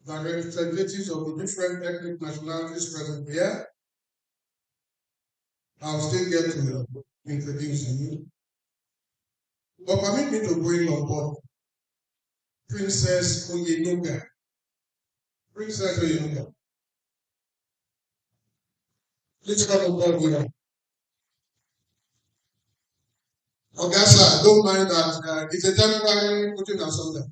the representatives of the different ethnic nationalities present here. I'll still get to introduce you. But permit me to bring on board Princess Oyenuga. Princess Oyenuga. Please come on board with her. Okay, sir, don't mind that. It's a temporary putting asunder.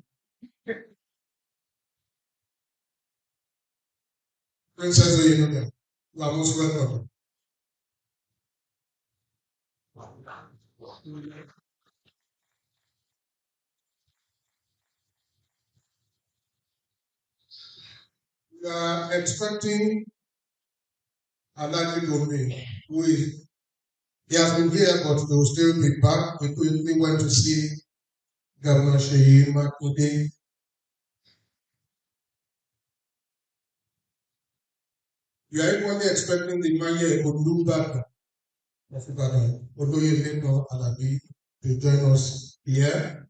Princess Oyenuga, you are most welcome. We are expecting Alhaji Gombe, who is, he has been here, but he will still be back. We quickly went to see Governor Seyi Makinde. We are equally expecting the Maye Olubadan of Ibadan, Oloye Lekan Alabi, to join us here.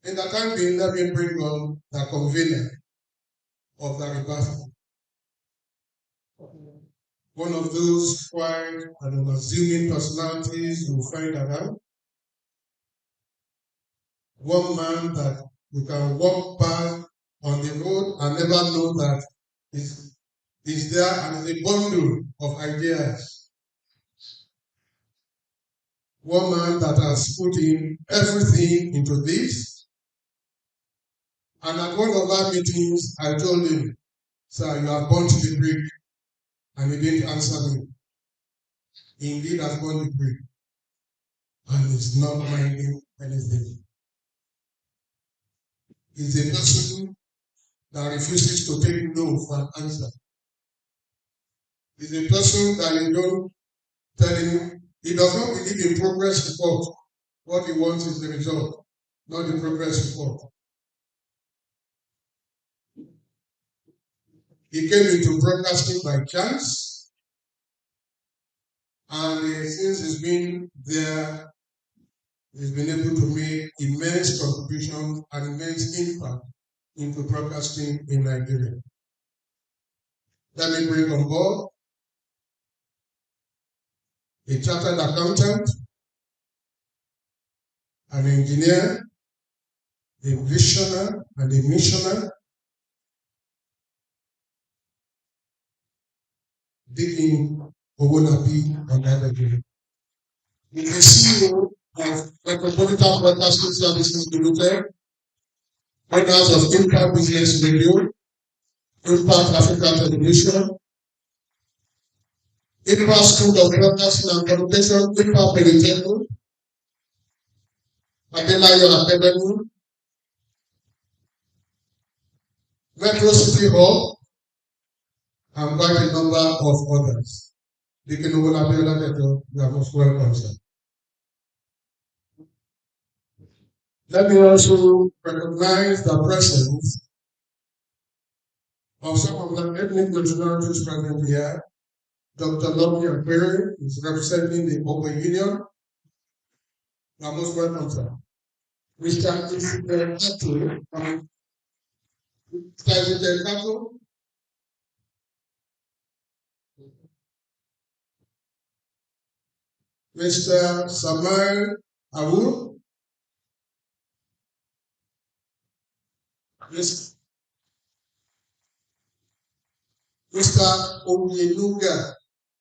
In the time being, let me bring on the convener of the Rebirth. One of those quiet and unassuming personalities you will find around. One man that you can walk past on the road and never know that is there and is a bundle of ideas. One man that has put in everything into this. And at one of our meetings, I told him, sir, you have burnt the brick. And he didn't answer me. He indeed has burnt the brick. And is not minding anything. He's a person that refuses to take no for an answer. He's a person that you don't tell him, he does not believe in progress report. What he wants is the result, not the progress report. He came into broadcasting by chance, and since he's been there, he's been able to make immense contribution and immense impact into broadcasting in Nigeria. Let me bring on board a chartered accountant, an engineer, a visionary, and a missionary, Deacon Owolabi Onadebe. He's the CEO of Metropolitan Broadcasting Services Limited, owners of Impact Business Radio, Impact Africa Television, Impact School of Broadcasting and Communication, Impact Polytechnic, Adelayo Academy, Metro City Hall, and quite a number of others. Deacon Owolabi Onadebe, you are most welcome, sir. Let me also recognize the presence of some of the ethnic nationalities present here. Dr. Lomi Akpere is representing the Open Union. You are most welcome, sir. Mr. Kato, Mr. Samuel Awu, Mr. Oyenuga,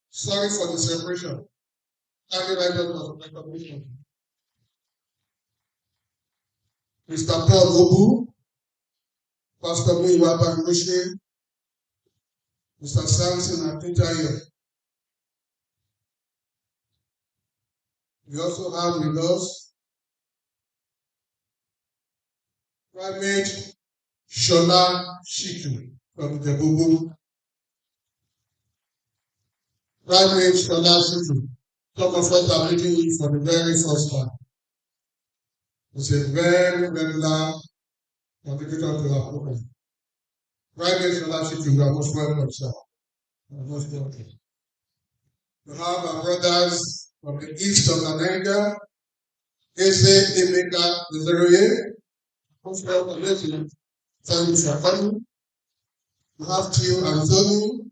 sorry for the separation. Mr. Paul Obu, Pastor Muiwa Bangoshe, Mr. Samson Akintayo. We also have with us Primate Shola Shitu from the Bubu. Primate Shola Shitu. Some of us are meeting you for the very first time. It's a very regular contributor to our program. Private scholarship, you are most welcome, sir. You are most welcome. We have our brothers from the east of Nigeria, Eze Emeka Zeroye. Most welcome. Thank you for coming. You have Chief Anthony,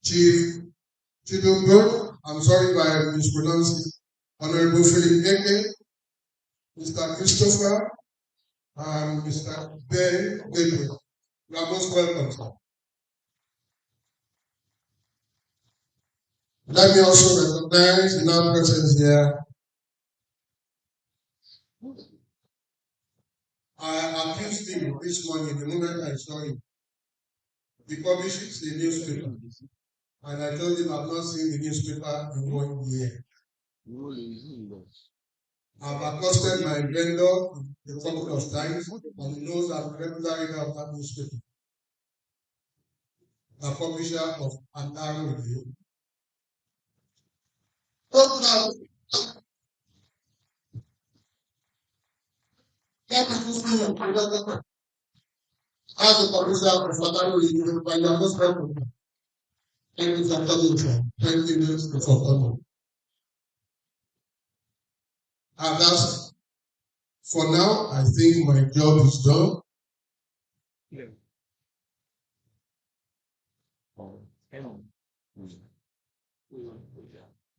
Chief Chidungo, I'm sorry if I mispronounced it, Honorable Philip Eke, Mr. Christopher, and Mr. Ben Gabriel. You are most welcome, sir. Let me also recognize the now presence here. I accused him this morning the moment I saw him. He publishes the newspaper, and I told him I've not seen the newspaper in 1 year. I've accosted my vendor a couple of times, and he knows I'm a regular reader of that newspaper. A publisher of an Arrow Review. As a publisher of an Arrow Review, by your most welcome. Thank you for coming. Thank you for coming. And that's for now. I think my job is done.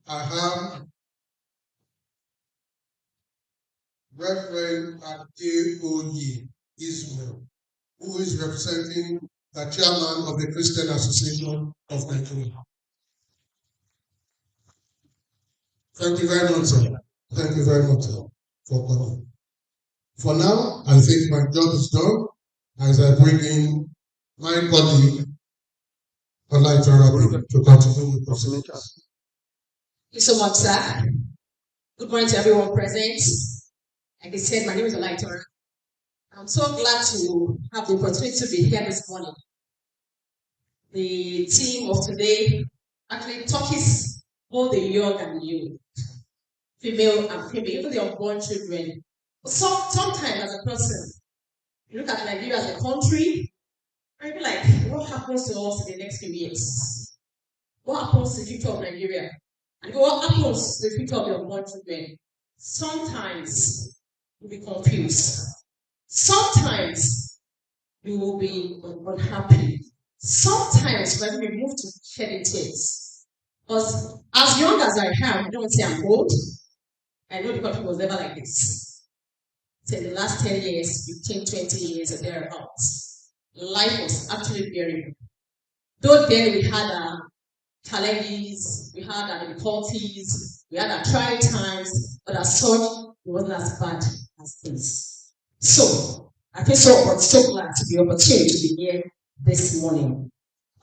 I have Reverend Adeoye Ismail, who is representing the chairman of the Christian Association of Nigeria. Thank you very much, sir. Thank you very much, sir, for coming. For now, I think my job is done as I bring in my colleague, Olaitara, to continue with proceedings. Thank you so much, sir. Good morning to everyone present. Like I said, my name is Olaitara. I'm so glad to have the opportunity to be here this morning. The theme of today actually touches both the young and the youth, female and female, even the unborn children. Sometimes as a person, you look at Nigeria as a country, and you be like, what happens to us in the next few years? What happens to the future of Nigeria? And what happens to the future of the unborn children? Sometimes you'll be confused. Sometimes you will be unhappy. Sometimes when we move to shedding tears. Because as young as I am, I don't say I'm old. I know the country was never like this. So in the last 10 years, 15, 20 years, and thereabouts, life was actually very good. Though then we had challenges, we had our difficulties, we had our trying times, but as such, it wasn't as bad as this. So, I feel so glad to be opportunity to be here this morning.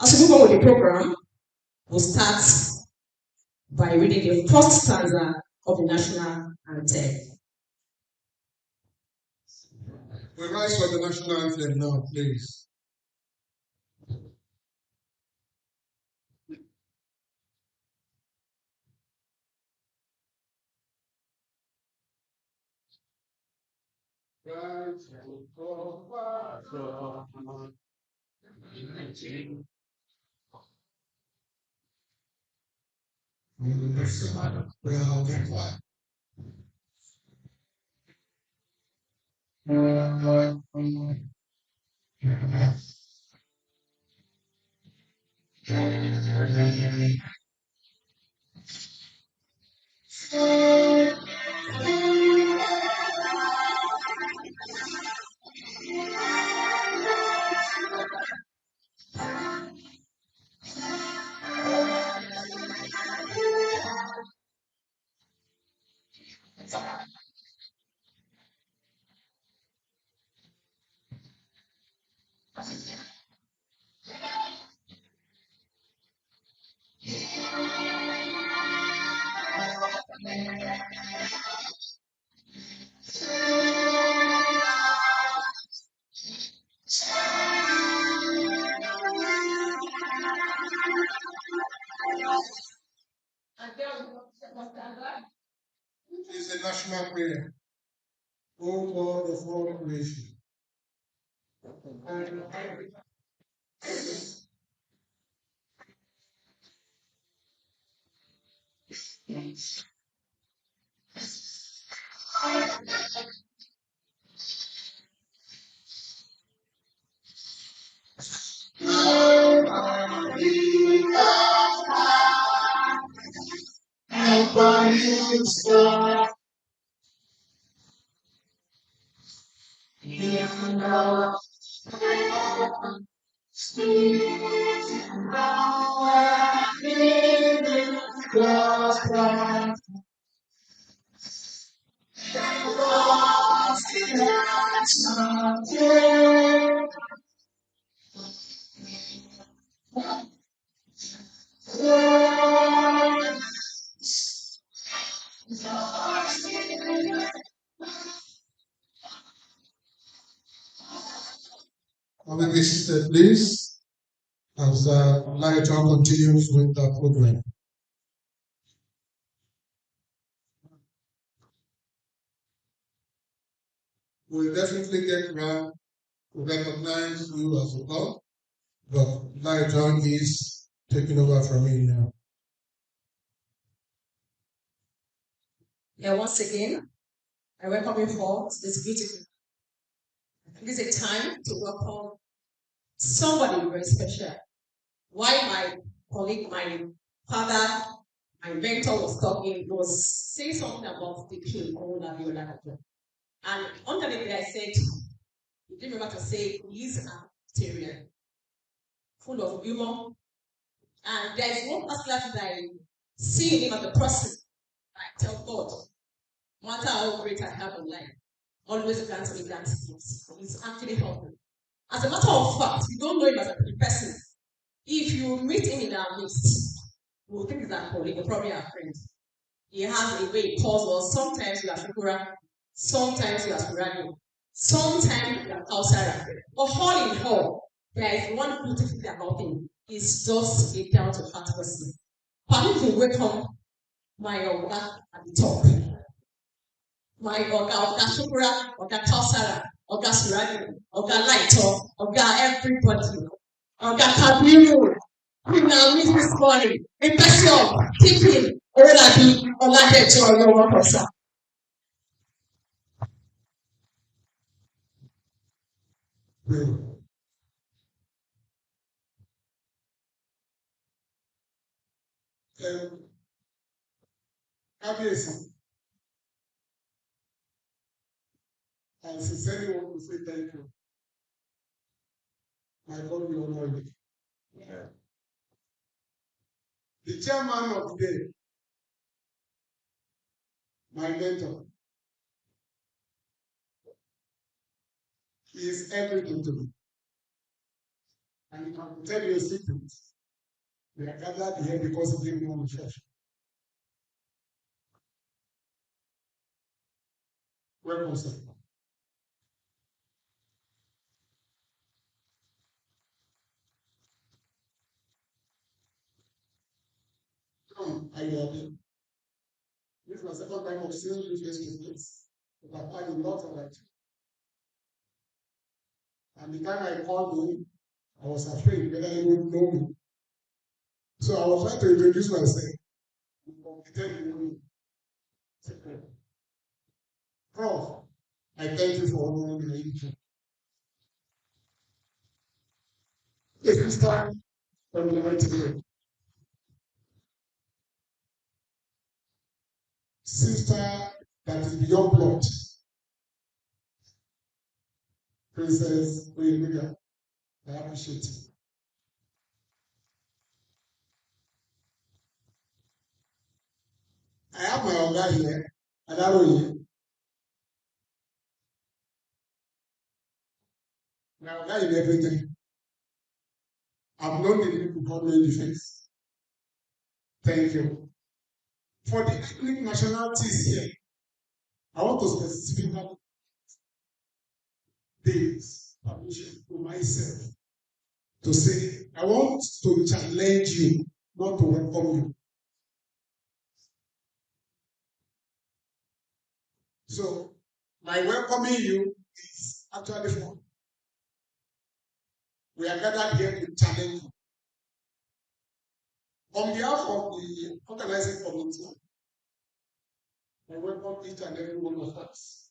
As we move on with the program, we'll start by reading the first stanza of the national anthem. We rise for the national anthem now, please. Which is a national prayer. O God of all creation. Can we be seated, please, as Lighton continues with the program. We'll definitely get around to recognize you as well, but Lighton is taking over from me now. Yeah, once again, I welcome you all to this beautiful. I think it's a time to welcome somebody very special. Why my colleague, my father, my mentor was talking, was saying something about the king, and under the day I said, you didn't remember to say he's a vegetarian, full of humor. And there is one particular thing that I see him as a person. I tell God, no matter how great I have in life, always grant me that gift. He's actually helping. As a matter of fact, you don't know him as a person. If you meet him in our midst, you will think he's our colleague, or probably our friend. He has a way he calls us. Sometimes we are Shukura, sometimes we are Surani, sometimes we are Kausara. But all in all, there is one beautiful thing about him. He's just a down to heart person. Permit me to welcome my Oga at the top. My Oga Shukura, Oga Kausara, Oga Surani, Oga Lighto, Oga everybody. Oga Kabiru. We now meet this morning. In person of keeping Olabi Oladejo Olowo Kosa. Kábíyèsí, I sincerely want to say thank you. My God will honor you. The chairman of the day, my mentor, is everything to me. And I can tell you a secret. We are gathered here because of him on the church. Welcome, sir. Come, I love you. This is my second time of seeing you face to face. But I've had a lot of it. And the time I called you, I was afraid whether you would know me. So I was trying to introduce myself. Prof, I thank you for honoring my invitation. A sister from the right today. Sister that is beyond blood. Princess Oyinlika, I appreciate you. I have my Oga here, Alaroye. My Oga in everything. I've known the people God know in the face. Thank you. For the ethnic nationalities here, I want to specifically this permission to myself to say, I want to challenge you, not to welcome you. So, my welcoming you is actually fun. We are gathered here to challenge you. On behalf of the organizing committee, I welcome each and every one of us.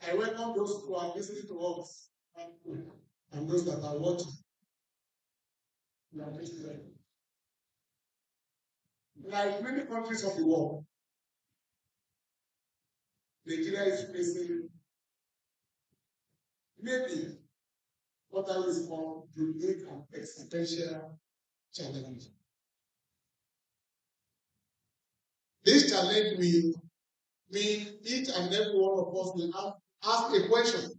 I welcome those who are listening to us and those that are watching. We are listening. Like many countries of the world, Nigeria is facing maybe what I would call unique and existential challenge. This challenge will mean each and every one of us will have ask a question.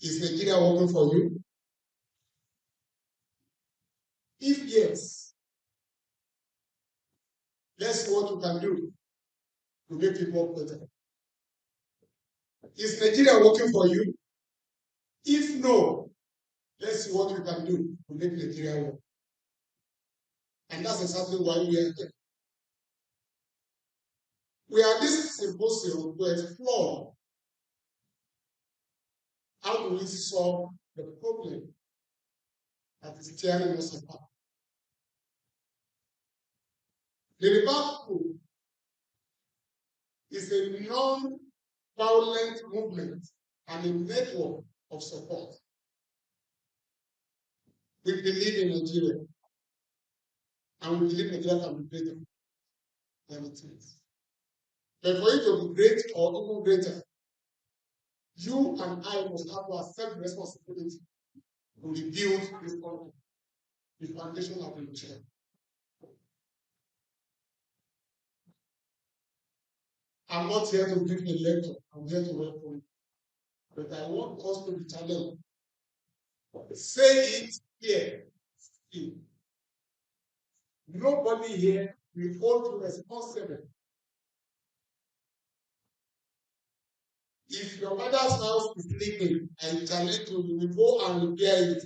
Is Nigeria working for you? If yes, let's see what you can do to make it work better. Is Nigeria working for you? If no, let's see what you can do to make Nigeria work. And that's exactly why we are here. We are this symposium to explore how do we solve the problem that is tearing us apart. The Rebirth group is a non-violent movement and a network of support. We believe in Nigeria, and we believe Nigeria can be greater than it is. But for it to be great or even greater, you and I must have to accept responsibility to rebuild this country, the foundation of the church. I'm not here to give a lecture, I'm here to welcome you. But I want us to be challenged. Say it here. Nobody here will hold you responsible. If your mother's house is leaking and challenge you will go and repair it.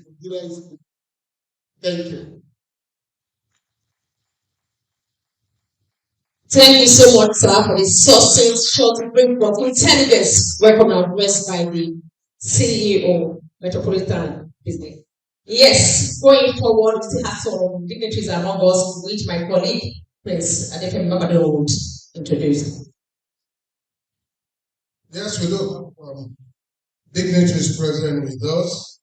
Thank you. Thank you so much, sir, for the succinct, short, brief, but intelligence welcome address by the CEO, Metropolitan Business. Yes, going forward, we still have some dignitaries among us, which my colleague, Prince Adefemi Babadon, would introduce. Yes, we do. Dignitaries present with us,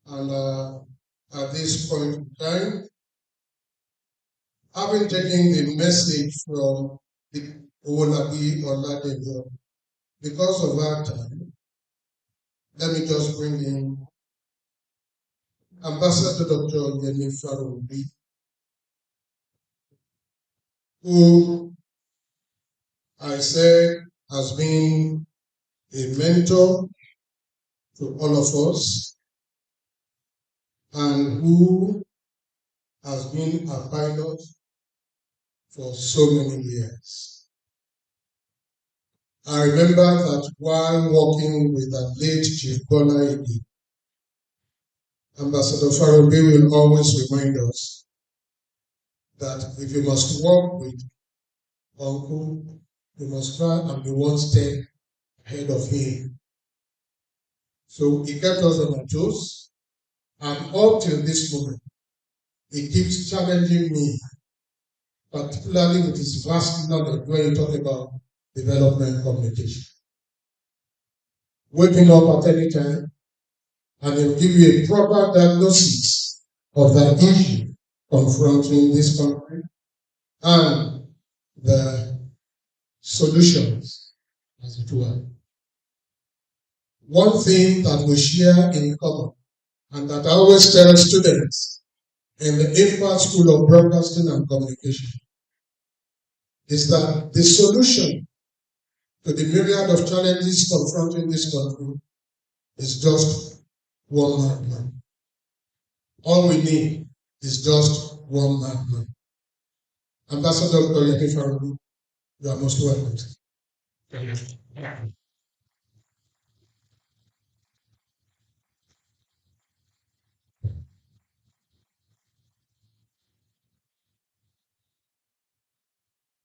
and at this point in time, having taken the message from the Owolabi Oladebo, because of our time, let me just bring in Ambassador Dr. Yemi Faroubi, who I said has been a mentor to all of us and who has been a pilot for so many years. I remember that while working with the late Chief Bola Ige, Ambassador Faroubi will always remind us that if you must work with Uncle, you must try and be one step ahead of him. So he kept us on our toes, and up till this moment, he keeps challenging me, particularly with his vast knowledge when you talk about development communication. Waking up at any time, and he'll give you a proper diagnosis of the issue confronting this country and the solutions, as it were. One thing that we share in common, and that I always tell students in the IFA School of Broadcasting and Communication, is that the solution to the myriad of challenges confronting this country is just one madman. All we need is just one madman. Ambassador Dr. Faroubi, you are most welcome.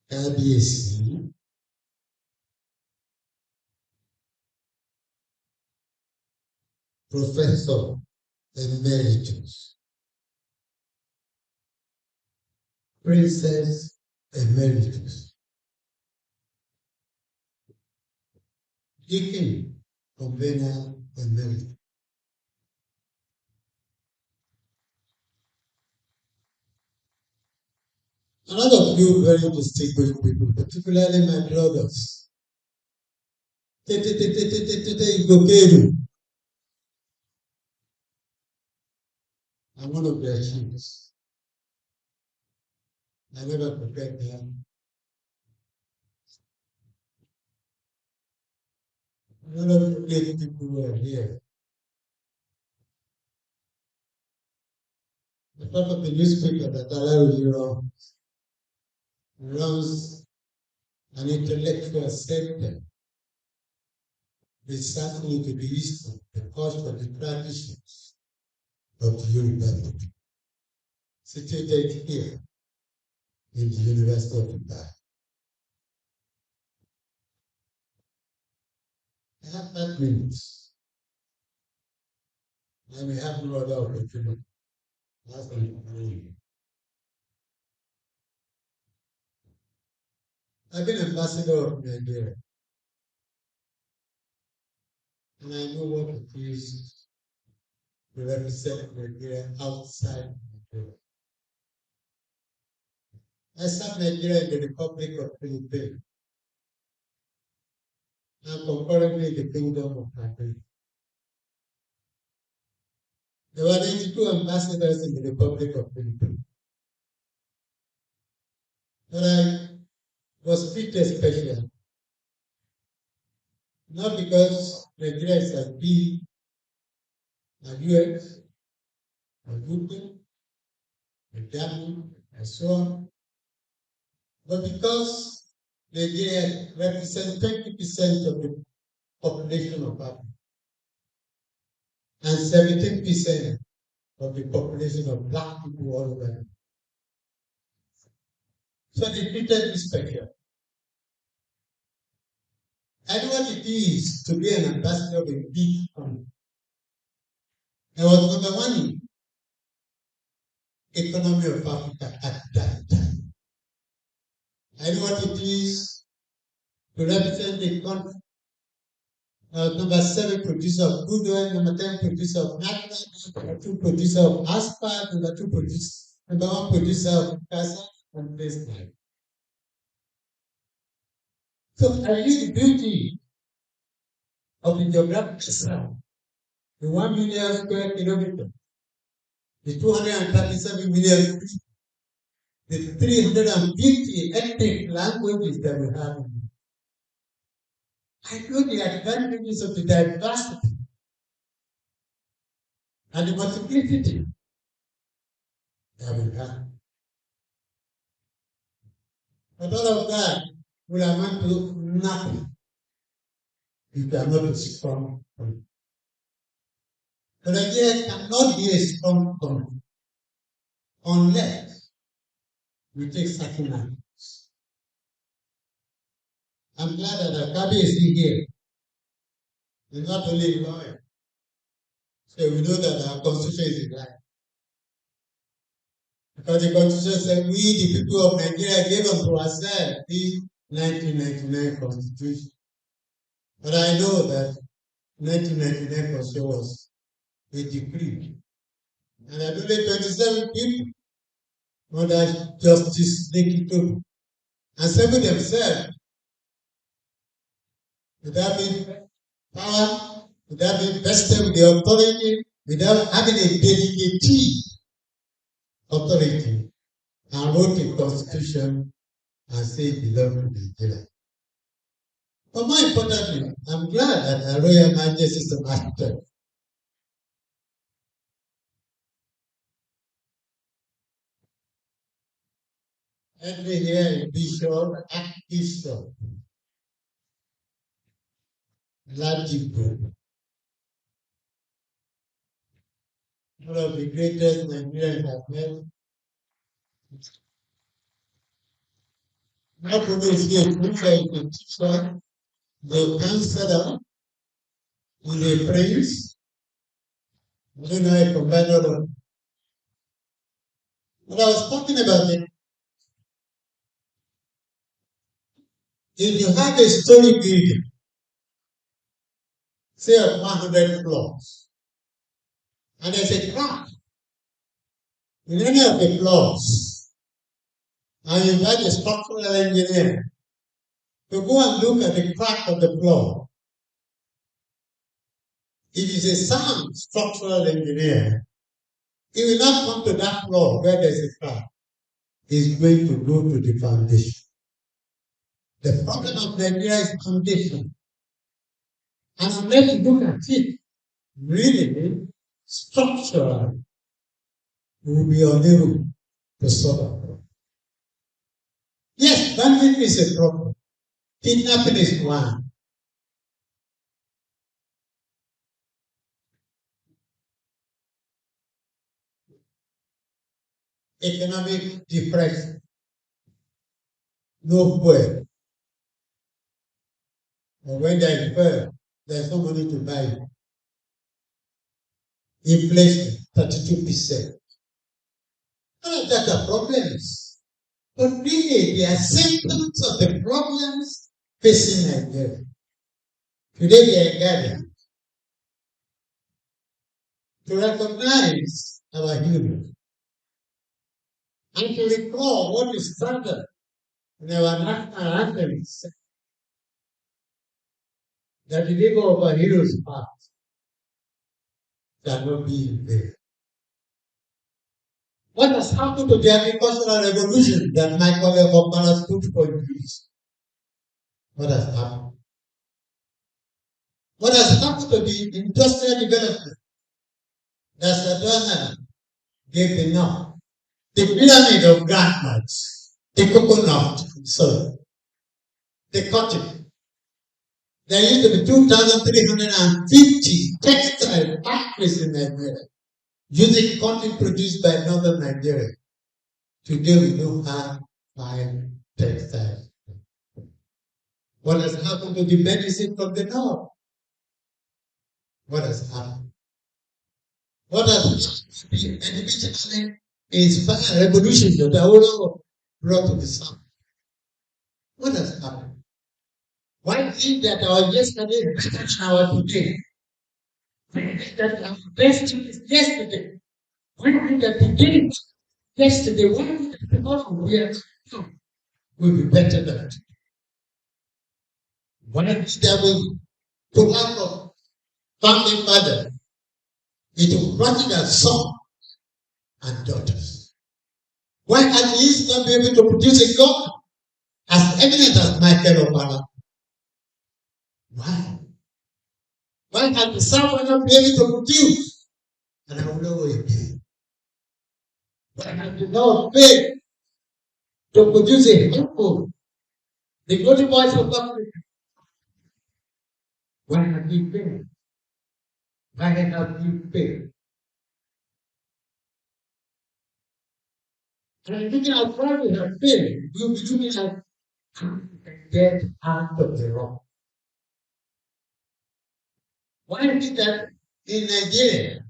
LBSC, Professor Emeritus, Princess Emeritus, Deacon Convener Emeritus, A lot of you very distinguished people, particularly my brothers. I'm one of their chiefs. I never forget them. A lot of great people were here. The part of the newspaper that Alawi runs an intellectual center is certainly to the east of the cost of the traditions of the Yoruba, situated here in the University of Ibadan. I have 5 minutes. I may have no other opportunity. That's what I'm doing. I've been ambassador of Nigeria, and I know what it is to represent Nigeria outside Nigeria. I served Nigeria in the Republic of Philippines and concurrently the Kingdom of Nigeria. There were 92 ambassadors in the Republic of Philippines. But I was treated special, not because Nigeria is as big as US, or UK, or Germany, and so on, but because Nigeria represents 20% of the population of Africa and 17% of the population of black people all over. So they treated me special. I know what it is to be an ambassador of a big country. I was number one in economy of Africa at that time. I know what it is to represent the country. Number 7 producer of crude oil, number 10 producer of natural gas, number 2 producer of asphalt, number 1 producer of gas and this like. So I knew the beauty of the geographic system, the 1 million square kilometer, the 237 million, the 350 ethnic languages that we have. I know the advantages of the diversity and the multiplicity that we have. But all of that will amount to nothing if you are not a strong country. But Nigeria cannot be a strong country unless we take certain actions. I'm glad that Akabi is here. He's not only a lawyer. So we know that our constitution is right. Because the constitution said we, the people of Nigeria, gave unto ourselves the 1999 constitution. But I know that 1999 constitution was a decree. And I only 27 people under Justice Lekito and 7 themselves without being power, without being vested with the authority, without having a delegated authority, and wrote a constitution and say it belongs to Nigeria. But more importantly, I'm glad that Her Royal Majesty is an architect. Every here in Bishop, Archbishop, Ladipo, one of the greatest Nigerians I've met. Not only is he a preacher, he's a teacher, the counselor, he's a prince. I don't know if I combine all of. But I was talking about it. If you have a story building, say of 100 floors, and there's a crack in any of the floors, and you invite a structural engineer to go and look at the crack of the floor. If he's a sound structural engineer, he will not come to that floor where there's a crack. He's going to go to the foundation. The problem of Nigeria is foundation. And unless you look at it really structural, we will be unable to solve it. Yes, banditry is a problem. Kidnapping is one. Economic depression. No fuel. Or when there is fuel, there's no money to buy it. Inflation, 32%. All of that are problems. But really, they are symptoms of the problems facing Nigeria. Today, we are gathered to recognize our heroes and to recall what is standard in our national anthem that the labor of our heroes' past shall not be in vain. What has happened to the agricultural revolution that my colleague Obama stood for in Greece? What has happened? What has happened to the industrial development that Sadona gave the north? The pyramid of grandmothers, the coconut, the cotton. There used to be 2,350 textile factories in Nigeria using cotton produced by northern Nigeria. Today we don't have 5 textiles. What has happened to the medicine from the north? What has happened? What has been educationally inspired revolution that Awolowo brought to the south? What has happened? Why is it that our yesterday is better than our today? Why is it that our best is yesterday? Why is it that today, yesterday, why is it that tomorrow will be better than today? Why is it that we put out of family father into practical son and daughters? Why can the East not be able to produce a God as eminent as Michael Obama? Why? Why can the South not be able to produce an Awolowo again? Why can the North fail to produce a handful? The golden voice of Africa. Why have we failed? Why have we failed? And I'm looking at why we have failed. We'll be looking at how we can get out of the wrong. Why is it that in Nigeria,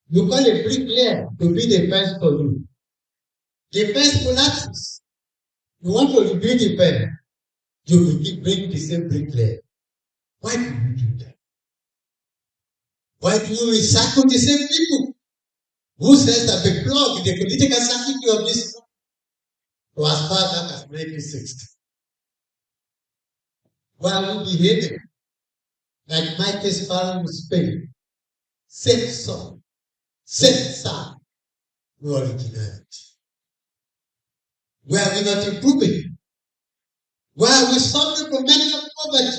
you call a bricklayer to be the fence for you? The fence collapses. You want to rebuild the fence, you will bring the same bricklayer. Why do you do that? Why do you recycle the same people? Who says that the plug, the political sanctity of this was far back as 1960? Why are we behaving like Michael Sparrow in Spain? Same song, same sound, no originality. Why are we not improving? Why are we suffering from medical poverty?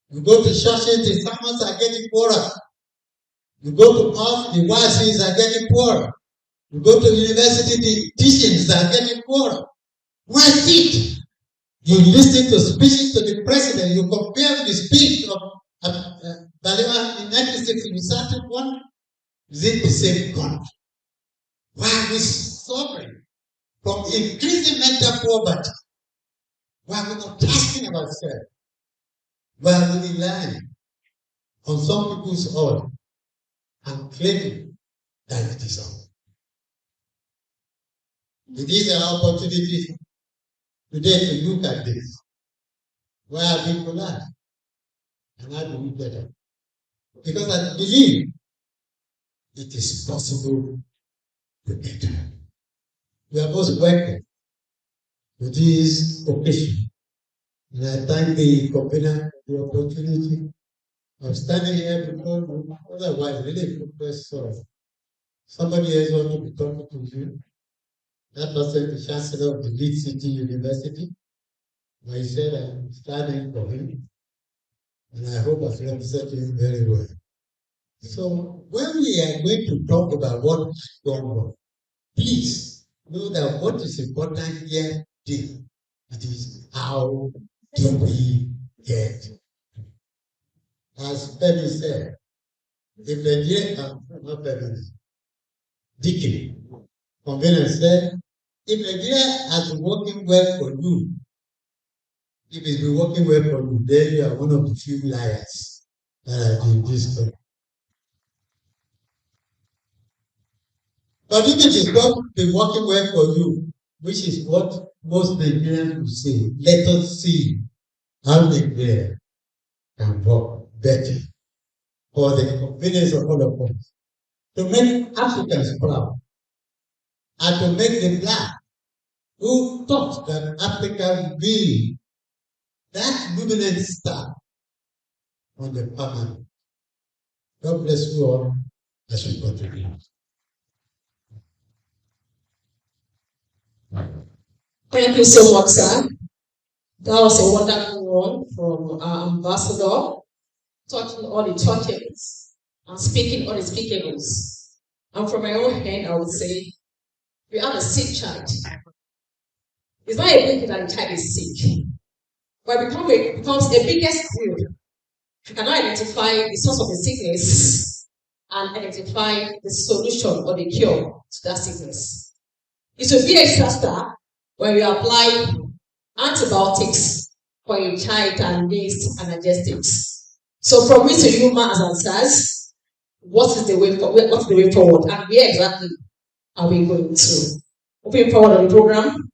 You go to churches, the sermons are getting poorer. You go to mosques, the wazis are getting poorer. You go to university, the teachings are getting poorer. Why is it? You listen to speeches to the president, you compare with the speech of Baliwa in 1960, you start to wonder, is it the same country? Why are we suffering from increasing mental poverty? Why are we not asking ourselves? Why are we relying on some people's oil and claiming that it is all? It is an opportunity today to look at this. Why are we collapsed? And how do we get it? Because I believe it is possible to get it. we are most welcome to this occasion. And I thank the convener for the opportunity of standing here before you. Otherwise, really focus of somebody else want to be talking to you. That person, the chancellor of the Lead City University. But he said I'm standing for him, and I hope I've represented him very well. So when we are going to talk about what is going on, please know that what is important here is it is how do we get. As Penny said, if Nigeria not Penny, Dicky, convener said, if Nigeria has been working well for you, if it's been working well for you, then you are one of the few liars that are in this country. But if it is not been working well for you, which is what most Nigerians will say, let us see how Nigeria can work better for the convenience of all of us, to make Africans proud, and to make the black who thought that Africa would be that luminant star on the permanent. God bless you all as we continue. Thank you so much, sir. That was a wonderful one from our ambassador, touching all the touchables and speaking all the speakables. And from my own hand, I would say, we have a sick child. It's not a big that the child is sick, but it becomes a biggest group. You cannot identify the source of the sickness and identify the solution or the cure to that sickness. It should be a disaster when we apply antibiotics for a child against analgesics. So from me to you, ma, as answers, what is the way forward, and where exactly are we going to? Moving forward on the program,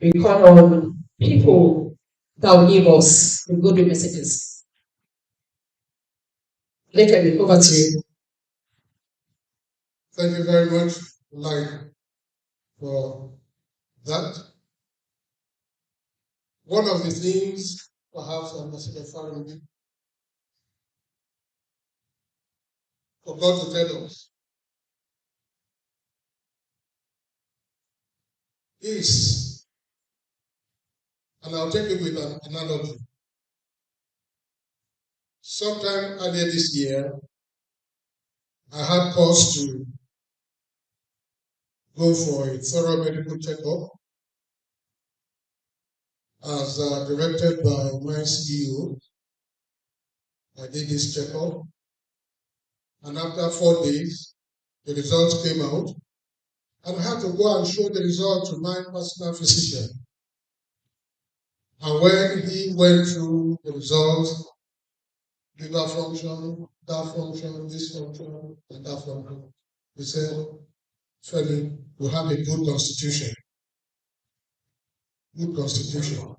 we call on people that will give us the good messages. Later, over to you. Thank you very much, Like, for that. One of the things, perhaps, Ambassador Farouk forgot to tell us is, and I'll take it with an analogy. Sometime earlier this year, I had cause to go for a thorough medical checkup as directed by my CEO. I did this checkup, and after 4 days, the results came out, and I had to go and show the result to my personal physician. And when he went through the results, liver function, that function, this function, and that function, he said, Femi, you have a good constitution. Good constitution.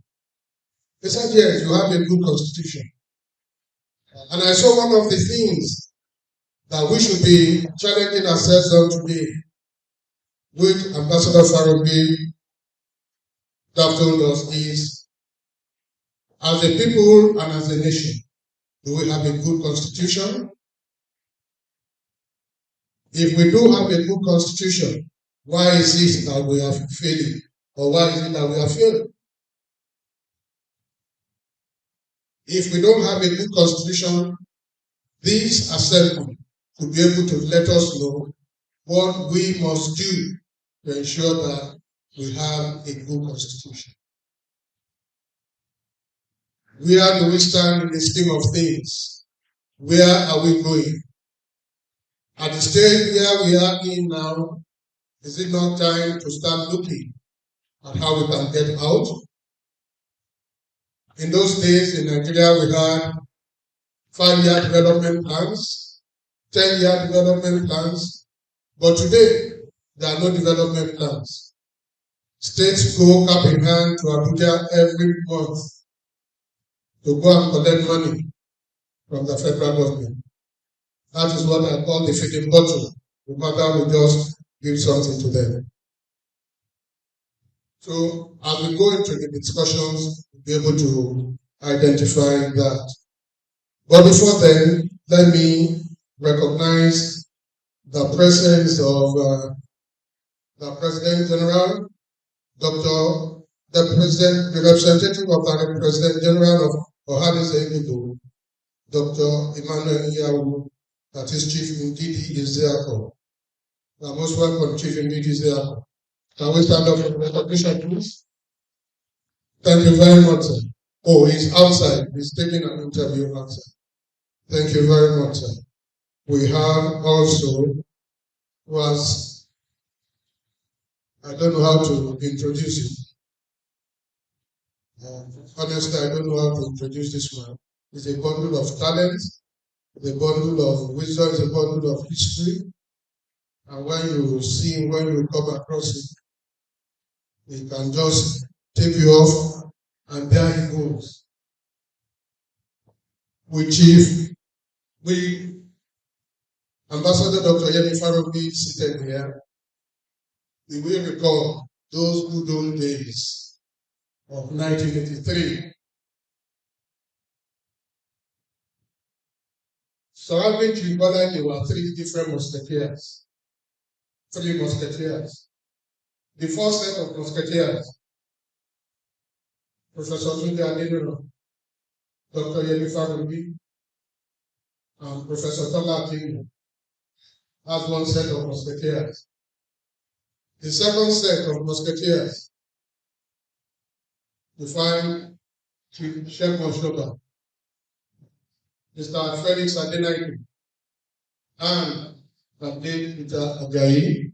He said, yes, you have a good constitution. And I saw one of the things that we should be challenging ourselves on today, which Ambassador Farouk have told us is, as a people and as a nation, do we have a good constitution? If we do have a good constitution, why is it that we are failing? Or why is it that we are failing? If we don't have a good constitution, this assembly to be able to let us know what we must do to ensure that we have a good constitution. Where do we stand in the scheme of things? Where are we going? At the stage where we are in now, is it not time to start looking at how we can get out? In those days in Nigeria, we had 5-year development plans, 10-year development plans, but today there are no development plans. States go cap in hand to Abuja every month to go and collect money from the federal government. That is what I call the feeding bottle. The mother will just give something to them. So as we go into the discussions, we'll be able to identify that. But before then, let me recognize the presence of the President General, the representative of the President General of Ohanaeze Enugu, Dr. Emmanuel Iyawu, that is Chief Ndidi Isiako. You are most welcome, Chief Ndidi Isiako. Can we stand up for the recognition, please? Thank you very much, sir. Oh, he's outside. He's taking an interview outside. Thank you very much, sir. We have also I don't know how to introduce him. Honestly, I don't know how to introduce this man. He's a bundle of talent, a bundle of wisdom, a bundle of history. And when you see him, when you come across him, he can just take you off, and there he goes. Ambassador Dr. Yemi Farobi seated here. We will recall those good old days of 1983. Surrounding Tribala, there were three different musketeers. Three musketeers. The first set of musketeers, Professor Tunde Adeniro, Dr. Yemi Farobi, and Professor Tola Akinmu, as one set of musketeers. The second set of musketeers, we find Chief Shegun Oshoba, Mr. Felix Adenaidu, and Abdel Peter Ajayi.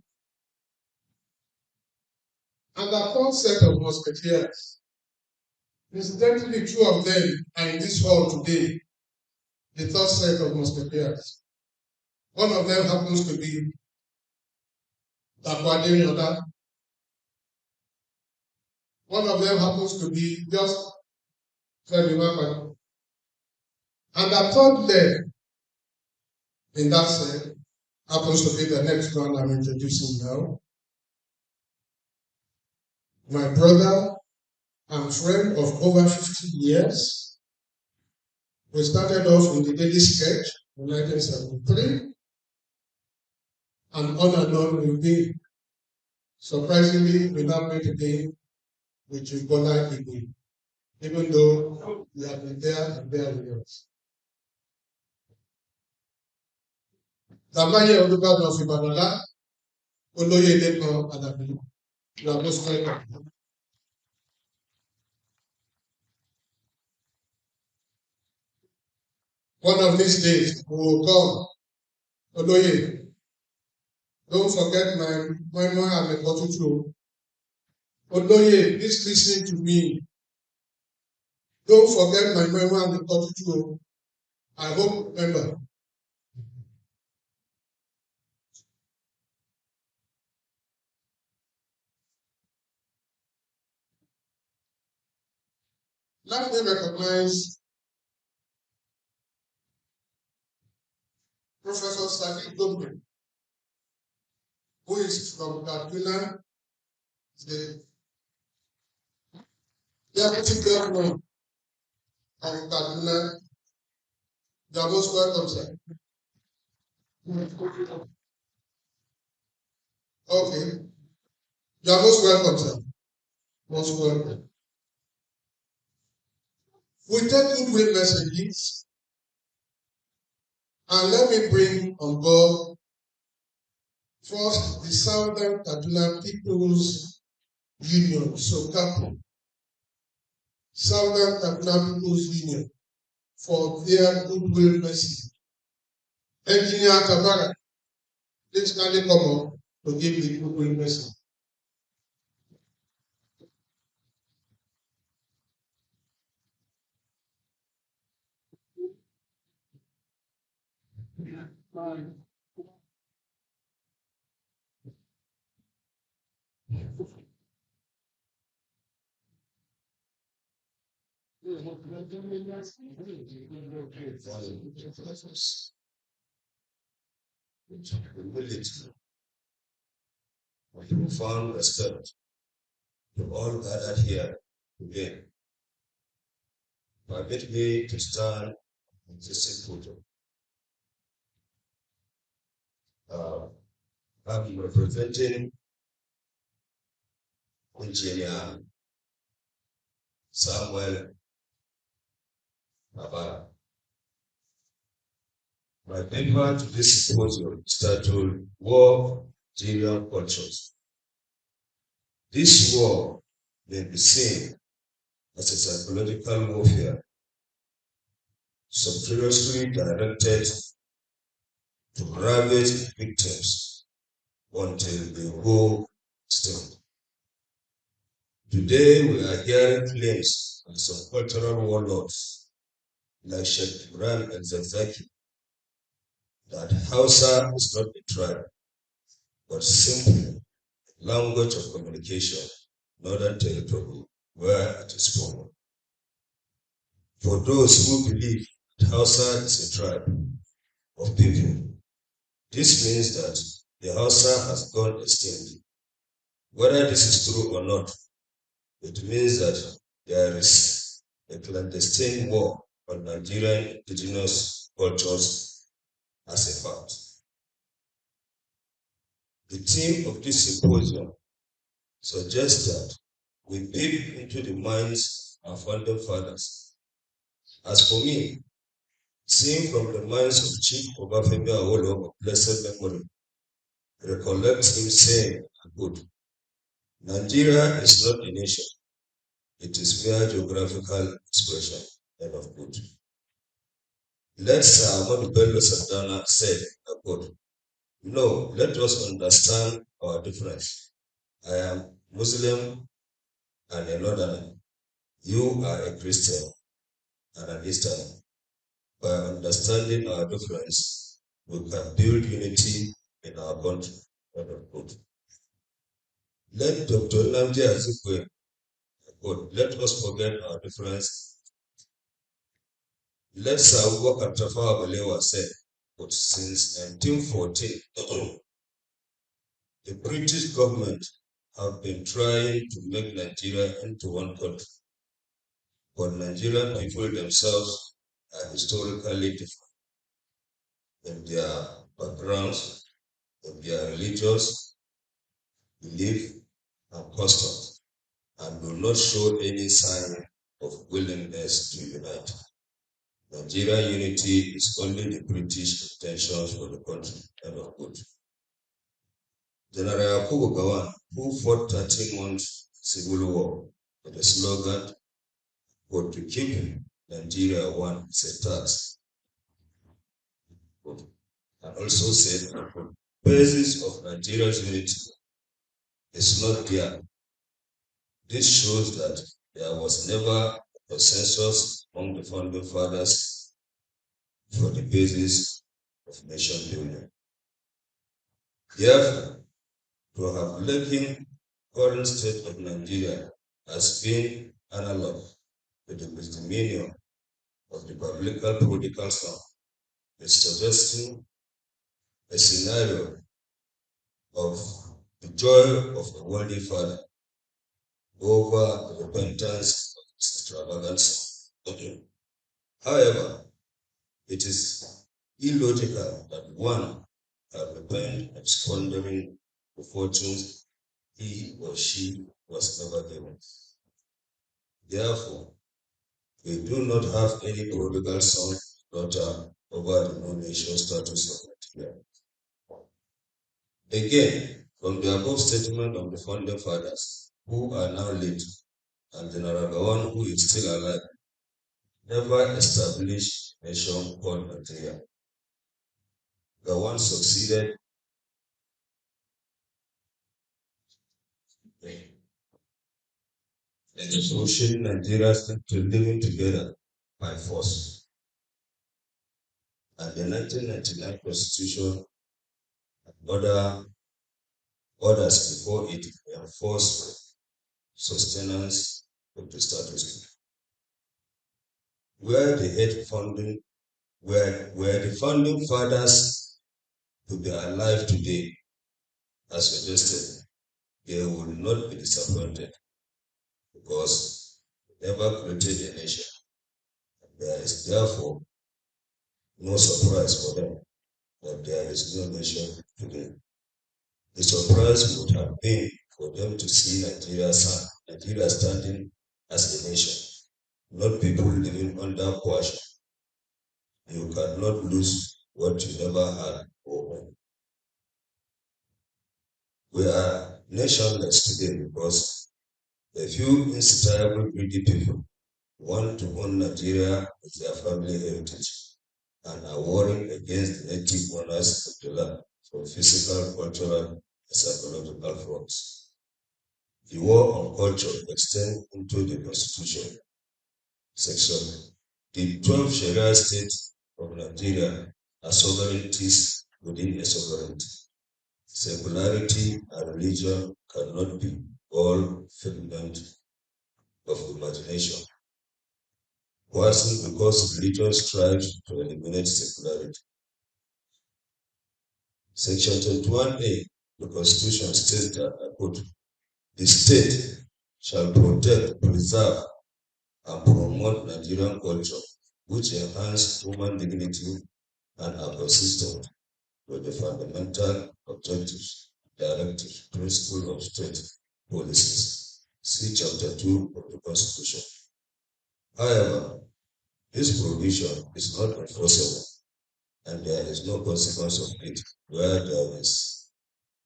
And the third set of musketeers, incidentally, two of them are in this hall today, the third set of musketeers. One of them happens to be Dapo Adeyola. One of them happens to be just Femi Mapako. And the third leg in that set happens to be the next one I'm introducing now. My brother and friend of over 50 years. We started off in the Daily Sketch in 1973. And on and on we've been. Surprisingly, we now meet again with Ebola again, even though we have been there and there with us. Damaye Olubadan of Ibadan, Oloye Lekan Adabi, you are most welcome. One of these days, we will come. Oloye, don't forget my and my bottle too. Oloye, please listen to me. Don't forget my and the bottle too. I hope remember. Let me recognize Professor Sadiq Domin, who is from Kaduna, the Deputy Governor of Kaduna. You are most welcome, sir. Okay. You are most welcome, sir. Most welcome. We take goodwill messages, and let me bring on board first the Southern Kaduna People's Union, SOCAPO. Southern Kaduna People's Union, for their goodwill message. Engineer Tabara, please kindly come up to give the goodwill message. with profound respect to all gathered here today. Permit me to stand in this photo. I'm representing Engineer Samuel Abara. My paper to this symposium is titled War, Nigerian Cultures. This war may be seen as a psychological warfare subconsciously directed to ravage victims until they go extinct. Today we are hearing claims of some cultural warlords like Sheikh Ibrahim el-Zakzaki that Hausa is not a tribe, but simply a language of communication in northern territory where it is spoken. For those who believe that Hausa is a tribe of people, this means that the Hausa has gone extinct. Whether this is true or not, it means that there is a clandestine war on Nigerian indigenous cultures as a fact. The theme of this symposium suggests that we peep into the minds of founding fathers. As for me, seeing from the minds of Chief Obafemi Awolowo of blessed memory, recollects him saying, quote, Nigeria is not a nation, it is mere geographical expression, end of quote. Let Sir Ahmadu Bello Sardana said, quote, no, let us understand our difference. I am Muslim and a Northerner. You are a Christian and an Easterner. By understanding our difference, we can build unity in our country. End of quote. Let Dr. Nnamdi Azikiwe, quote, let us forget our difference. Let Sir Abubakar Tafawa Balewa said, but since 1914, the British government have been trying to make Nigeria into one country. But Nigerian people themselves are historically different in their backgrounds, in their religious belief and customs, and do not show any sign of willingness to unite. Nigerian unity is only the British intentions for the country. End of quote. General Yakubu Gowon, who fought 13 months civil war with the slogan, "But to keep Nigeria one is a tax," and also said, the basis of Nigeria's unity is not there. This shows that there was never a consensus among the founding fathers for the basis of nation building. Therefore, to have likened current state of Nigeria as being analog to the misdemeanor of the biblical prodigal son is suggesting a scenario of the joy of a worldly father over the repentance of his extravagance. However, it is illogical that one can repent of squandering the fortunes he or she was never given. Therefore, we do not have any prodigal son, daughter over the no-nation status of Nigeria. Again, from the above statement of the founding fathers, who are now late, and General Gowon, who is still alive, never established a nation called Nigeria. Gowon succeeded in pushing Nigerians into living together by force. And the 1999 Constitution and orders before it enforced sustenance of the status quo. Where the founding fathers to be alive today, as suggested, they will not be disappointed because they never created a nation. There is therefore no surprise for them that there is no nation today. The surprise would have been for them to see Nigeria standing as a nation, not people living under coercion. You cannot lose what you never had or own. We are nationless today because a few insatiable greedy people want to own Nigeria as their family heritage and are warring against the native owners of the land for physical, cultural, and psychological fronts. The war on culture extends into the constitution section. The 12 Sharia states of Nigeria are sovereignties within a sovereignty. Secularity and religion cannot be all figment of imagination. Worsen because religion strives to eliminate secularity. Section 21A, the Constitution states that, I quote, the state shall protect, preserve, and promote Nigerian culture, which enhance human dignity and are consistent with the fundamental objectives, directives, principles of state policies. See Chapter 2 of the Constitution. However, this provision is not enforceable, and there is no consequence of it where there is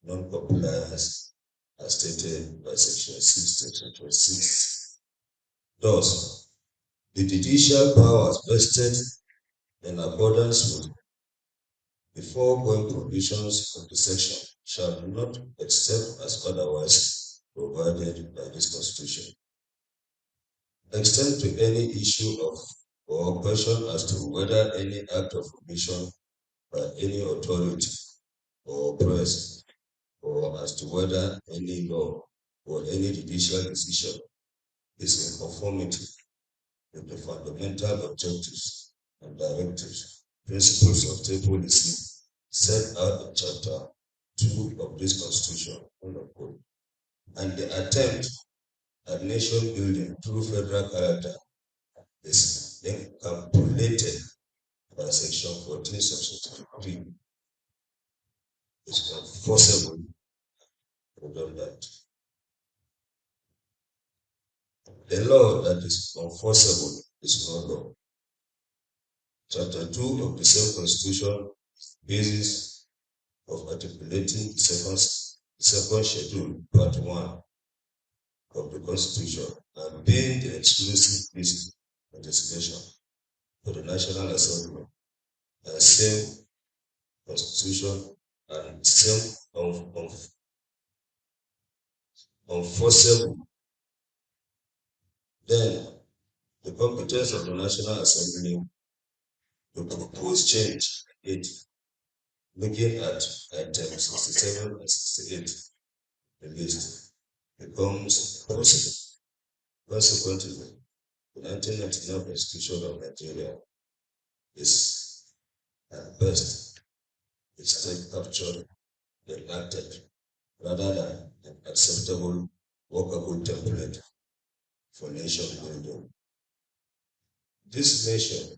non-compliance as stated by Section 6, Section 26. Thus, the judicial powers vested in accordance with the foregoing provisions of the section shall not, except as otherwise provided by this Constitution, extend to any issue of or question as to whether any act of omission by any authority or press, or as to whether any law or any judicial decision is in conformity with the fundamental objectives and directives, principles of state policy set out in Chapter 2 of this Constitution, and the attempt at nation building through federal character is encapsulated by Section 14, Section 3. Is enforceable, redundant. The law that is enforceable is no law. Chapter 2 of the same Constitution basis of articulating the second schedule, part 1 of the Constitution, and being the exclusive piece of legislation for the National Assembly, and same Constitution and same enforceable, then the competence of the National Assembly to propose change in it, looking at items 67 and 68, the list becomes possible. Consequently, the 1999 Constitution of Nigeria is, at best, a state captured, enacted, rather than an acceptable, workable template for nation building. This nation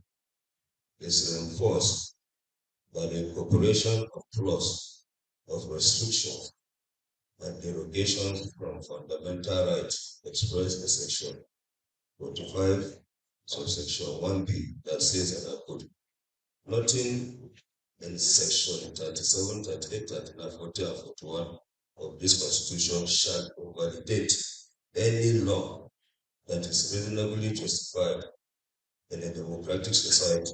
is reinforced by the incorporation of clause of restriction and derogations from fundamental rights expressed in Section 45, subsection 1b, that says, and I quote, nothing in Section 37, 38, 39, 40, and 41 of this Constitution shall invalidate any law that is reasonably justified in a democratic society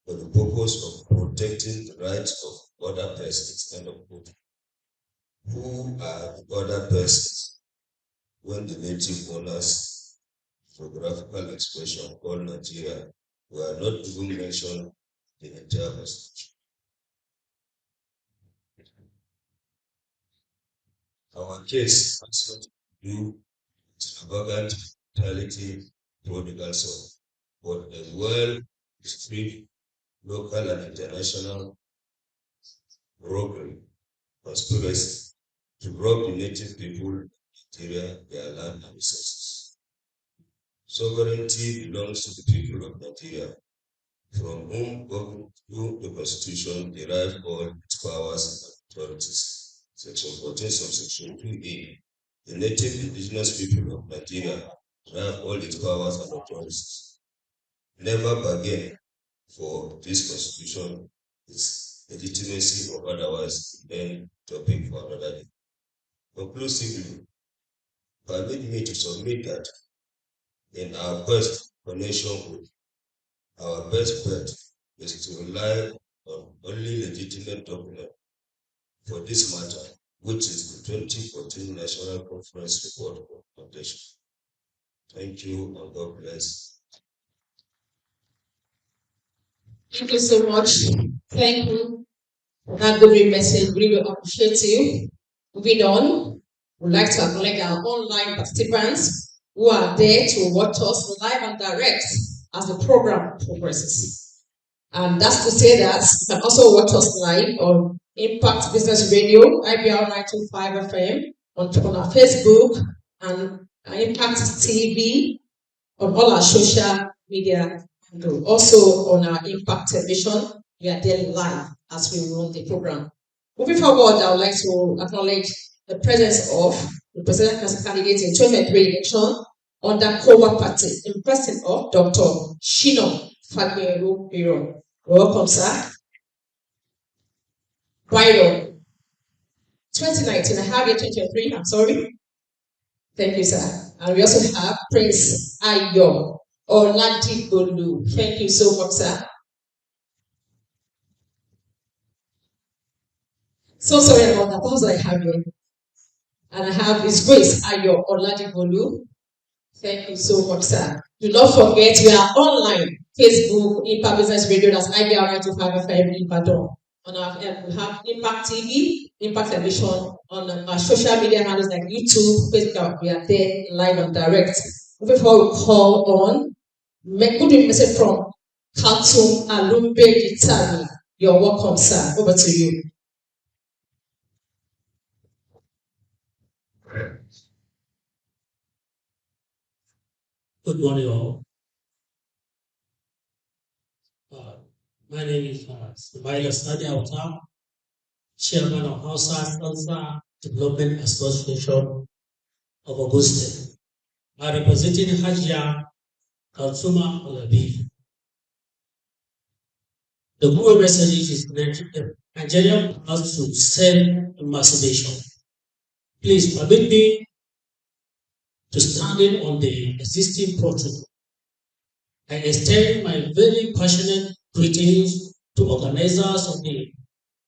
for the purpose of protecting the rights of other persons, end of quote. Who are the other persons when the native owners, geographical expression called Nigeria, were not even mentioned in the entire Constitution? Our case has not to do extravagant brutality, prodigal son, but as well street, local and international robbery, conspiracy, to rob the native people of Nigeria their land and resources. Sovereignty belongs to the people of Nigeria, from whom the Constitution derives all its powers and authorities. Section 14, subsection 2A. The native indigenous people of Nigeria derive all its powers and authorities. Never bargain for this Constitution, its legitimacy, or otherwise, then topic for another day. Conclusively, permit me to submit that in our quest for nationhood, our best bet is to rely on only legitimate document for this matter, which is the 2014 National Conference Report of Foundation. Thank you and God bless. Thank you so much. Thank you for that good message. We really appreciate you. Moving on, we'd like to acknowledge our online participants who are there to watch us live and direct as the program progresses. And that's to say that you can also watch us live on Impact Business Radio, IBR 925 FM, on our Facebook, and Impact TV, on all our social media, and also on our Impact Television. We are there live as we run the program. Moving forward, I would like to acknowledge the presence of the presidential candidate in 2023 election under Kowa Party, in person of Dr. Shino Fagberu Biro. Welcome, sir. Byron, 2019, I have here 2023, I'm sorry. Thank you, sir. And we also have Prince Ayo Oladibolu. Thank you so much, sir. So sorry about that. Those I have here. And I have His Grace Ayo Oladibolu. Thank you so much, sir. Do not forget, we are online. Facebook, Impact Business Radio, that's IBR 925 FM in Ibadan. On our, we have Impact TV, Impact Television, on our social media handles like YouTube, Facebook, we are there live and direct. Before we call on, good message from Khartoum Alumbe Italy. You're welcome, sir. Over to you. Good morning, all. My name is Sumaila Sadi Auta, Chairman of Hausa Salsa Development Association of Augusta. I representing Hajia Kalsuma Olabi. The global message is Nigeria has to self-emancipation. Please permit me to stand in on the existing protocol. I extend my very passionate greetings to organizers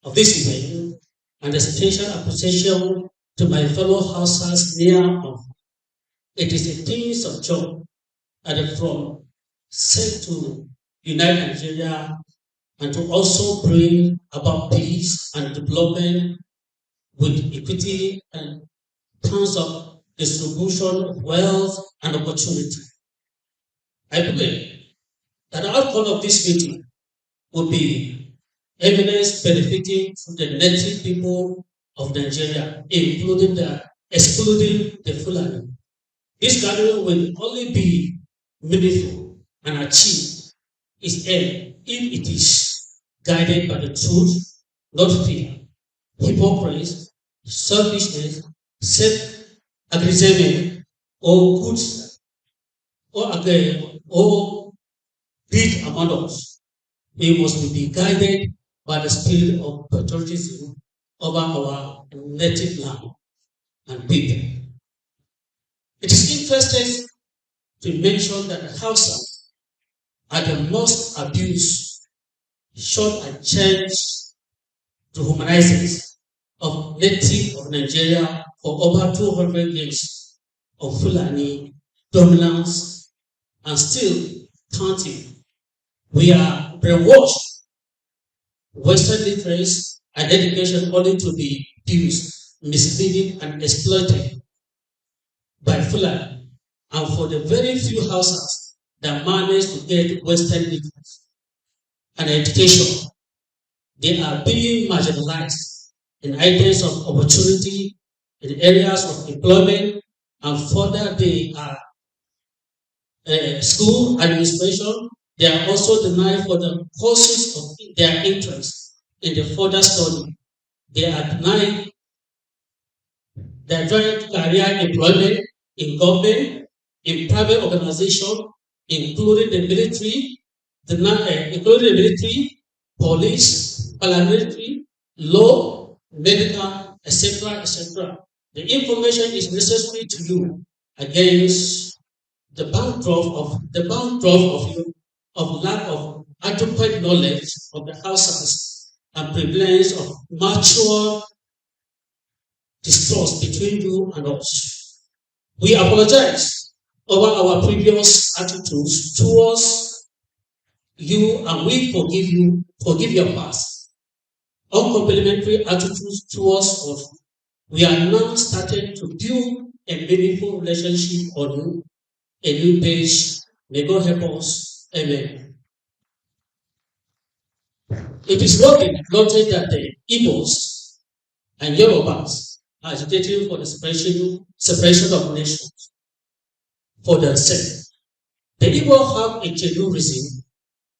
of this event and a special appreciation to my fellow houses near and far. It is a thing of joy and from set to unite Nigeria and to also bring about peace and development with equity and terms of distribution of wealth and opportunity. I believe that the outcome of this meeting will be evidence benefiting to the native people of Nigeria, excluding the Fulani. This gathering will only be meaningful and achieve its aim if it is guided by the truth, not fear, hypocrisy, selfishness, self-aggrandizement, or goods, or greed among us. We must be guided by the spirit of patriotism over our native land and people. It is interesting to mention that the Hausa are the most abused, short and changed dehumanizers of native of Nigeria for over 200 years of Fulani dominance and still counting. We are brainwashed. Western literacy and education only to be used, misleading and exploited by Fulani, and for the very few houses that manage to get Western literacy and education, they are being marginalized in items of opportunity in areas of employment, and further they are school administration. They are also denied for the courses of their interest in the further study. They are denied their joint career employment in government, in private organization, including the military, police, paramilitary, law, medical, etc., etc. The information is necessary to you against the backdrop of lack of adequate knowledge of the houses and prevalence of mutual distrust between you and us. We apologize over our previous attitudes towards you, and we forgive your past. Uncomplimentary attitudes towards us. We are now starting to build a meaningful relationship on a new page. May God help us. Amen. It is working noted that the Igbos and Yorubas are agitating for the separation of nations for themselves. The Igbo have a genuine reason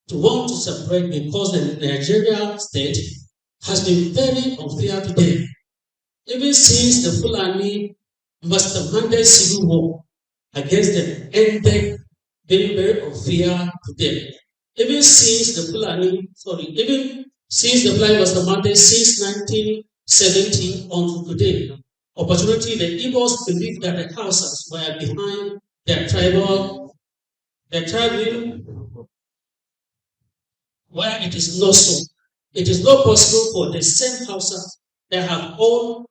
to want to separate because the Nigerian state has been very unfair to them. Even since the Fulani masterminded civil war against them ended being very unfair to them. Even since the Fulani masterminded since 1970 until today, opportunity the Igbos believe that the Hausas were behind their tribal, where it is not so. It is not possible for the same Hausas that have all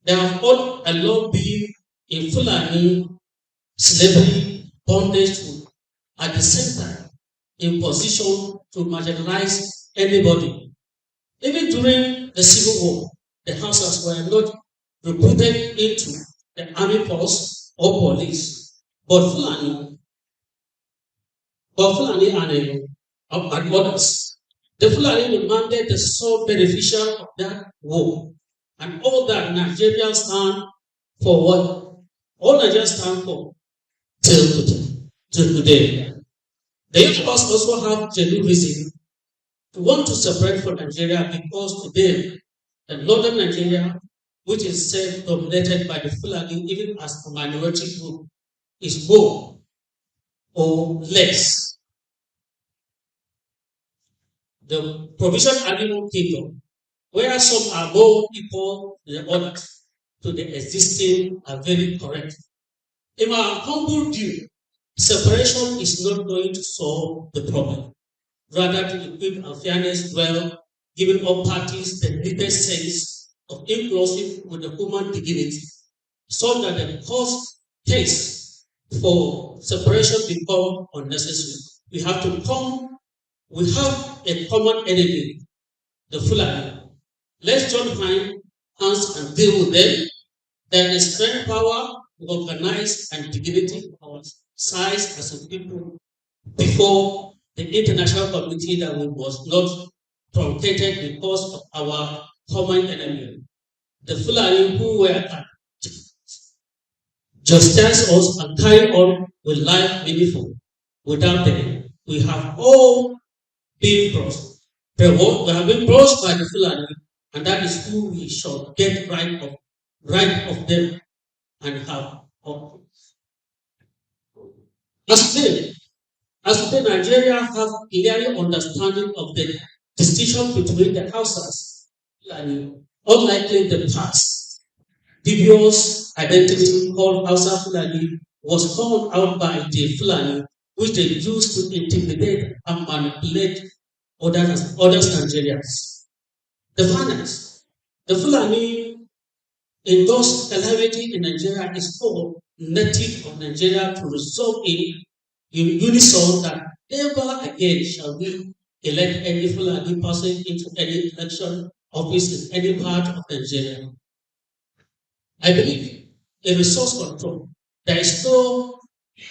along been in Fulani slavery bondage at the same time in position to marginalize anybody. Even during the Civil War, the Hausas were not recruited into the army force or police, but Fulani and others. The Fulani demanded the sole beneficiary of that war, and all that Nigerians stand for what? All Nigerians stand for till today. The Yorubas also have genuine reason to want to separate from Nigeria because to them, the northern Nigeria, which is self-dominated by the Fulani, even as a minority group, is more or less the provisional animal kingdom, where some are more equal than others to the existing are very correct. In our humble view, separation is not going to solve the problem. Rather, to equip and fairness well, giving all parties the needed sense of inclusive with the human dignity, so that the cost case for separation become unnecessary. We have a common enemy, the Fulani. Let's join hands and deal with them. There is strength, power, organize, and dignity of our size as a people before the international community that we was not truncated because of our common enemy. The Fulani who were just test us and carry on with life meaningful. Without them, we have all been crossed. We have been crossed by the Fulani, and that is who we shall get right of them and have hope. As today, Nigeria have clearly understanding of the distinction between the Hausas and unlikely the past. Devious identity called Hausa Fulani was found out by the Fulani, which they used to intimidate and manipulate other Nigerians. The finance. The Fulani endorsed calamity in Nigeria is for native of Nigeria to resolve in unison that never again shall we elect any Fulani person into any election office in any part of Nigeria. I believe in resource control. There is no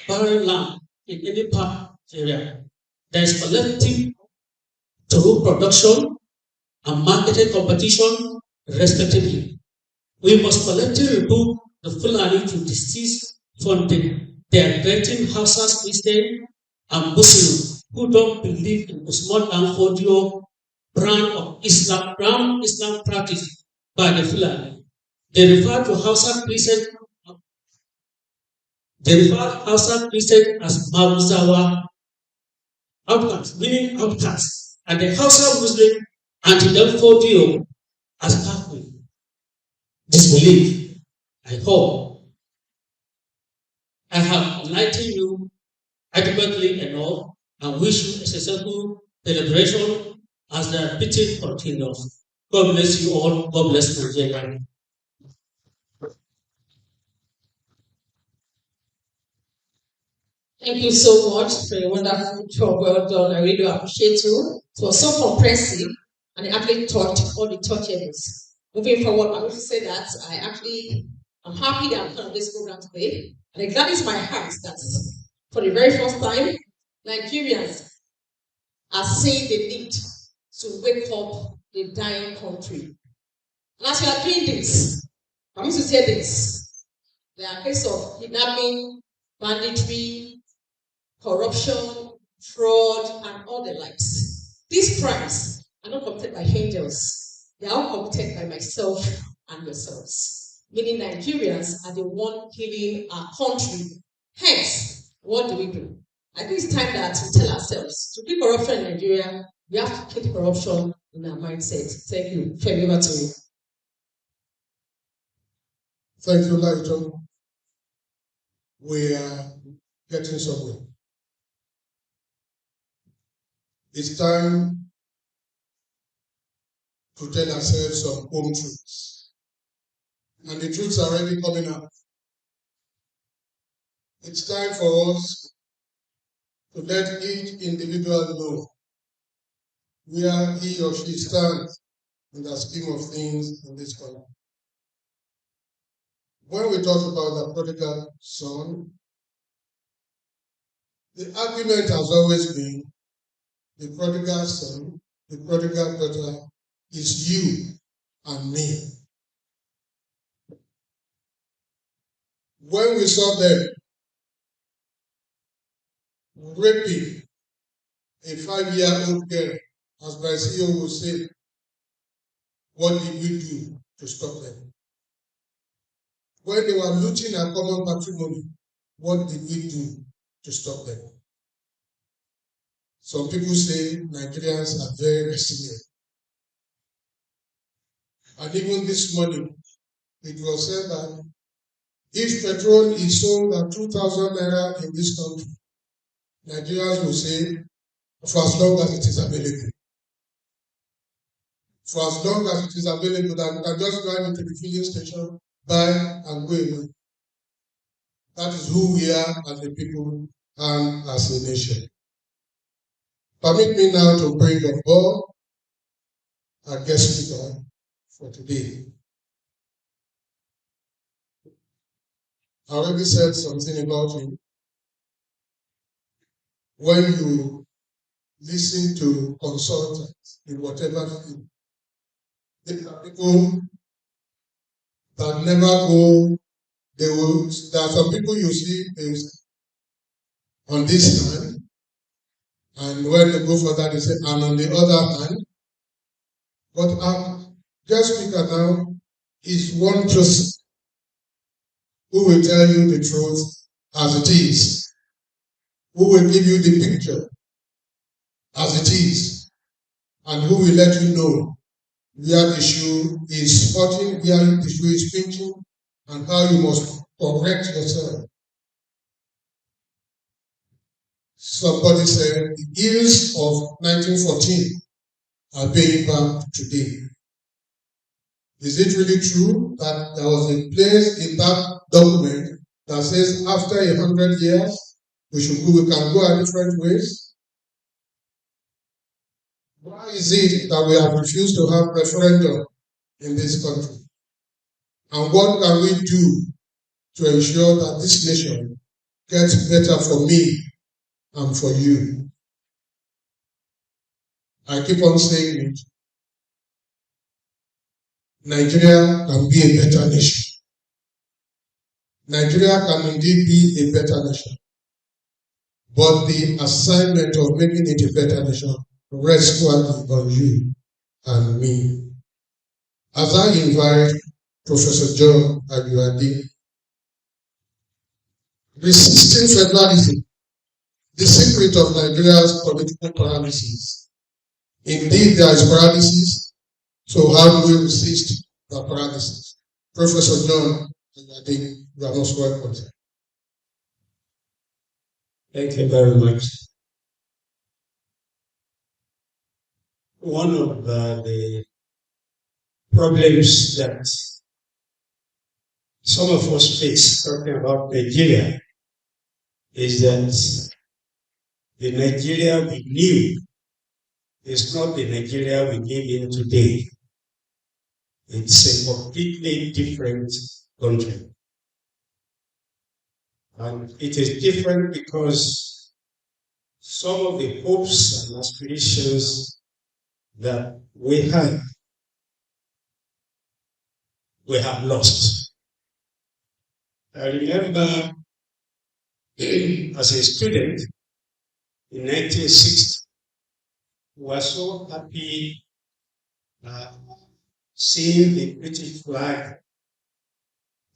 barren land in any part of Nigeria. There is collective through production and marketing competition, respectively. We must collectively remove the Fulani to desist from their threatening Hausa Christian and Muslim who don't believe in Usman and Fodio brand Islam practice by the Fulani. They refer to Hausa Christian as Mabuzawa outcasts, meaning outcasts, and the Hausa Muslim and the Fodio as Kafir. Disbelief. I hope I have enlightened you adequately enough and wish you a successful celebration as the meeting continues. God bless you all. God bless Nigeria. Thank you so much for a wonderful job. Well done. I really appreciate you. It was so comprehensive and it actually touched all the touchables. Moving forward, I want to say that I'm happy that I'm part of this program today. And it gladdens my heart that for the very first time, Nigerians are seeing the need to wake up the dying country. And as we are doing this, I want to say this. There are cases of kidnapping, banditry, corruption, fraud, and all the likes. These crimes are not committed by angels. They are all committed by myself and yourselves. Meaning Nigerians are the one killing our country. Hence, what do? I think it's time that we tell ourselves to kill corruption in Nigeria, we have to kill corruption in our mindset. Thank you. Femi, over to you. Thank you, Lighton. We are getting somewhere. It's time to tell ourselves some home truths. And the truths are already coming out. It's time for us to let each individual know where he or she stands in the scheme of things in this country. When we talk about the prodigal son, the argument has always been the prodigal son, the prodigal daughter is you and me. When we saw them raping a 5-year-old girl, as my CEO would say, what did we do to stop them? When they were looting our common patrimony, what did we do to stop them? Some people say Nigerians are very resilient. And even this morning, it was said that if petrol is sold at 2,000 naira in this country, Nigerians will say, for as long as it is available. For as long as it is available, that you can just drive into the filling station, buy and go away. That is who we are as a people and as a nation. Permit me now to bring on board our guest speaker for today. I already said something about him. When you listen to consultants in whatever field, there are people that never go. There are some people you see on this hand, and when they go for that, they say, and on the other hand. But our guest speaker now is one person who will tell you the truth as it is, who will give you the picture as it is, and who will let you know where the shoe is spotting, where the shoe is pinching, and how you must correct yourself. Somebody said the ills of 1914 are paying back today. Is it really true that there was a place in that document that says after 100 years we can go our different ways? Why is it that we have refused to have referendum in this country? And what can we do to ensure that this nation gets better for me and for you? I keep on saying it. Nigeria can be a better nation. Nigeria can indeed be a better nation. But the assignment of making it a better nation rests squarely on you and me. As I invite Professor John Aguadi, resisting federalism, the secret of Nigeria's political paralysis. Indeed, there is paralysis, so how do we resist the paralysis? Professor John Aguadi, you are most welcome. Thank you very much. One of the problems that some of us face talking about Nigeria is that the Nigeria we knew is not the Nigeria we live in today. It's a completely different country. And it is different because some of the hopes and aspirations that we have lost. I remember as a student in 1960, we were so happy seeing the British flag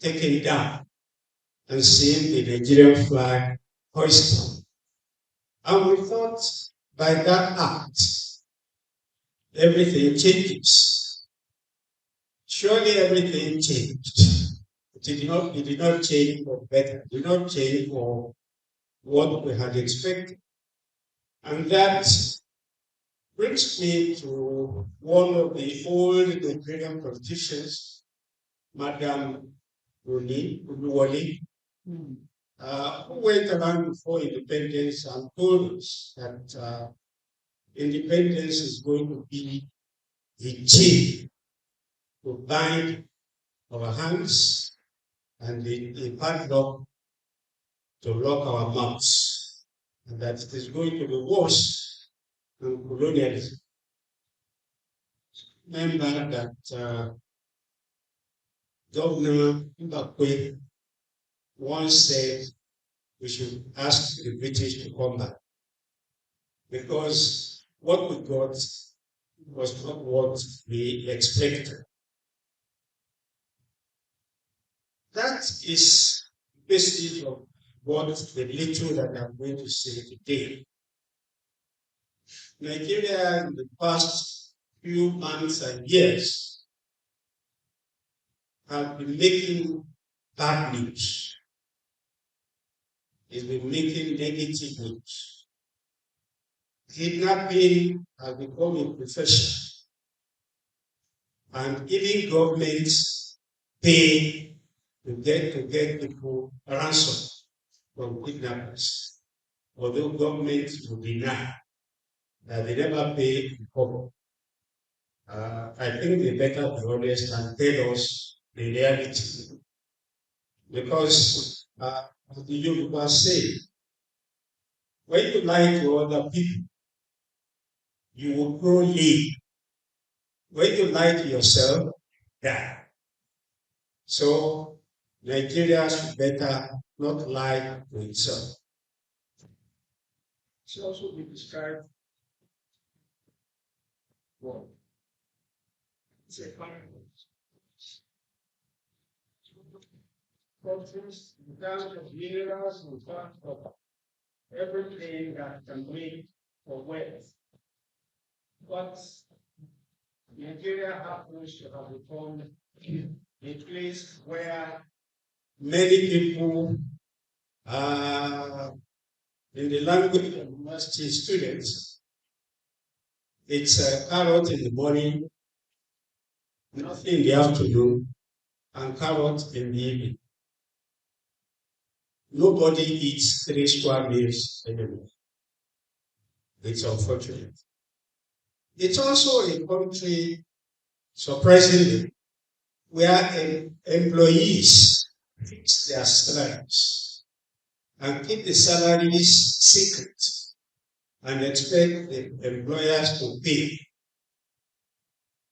taken down and seeing the Nigerian flag hoisted. And we thought by that act, everything changes. Surely everything changed. It did not change for better. It did not change for what we had expected. And that brings me to one of the old Nigerian politicians, Madam Uluwole, who went around before independence and told us that independence is going to be a chain to bind our hands and a padlock to lock our mouths, and that it is going to be worse than colonialism. Remember that Governor Mbakwe once said we should ask the British to come back because what we got was not what we expected. That is the basis of what the little that I'm going to say today. Nigeria in the past few months and years have been making bad news. It's been making negative news. Kidnapping has become a profession. And even governments pay to get people ransom from kidnappers. Although governments will deny that they never pay before. I think they better be honest and tell us the reality. Because as the Yoruba say, when you lie to other people, you will grow lean. When you lie to yourself, die. So Nigeria should better not lie to itself. It should also be described what? It's a paradox. Countries, in terms of minerals, in terms of everything that can make for wealth. But Nigeria happens to have become a place where many people, in the language of university students, it's a carrot in the morning, nothing in the afternoon, and carrot in the evening. Nobody eats 3 square meals anymore. It's unfortunate. It's also a country, surprisingly, where employees fix their salaries and keep the salaries secret and expect the employers to pay.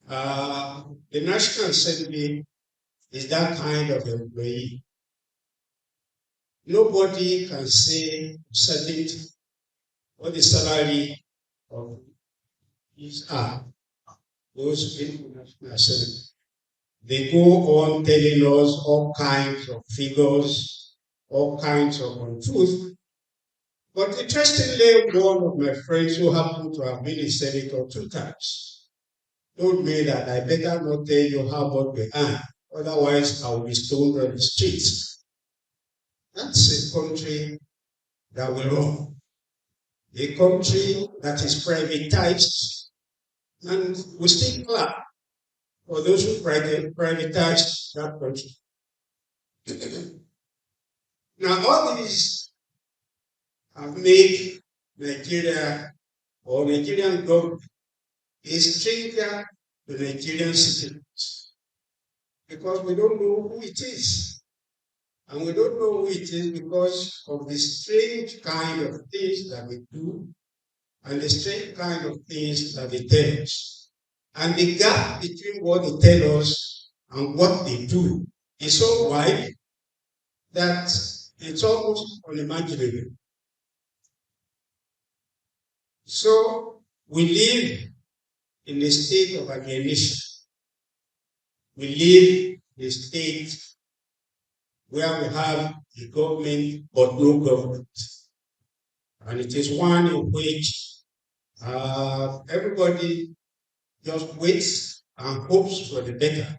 The National Assembly is that kind of employee. Nobody can say certainty what the salary of these are. Those in the National Assembly. They go on telling us all kinds of figures, all kinds of untruth. But interestingly, one of my friends who happened to have been a senator 2 times told me that I better not tell you how much we earn, otherwise I will be stoned on the streets. That's a country that will run. A country that is privatized, and we still clap for those who privatized that country. Now, all these have made Nigeria or Nigerian government a stranger to Nigerian citizens because we don't know who it is. And we don't know who it is because of the strange kind of things that we do and the strange kind of things that they tell us. And the gap between what they tell us and what they do is so wide that it's almost unimaginable. So we live in a state of alienation. We live in a state where we have a government but no government. And it is one in which everybody just waits and hopes for the better.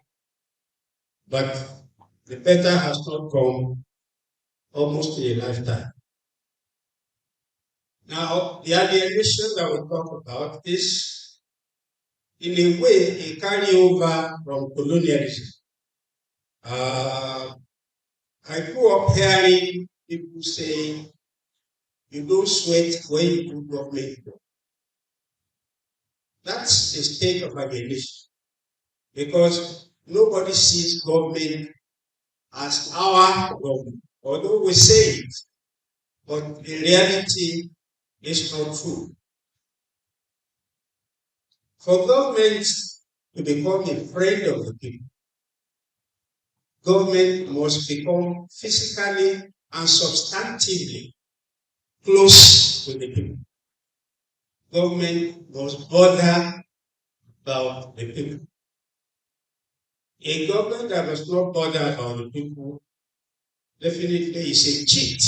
But the better has not come almost in a lifetime. Now, the alienation that we talk about is, in a way, a carryover from colonialism. I grew up hearing people say, you don't sweat when you do government. That's a state of alienation because nobody sees government as our government, although we say it, but in reality, it's not true. For government to become a friend of the people, government must become physically and substantively close to the people. Government must bother about the people. A government that does not bother about the people definitely is a cheat.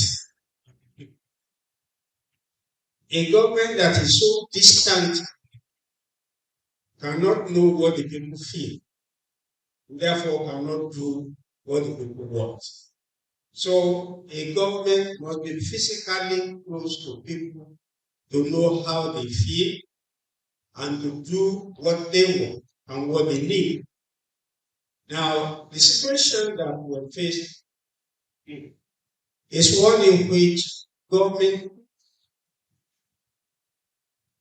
A government that is so distant cannot know what the people feel, therefore cannot do what the people want. So a government must be physically close to people to know how they feel and to do what they want and what they need. Now, the situation that we're faced is one in which government,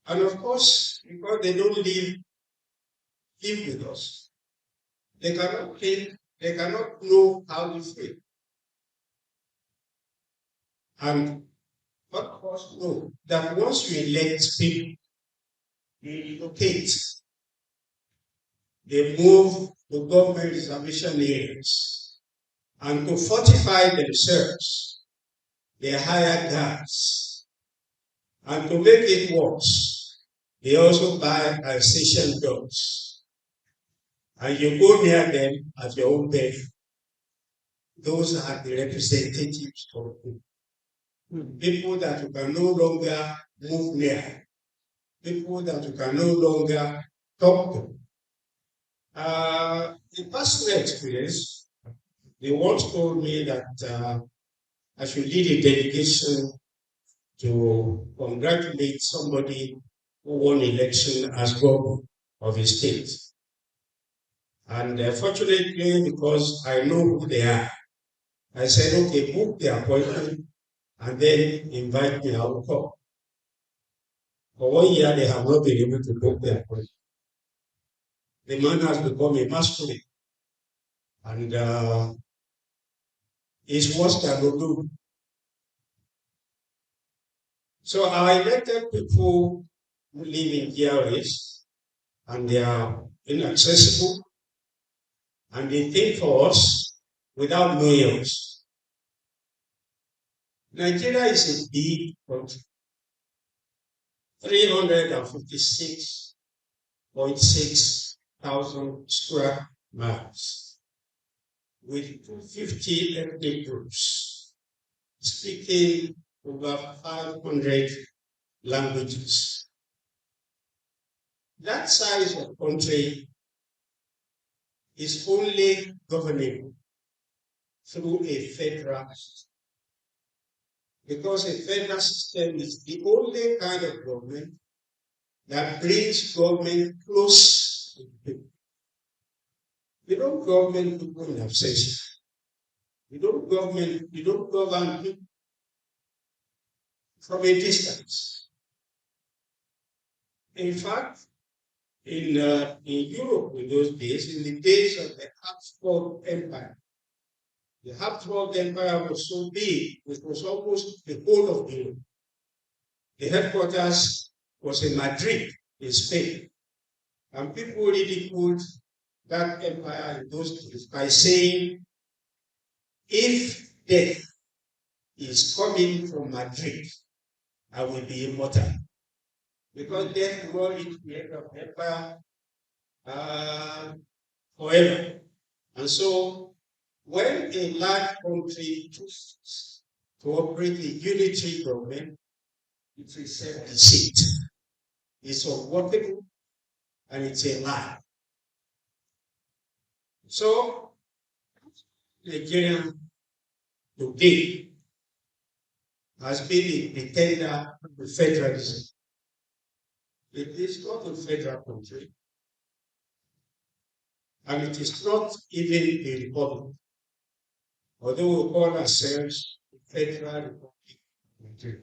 and of course, because they don't live with us, they cannot think, they cannot know how we feel. And of course, know that once you elect people, they relocate, they move to government reservation areas, and to fortify themselves, they hire guards. And to make it worse, they also buy Alsatian dogs. And you go near them at your own peril. Those are the representatives of people. People that you can no longer move near. People that you can no longer talk to. In personal experience, they once told me that I should lead a delegation to congratulate somebody who won election as governor of a state. And fortunately, because I know who they are, I said, okay, book the appointment and then invite me, I will come. For 1 year, they have not been able to book the appointment. The man has become a masquerade. And it's worse than Odu. So our elected people who live in GRAs and they are inaccessible, and they think for us without knowing us. Nigeria is a big country, 356.6 thousand square miles, with 250 ethnic groups, speaking over 500 languages. That size of country is only governable through a federal system, because a federal system is the only kind of government that brings government close to people. You don't government people in absentia. You don't govern people from a distance. In fact, in Europe in those days, in the days of the Habsburg Empire, the Habsburg Empire was so big, it was almost the whole of Europe. The headquarters was in Madrid, in Spain. And people ridiculed that empire in those days by saying, if death is coming from Madrid, I will be immortal. Because death will not reach the end of the empire forever. And so, when a large country chooses to operate a unitary government, it will self-deceit. It's unworkable and it's a lie. So, Nigeria today has been a pretender to federalism. It is not a federal country, and it is not even a republic, although we call ourselves a federal republic of Nigeria.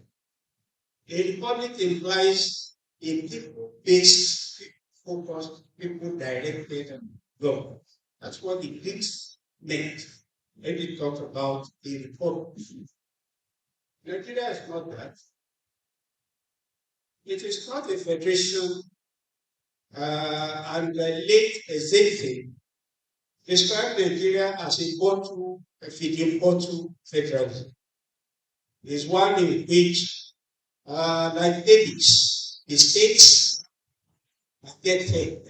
A republic implies a people-based, focused, people-directed government. That's what the Greeks meant when they talked about a republic. Nigeria is not that. It is not a federation, and the late Ezekiel described Nigeria as a feeding bottle federalism. It is one in which, like babies, the states get paid.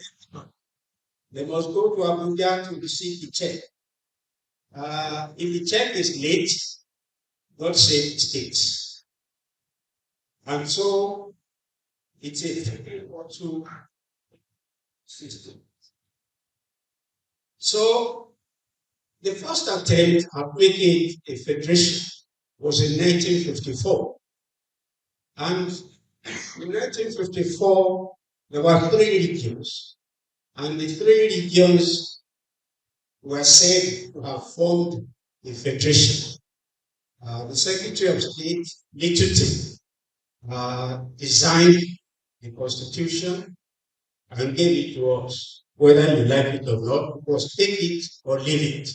They must go to Abuja to receive the check. If the check is late, God save the states. And so, it's a feeding bottle system. So, the first attempt at making a federation was in 1954. And in 1954, there were 3 regions. And the 3 regions were said to have formed a federation. The Secretary of State, Little designed the Constitution and gave it to us, whether you like it or not. Of course, take it or leave it.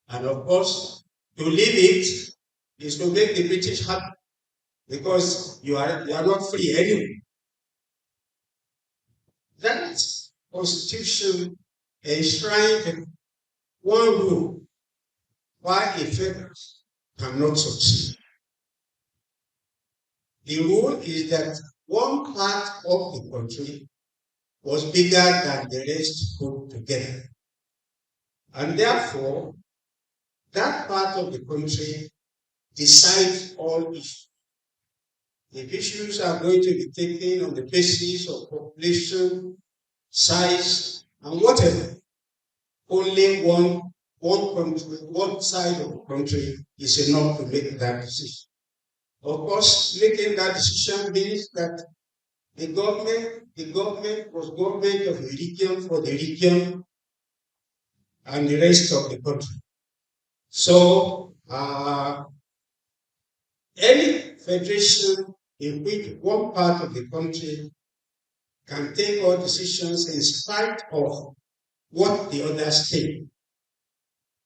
And of course, to leave it is to make the British happy, because you are not free anyway. That Constitution enshrined one rule why a federal cannot succeed. The rule is that one part of the country was bigger than the rest put together. And therefore, that part of the country decides all issues. If issues are going to be taken on the basis of population, size, and whatever, only one country, one side of the country is enough to make that decision. Of course, making that decision means that the government was government of the region for the region and the rest of the country. So, any federation in which one part of the country can take all decisions in spite of what the others think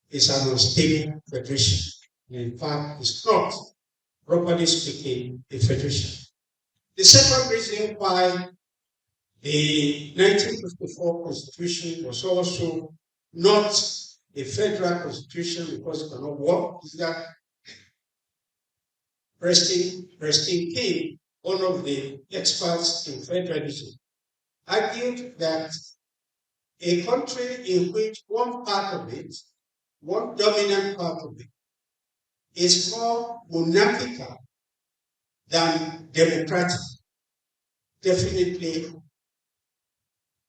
is an unstable federation. In fact, it's not, properly speaking, a federation. The second reason why The 1954 Constitution was also not a federal constitution because it cannot work. That Preston King, one of the experts in federalism, argued that a country in which one part of it, one dominant part of it, is more monarchical than democratic, definitely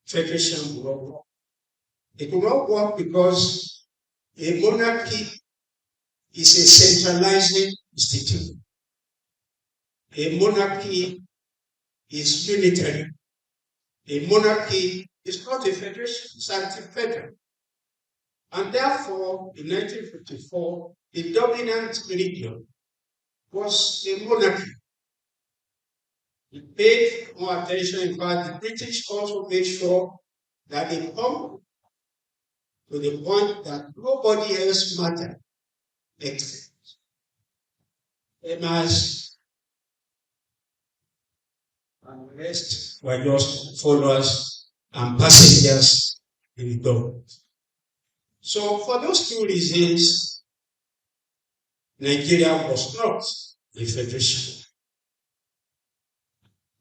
federation will not work. It will not work because a monarchy is a centralizing institution. A monarchy is unitary. A monarchy is not a federation, it's anti-federal. And therefore, in 1954, the dominant religion was a monarchy. It paid more attention. In fact, the British also made sure that they come to the point that nobody else mattered except them, as and the rest were just followers and passengers in the government. So for those two reasons, Nigeria was not a federation.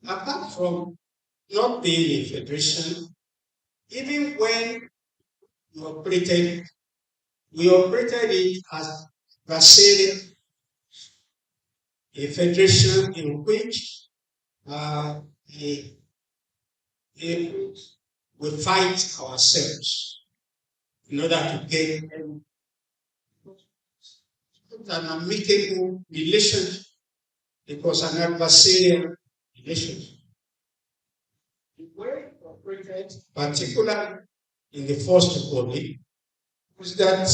Apart from not being a federation, even when we operated it as Brazilian, a federation in which we fight ourselves in order to gain an amicable relationship. It was an adversarial relationship. The way we operated, particularly in the First Republic, was that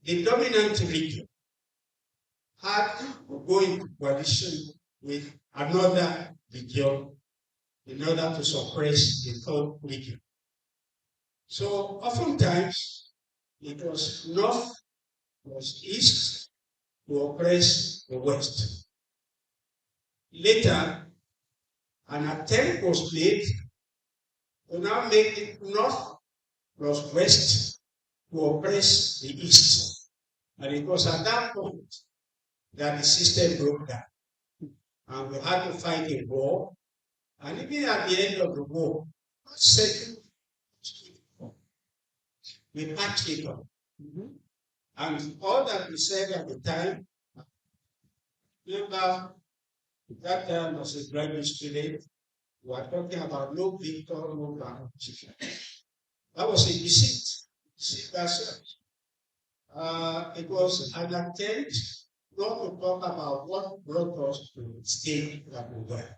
the dominant region had to go into coalition with another region in order to suppress the third region. So oftentimes it was north, was east to oppress the west. Later, an attempt was made to now make it north plus west to oppress the east. And it was at that point that the system broke down. And we had to fight a war. And even at the end of the war, we patched it up. And all that we said at the time, remember, that time as a graduate student, we were talking about no victor, no chicken. That was a deceit. It was an attempt not to talk about what brought us to the state that we were.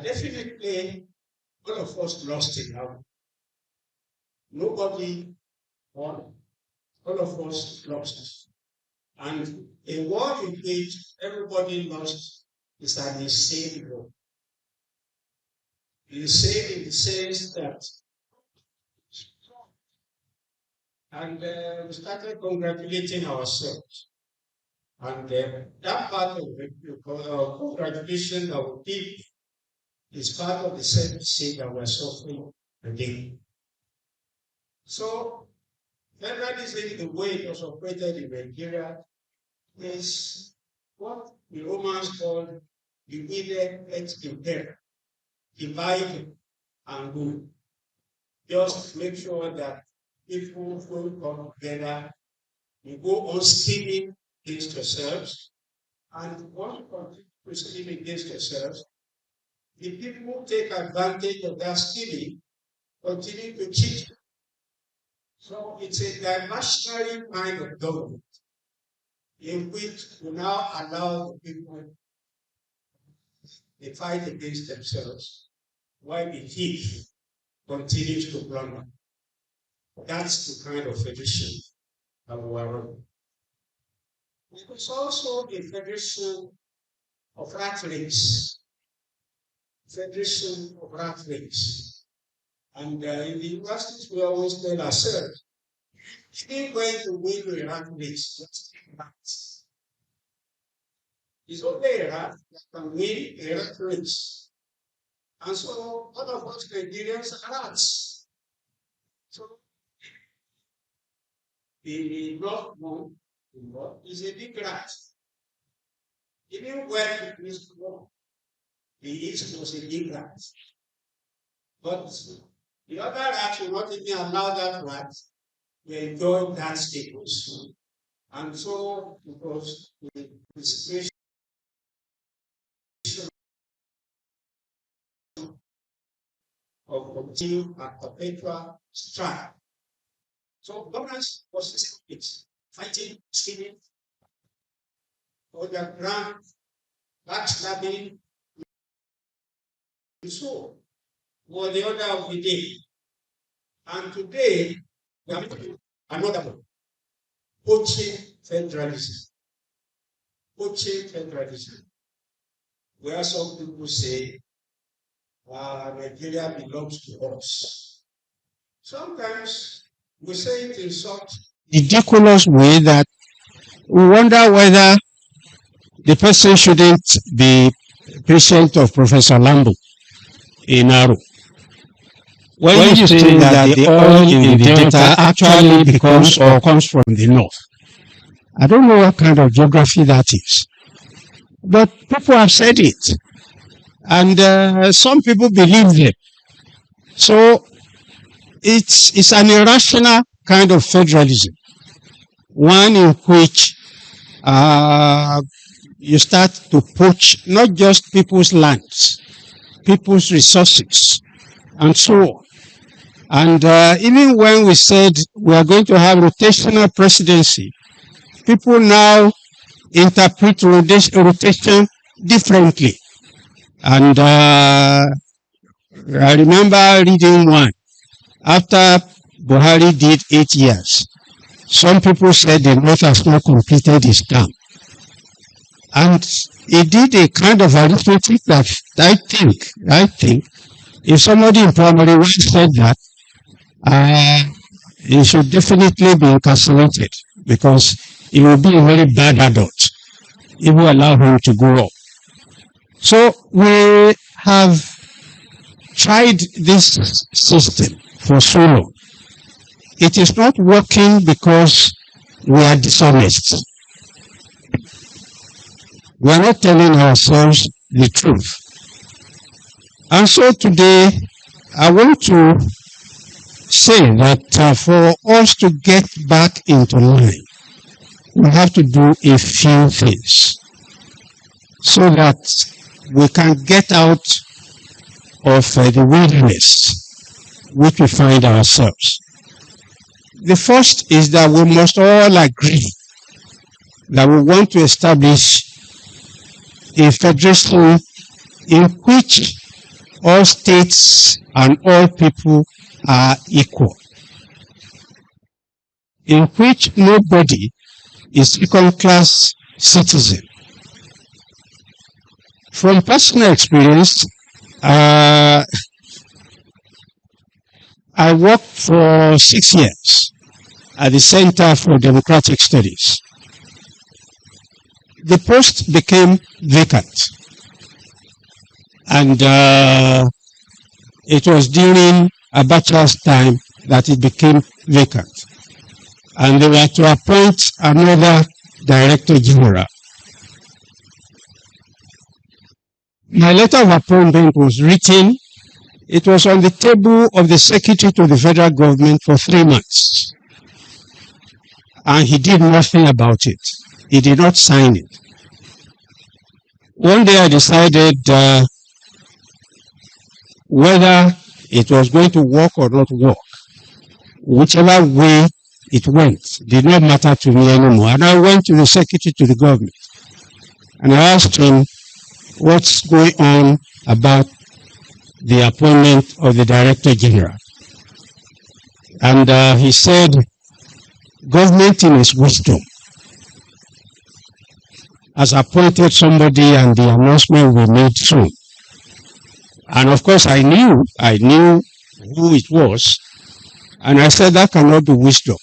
Definitely, all of us lost in our. Nobody won. All of us lost. And a war in which everybody lost is an insane war. Insane in the sense that, and we started congratulating ourselves. And that part of congratulation that we did is part of the same sin that we're suffering today. So, federalism, the way it was operated in Nigeria, is what the Romans called divide et impera, divide and rule. Just make sure that people don't come together, you go on scheming against yourselves, and once you continue to scheme against yourselves, the people who take advantage of that scheming continue to cheat. So it's a diversionary kind of government in which we now allow the people to fight against themselves while the thief continues to plunder. That's the kind of federation that we are running. It was also a federation of rat race. Federation of rat race. And in the universities, we always tell ourselves, if you're going to win a rat race, just take rats. It's only a rat that can win a rat race. And so all of us Nigerians are rats. So the North one is a big rat. Even when it used to go, the East was a big rat. But the other rat will not even allow that rat to enjoy that status. And so it was the situation of continued and perpetual strife. So governance was facing it, fighting, scheming, underground, backstabbing, and so was the order of the day. And today, we are making another one. Poaching federalism. Poaching federalism. Where some people say, Nigeria belongs to us. Sometimes we say it in such ridiculous way that we wonder whether the person shouldn't be patient of Professor Lambo in Aro. When you say that the oil in the delta actually becomes or comes from the north. I don't know what kind of geography that is. But people have said it. And some people believe them. So it's an irrational kind of federalism. One in which you start to poach not just people's lands, people's resources, and so on. And even when we said we are going to have rotational presidency, people now interpret rotation differently. And I remember reading one after Buhari did 8 years. Some people said the North has not completed his term. And he did a kind of arithmetic that I think, if somebody in primary one said that, he should definitely be incarcerated because he will be a very bad adult if we allow him to grow up. So we have tried this system for so long. It is not working because we are dishonest. We are not telling ourselves the truth. And so today, I want to say that for us to get back into line, we have to do a few things so that we can get out of the wilderness which we find ourselves. The first is that we must all agree that we want to establish a federation in which all states and all people are equal, in which nobody is second-class citizen. From personal experience, I worked for 6 years at the Center for Democratic Studies. The post became vacant, and it was during Abacha's time that it became vacant, and they were to appoint another Director General. My letter of appointment was written. It was on the table of the Secretary to the Federal Government for 3 months, and he did nothing about it. He did not sign it. One day I decided whether it was going to work or not work. Whichever way it went did not matter to me anymore. And I went to the Secretary to the government and I asked him what's going on about the appointment of the Director General. And he said, government in its wisdom has appointed somebody and the announcement will be made soon. And of course I knew who it was, and I said that cannot be wisdom.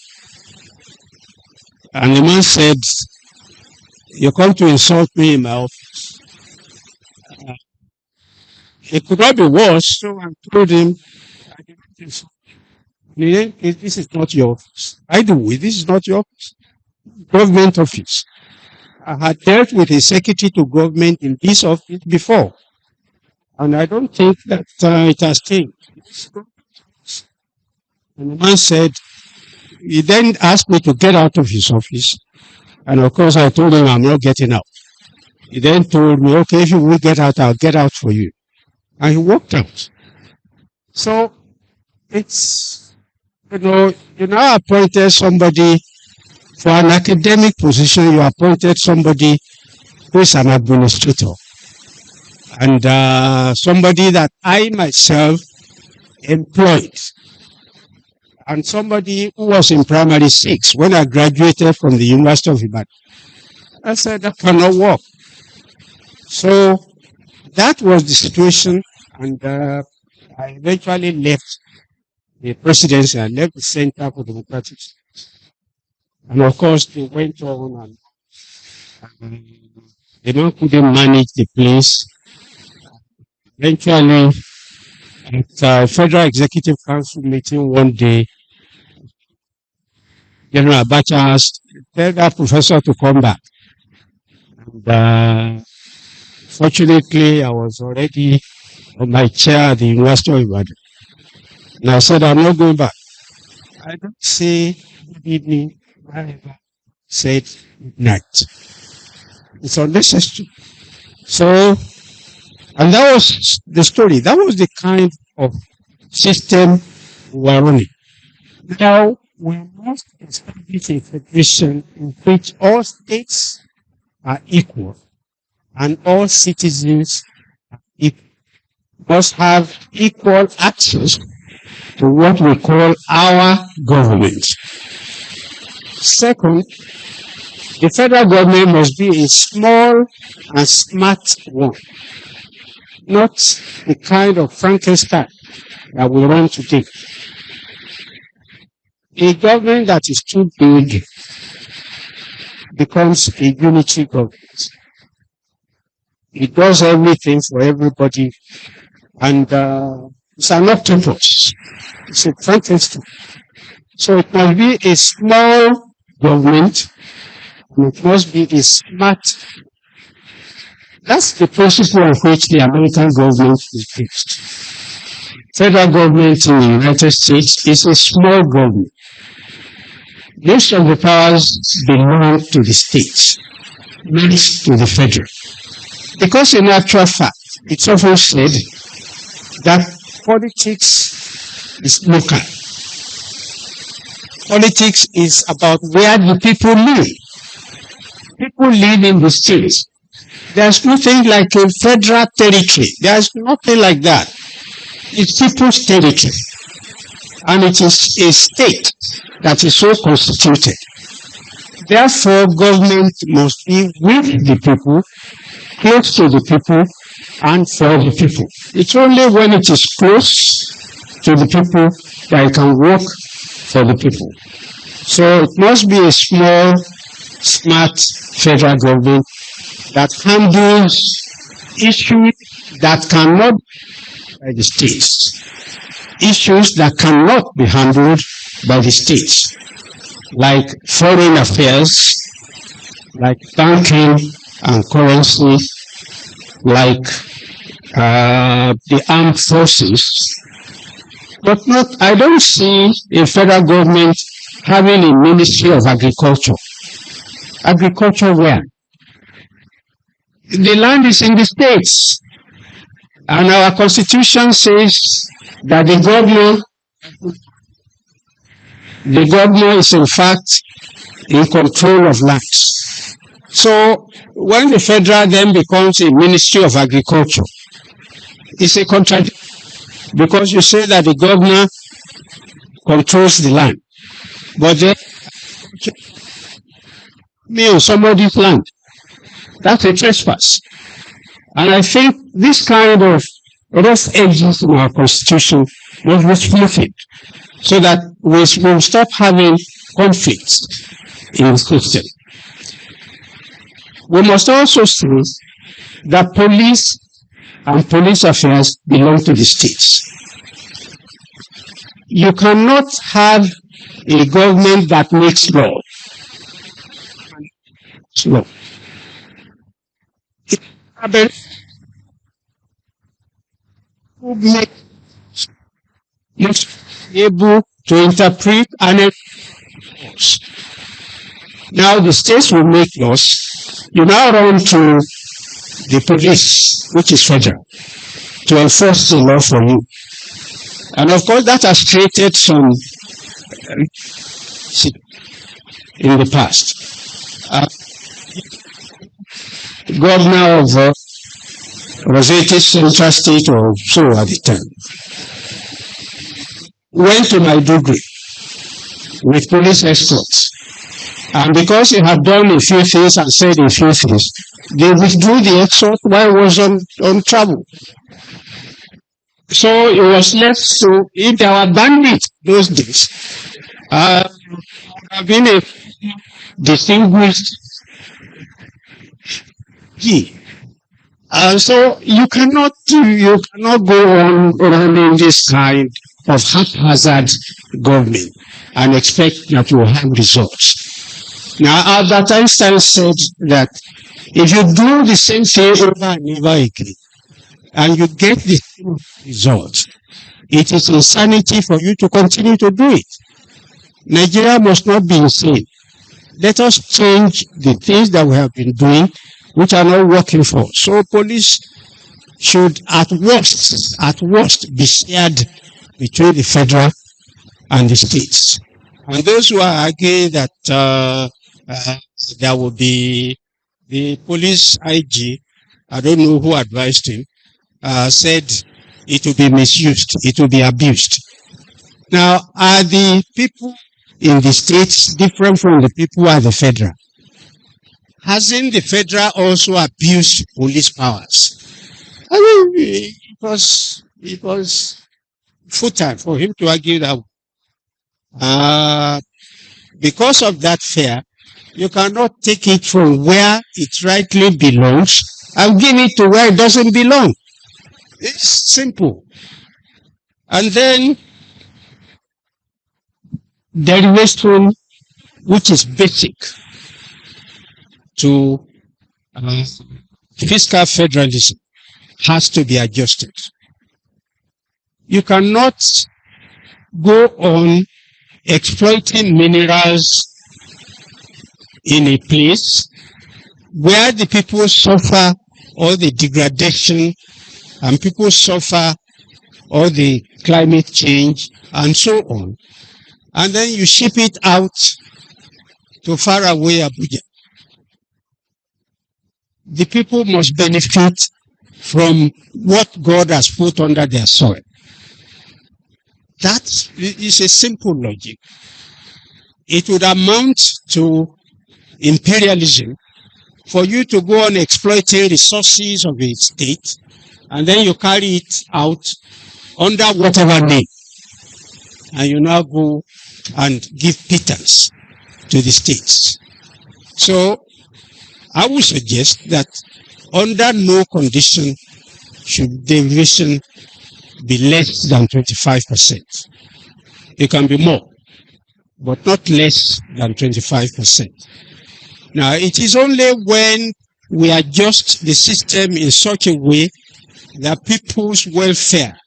And the man said, you come to insult me in my office. it could not be worse. So I told him, this is not your office. By the way, this is not your office. Government office. I had dealt with a secretary to government in this office before. And I don't think that it has changed. And the man said, he then asked me to get out of his office. And of course, I told him I'm not getting out. He then told me, okay, if you will get out, I'll get out for you. And he walked out. So it's, you now appointed somebody for an academic position, you appointed somebody who is an administrator. And somebody that I myself employed. And somebody who was in primary 6 when I graduated from the University of Ibadan. I said, that cannot work. So that was the situation, and I eventually left the presidency. I left the Center for Democratic Studies. And of course, they went on, and the man couldn't manage the place. Eventually, at a Federal Executive Council meeting one day, General Abacha asked, tell that professor to come back. And fortunately, I was already on my chair at the University of Ibadan. And I said, I'm not going back. I don't say good evening. I said good night. It's unnecessary. So, and that was the story. That was the kind of system we were running. Now, we must establish a federation in which all states are equal and all citizens must have equal access to what we call our government. Second, the federal government must be a small and smart one, not the kind of Frankenstein that we run today. A government that is too big becomes a unity government. It does everything for everybody, and it's an octopus. It's a Frankenstein. So it must be a small government, and it must be a smart. That's the principle on which the American government is based. Federal government in the United States is a small government. Most of the powers belong to the states, not to the federal. Because in actual fact, it's often said that politics is local. Politics is about where the people live. People live in the states. There's nothing like a federal territory. There's nothing like that. It's people's territory. And it is a state that is so constituted. Therefore, government must be with the people, close to the people, and for the people. It's only when it is close to the people that it can work for the people. So it must be a small, smart federal government that handles issues that cannot be by the states. Issues that cannot be handled by the states, like foreign affairs, like banking and currency, like the armed forces. But I don't see a federal government having a Ministry of Agriculture. Agriculture where? The land is in the states. And our constitution says that the governor is in fact in control of lands. So when the federal then becomes a Ministry of Agriculture, it's a contradiction, because you say that the governor controls the land, but then on somebody's land. That's a trespass. And I think this kind of rough edges in our constitution must be smoothed so that we will stop having conflicts in the system. We must also see that police and police affairs belong to the states. You cannot have a government that makes law. Law. Must be able to interpret and enforce. Now the states will make laws. You now run to the police, which is federal, to enforce the law for you. And of course, that has created some in the past. Governor of Rosati Central State or so at the time went to Maiduguri with police escorts. And because he had done a few things and said a few things, they withdrew the escort while he was on travel. So it was left so if there were bandits those days, have been a distinguished key. So you cannot go on running this kind of haphazard government and expect that you will have results. Now, Albert Einstein said that if you do the same thing over and over again, and you get the same result, it is insanity for you to continue to do it. Nigeria must not be insane. Let us change the things that we have been doing, which are not working for us. So police should at worst be shared between the federal and the states. And those who are arguing that there will be the police IG, I don't know who advised him, said it will be misused, it will be abused. Now, are the people in the states different from the people at the federal? Hasn't the federal also abused police powers? I mean, it was futile for him to argue that. Because of that fear, you cannot take it from where it rightly belongs and give it to where it doesn't belong. It's simple. And then derivation, which is basic to fiscal federalism, has to be adjusted. You cannot go on exploiting minerals in a place where the people suffer all the degradation and people suffer all the climate change and so on. And then you ship it out to faraway Abuja. The people must benefit from what God has put under their soil. That is a simple logic. It would amount to imperialism for you to go on exploiting resources of a state and then you carry it out under whatever name. And you now go and give pittance to the states. So I would suggest that under no condition should derivation be less than 25%. It can be more, but not less than 25%. Now, it is only when we adjust the system in such a way that people's welfare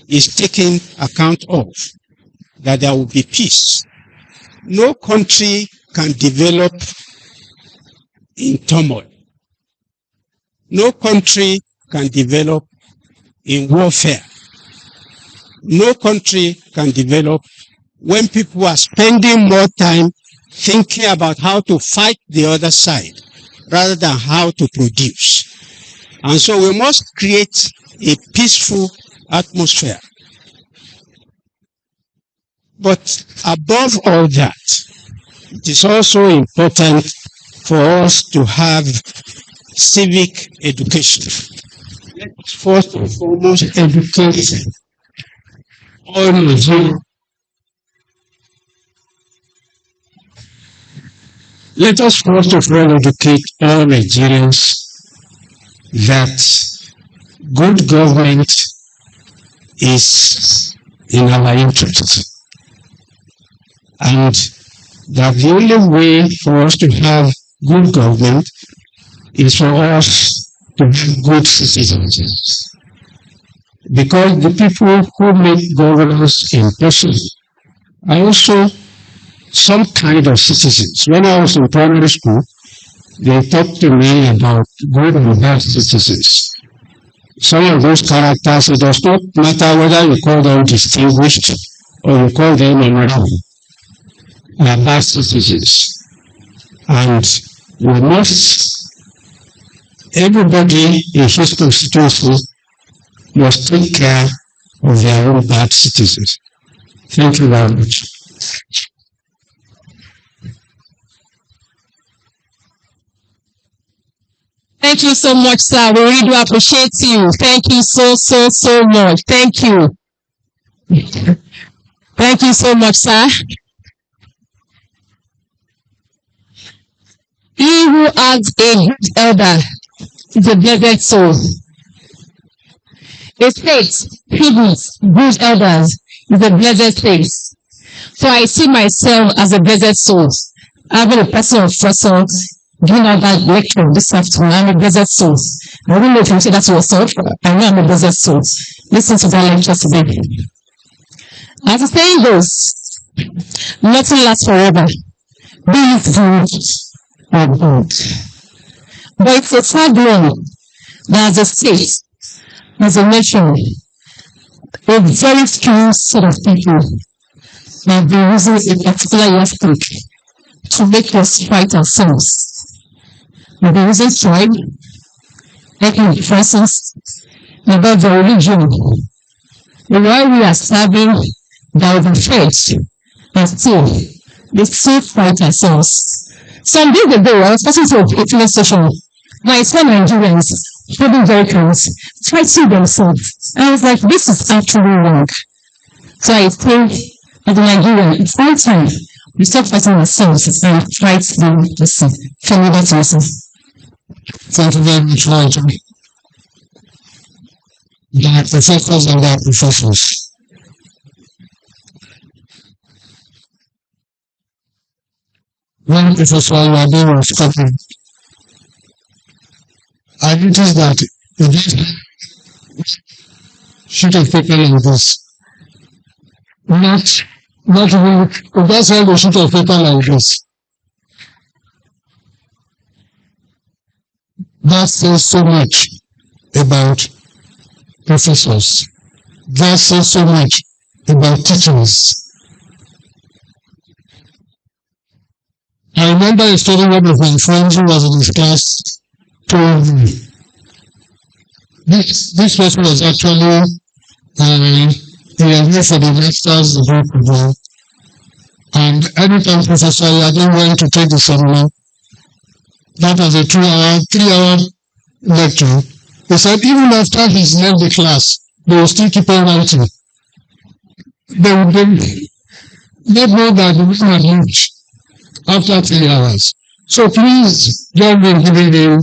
is taken account of that there will be peace. No country can develop in turmoil. No country can develop in warfare. No country can develop when people are spending more time thinking about how to fight the other side rather than how to produce. And so we must create a peaceful atmosphere. But above all that, it is also important for us to have civic education. Let's first and foremost educate all Nigerians. Let us first of all educate all Nigerians that good government is in our interest. And that the only way for us to have good government is for us to have good citizens. Because the people who make governance impossible are also some kind of citizens. When I was in primary school, they talked to me about good and bad citizens. Some of those characters, it does not matter whether you call them distinguished or you call them honorable, are bad citizens. And we must, everybody in his constituency must take care of their own bad citizens. Thank you very much. Thank you so much, sir. We really do appreciate you. Thank you so much. Thank you. Thank you so much, sir. He who has a good elder is a blessed soul. A state filled with good elders is a blessed state. So I see myself as a blessed soul. Having a person of result, giving out that lecture this afternoon, I'm a blessed soul. I don't know if you say that to yourself. I know I'm a blessed soul. Listen to that lecture today. As the saying goes, nothing lasts forever. Be it good or good. But it's a sad one that as a state, as a nation, a very few set of people have been using a particular yardstick to make us fight ourselves. We've been using tribe, ethnic differences, about the religion. While we are serving, they will be fed, and still, they still fight ourselves. Some days ago, I was talking to a filling station. I saw Nigerians holding vehicles, fighting themselves. I was like, this is actually wrong. So I think, as a Nigerian, it's high time we stop fighting ourselves and fight the person, family that person. Thank you very much, Roger. There are professors and there are professors. One professor you are doing was copying. I noticed that in this sheet of paper like this, not even, if that's all the sheet of paper like this, that says so much about professors. That says so much about teachers. I remember a story one of my friends who was in his class told me. This person was actually he was here for the master's degree program. And anytime Professor Yadin went to take the seminar, that was a 3-hour lecture. He said even after he's left the class, they will still keep on writing. They would not know that they will not lunch after 3 hours. So please join me in giving him.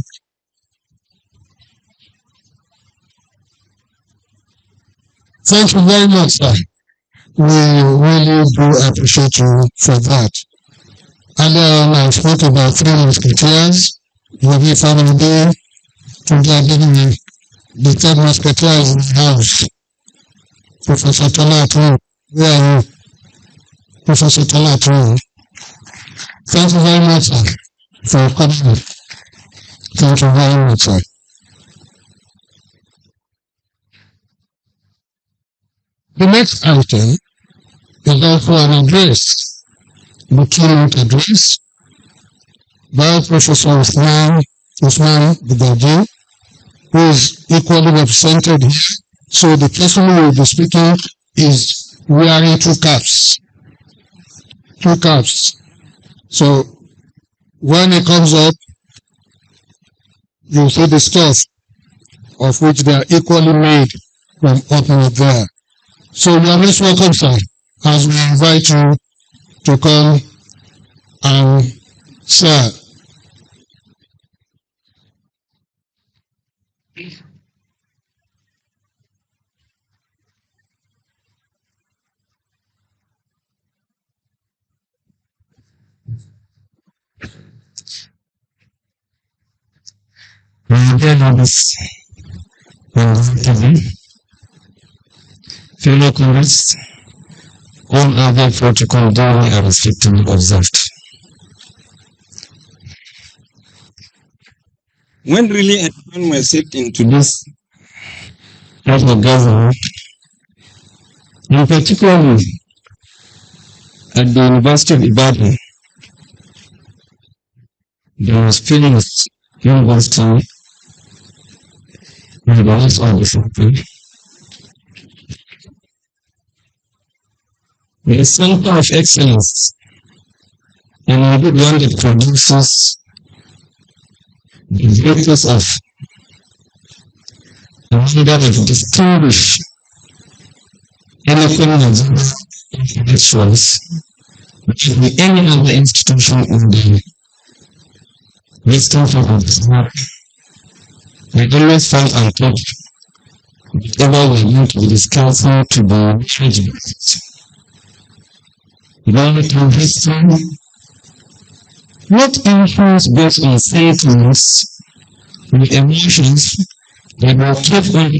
Thank you very much, sir. We really do appreciate you for that. And I spoke about 3 musketeers. We'll be family day. Today, the 3rd musketeer is in the house. Professor Talatu, where are you? Professor Talatu. Thank you very much, sir, for coming. Thank you very much, sir. The next item is also an address, the keynote address by Professor Usman Bugaji, who is equally represented here. So the person who will be speaking is wearing 2 caps. 2 caps. So when it comes up, you'll see the stuff of which they are equally made from up there. So you are most welcome, sir, as we invite you to come and share. dear neighbors and TV, fellow comrades, all other protocol duly are strictly observed. When really I found myself into this type of government, and particularly at the University of Ibadan, there was finished university and the rest of the country. The center of excellence, and the one that produces the greatest of a number of distinguished, eloquent intellectuals, which will be any other institution in the western part of the world. I always find on top whatever we need to be discussing to be judged. Learning through history, not issues based on statements with emotions that were kept on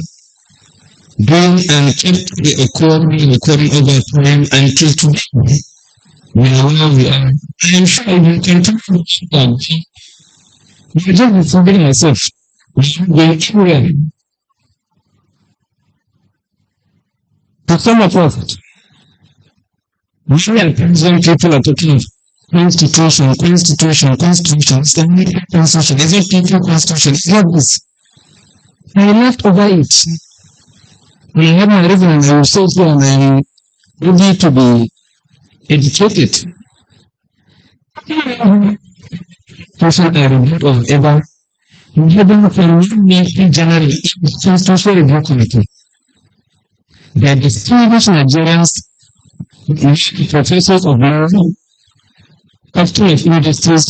doing and kept recording over time until today. We are where we are. I am sure you can talk about that. I'm just forgetting myself. Going through to some of us, we are present people are talking of constitution. It's the media constitution. It's not people constitution. It's not this. I left over it. When I have my reverence, I will stay here and I am ready to be educated. Person I regret of ever having from me generally in constitutional review committee. The distinguished Nigerians, professors of law, captain of industries,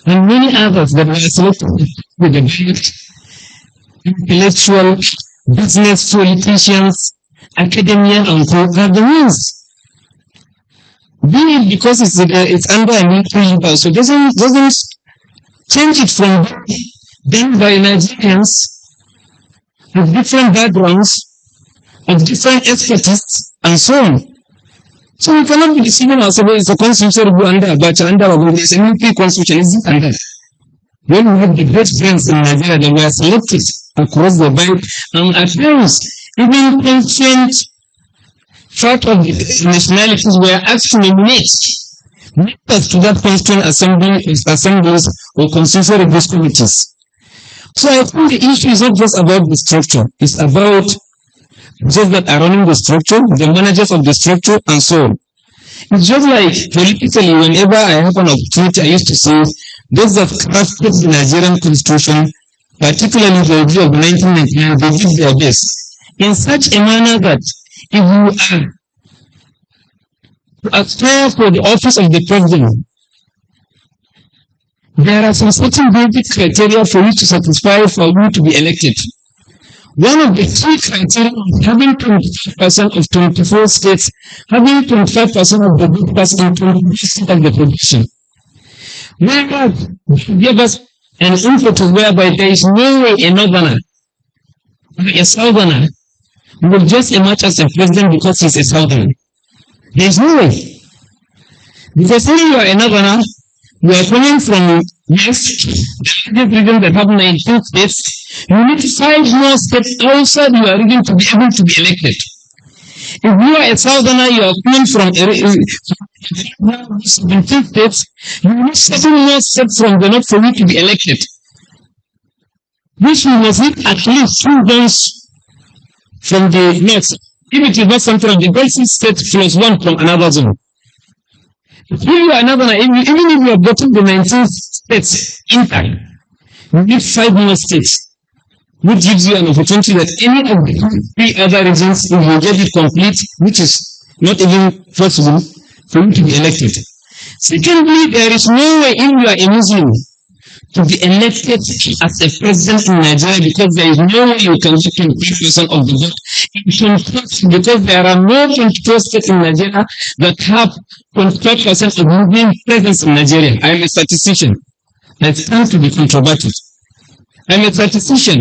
and many others that were selected with the great intellectual, business politicians, academia, and co are the ones. Be it because it's under a military empire, so doesn't change it from done by Nigerians with different backgrounds, of different expertise, and so on. So we cannot be deceiving ourselves. It's a constitution under Abacha, under Ogun, a military constitution, is under. When we have the great friends in Nigeria that were selected across the belt, and at times, even ancient part of the nationalities were asked to nominate members to that constituent assemblies or constitutional review committees. So I think the issue is not just about the structure, it's about those that are running the structure, the managers of the structure, and so on. It's just like politically, whenever I have an opportunity, I used to say, those that crafted the Nigerian constitution, particularly the review of 1999, they did their best in such a manner that if you are to aspire for the office of the president, there are some certain basic criteria for you to satisfy for you to be elected. One of the key criteria is having 25% of 24 states, having 25% of the voters in 20% of the population. Whereas they give us an impetus whereby there is no way a northerner or a southerner will just emerge as a president because he's a southerner. There is no way. Because when you are a northerner, you are coming from the region that have 19 states, you need 5 more states outside your region to be able to be elected. If you are a southerner, you are coming from 17 states, you need 7 more states from the north for you to be elected. Which you must need at least 2 zones from the north. If it is not something of the basic state plus 1 from another zone. If you are another, even if you have gotten the 19 states intact, you need 5 more states, which gives you an opportunity that any of the 3 other regions, if you get it complete, which is not even possible, for you to be elected. Secondly, there is no way if you are a Muslim to be elected as a president in Nigeria because there is no way you can get 25% of the vote. Because there are no 24 states in Nigeria that have 25% of Muslim presence in Nigeria. I am a statistician. I stand to be controverted. I'm a statistician.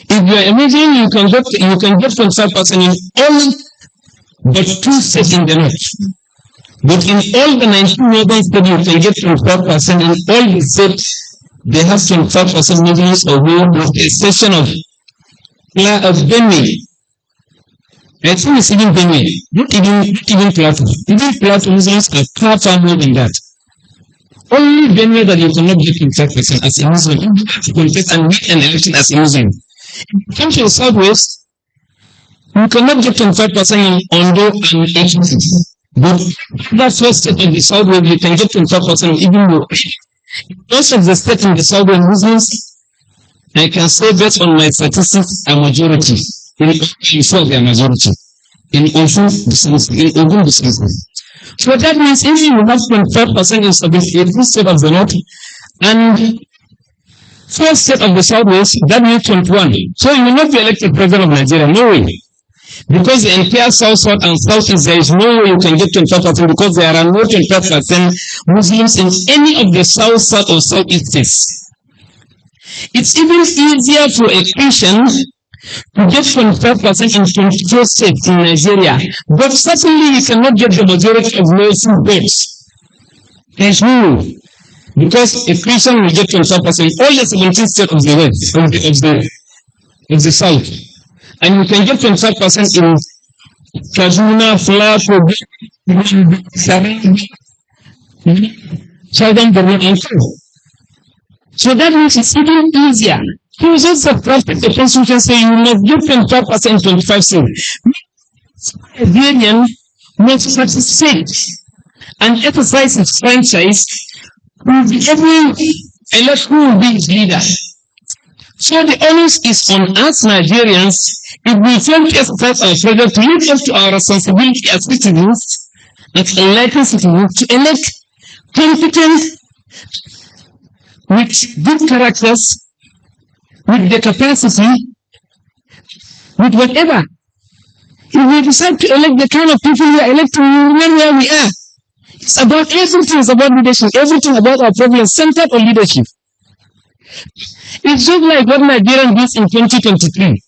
If you are imagine you can get 25% in all but 2 states in the north. But in all the 19 northern states, you can get 25%. In all the states, they have 25% Muslims or women, with the exception of Benue. I think it's even Benue, not even Plateau. Even Plateau Muslims are far more than that. Only Benue that you cannot get 25% as a Muslim. You have to contest and win an election as a Muslim. In the country of Southwest, you cannot get 25% in Ondo and agencies. But that first state of the Southwest, you can get 25% even more. Most of the states in the Southwest Muslims, I can say based on my statistics, are majority. In Osun, they are majority. In Osun, in Ogun, the same. So that means if you have 25% in 78 states of the north and 4 states of the Southwest, that means 21. So you will not be elected president of Nigeria, no way. Because the entire South and Southeast, there is no way you can get 25% because there are no 25% Muslims in any of the South or Southeast states. It's even easier for a Christian to get 25% in 24 states in Nigeria, but certainly you cannot get the majority of Muslim votes. There's no way. Because a Christian will get 25%, all the 17 states of the West, of the South. And you can get 25% in Kaduna, Flato, Southern Borno, and so. So that means it's even easier. He was just the prophet, the constitution say you must get 25% 25 states. Nigerian must participate and exercise his franchise with every elect who will be his leader. So the onus is on us Nigerians if we fail to exercise our freedom to live up to our responsibility as citizens, as elected citizens, to elect competent, with good characters, with the capacity, with whatever. If we decide to elect the kind of people we are electing, we will remain where we are. It's about everything, it's about leadership, everything about our problems centered on leadership. It's just like what Nigeria did in 2023.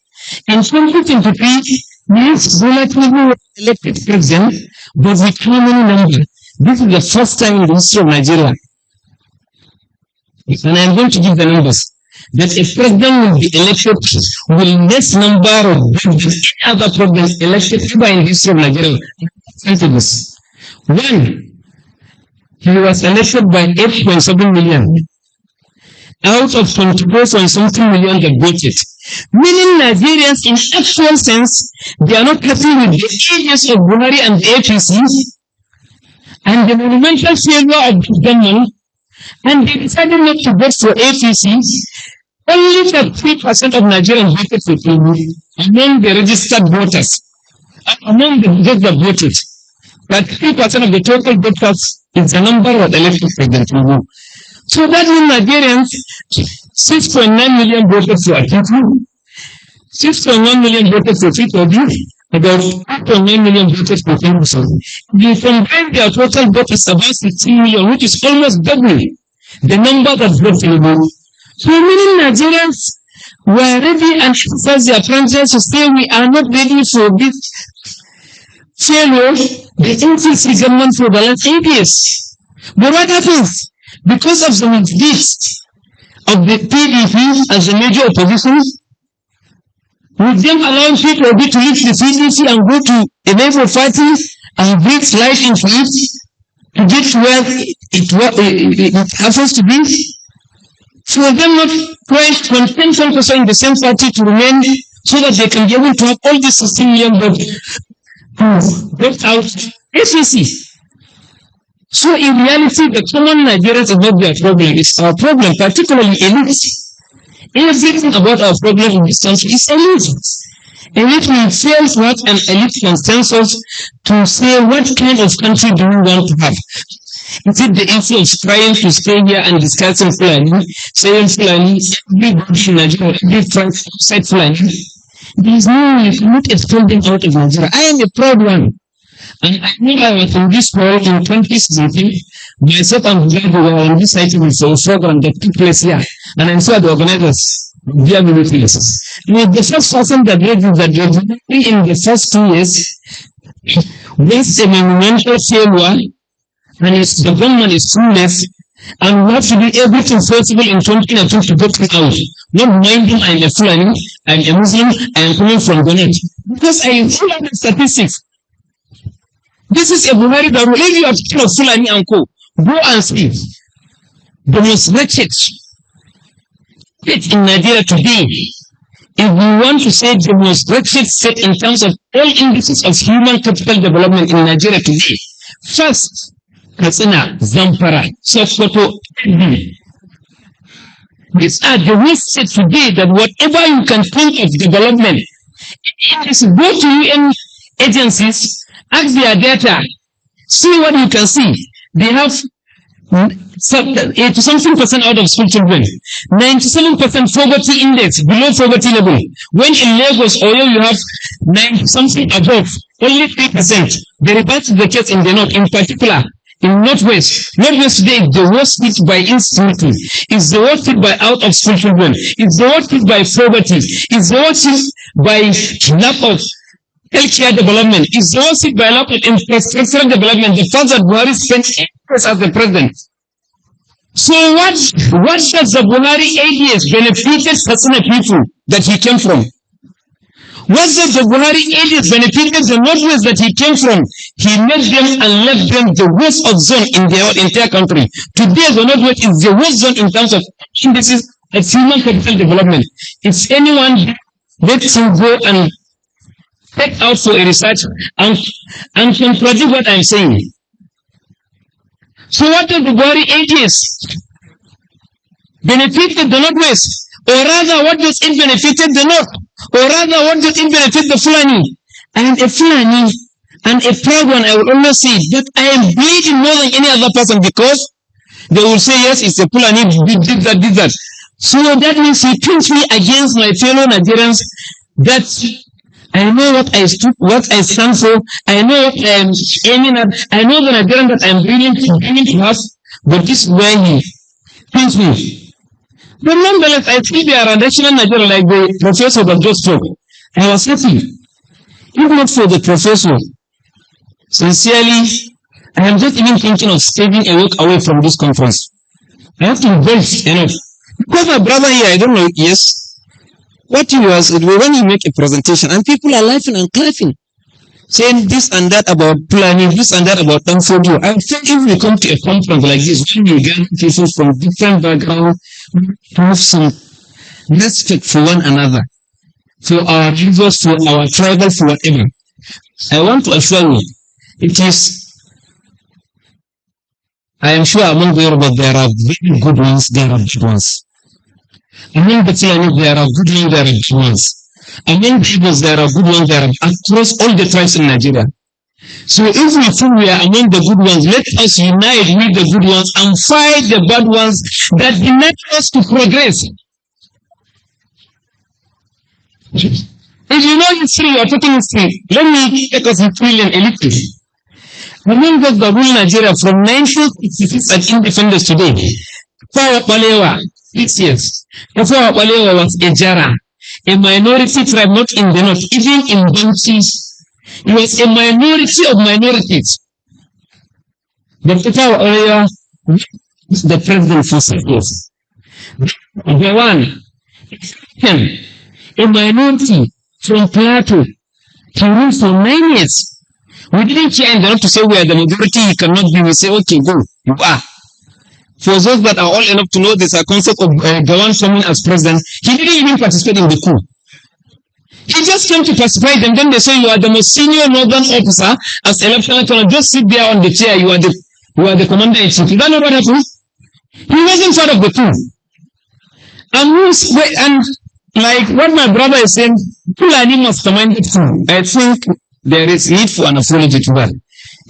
In 2023, yes, Bola Tinubu was elected president, but with how many numbers? This is the first time in the history of Nigeria. And I'm going to give the numbers. That a president will be elected with less number of any other president elected ever in the history of Nigeria. One, he was elected by 8.7 million. Out of 24.something million that voted. Meaning Nigerians in actual sense, they are not happy with the ages of Buhari and the APC and the monumental failure of the government, and they decided not to vote for APC. Only 3% of Nigerians voted for Tinubu among the registered voters, among the voters that voted. That 3% of the total voters is the number of elected President Tinubu. So that means Nigerians, 6.9 million voted for Atiku, 6.1 million voted for Tinubu, about 2.9 million voted for Tinubu. You combine their total vote is about 16 million, which is almost double the number that voted Tinubu. So many Nigerians were ready and exercised their franchise to say we are not ready for this failure, the NCC government for the last 8 years. But what happens? Because of the misdeeds of the PDP as a major opposition, with them allowing people to leave the PDP and go to a Labour Party and breathe life into it to get where it happens to be, for them not trying to contain 10% in the same party to remain so that they can be able to have all these 16 million votes out ACC. So in reality, the common Nigerians is not their problem, it's our problem, particularly elite. Everything about our problem in this country is elite. Elite will fail to have an elite consensus to say what kind of country do we want to have. Is it the issue of trying to stay here and discussing Fulani, saying Fulani, everybody in Nigeria, every friend said Fulani? There is no way you cannot expel them out of Nigeria. I am a proud one. And I know I was in this hall in 2017. Myself and Brad were on this item with a program that took place here. And I saw the organizers. Dear places. The first person that read that in the first 2 years was a monumental failure, and the government is clueless, and we have to do everything possible in 2019 to get it out. Not minding I'm a Fulani, I'm a Muslim, I am coming from Ghana. Because I follow the statistics. This is a Buhari that if you are talking of Fulani and Co, go and see the most wretched state in Nigeria today. If we want to say the most wretched state in terms of all indices of human capital development in Nigeria today, first, Katsina, Zamfara, Sokoto, these are the worst state today that whatever you can think of development, go to UN agencies, ask their data, see what you can see. They have 80-something% out of school children, 97% poverty index, below poverty level. When in Lagos or you have 90-something above, only 3%. The reverse is the case in the north, in particular. In Northwest today is the worst hit by insecurity, is the worst hit by out of school children, is the worst hit by poverty, is the worst hit by lack of healthcare development, is the worst hit by lack of infrastructural development. The fact that Buhari spent 8 years as the president. So what does the Buhari 8 years benefited Katsina people that he came from? What does the Buhari 8 years benefited the Northwest that he came from? He made them and left them the worst of zone in the entire country. Today the Northwest is the worst zone in terms of indices of human capital development. If anyone lets him go and take out for a research and can predict what I'm saying. So what does the Buhari 8 years benefited the Northwest? Or rather, what does it benefited the North? Or rather, what does it benefit the Fulani? I am a Fulani and a proud one, I will always say that I am bleeding more than any other person, because they will say, yes, it's a Fulani, did that. So that means he turns me against my fellow Nigerians, that I know what I stand for, I know what I am aiming at, I know the Nigerian that I am bringing to have, but this is where he turns me. But nonetheless, I think they are a national Nigeria, like the professor that just spoke. I was happy. If not for the professor, sincerely, I am just even thinking of taking a walk away from this conference. I have to invest enough. Because my brother here, I don't know, yes, what you was, when you make a presentation, and people are laughing and clapping, saying this and that about planning, this and that about Tanfodio. I think if we come to a conference like this, when you get people from different backgrounds, have some respect for one another, for our rivers, for our tribal, for whatever. I want to assure you, it is, I am sure among the Yoruba there are very good ones, there are bad ones. Among the Fulani there are good ones, there are bad ones. Among peoples there are good ones, there are across all the tribes in Nigeria. So if we think we are among the good ones, let us unite with the good ones and fight the bad ones that deny us to progress. If you know history, you are talking history. Let me take us history and elite. Among those that rule Nigeria from 1966 at independence today, Tafawa Balewa, 6 years. Tafawa Balewa was a Jara, a minority tribe, not in the north, even in Bansis. He was a minority of minorities. But Tafawa Balewa was the president for 6 years. The one, him, a minority from Plateau, he ruled for 9 years. We didn't care in the north to say we are the majority, you cannot be. We say, okay, go, you are. For those that are old enough to know this concept of Gawan coming as president, he didn't even participate in the coup. He just came to pacify them. Then they say you are the most senior northern officer as electoral colonel. Just sit there on the chair. You are the commander in chief. You don't know what happened? He wasn't part of the coup. And like what my brother is saying, Fulani masterminded coup. I think there is need for an apology to that.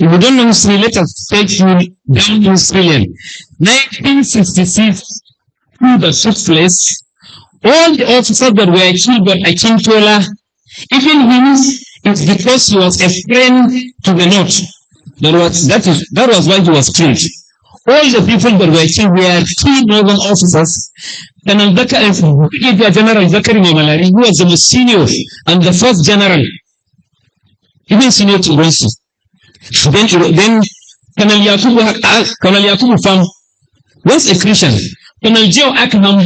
If you don't know history, let us take you down history lane. 1966, coup that took place, all the officers that were killed by Akintola, even him, It's because he was a friend to the North. That was why he was killed. All the people that were killed were key northern officers. And Brigadier General Zakari Mamalari, who was the most senior and the first general, even senior to Ronsi. Then Colonel Yakubu Fam was a Christian. Colonel Joe Ackham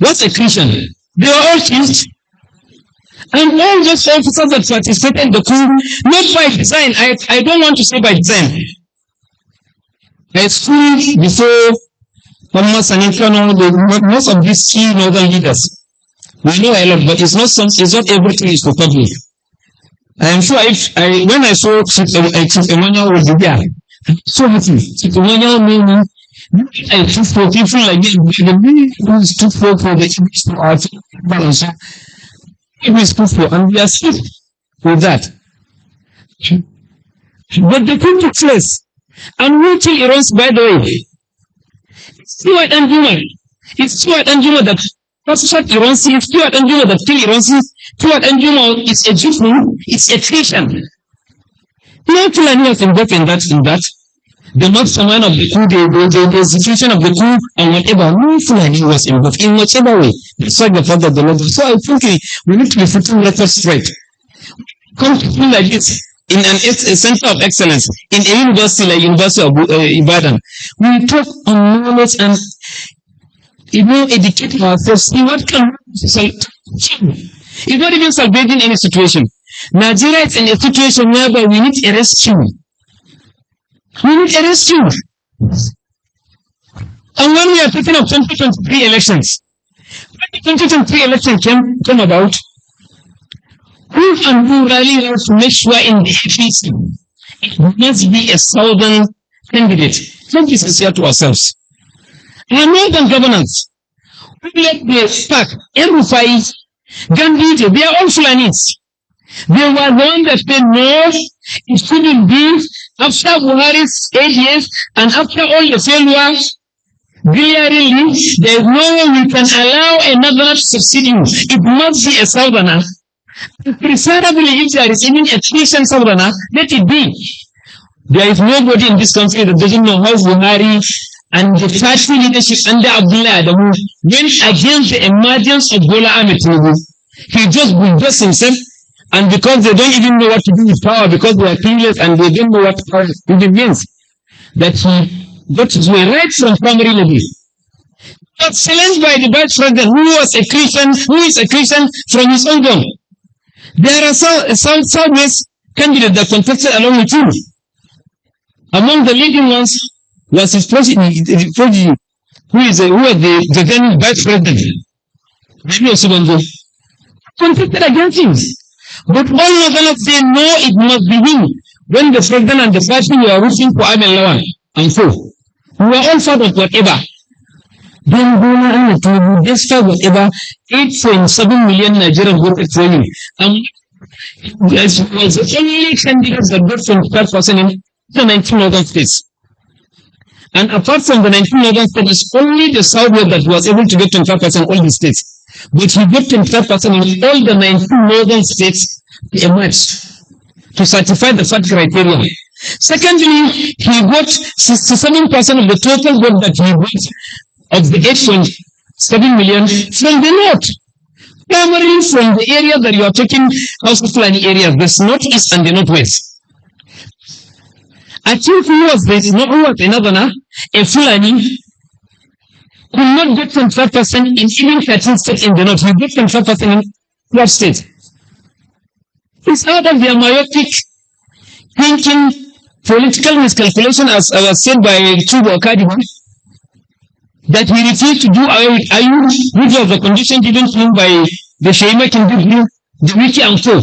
was a Christian. They were all killed. And all those officers that participated in the coup, not by design, I don't want to say by design. I schooled before almost an internal, most of these key northern leaders. We know a lot, but it's not everything is for public. I am sure when I saw Chief Emmanuel was there, so happy. Chief Emmanuel made me, I took for people like this, who stood for the balance. It was good and we are sick with that. But the coup took place. And who killed Iran's, by the way? Stuart and Juma. It's Stuart and Juma that shot Iran. It's Stuart and Juma that killed Iran. Stuart and Juma is a Jew. It's a Christian. No Fulani was involved in that. The mastermind of the coup, the execution of the coup, and whatever. No Fulani was involved in whichever way. Despite the fact that the Lord. So I think we need to be putting records straight. Come to feel like this in a center of excellence, in a university like University of Ibadan. We talk on knowledge and educate ourselves. See what can it's not even salvaging any situation. Nigeria is in a situation whereby we need a rescue. We need a rescue. And when we are talking of 2023 elections, when the 2023 election came about, who and who really wants to make sure in the APC it must be a southern candidate. Let's be sincere to ourselves. And northern governance, who let the SPAC, Rufai, Gandhi, they are all Fulanis. They were the one that said no, it shouldn't be. After Buhari's 8 years and after all the failures, clearly there is no way we can allow another to succeed you. It must be a southerner. Preferably, if there is even a Christian southerner, let it be. There is nobody in this country that doesn't know how Buhari and the party leadership under Abdullah Adamu went against the emergence of Bola Ahmed Tinubu. He just bulldozed himself. And because they don't even know what to do with power, because they are clueless and they don't know what power even means, that he got his way right from primary level. But challenged by the vice president, who is a Christian from his own home. There are Southwest candidates that contested along with him. Among the leading ones was his prodigy, who was the then vice president, Rebirth Subongo, contested against him. But all of them say no, it must be him. When the president and the party were rooting for Amin Lawan and so, we were all part of whatever. Then Bola Ahmed Tinubu, despite whatever, 8.7 million Nigerian voted for him. And it was the only candidates that got 25% in the 19 northern states. And apart from the 19 northern states, only the Southwest that was able to get 25% in all the states. But he got 25% in all the 19 northern states to emerge, to certify the third criterion. Secondly, he got 67% of the total vote that he got of the 8.7 million from the north. Primarily from the area that you are taking, House of Fulani areas, the northeast and the northwest. I think who was another, a Fulani, could not get 25% in even 13 states in the north. You get 25% in 12 states. It's out of their myopic thinking, political miscalculation, as I was said by Chubo Okadiman, that he refused to do away with Ayub, which was the condition given to him by the Sheima Kindiblu, the Wiki and Co.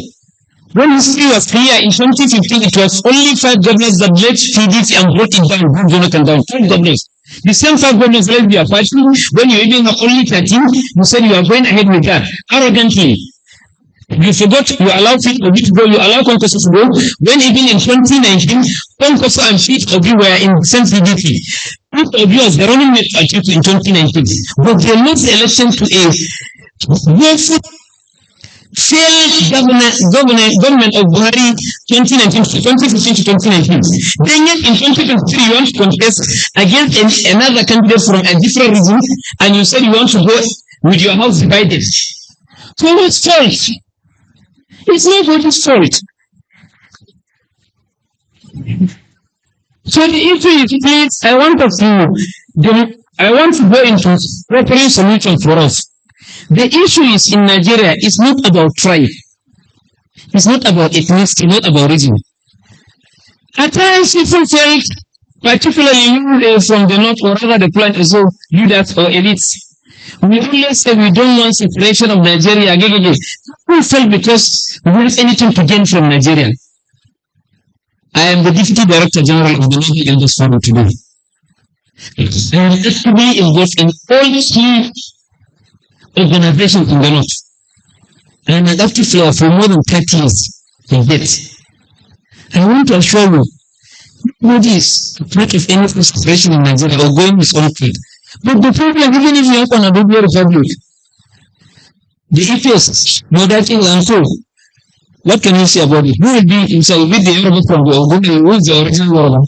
When history was clear in 2015, it was only 5 governors that led PDP and brought it down, brought Jonathan down. 5 governors. The same 5 governors led your party. When you even have only 13, you said you are going ahead with that. Arrogantly. You forgot you allowed Fit Obi to go, you allowed Konkoso to go. When even in 2019, Konkoso and Fit Obi were in the same PDP. Fit Obi was the running mate party in 2019. But they lost the election to a woeful failed government of Buhari 2015 to 2019. Then yet in 2023 you want to contest against another candidate from a different region, and you said you want to go with your house divided. So whose fault? It's nobody's fault. So the issue is, please, I want to go into proper solution for us. The issue is in Nigeria, it's not about tribe. It's not about ethnicity, not about region. At times people felt, particularly you from the north or rather the plant as well, leaders or elites, we always say we don't want separation of Nigeria. People felt because we have anything to gain from Nigeria. I am the Deputy Director General of the Northern Elders Forum today. I am actively involved in all key organizations in the North. I am an active player for more than 30 years in that. I want to assure you, nobody is part of any separation in Nigeria or going with own field. But the problem, even if you have an Abuja Republic, the EPS, modality and so, what can you say about it? Who will be himself with the Yoruba from the Ogun? Who is the original Yoruba?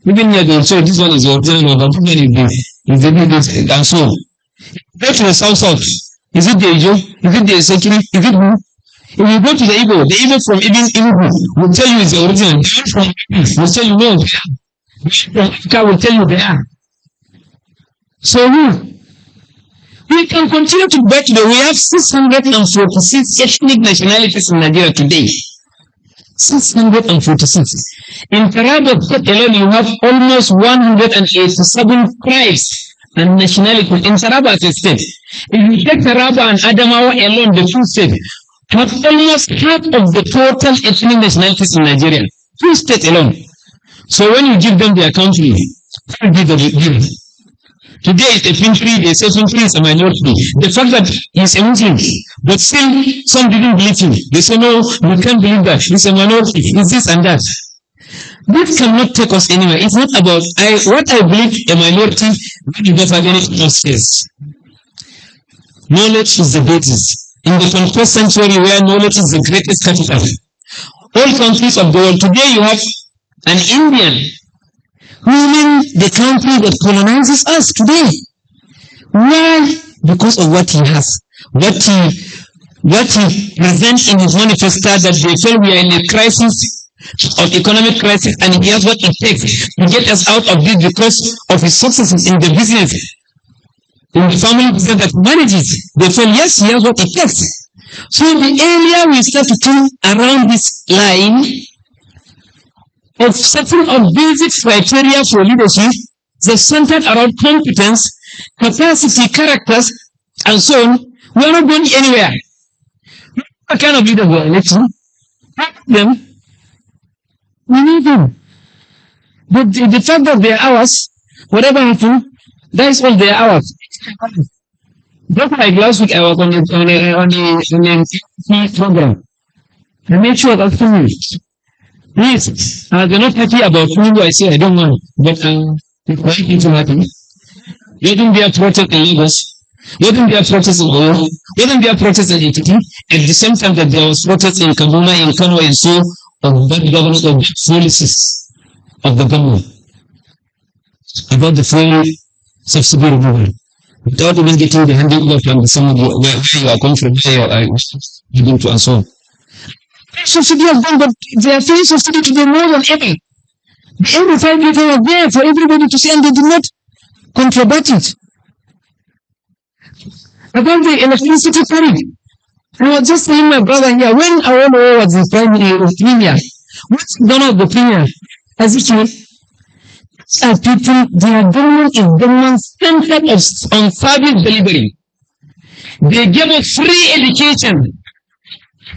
Even here they say this one is the original Yoruba, who many is the big and so. Go to the south. Is it the Ijo? Is it the Sekiri? Is it who? If you go to the Igbo from Igbo will tell you it's the original. The one from Igbo will tell you no. From Africa will tell you they are. So we can continue to bet today. We have 646 ethnic nationalities in Nigeria today. 646. In Taraba State alone, you have almost 187 tribes and nationalities in Taraba State. If you take Taraba and Adamawa alone, the two states have almost half of the total ethnic nationalities in Nigeria. Two states alone. So when you give them their country, what will be the today it's a Fintri, they say Fintri is a minority. The fact that he's a Muslim, but still some didn't believe him. They say, no, we can't believe that. He's a minority. He's this and that. That cannot take us anywhere. It's not about what I believe a minority you never get it says. Knowledge is the basis. In the 21st century where knowledge is the greatest capital. All countries of the world, today you have an Indian ruling the country that colonizes us today. Why? Because of what he has. What he presents in his manifesto that they feel we are in a crisis of economic crisis, and he has what it takes to get us out of this because of his successes in the business, in the family business that manages. They feel yes, he has what it takes. So the earlier we start to turn around this line of setting of basic criteria for leadership, they're centered around competence, capacity, characters, and so on. We are not going anywhere. What kind of leaders we are electing? Them. We need them. But the fact that they are ours, whatever happens, that is all they are ours. Just like last week, I was on a program. I made sure that for me. Yes, they're not happy about who I say I don't want, but it's quite into happy. Wouldn't be a protest in Lagos, wouldn't be a protest in Oyo, wouldn't be a protest in Ekiti, at the same time that there was protest in Kaduna, in Kano, and so of bad governance of policies of the government about the full subsidy removal, without even getting the handover to understand where you are coming from, where you are going to, and so on. Subsidy of them, but they are paying subsidy to them more than ever. Every 5 liters are there for everybody to see, and they did not contribute it. About the electricity tariff, I was just telling my brother here, when Awolowo was the premier, what's done of the premier? As it was, people, their government is government centered on service delivery. They gave us free education.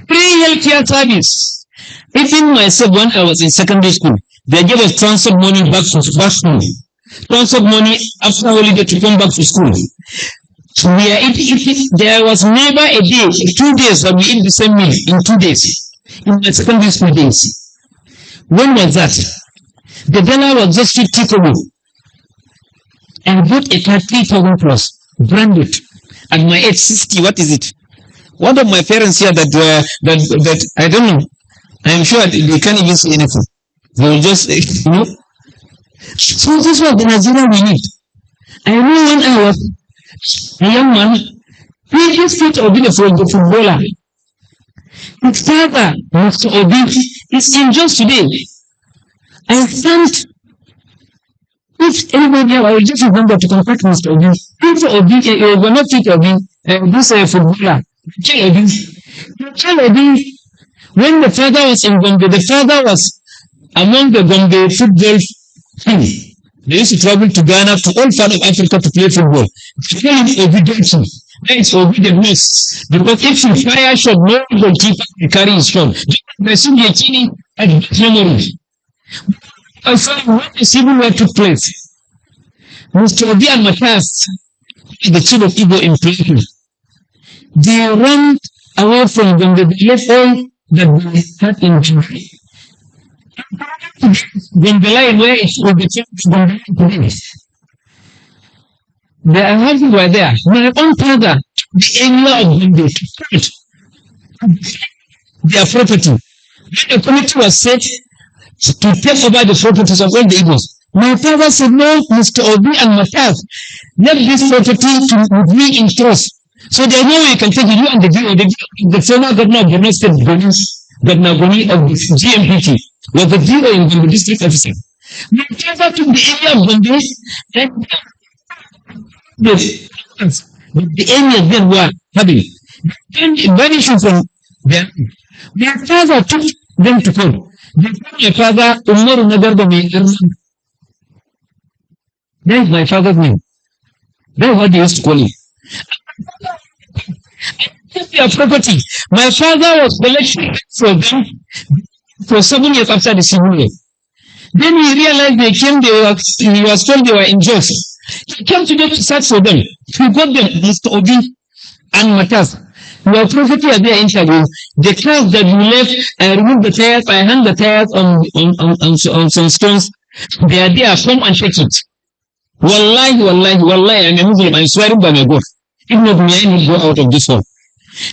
Free healthcare service. Even myself, when I was in secondary school, they gave us transport money back to school. Transport money after holiday to come back to school. So there was never a day, 2 days that we eat the same meal in 2 days. In my secondary school days. When was that? The dollar was just 50 kobo. And I bought a car 3,000 plus, branded. At my age 60, what is it? One of my parents here that I don't know. I'm sure they can't even say anything. They will just, So this was the Nigeria we need. I know when I was a young man, previous fit of being a footballer. His father, Mr. Obi, is injured today. I can't. If anybody, I will just remember to contact Mr. Obi. If Obi, you will not fit Obi, this footballer. Tell Obi, when the father was in Gombe, the father was among the Gombe football team. They used to travel to Ghana, to all parts of Africa to play football. Tell him Obi Johnson. That is Obi the most. Because if you fire shot, no goalkeeper will carry his shot. The Sugyekini had memory. I saw when the civil war took place. Mr. Obi and Matthias, the chief of Igbo in Plateau, they ran away from them. They left all that they had in July. Then the line where it will be changed. The houses were there. My own father, the area of Gombe, their property. When the committee was set to take over the properties of all the Igbos, my father said, no, Mr. Obi and Matthias, let this property to be in trust. So they know you can take it, you and the former governor of Borno State, Governor Goni of the GMPT, was the DO in Gombe district officer. My father took the area of Gombe and the area then were having. Then vanishing from them. My father took them to court. They told my father, Umaru Nagarbami. That is my father's name. That is what they used to call him. Their property. My father was collecting for them for 7 years after the civil war. Then he realized he was told they were injured. He came to them to search for them. He got them, Mr. Obi and Matthias. Your property are there interview. The cars that you left, I removed the tires, I hung the tires on some stones. They are there, come and check it. Wallahi, I'm a Muslim, I'm swearing by my God. If not me, I will go out of this one.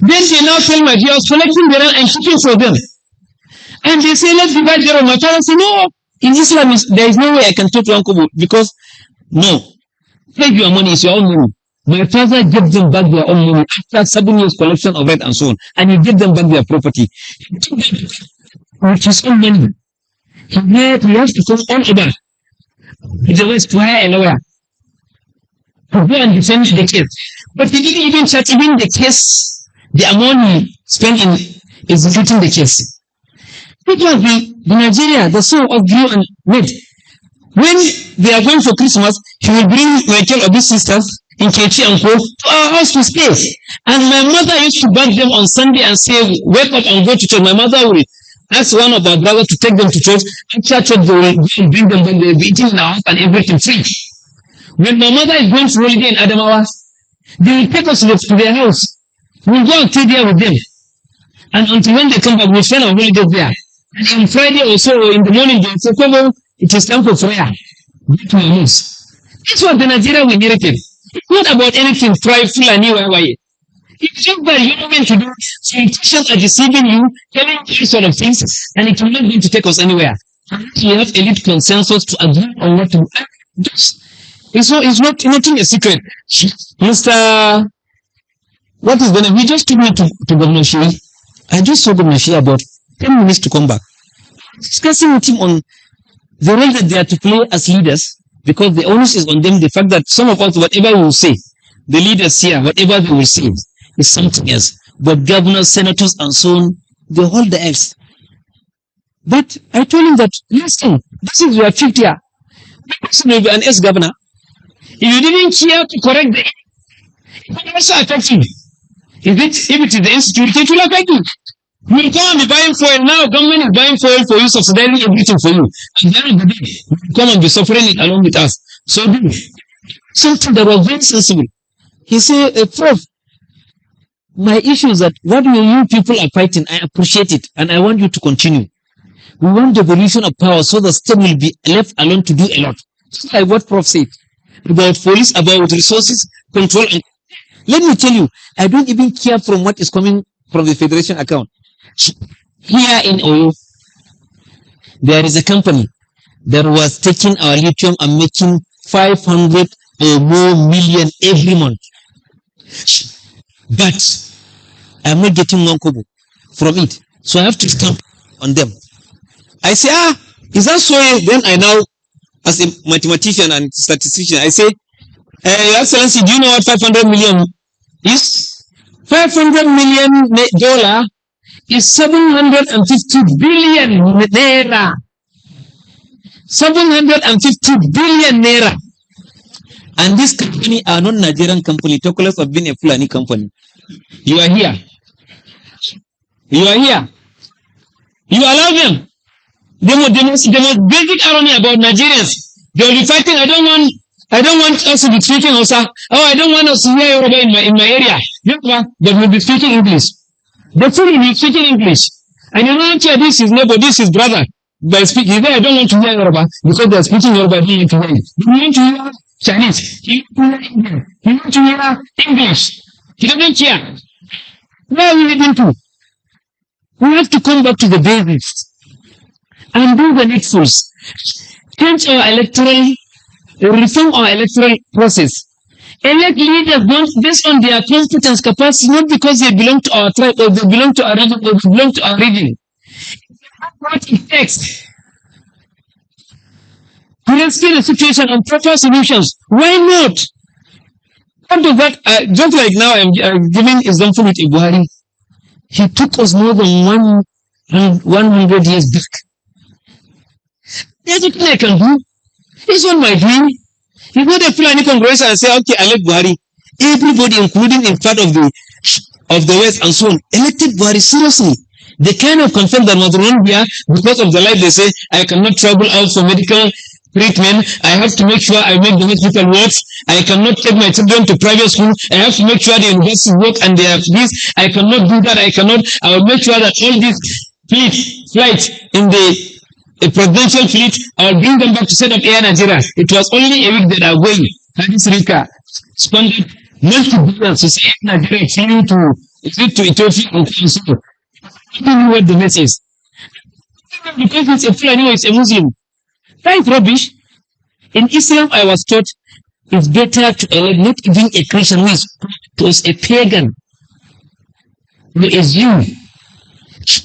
Then they now tell my dear, I was collecting the land and keeping for them. And they say, let's divide their own. My father said, no, in Islam, there is no way I can talk to Uncle because, no, take your money, it's your own money. My father gave them back their own money after 7 years collection of it and so on. And he gave them back their property. He took them with his own money. He has to come all over the West to hire a lawyer to go and defend the case. But he didn't even charge even the case, the amount he spent in executing the case. It was the Nigeria, the son of Drew and Ned. When they are going for Christmas, he will bring Michael or his sisters in Kechi and Co to our house to stay. And my mother used to beg them on Sunday and say, wake up and go to church. My mother will ask one of our brothers to take them to church. After church, they will bring them when they will be eating in our house and everything free. When my mother is going to holiday in Adamawa, they will take us to their house. We'll go and stay there with them. And until when they come back, we'll spend our holiday there. And on Friday or so, in the morning, they will say, come on, it is time for prayer. Get to your house. This was the Nigeria we inherited. It's not about anything trifling and anywhere. It's just that you know when to do. Politicians are deceiving you, telling you these sort of things, and it will not going to take us anywhere. We have elite consensus to agree on what to do. It's not nothing a secret. Mr. What is the name? He just took me to Governor Shiri. I just saw Governor Shiri about 10 minutes to come back. Discussing with him on the role that they are to play as leaders, because the onus is on them. The fact that some of us, whatever we will say, the leaders here, whatever they will say, is something else. But governors, senators, and so on, they hold the eggs. But I told him that, listen, this is your 50th year. This person will be an ex-governor. If you didn't care to correct the, it will also affect you. If it is the insecurity, it will affect you. You come and be buying fuel now. Government is buying fuel for you, subsidizing everything for you. At the end of the day, you come and be suffering it along with us. So, something that was very sensible. He said, Prof, my issue is that what you people are fighting, I appreciate it, and I want you to continue. We want devolution of power so the state will be left alone to do a lot. Just like what Prof said about police, about resources, control, and Let me tell you, I don't even care from what is coming from the Federation account. Here in Oyo, there is a company that was taking our lithium and making 500 or more million every month. But I'm not getting one kobo from it. So I have to stamp on them. I say, is that so? Then I now, as a mathematician and statistician, I say, Your Excellency, do you know what 500 million is? $500 million is 750 billion naira. 750 billion naira. And this company are not Nigerian company, talk less of being a Fulani company. You are here. You are here. You allow them. The most basic irony about Nigerians, they will be fighting. I don't want us to be speaking Hausa. I don't want us to hear Yoruba in my area. Yoruba, but we'll be speaking English. The fool is speaking English. And you know, this is neighbor, this is brother. By speaking, I don't want to hear Yoruba because they're speaking Yoruba. I don't want to hear it. You want to hear Chinese. You want to hear English. He doesn't care. Where are we heading to? We have to come back to the basics and do the needfuls. Change our electoral, reform our electoral process. Elect leaders based on their competence, capacity, not because they belong to our tribe or they belong to our region or they belong to our region. What it takes to rescue the situation and proper solutions. Why not? Out of that, just like now, I'm giving example with Ibuhari. He took us more than 100 years back. There's nothing I can do. It's not my dream. You go to Fulani Congress and say, okay, elect Buhari. Everybody, including in part of the West and so on, elected Buhari seriously. The kind of concern that was wrong here, because of the life they say, I cannot travel out for medical treatment. I have to make sure I make the hospital work. I cannot take my children to private school. I have to make sure the university work and they have this. I cannot do that. I will make sure that all these flights in the presidential fleet, I will bring them back to set up Air Nigeria. It was only a week that I went. Hadis Rika squandered multi-billions to say Nigeria to Ethiopia and so. I don't know what the message is. Because it's a Fulani, it's a Muslim. That is rubbish. In Islam, I was taught it's better to elect not even a Christian who was a pagan. Who is you.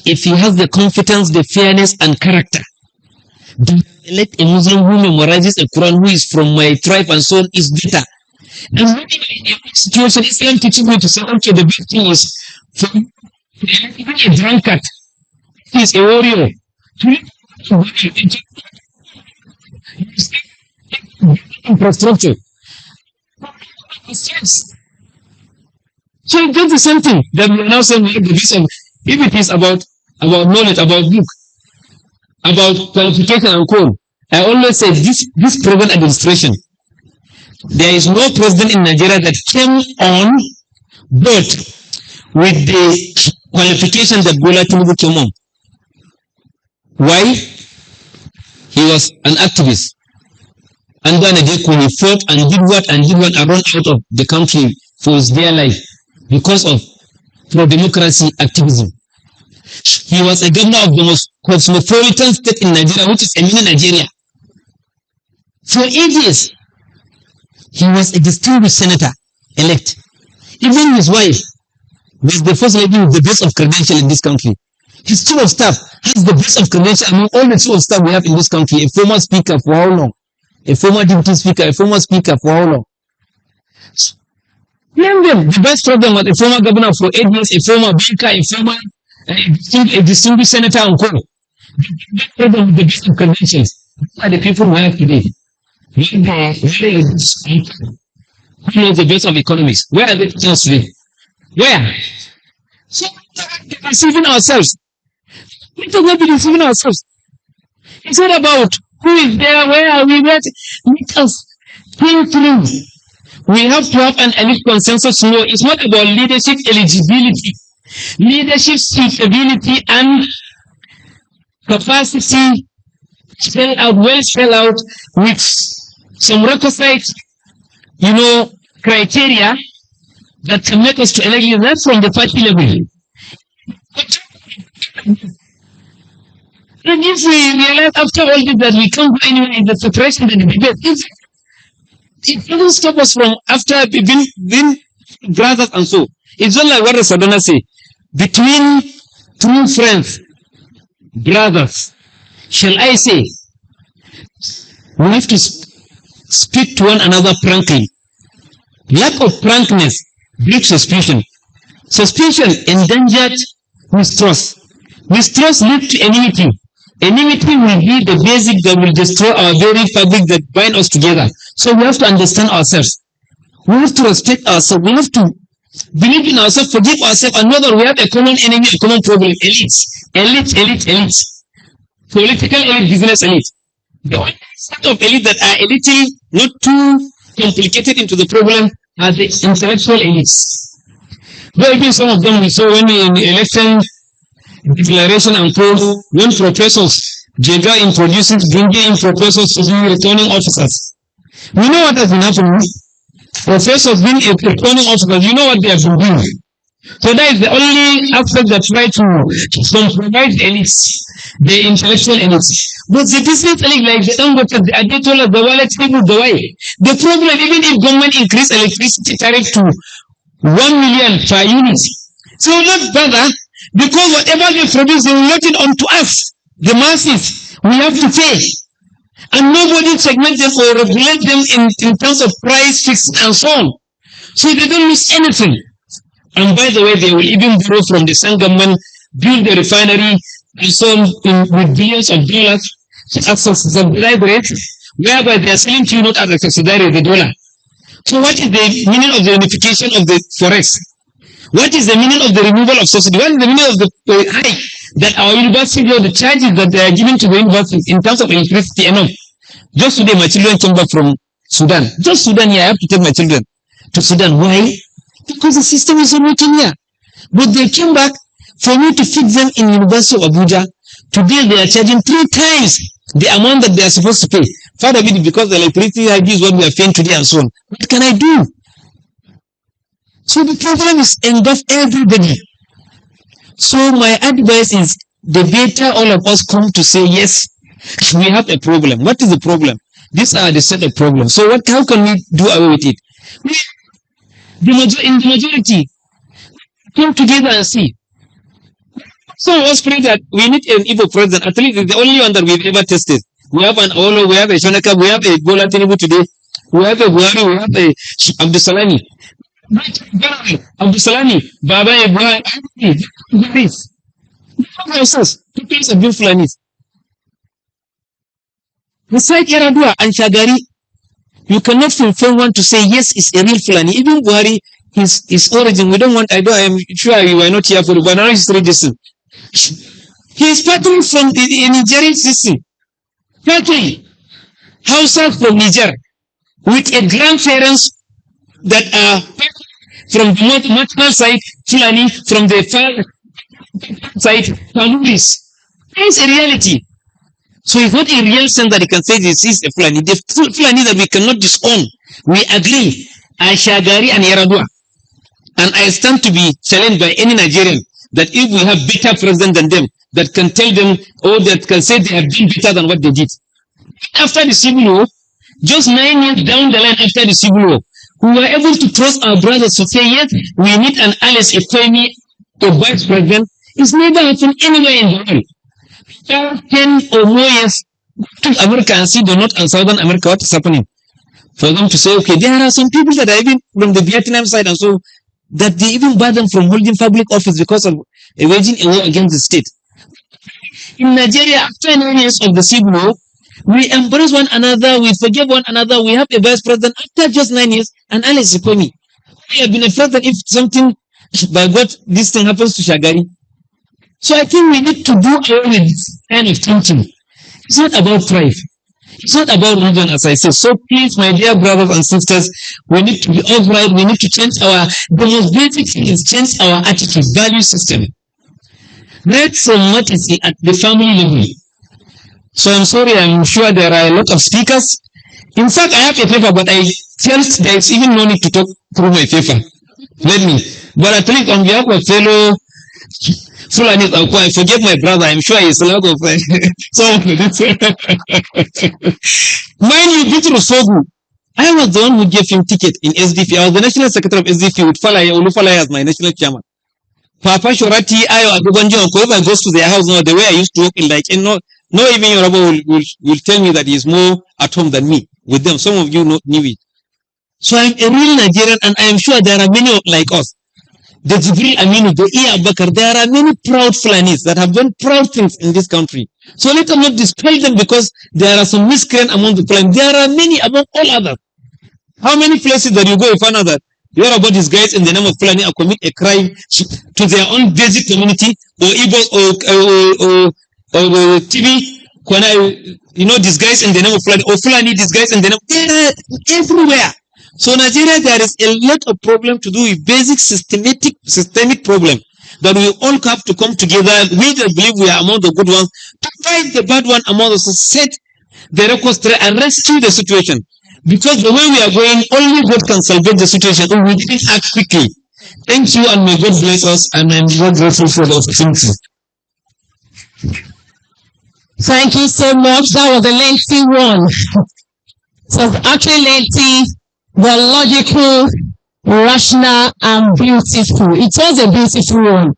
If he has the confidence, the fairness, and character, don't elect a Muslim who memorizes a Quran who is from my tribe and so on is better. And maybe in a situation, Islam teaching me to say, okay, the best thing is for even a drunkard, he is a warrior. Infrastructure. So that's the same thing that we are now saying. If it is about knowledge, about book, about qualification and code, I always say this present administration, there is no president in Nigeria that came on board with the qualification that Bola Tinubu came on. Why? He was an activist. Under Nadeko, he fought and did what and run out of the country for his dear life because of pro-democracy activism. He was a governor of the most cosmopolitan state in Nigeria, which is Emina, Nigeria. For 8 years, he was a distinguished senator elect. Even his wife was the first lady with the best of credential in this country. His chief of staff has the best of credential among all the chief of staff we have in this country. A former speaker for how long? A former deputy speaker, a former speaker for how long? Name them. The best problem was a former governor for 8 years, a former banker, a former a distinguished senator and co. The problem with the best of credentials are the people we have today. Who knows the best of economics? Where are they today? Where? So we are deceiving ourselves. We should not be deceiving ourselves. It's not about who is there, where are we, let us think through. We have to have an elite consensus. No, it's not about leadership eligibility, leadership suitability and capacity well spelled out with some requisite, criteria that can make us to elect leaders, not from the party level. And if we realize after all this that we can't go anywhere in the separation and the debate, it doesn't stop us from after being brothers and so. It's not like what the Sadona say. Between true friends, brothers, shall I say, we have to speak to one another frankly. Lack of frankness breeds suspicion. Suspicion endangered mistrust. Mistrust leads to enmity. Enmity will be the basic that will destroy our very fabric that bind us together. So we have to understand ourselves. We have to respect ourselves. We have to believe in ourselves, forgive ourselves, and know that we have a common enemy, a common problem. Elites. Political elite, business elite. The only set of elite that are a little not too complicated into the problem are the intellectual elites. There have been some of them we saw when in election declaration and poll, when professors, Jega introduces bringing in professors to be returning officers. We know what has been happening. Professors being returning officers, you know what they have been doing. So that is the only aspect that try to compromise elites, the intellectual elites. But the business elite, like they don't go to the Adetola, the wallet, people go away. The problem, even if government increase electricity tariff to 1 million per unit, so not bother, because whatever they produce, they will not it on to us, the masses. We have to pay. And nobody segment them or regulate them in terms of price fixing and so on. So they don't miss anything. And by the way, they will even borrow from the same government, build the refinery, and so on with billions of dollars at a subsidized rate, whereby they are selling to you not at a subsidized rate, the dollar. So what is the meaning of the unification of the forex? What is the meaning of the removal of subsidy? What is the meaning of the hike that our university or the charges that they are giving to the universities in terms of electricity enough? Just today, my children came back from Sudan. Just Sudan here, I have to take my children to Sudan. Why? Because the system is not working here. But they came back for me to fix them in University of Abuja. Today they are charging 3 times the amount that they are supposed to pay. Father, because the electricity is what we are paying today and so on. What can I do? So the problem is engulf everybody. So my advice is the better all of us come to say, yes, we have a problem. What is the problem? These are the set of problems. So how can we do away with it? In the majority, come together and see. So I was praying that we need an Igbo president. At least it's the only one that we've ever tested. We have an Olo, we have a Shonaka, we have a Bola Tinubu today, we have a Buhari, we have a Abdusalami. Abdusalami, Baba Ibrahim, this. Because of good Fulanis. Beside Yaradua and Shagari, you cannot fulfill one to say, yes, it's a real Fulani. Even Buhari, his origin, I am sure you are not here for the banana history system. He is partly from the Nigerian system. Partly. Hausa from Niger. With a grandparents that are from the maternal side, Fulani, from the father side, Kanuris. That is a reality. So it's not a real sense that you can say this is a Fulani. The Fulani that we cannot disown. We agree. Ashagari and Yaradua. And I stand to be challenged by any Nigerian that if we have better president than them, that can tell them or that can say they have been better than what they did. After the Civil War, just 9 years down the line after the Civil War, we were able to trust our brothers to say, yes, we need an Alice Efemi, a vice president. It's never happened anywhere in the world. 10 or more years to America and see the North and Southern America, what is happening? For them to say, okay, there are some people that are even from the Vietnam side and so that they even bar them from holding public office because of waging a war against the state. In Nigeria, after 9 years of the Civil War, we embrace one another, we forgive one another, we have a vice president after just 9 years, and Alice Ikomi. We have been afraid that if something, by God, this thing happens to Shagari. So I think we need to do away with this kind of thinking. It's not about pride. It's not about religion, as I said. So please, my dear brothers and sisters, we need to be upright. We need to change the most basic thing is change our attitude, value system. Not so much is at the family level. So I'm sorry, I'm sure there are a lot of speakers. In fact, I have a paper, but I felt there's even no need to talk through my paper. Let me. But at least on behalf of fellow Fulani, I forgive my brother. I'm sure he's a lot of some Mind you, Bitrus Sogu, I was the one who gave him ticket in SDP. I was the national secretary of SDP with Olufalaya as my national chairman. Papa Shorati, Ayo Adubanjo, whoever goes to their house now, the way I used to work in, like, no even Yoruba will tell me that he's more at home than me with them. Some of you knew it. So I'm a real Nigerian, and I am sure there are many like us. The Jibril Aminu, the Iya Bakar, there are many proud Fulanis that have done proud things in this country. So let us not dispel them because there are some miscreants among the Fulani. There are many among all others. How many places that you go and find out that you hear about these guys in the name of Fulani and commit a crime to their own basic community, or Igbo or TV, these guys in the name of Fulani, or Fulani, these guys in the name, they're everywhere. So Nigeria, there is a lot of problem to do with basic systemic problem that we all have to come together. We that believe we are among the good ones to fight the bad one among us, to set the record straight and rescue the situation. Because the way we are going, only God can salvage the situation. And we didn't act quickly. Thank you, and may God bless us, and I'm very grateful for the opportunity. Thank you so much. That was a lengthy one. So it's actually lengthy, but logical, rational, and beautiful. It was a beautiful one.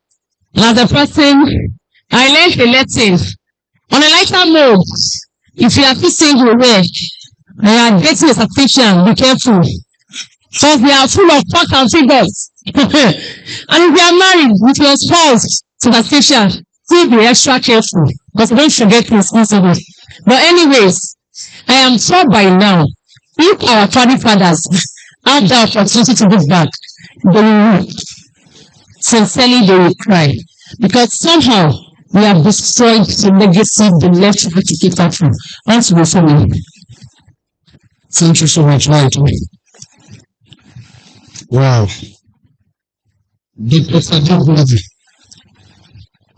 And as a person, I learned a lesson. On a lighter note, if you are too single here, and you are dating a subscription, be careful. Because they are full of facts and figures. And if you are married with your spouse to subscription, please be extra careful. Because don't forget responsible. But anyways, I am sure by now, if our founding fathers have the opportunity to give back, they will sincerely they will cry. Because somehow we have destroyed the legacy they left to keep that from. Once we follow. Thank you so much, Mike. Wow.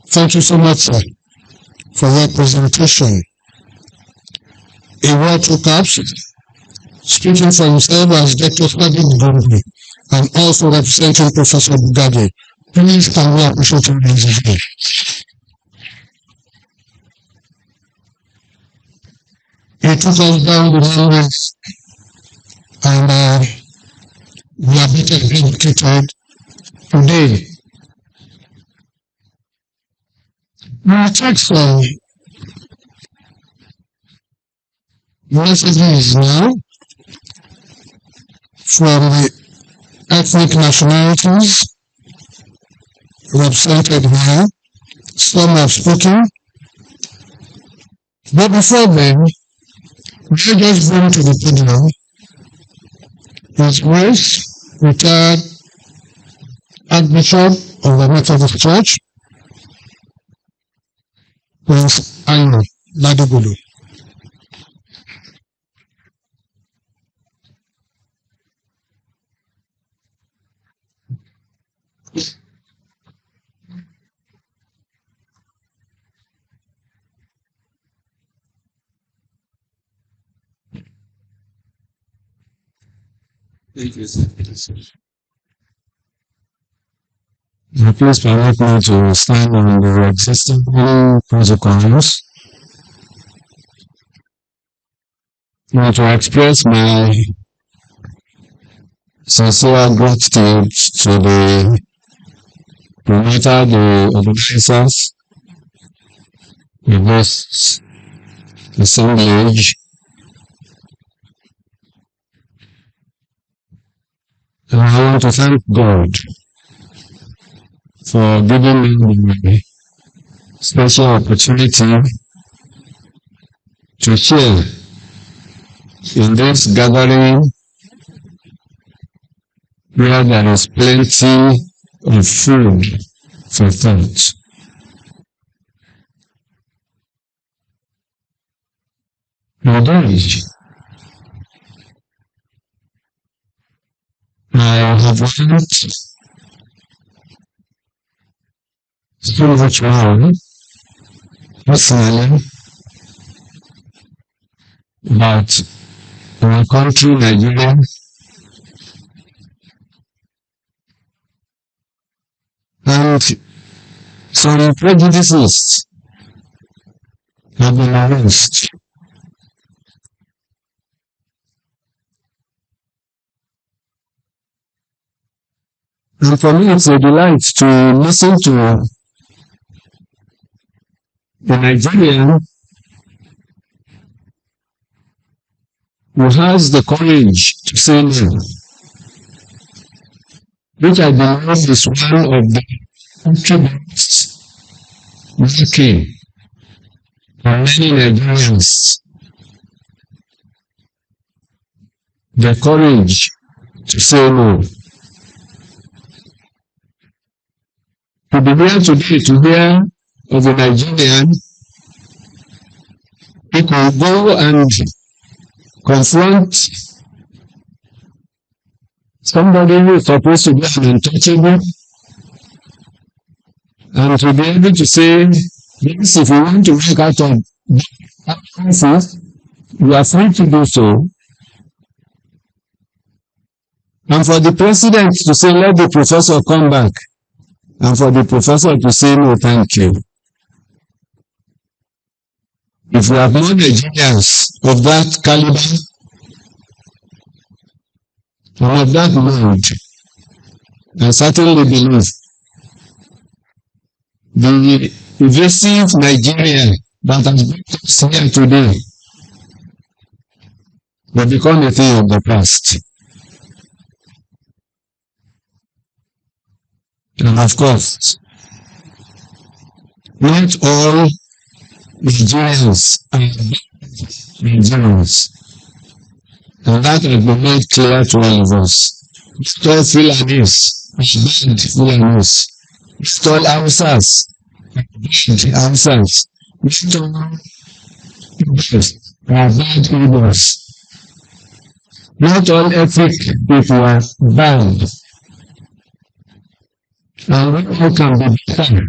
Thank you so much, sir, for your presentation. A word to caps, speaking for himself as Dr. Fadi Bugadi, and also representing Professor Bugadi. Please can we appreciate him as well. He took us down the language, and we are being educated today. We will take some messages now from the ethnic nationalities represented here. Some have spoken. But before then, we just bring to the podium His Grace, retired Archbishop of the Methodist Church, Prince Aino Ladegulu. Thank you, sir. Please permit me to stand on the existing protocols. Now to express my sincere gratitude to the promoter, the organizers of this assemblage, and I want to thank God for giving me the special opportunity to share in this gathering where there is plenty of food for thought. Indeed, I have learned so much more personally about our country, Nigeria, and some prejudices have been arranged. And for me, it's a delight to listen to a Nigerian who has the courage to say no, which I believe is one of the attributes lacking for many Nigerians. The courage to say no. To be here today to hear of a Nigerian who could go and confront somebody who is supposed to be an untouchable, and to be able to say, yes, if you want to work out of crisis, you are free to do so. And for the president to say, let the professor come back, and for the professor to say, no, thank you. If we have more Nigerians of that caliber, and of that mood, I certainly believe the evasive Nigeria that has brought us here today will become a thing of the past. And of course, not all Nigerians are Nigerians. And that has been made clear to all of us. Not all Fulanese are bad Fulanese. Not all Hausas are bad Hausas. Not all Igbos are bad Igbos. Not all ethnic people are bad. And we all can be better.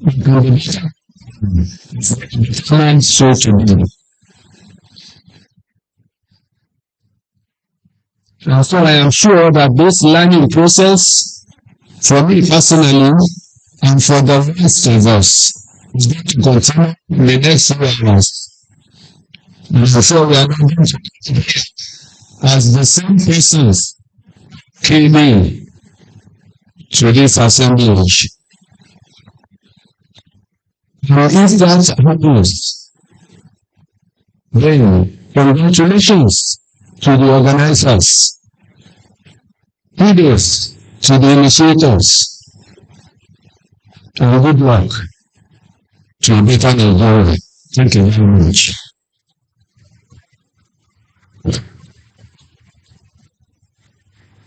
We can be better. Find so to be. And so I am sure that this learning process, for me personally, and for the rest of us, is going to continue in the next few hours. And so we are not going to continue as the same persons came in to this assemblage. And if that happens, then congratulations to the organizers. Kudos to the initiators. And good luck to a better Nigeria. Thank you very much.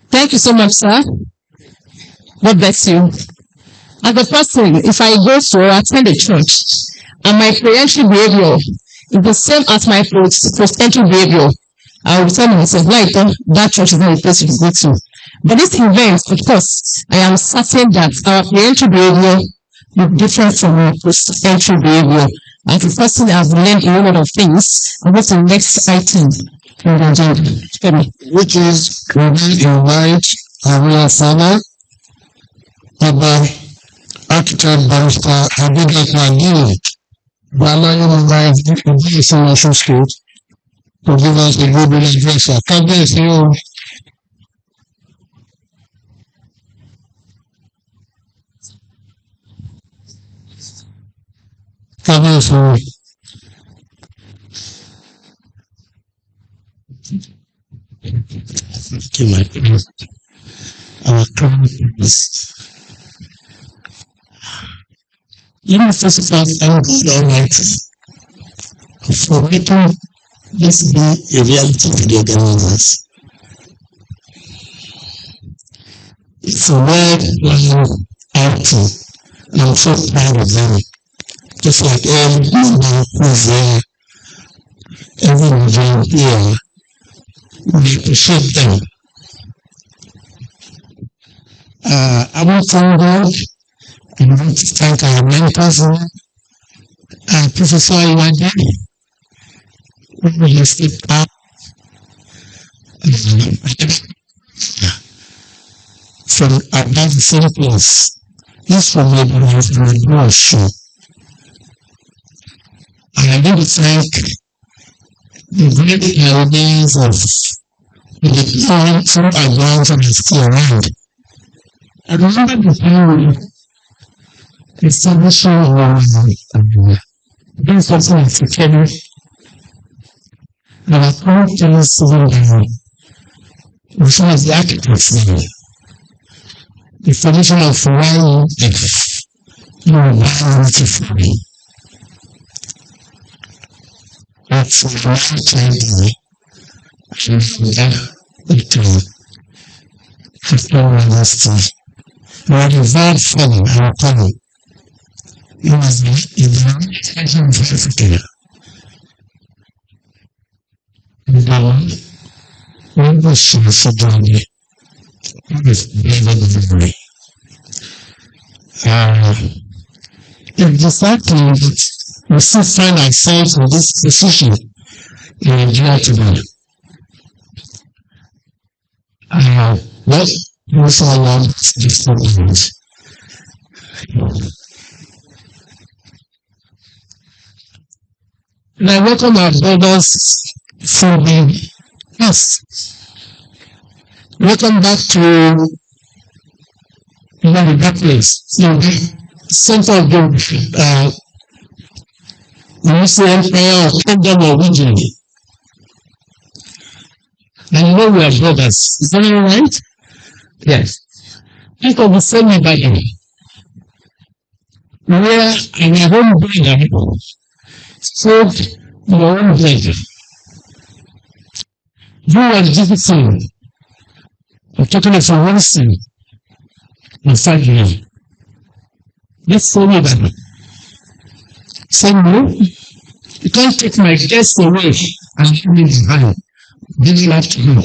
Thank you so much, sir. God bless you. As a person, if I go to attend a church and my preemptive behavior is the same as my post-entry behavior, I will tell myself, like, that church is not a place you go to. But this event, of course, I am certain that our preemptive behavior is different from our post-entry behavior. As a person that has learned a lot of things, I'll go to the next item on the agenda. Which is, can we invite our father, Abba, Architect Barrister Abubakar Adini, Balayo invite the International State to give us a good address. Cabinet, you. Cabinet, our crown is. Let me first of all thank God Almighty for making this be a reality for the organizers. It's a worldwide outcome. I'm so proud of them. Just like everyone who's there, everyone here, we appreciate them. I want to thank God. I want to thank our mentors, Professor Iwade, who has stepped up from about the same place is from Lebanon and I show. And I want to thank the great pioneers of the people from Ibadan and still around. I remember the time establishing this person in African, and I can't tell you something besides the architects now. The foundation of YUF, biology for me. That's a long time ago. And after university, I was very funny, I was it was in the education of Africa. And when was she so down there? It was very. It's the fact that we still find ourselves in this position in Nigeria today. Well, most of the world is different things. And I welcome our brothers from the past. Welcome back to that place. The center of the Muslim Empire or Kingdom of region. And you know we are brothers. Is that all right? Yes. Think of the same Ibadan. Where in your own brother sold your own brother. You are visiting. I'm talking of one sin. In fact, let's say Ibadan. Say no, you can't take my guest away and leave me behind. Didn't have to know.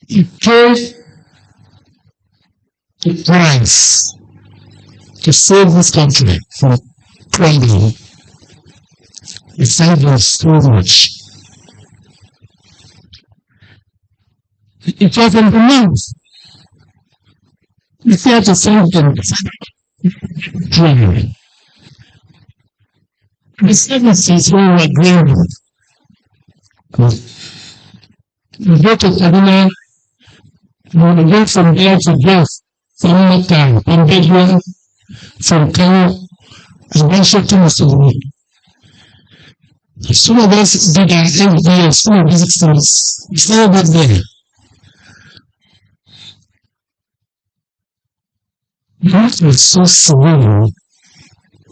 You paid the price to save this country from crumbling. You thank God so much. It wasn't the news. You have to thank them. The 70s we were growing. We go to Kaduna, we go from there to Gulf, from Makan, from Bedouin, from Kano, and then shot to Mussolini. Some of us did our MBA, some of these things, we started there. That was so surreal.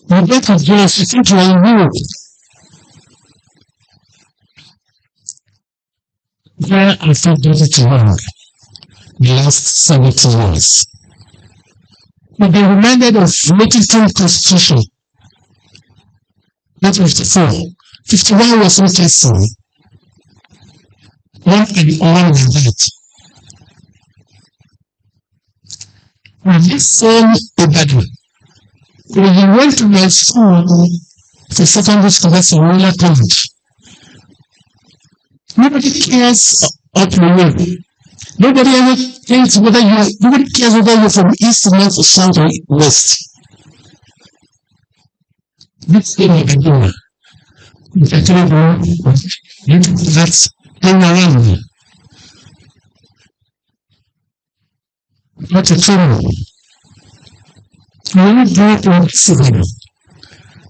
You get to guess, you think you're in Europe. Where I felt it wrong the last 70 years. But they reminded of Liechtenstein Constitution. Not 54. 51 was interesting. One and all like that. And this same Ibadan, when you went to my school for secondary school, that's a royal college. Nobody cares up the way. Nobody ever thinks nobody cares whether you're from east, north, or south, or west. This thing I can do. If I tell you, that's hang around. Not a trouble. When you do it on civil,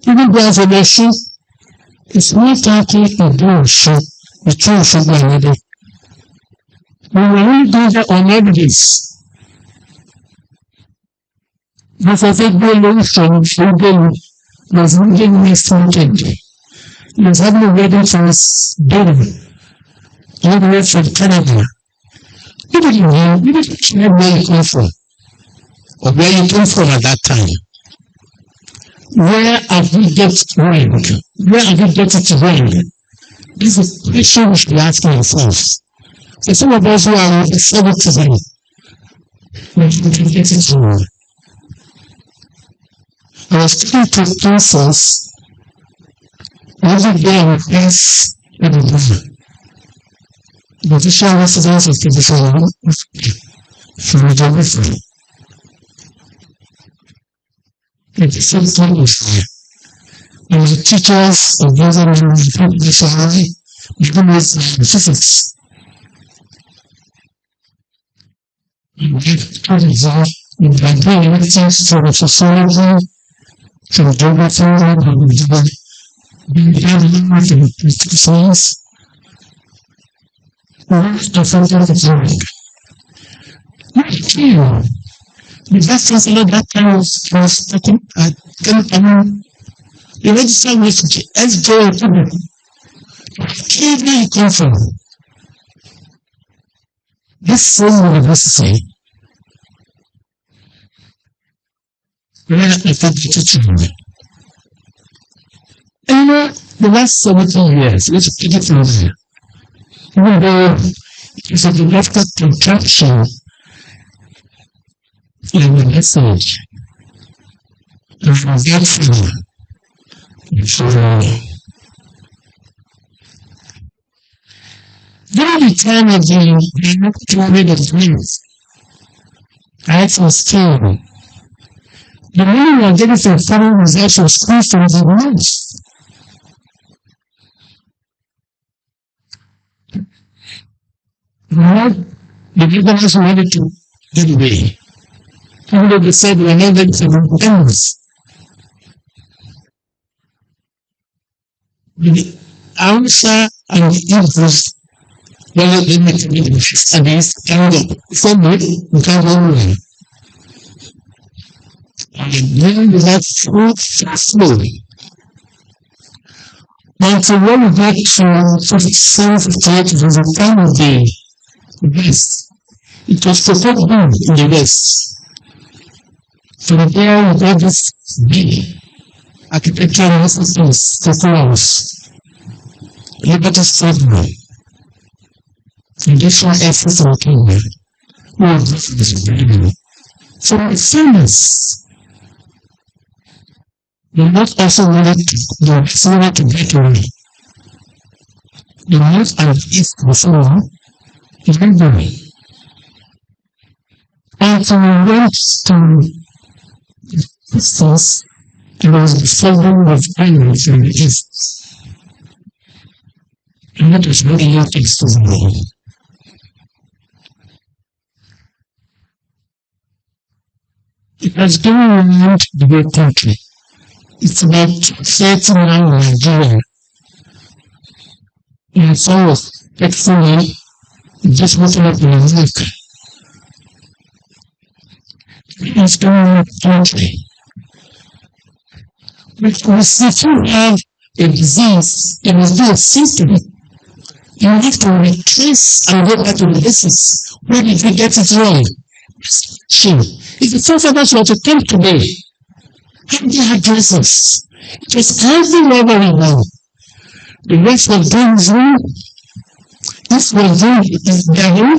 even there's a nation, it's not likely to do a show, the truth of my lady. When we only do that on evidence, if I think we're learning from Shugel, was moving next weekend. He was having a wedding for his daughter, all the way from Canada. Nobody knew, nobody cared where you come from, or where you came from at that time. Where have we got it wrong? Where have we got it wrong? This is a question we should be asking ourselves. So some of us who are in the 70s, we can get it wrong. I was talking to persons every day in class at the river. The official residence of the from the river. the different levels there. And the teachers of those are physics. And by doing everything from sociology, from geography, from science, the fundamental of learning. That's just that time was talking the register with SJ. Where you come from? This same university, where I think the teaching. And the last 70 years, let's take it from there. Even though it's a directed contraction in the message, and therefore, during the time of the period of dreams, I was still. The meaning of getting from foreign results was free from the words. Now, the Ibanese wanted to get away. Even though they said we are not ready for independence. The Hausa and the Igbos were limited and these kind of forward we can't go away. And then we have fruit flow. Until when we got to 47th it was a time of the West. It was so-called boom in the West. From there we got this big architectural resources to flowers. Liberty Statement. Additional efforts on Kenya. All of this is very so it's famous. The North also wanted to get away. The North and East before eventually. And so we went to distance, there was the folding of islands in the East. And that was very not east of the world. It has gone around the whole country. It's about 30 miles in Nigeria. And so was excellent, just looking up in America. It's going around the country. Because if you have a disease, it must be a symptom. You have to retrace and go back to the basis. Where did we get it wrong? Sure. If the forefathers were to come today, how do you address us? It was every level we know. The West was doing his own. This was doing their own.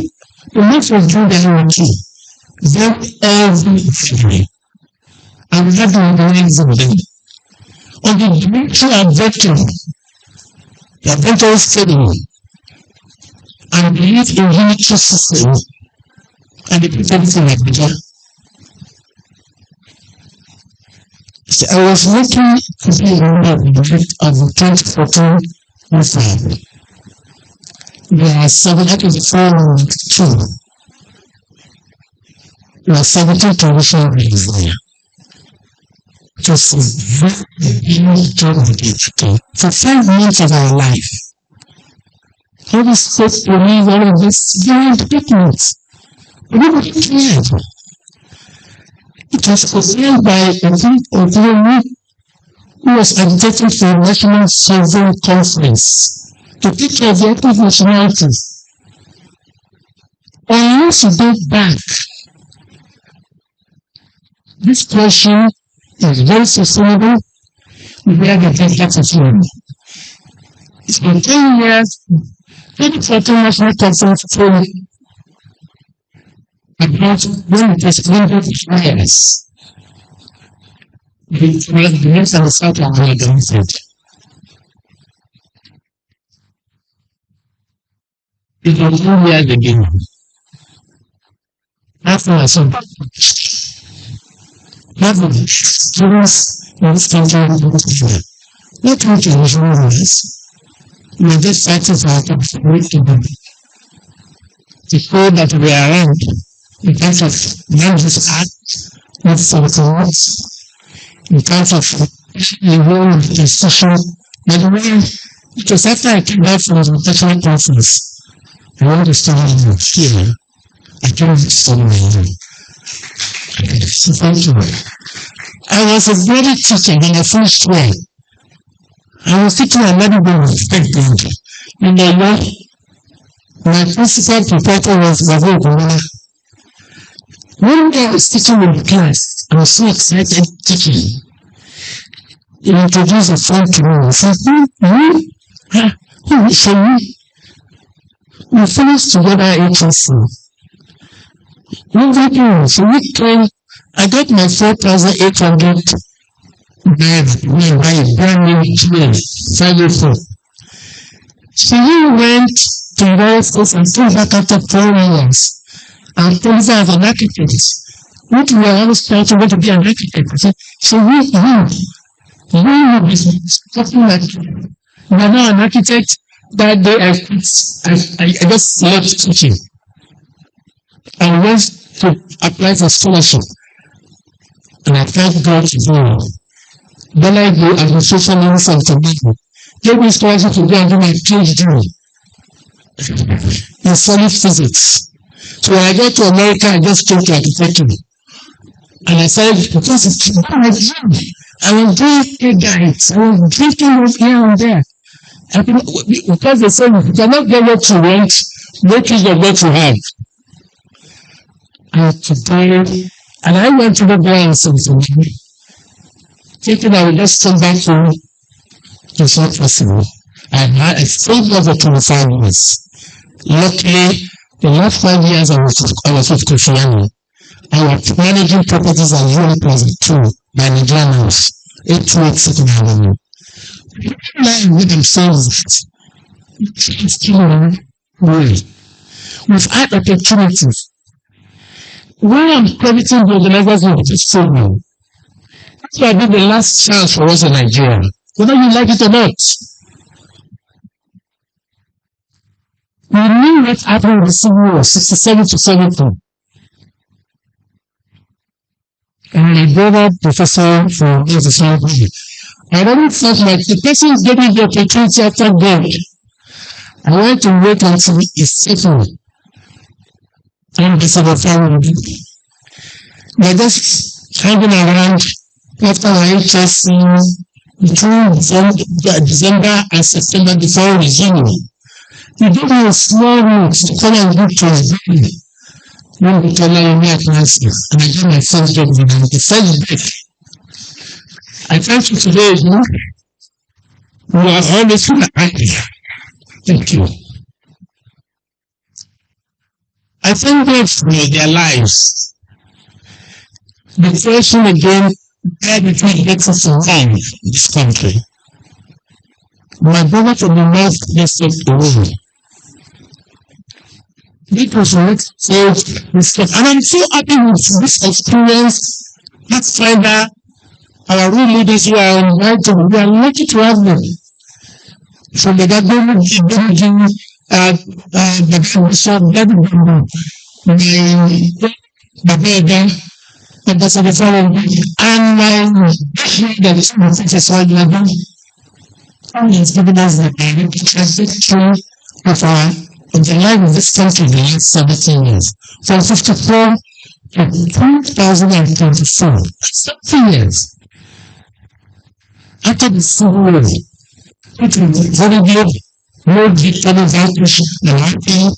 The West was doing their own too. Then every and we have to organize them. On the military adventure, the adventure is failing. And believe in military system and the people in Abuja. So I was looking to be a member of the 2014 movement. There are 742. There are 17 traditional religions there. It was a very job of the for 5 months of our life. How we supposed to believe all of this very important. Nobody cared. It was fulfilled by a group of women who was agitating for a national sovereign conference to take care of the ethnic nationalities. And once you go back, this question is very sustainable. We have a get of learning. It's been 10 years, 2014 National Conference for about when it was 100 years. The North and the South are organized. It was 2 years again. After I saw have the students in this country and in this country. Not what you realize. We're just fighting for our country to show that we are around in terms of not just act, not for courts, in terms of the role of the institution. By the way, it was after I came back from the national conference. I want to start here. I can't start my own. So thank you. I was a very teacher when I finished well. I was teaching a level of respect God. In the law, my principal professor was Babu Gomana. One day I was teaching in the class. I was so excited teaching. He introduced a friend to me. He said, who is you? We finished together HSC. So we came, I got my 4,800 naira by a brand new train, 504. So we went to United States and came back after 4 years. And told me as an architect. What we are always trying to be an architect. So we will be something like, you are now an architect. That day I just left teaching. I went to apply for scholarship. And I thank God to go. Then I go administration minister of Tobago. Gave me scholarship to go and do my PhD in solid physics. So when I got to America, I just came to architecture. And I said, because it's I was doing a guides, I was drinking here and there. Because they say you cannot get what you want, what is the what you have. And today, and I went to the ground something, thinking I would just come back to it's not possible. I stayed there for 25 years. Luckily, the last 5 years I was with Kofiani. I was managing properties at UN Plaza 2 by Nigerian House, 828 Second Avenue. What I'm saying is that it's still way. We've had opportunities. Why I'm crediting the organizers of this program, that's why I did the last chance for us in Nigeria. Whether you like it or not. We knew what happened in the Civil War, 67 to 70. And my brother, Professor for the Symposium, I already thought like the person is getting the opportunity after God. I want to wait until it's settled. And this is the family. They're just hanging around after our HSC between December and September before resuming. He gave me a small room to come and give to his baby. When we told her me at classes, and I got my first job with him. The first break. I thank you today, you know. We are always happy. Thank you. I thank God for their lives. The question again, everything makes us wrong in this country. My brother from the north just stepped away. It was not so respect. And I'm so happy with this experience. Pathfinder, our real leaders who are invited, we are lucky to have them. From the government, the bishop, and my that is Professor Ibadan, has given us the trajectory of the life of this country in the last 17 years. From 54 to 2024. 17 years. After the Civil War, it was very good. No victory vanquish the happy.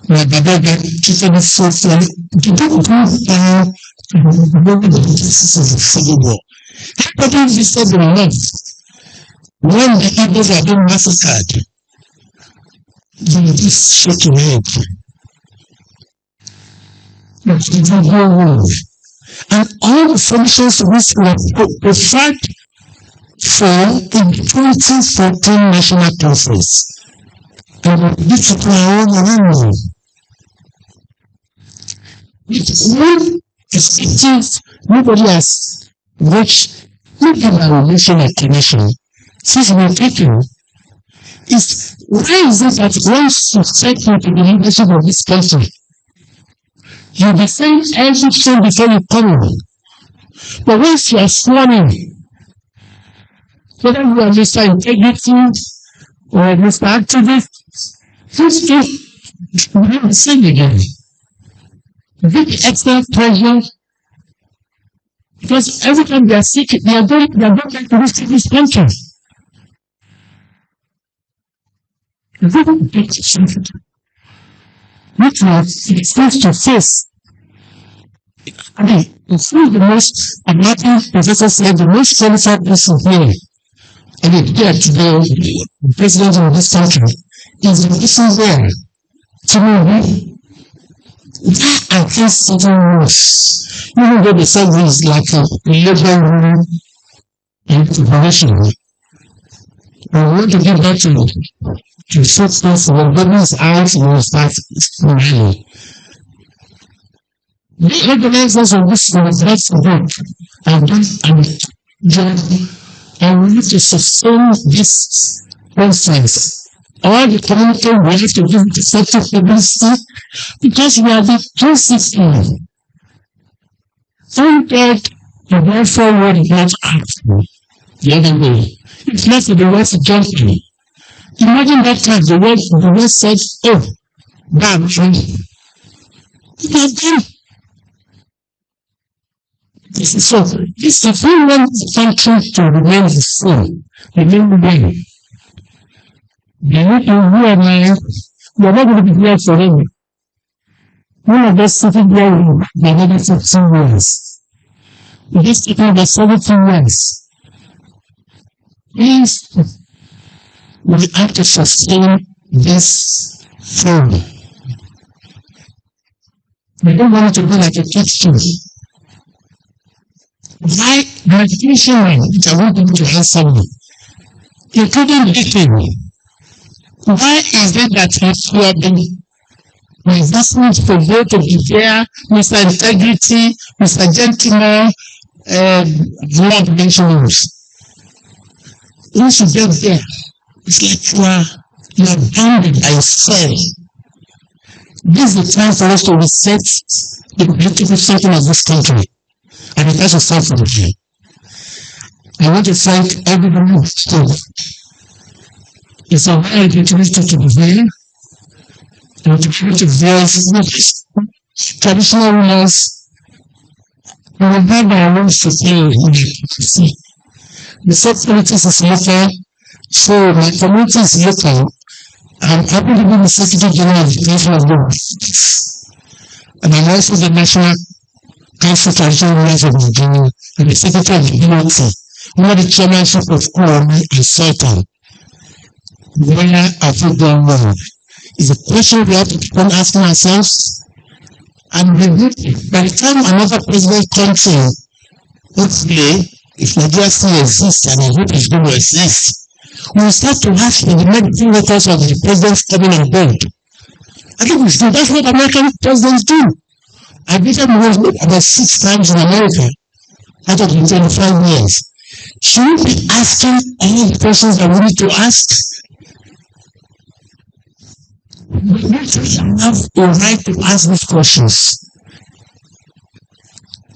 My brother got treated so far. You don't go down to the basis of the Civil War. Everybody visited the left. When the Igbos are being massacred, they were just shaking head. But it will go wrong. And all the functions which were preferred for the 2014 national conference. And this is our own enemy. It's one effective Nobody has reached a relation of connection. Since we're taking is why is it that once you set you to the leadership of this country, you defend everything before you come in. But once you are sworn in, whether you are Mr. Integrity or Mr. Activist, just do the same again. With extra pressure, because every time they are sick, they are going back to this country. Which was face to face. I mean, it's the most, and Martin Professor said, the most qualified person here, and it get the president of this country, is the person there. To me, that I think something worse. Even though the surgery is like a labor room intervention, I want to give that to substance when government's eyes will start smiling. The organizers of this reverse work and we need to sustain this process. All the community we have to give effective publicity because we are the true system. Thank God the way forward is not acting the other way. It's not for the West jumping. Imagine that time the West said, oh, bam, it has been. So, if we want the country to remain the same, remain the way, then we are not going to be here forever. One of us sitting there in another 15 years. We just taking about 17 years. Please, we have to sustain this form. We don't want it to be like a kitchen. Why graduation which I want people to answer me, including Britain, why is it that if you have been resistant for both to be there, Mr. Integrity, Mr. Gentleman, blood mentions? Once you get there, it's like you are bounded by yourself. This is the time for us to reset the political setting of this country. And it has a start from here. I want to thank everybody who stood. It's a very opportunity to be here. And to try to voice traditional rulers. We will have our roles to play in see. The sub-politics is local, so my community is local. I'm happy to be the Secretary General of the Nation of the and I'm also the National Council Traditional Rulers of Nigeria and the Secretary of the BOT, under the chairmanship of Kurami and Sultan. Where have we done well? Is a question we have to keep on asking ourselves. And by the time another president comes in, hopefully, if Nigeria still exists, and I hope it's going to exist, we will start to ask for the medical records of the presidents coming on board. I think that's what American presidents do. I visited about 6 times in America out of the 25 years. Should we be asking all the questions that we need to ask? We need to have a right to ask these questions.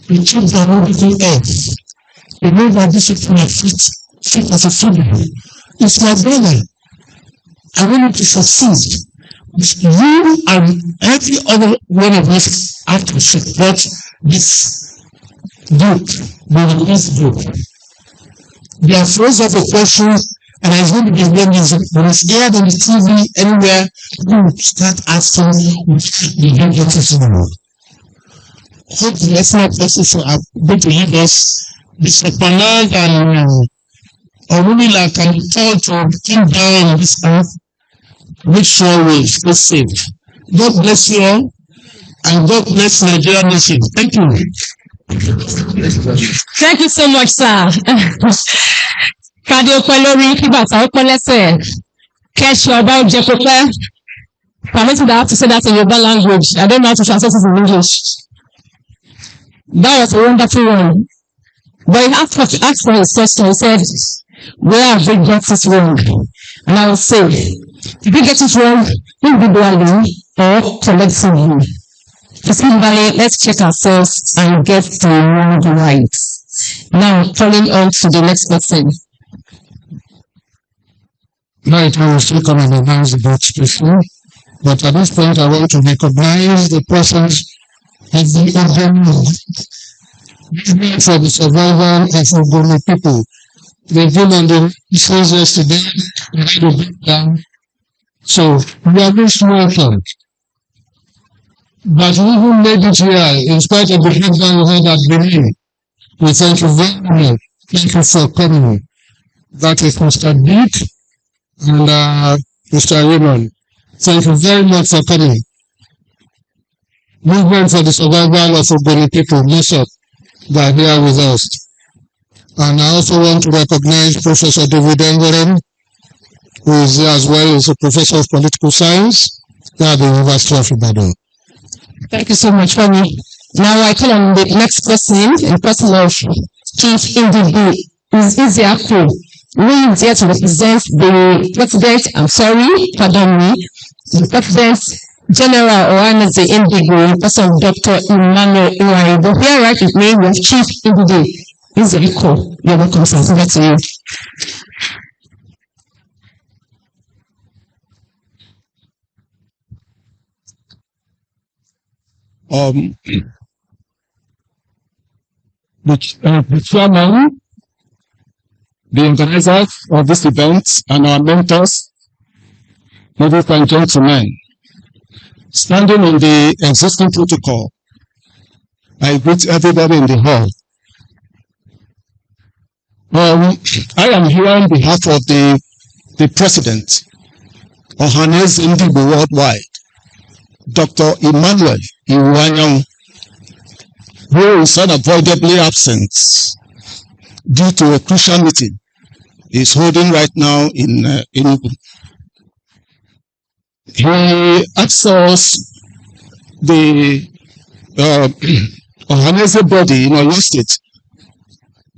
The children are not eating eggs. They know that this is going to fit as a family. It's my brother. I want him to succeed. You and every other one of us have to support this group, this group. They are froze of the question, and I think the when it's aired on the TV anywhere, people will start asking the young people. Hope the listener persons are going to lead us. Mr. Panag and Orumila can be told to come down on this earth. Make sure we stay safe. God bless you all, and God bless Nigeria nation. Thank you. Thank you so much, sir. Kadi Okwelori, Kibata Okwelese, Kesh Yoba Ojekope. Permit me to have to say that in Yoruba language. I don't know how to translate it in English. That was a wonderful one. But he asked for his question. He said, where have we got it wrong? And I will say, did we get it wrong individually or collectively? Personally, let's check ourselves and get the wrong right. Now, falling on to the next person. Right, I will still come and announce the votes before, but at this point I want to recognize the persons of the movement for the survival of Ogoni people. They've been on the issues yesterday, we had a breakdown. So, we are most welcome. But we who made it here, in spite of the breakdown we had at Benin, we thank you very much. Thank you for coming. That is Mr. Dick and Mr. Raymond. Thank you very much for coming. Movement for the survival of Ogoni people, NESOP, they are here with us. And I also want to recognize Professor David Engeren, who is here as well as a professor of political science at the University of Ibadan. Thank you so much, Femi. Now I call on the next person, in person of Chief Indigo, is Isiaku, who is here to represent the President, pardon me, the President General Ohaneze Indigo, in person of Dr. Emmanuel Uwai. But here right with me, we have Chief Indigo, Isiaku. You're welcome, sir. Over to you. The chairman, the organizers of this event, and our mentors, ladies and gentlemen, standing on the existing protocol, I greet everybody in the hall. I am here on behalf of the President, Ohaneze Indigo Worldwide, Dr. Emmanuel Iwanyang, who is unavoidably absent due to a crucial meeting he's holding right now in Enugu. He asked us, the Ohaneze body in Oyo State,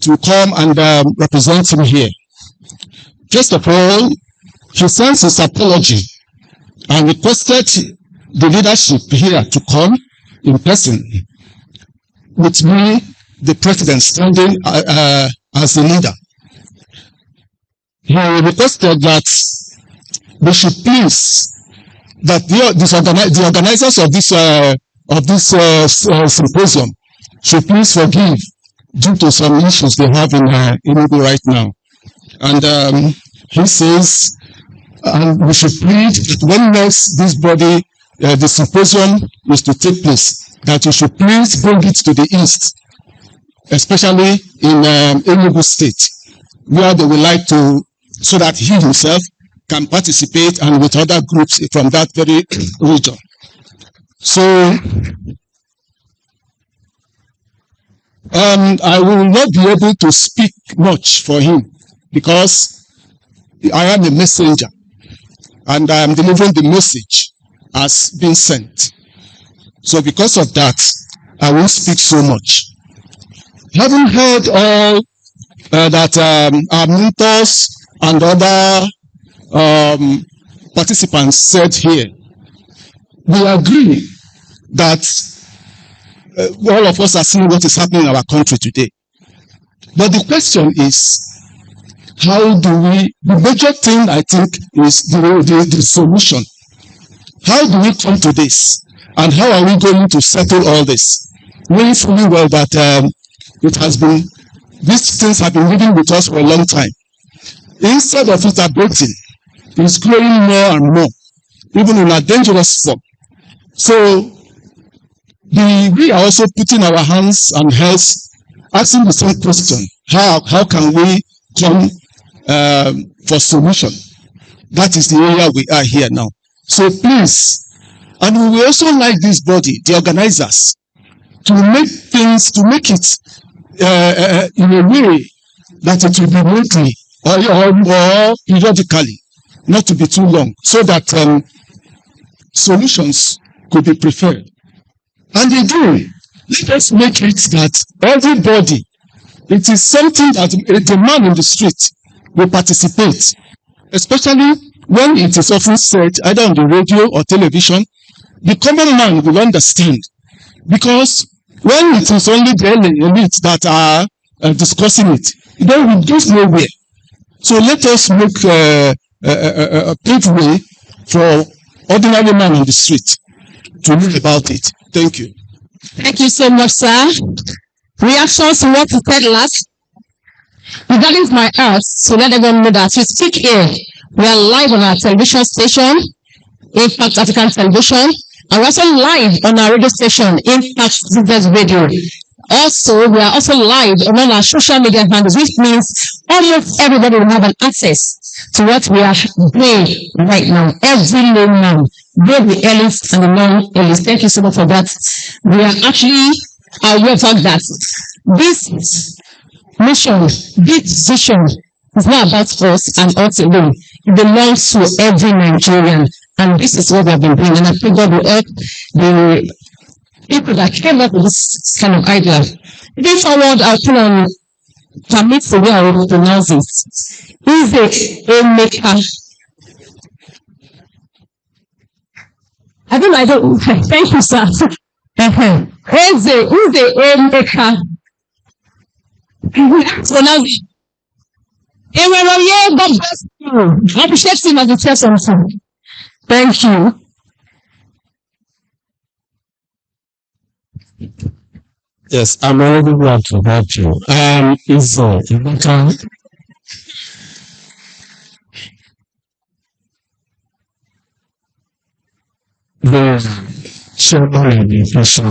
to come and represent him here. First of all, he sends his apology and requested the leadership here to come in person, with me, the President, standing as the leader. He requested that we should please, that the organizers of this symposium should please forgive due to some issues they have in Enugu right now. And he says, and we should plead that when next this body, the symposium is to take place, that you should please bring it to the east, especially in Enugu State, where they would like to, so that he himself can participate and with other groups from that very region. So, I will not be able to speak much for him because I am a messenger and I am delivering the message as being sent. So because of that, I won't speak so much. Having heard all that our mentors and other participants said here, we agree that all of us are seeing what is happening in our country today. But the question is, how do we, the major thing I think is the solution. How do we come to this? And how are we going to settle all this? Knowing fully well that it has been, these things have been living with us for a long time. Instead of it abating, it's growing more and more, even in a dangerous form. So, we are also putting our hands and heads, asking the same question. How can we come for solution? That is the area we are here now. So please, and we will also like this body, the organizers, to make things, to make it in a way that it will be monthly or periodically, not to be too long, so that solutions could be preferred. And they do. Let us make it that everybody, it is something that the man in the street will participate, especially when it is often said either on the radio or television. The common man will understand, because when it is only the elite that are discussing it, then we get nowhere. So let us make a pave way for ordinary man on the street to know about it. Thank you. Thank you so much, sir. Reactions to what you said last? That is my earth, so let everyone know that we speak here. We are live on our television station, Impact African Television, and we're also live on our radio station, Impact Business Radio. Also, we are also live on all our social media handles, which means almost everybody will have an access to what we are doing right now. Every layman, both the elites and the non-elites. Thank you so much for that. We are actually aware of that this mission, this vision is not about us and us alone. It belongs to every Nigerian. And this is what we have been doing. And I think God will help the people that came up with this kind of idea. This forward, I'll put on permit the way I will pronounce it. Is a maker. I don't, thank you, sir. Is a maker. Pronounce it. God bless you. I appreciate him as a person. Thank you. Yes, I'm already glad to help you. Is the chairman of the official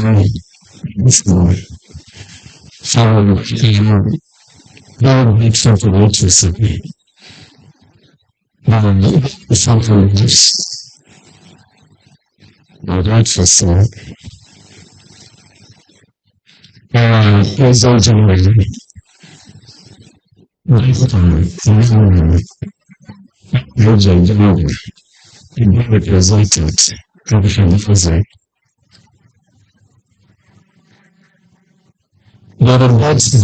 very grateful for what you said. Something like this. My grateful sir. President General. Represented. But about this,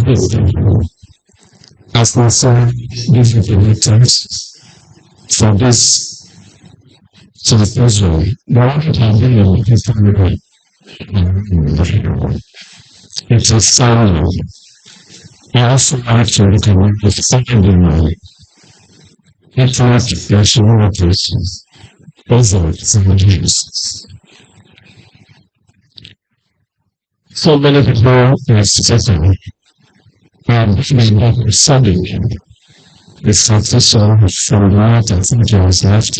as concerned, give you the for this symposium. The one that I've been in this family, it is sound. I also like to recommend the secondary internet nationalities, results and reviews. So many people are speaking, and they studying. The transition from that, I think it was left.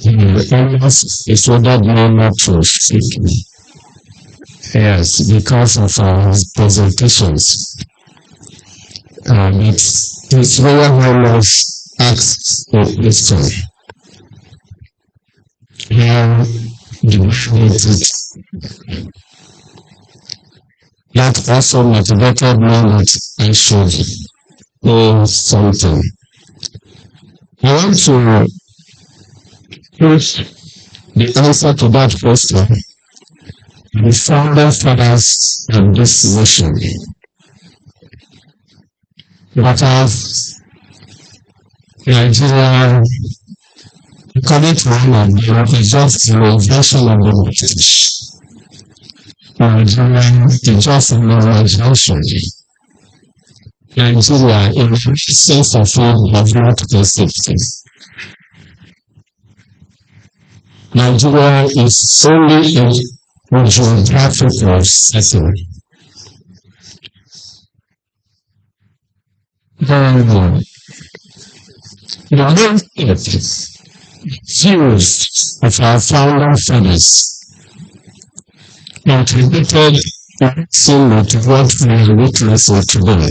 It's ordered me not to speak. Yes, because of our presentations. It's Royal Highness asks a question. How demanded that also motivated me that I should know something. I want to put the answer to that question. The founder fathers of this nation that have Nigeria, according to one of them, is just an invention of the British. Nigeria is just a normalization. Nigeria, in the sense of form, does not exist. Nigeria is solely a geographical setting. The main views of our founder fathers contributed similar to what we are witnessing today.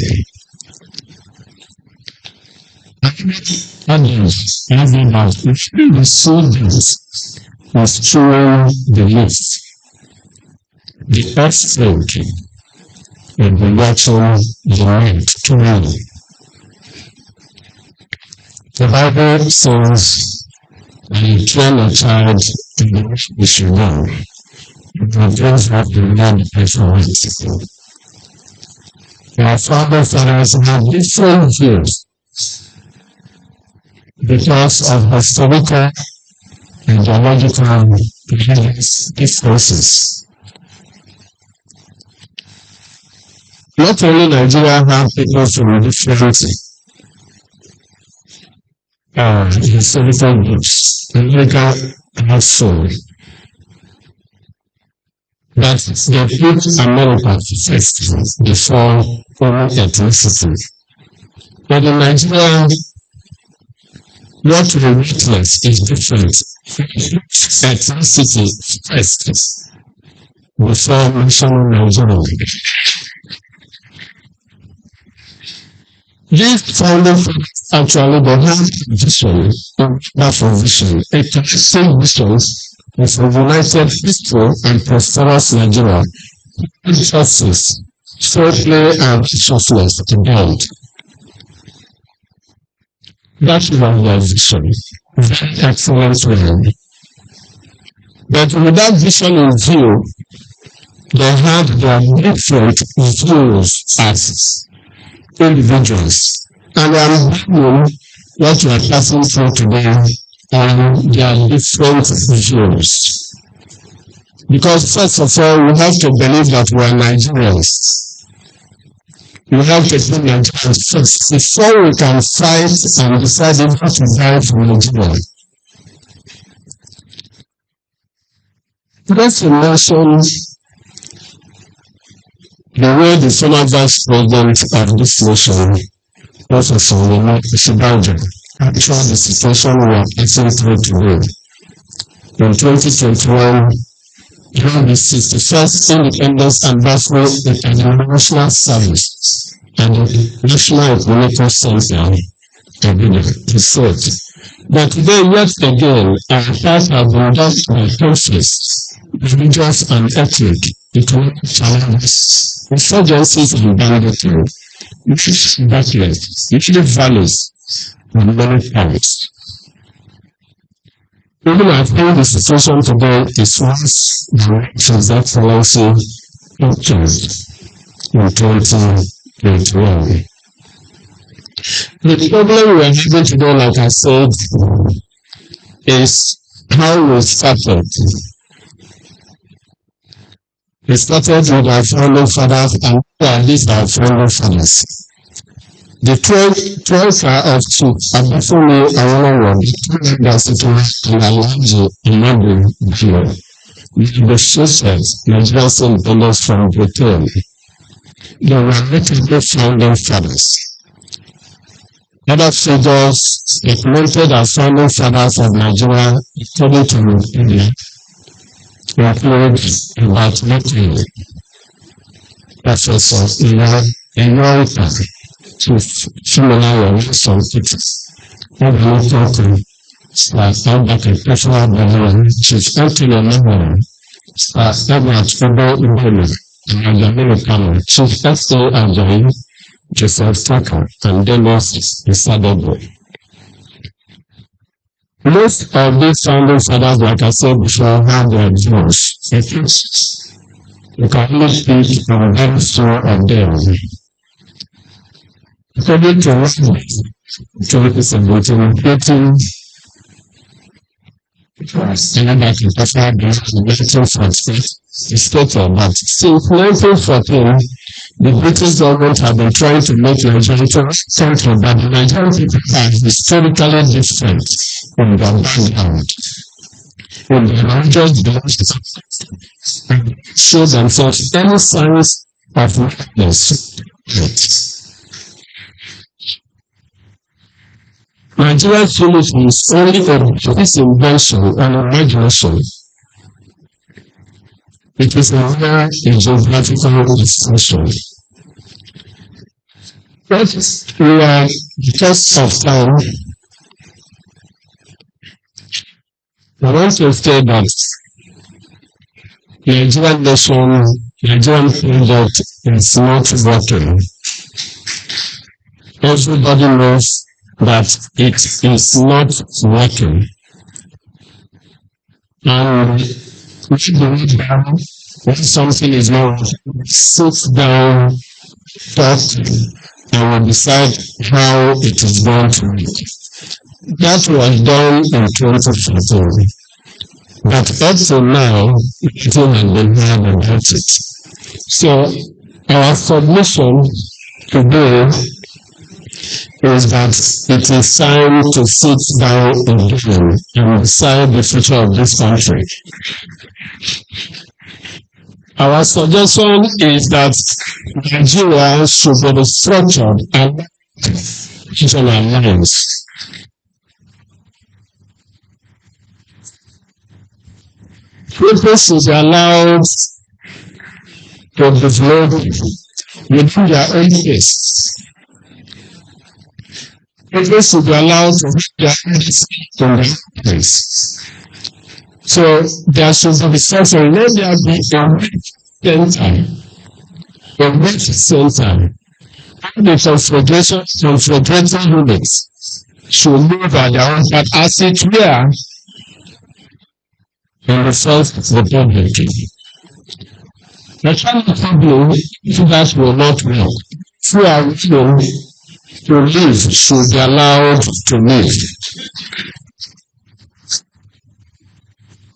Others, having that the soldiers was showing the list, the earthquake, and the watching the night to me. The Bible says, and train a child in the way he should go, Nigerians have been learned before. Our fathers have different views because of historical and ideological differences. Not only Nigeria have people from different historical groups, America also, but they put America first before foreign ethnicity. But in Nigeria, what we witness is different. Ethnicity first before national Nigeria. These founding fathers actually they have vision, that vision, a consistent vision of a united, peaceful, and prosperous Nigeria, justice, fairly and softness abound. That is their vision. Very excellent one. But with that vision in view, they have their different views as individuals. And I'm doing what we are passing through today on their different views. Because first of all, we have to believe that we are Nigerians. We have to be Nigerians first before we can fight and decide how to die for Nigeria. Let's mention the way the former vice president of this nation, Professor Ibadan, actually the situation we are passing through today. In 2021, during the 61st Independence Anniversary in the National Service and the National Economic Center, he said that today, yet again, our hearts have been touched by conflicts, religious and ethnic, economic challenges, insurgencies and banditry, usually backless, usually valleys, and many times. Even I think the situation today is worse than His Excellency pictured in 2021. The problem we are having today, like I said, is how we started. We started with our founding fathers, and at least our founding fathers. The Troika of Chief Abafumi Awolowo, the University and Alhaji Imadu Bello, negotiated Nigeria's independence from Britain. They were literally founding fathers. Other figures implemented as founding fathers of Nigeria, according to Wikipedia, include about Matthew, Professor Enorita, Chief Chimela Wilson Peters, Edwin Thornton, Albert Personal Benevolent, Chief Anthony Memory, Edward Febo Ibelu, and Yamini Kano, Chief S.A. Ajayi, Joseph Tucker, and Delos Isadebo. Most of these founding fathers, like I said before, have their views. You can only speak on very few of them. According to Rebirth, 2017, and back in 1948, it stated that since 1914, the British government have been trying to make Nigeria country, but the Nigerian people are historically different in their background, in their religious beliefs, and show themselves any signs of weakness. Nigerian philosophy is only a this invention and imagination. It is a mere geographical expression. But we are, because of time, I want to say that Nigerian nation, Nigerian project is not working. Everybody knows that it is not working. And When something is not, sit down, talk, and we'll decide how it is going to be. That was done in 2014. But up to now, nothing has been heard about it. So our submission today is that it is time to sit down again and decide the future of this country. Our suggestion is that Nigeria should be restructured and regional lines. People should be allowed to develop within their own pace. People should be allowed to reach their own place. So there should be such a let there be a wet center. The confederation units should move at their own path as it were in the First Republic. The China problem, if that will not work, who are willing to live should be allowed to live.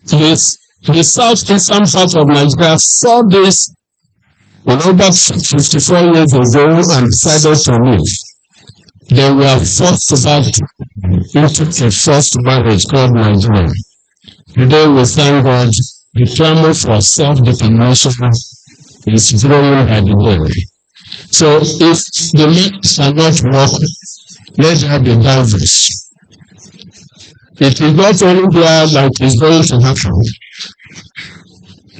The southeastern part of Nigeria saw this over 54 years ago and decided to leave. They were forced back into a forced marriage called Nigeria. Today we thank God the clamor for self-determination is growing by the day. So if the means cannot work, let there be diverse. It is not only there that is going to happen.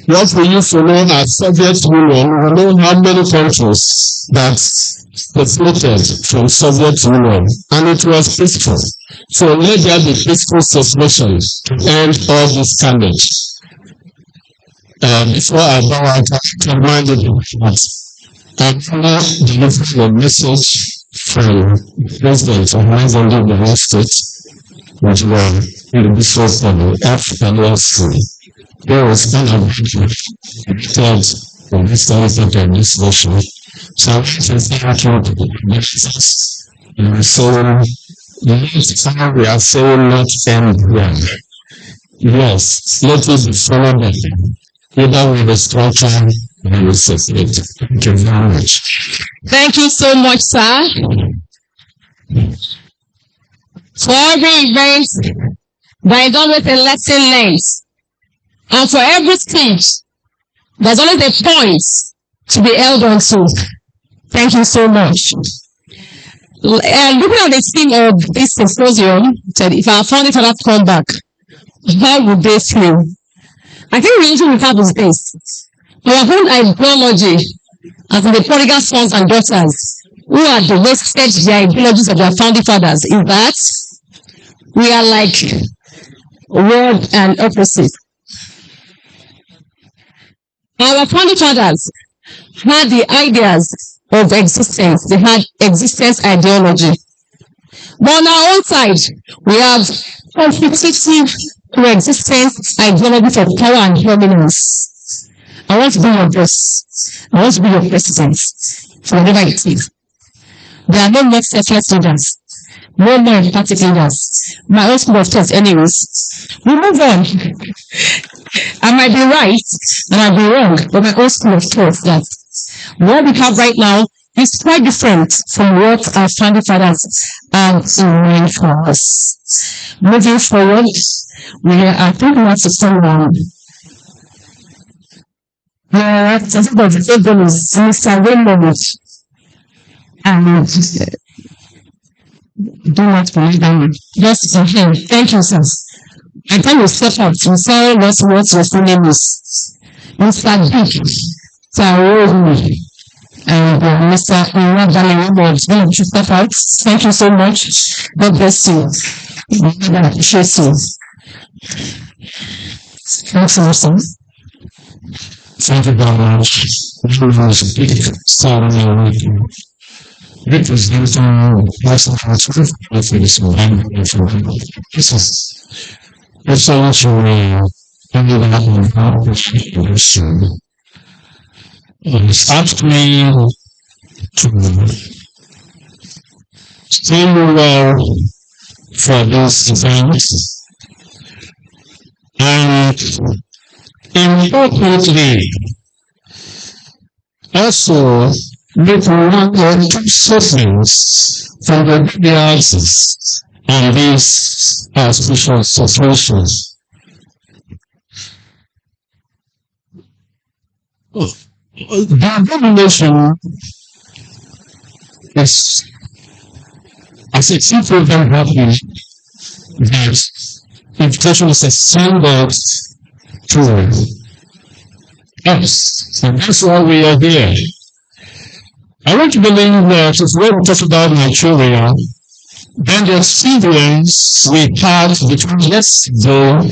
What we used to know as Soviet Union, we know how many countries that separated from Soviet Union, and it was peaceful. So let there be peaceful separation to end all this carnage. Before I go out, I remind you that I'm delivering a message from the President of the State, which was in the bishop of the African Nursery. There was kind of third of this concept of this nation. So it is not Jesus. And so how we are saying not end well. Yes, let it be followed up. Either with a structure or with separate. Thank you very much. Thank you so much, sir. For every event, there is always a lesson learned. And for every speech, there's always a point to be held on to. Thank you so much. Looking at the theme of this symposium, said if our founding fathers come back, how would they feel? I think the issue we have is this. Our whole ideology, as in the prodigal sons and daughters, who are the wasted their ideologies of their founding fathers, is that we are like word and opposite. Our founding fathers had the ideas of existence. They had existence ideology. But on our own side, we have competitive coexistence ideology of power and dominance. I want to be your boss. I want to be your president. For whatever it is. There are no more selfless leaders. No more empathic leaders. My own school of thought anyways. We move on. I might be right, and I might be wrong, but my own school of thought that what we have right now is quite different from what our founding fathers have in mind for us. Moving forward, I think we have to come on. I think the problem is Mr. Raymond. And do not believe that. Just for him. Thank you, sir. I think we step out. We say what your full name is. Mr. Dick. Sir and Mr. Raymond. You should step out. Thank you so much. God bless you. God appreciate you. Thanks, sir. Thank you very much. It was a big sorrow. It was using personal truth for this one. This is essentially and you have now soon. It's asked me to stay well for this event, and importantly, also make one or two statements from the realities on these special situations. The domination is, as a people, very happy that invitation is extended to us, and that's why we are here. I want to believe that if we talk about Nigeria, then the experience we had between yesterday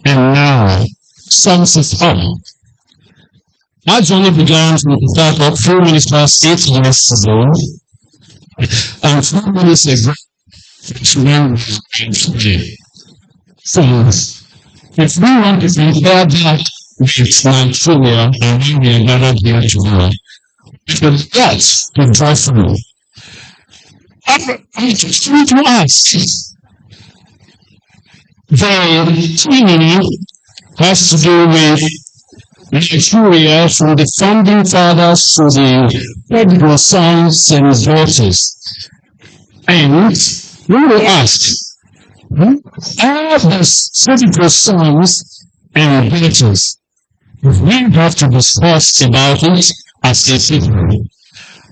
and now sums it up. I only began to start up 4 minutes past 8 years ago, and 4 minutes ago, it's when we today. So, if we want to compare that with Nigeria and when we are gathered here today, it gets to drive through. I just want to ask, the team has to do with Nigeria, from the founding fathers to the prodigal sons and daughters. And we will ask, are the prodigal sons and daughters? We have to discuss about it as a people.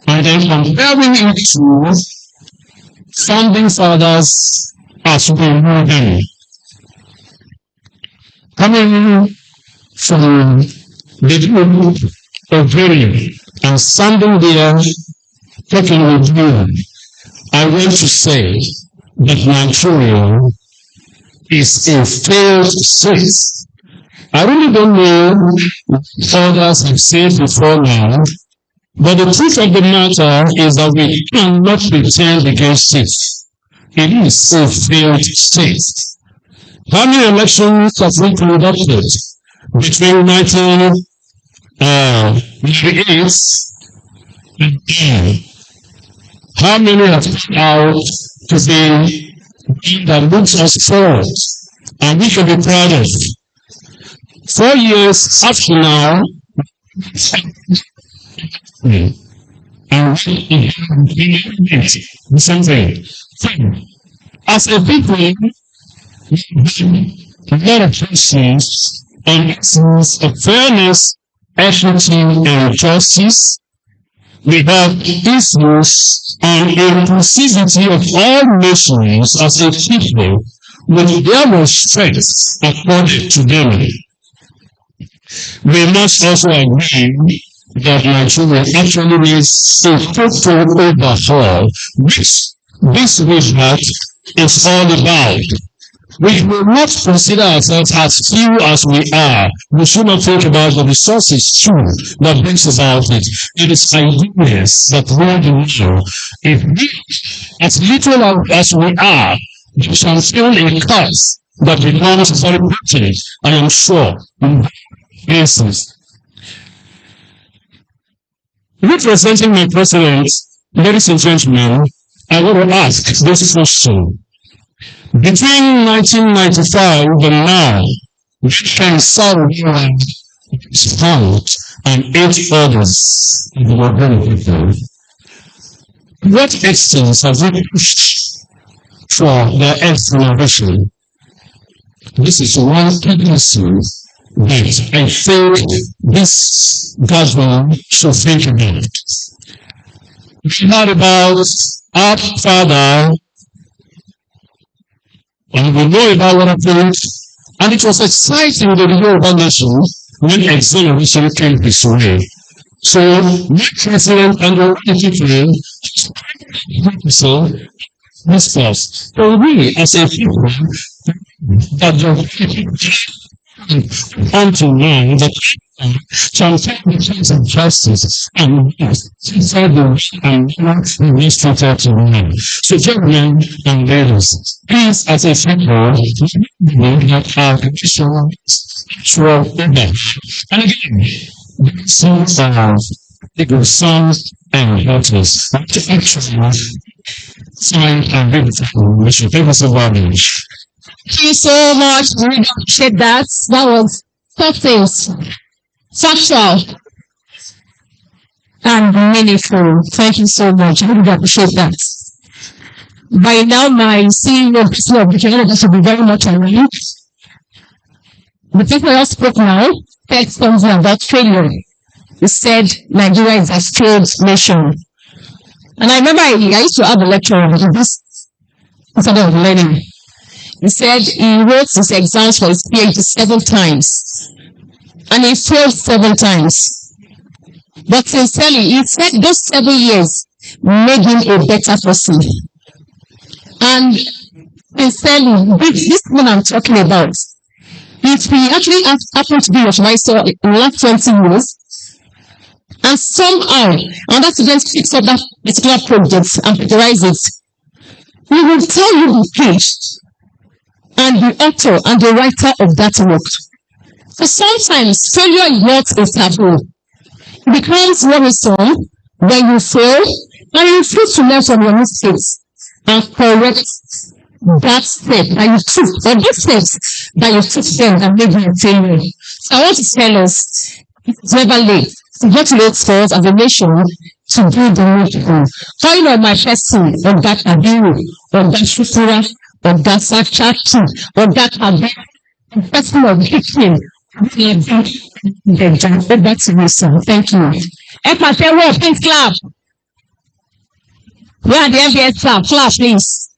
And then comparing it to founding fathers as we know them. Coming from the group of Varian and standing there talking with you, I want to say that Nigeria is a failed state. I really don't know what others have said before now, but the truth of the matter is that we cannot pretend against it. It is a failed state. How many elections have we conducted between 1998 and now? How many have come out to be that moves us forward and we should be proud of? 4 years after now, and something. As a people, a lot of questions on issues of fairness, equity, and justice. We have issues on inclusivity of all nations as a people with their respects accorded to them. We must also agree that Nigeria actually needs a total overhaul, which this rebirth is all about. We will not consider ourselves as few as we are. We should not think about the resources too that brings about it. It is ideas that rule the world. If we, as little as we are, we shall feel a curse that becomes very potent, I am sure, in cases. Representing my president, ladies and gentlemen, I want to ask this question. Between 1995 and now, Ken Sarah is found and 8 others were very people. What extent have we pushed for their exploration? This is one tendency that I think this government should think about. We heard about our father, and we know about what happened, and it was exciting in the Yoruba nation when exoneration came this way. So, my president and the people, so this was. So we, as a people, that until now, that shall take the chance of justice and administrator to men. So, gentlemen and ladies, please, as a people, that our traditional actual image. And again, songs are legal songs and authors. Actually, sign and beautiful. We should thank you so much. Thank you so much. We really appreciate that. That was substance, factual, and meaningful. Thank you so much. I really appreciate that. By now, my CEO, President of the Canada, should be very much aware. The people that spoke now said something about failure. He said Nigeria is a failed nation. And I remember I used to have a lecturer in this instead of learning. He said he wrote his exams for his PhD 7 times. And he failed 7 times. But sincerely, he said those 7 years made him a better person. And sincerely, this one I'm talking about, if he actually happened to be your advisor in the last 20 years, and somehow another student picks up that particular project and categorize it, we will tell you the page and the author and the writer of that work. So sometimes failure is not a taboo. It becomes worrisome when you fail and you refuse to learn from your mistakes and correct that step that you took, or those steps that you took them and made you a failure. So I want to tell us, it's never late. It's not late for us as a nation to do the needful. Calling on my person, on that Abiru, on that Shukura, on that Sakchaki, on that Abiru, person of victim. Back to you, sir. Thank you. Epa, please clap. Where are the MBS clap? Clap, please.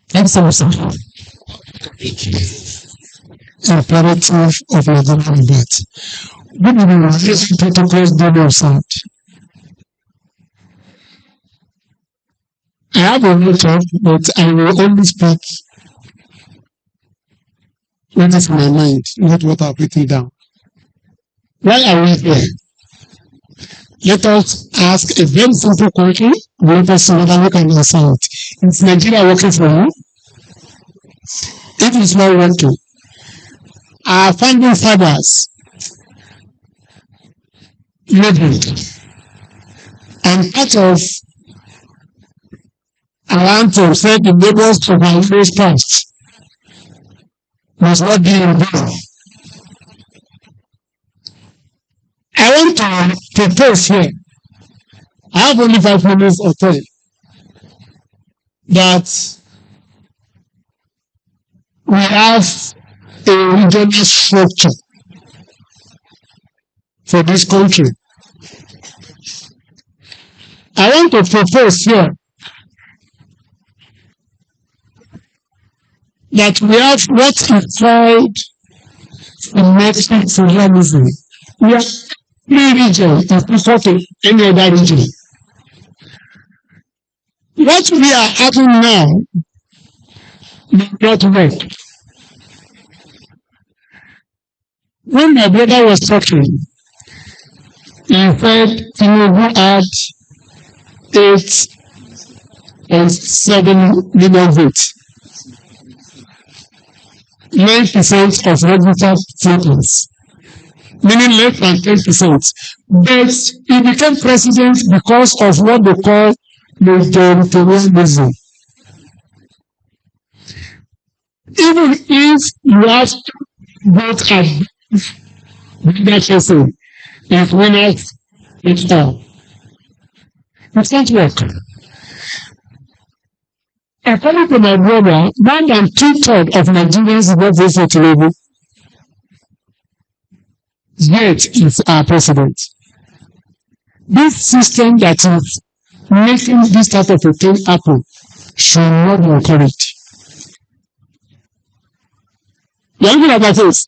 Thank you so much, sir. Imperative of Nigerian Rebirth. Good evening, this protocols do sound. I have a note, but I will only speak what is in my mind, not what I've written down. Why are we here? Let us ask a very simple question. Let us see whether we can answer it. Is Nigeria working for you? If it's not working, our founding fathers lived, and part of our anthem said the neighbors of our first past must not be in vain. I want to propose here, I have only 5 minutes or 10, that we have a regional structure for this country. I want to propose here that we have what is called domestic federalism. We have 3 regions as equal to any other region. What we are having now does not work. When my brother was talking, he said Tinubu had 8.7 million votes, 9% of registered voters, meaning less than 10%. But he became president because of what they call majoritarianism. Even if you have to vote at that person, if winners, it's all. It can't work. According to my brother, more than 2/3 of Nigerians vote for Tinubu. Yet is our president. This system that is making this type of a thing happen should not be encouraged. You're looking at this.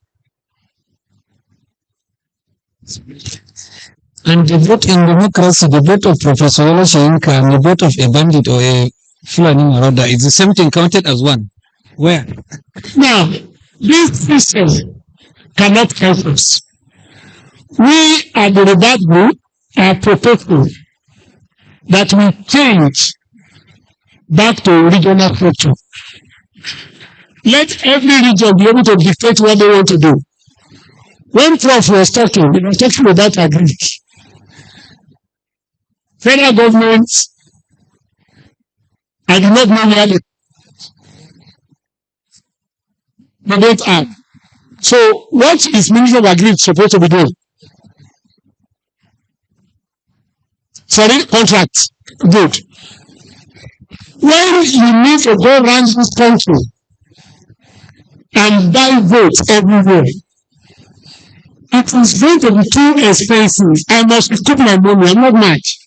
And the vote in democracy, the vote of Professor Ola Soyinka and the vote of a bandit or a Fulani Marauder is the same thing counted as one. Where? Now, this system cannot help us. We at the Rebirth group are proposing that we change back to regional structure. Let every region be able to dictate what they want to do. When Prof was talking, he was talking about agric. Federal government, I do not know where they don't have. So what is Ministry of Agric supposed to be doing? Sorry, contract. Good. When you need to go around this country and buy votes everywhere, it is going to be too expensive. I must recoup my money. I'm not much.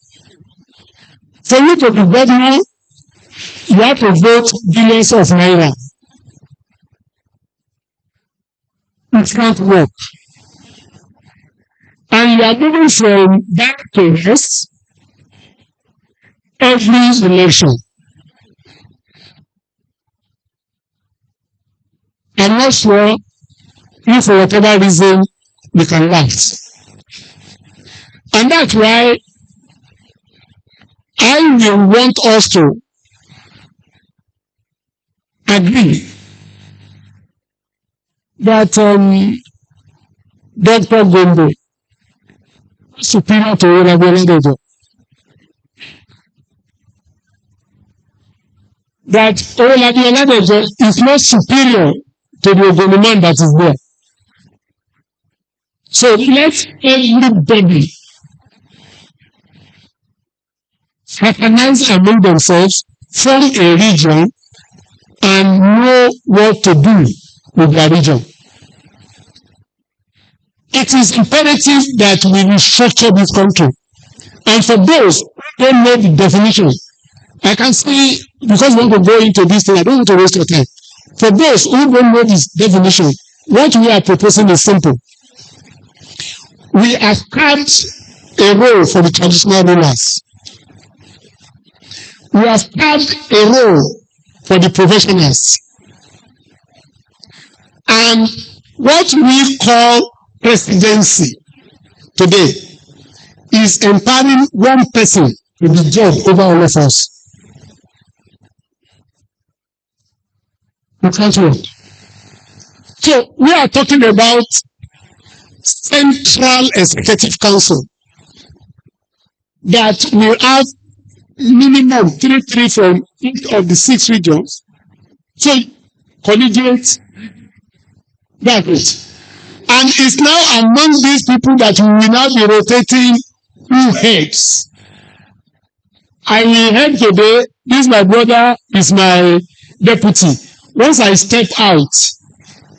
For you to be governor, you have to vote billions of naira. It can't work. And you are moving from back to west every election. I'm not sure if for whatever reason we can last. And that's why I will want us to agree that Dr. Gombe is superior to Oladejo. That Oladejo is not superior to the Ogoni man that is there. So let everybody fraternize among themselves, form a region, and know what to do with their region. It is imperative that we restructure this country. And for those who don't know the definition, I can see, because we want to go into this thing, I don't want to waste your time. For those who don't know this definition, what we are proposing is simple. We have carved a role for the traditional rulers. We have carved a role for the professionals. And what we call presidency today is empowering one person to be judge over all of us. You can't wait. So we are talking about Central Executive Council that will have minimum 3 from each of the 6 regions. So collegiate, that's it. And it's now among these people that we will now be rotating who heads. I will head today. This my brother is my deputy. Once I step out,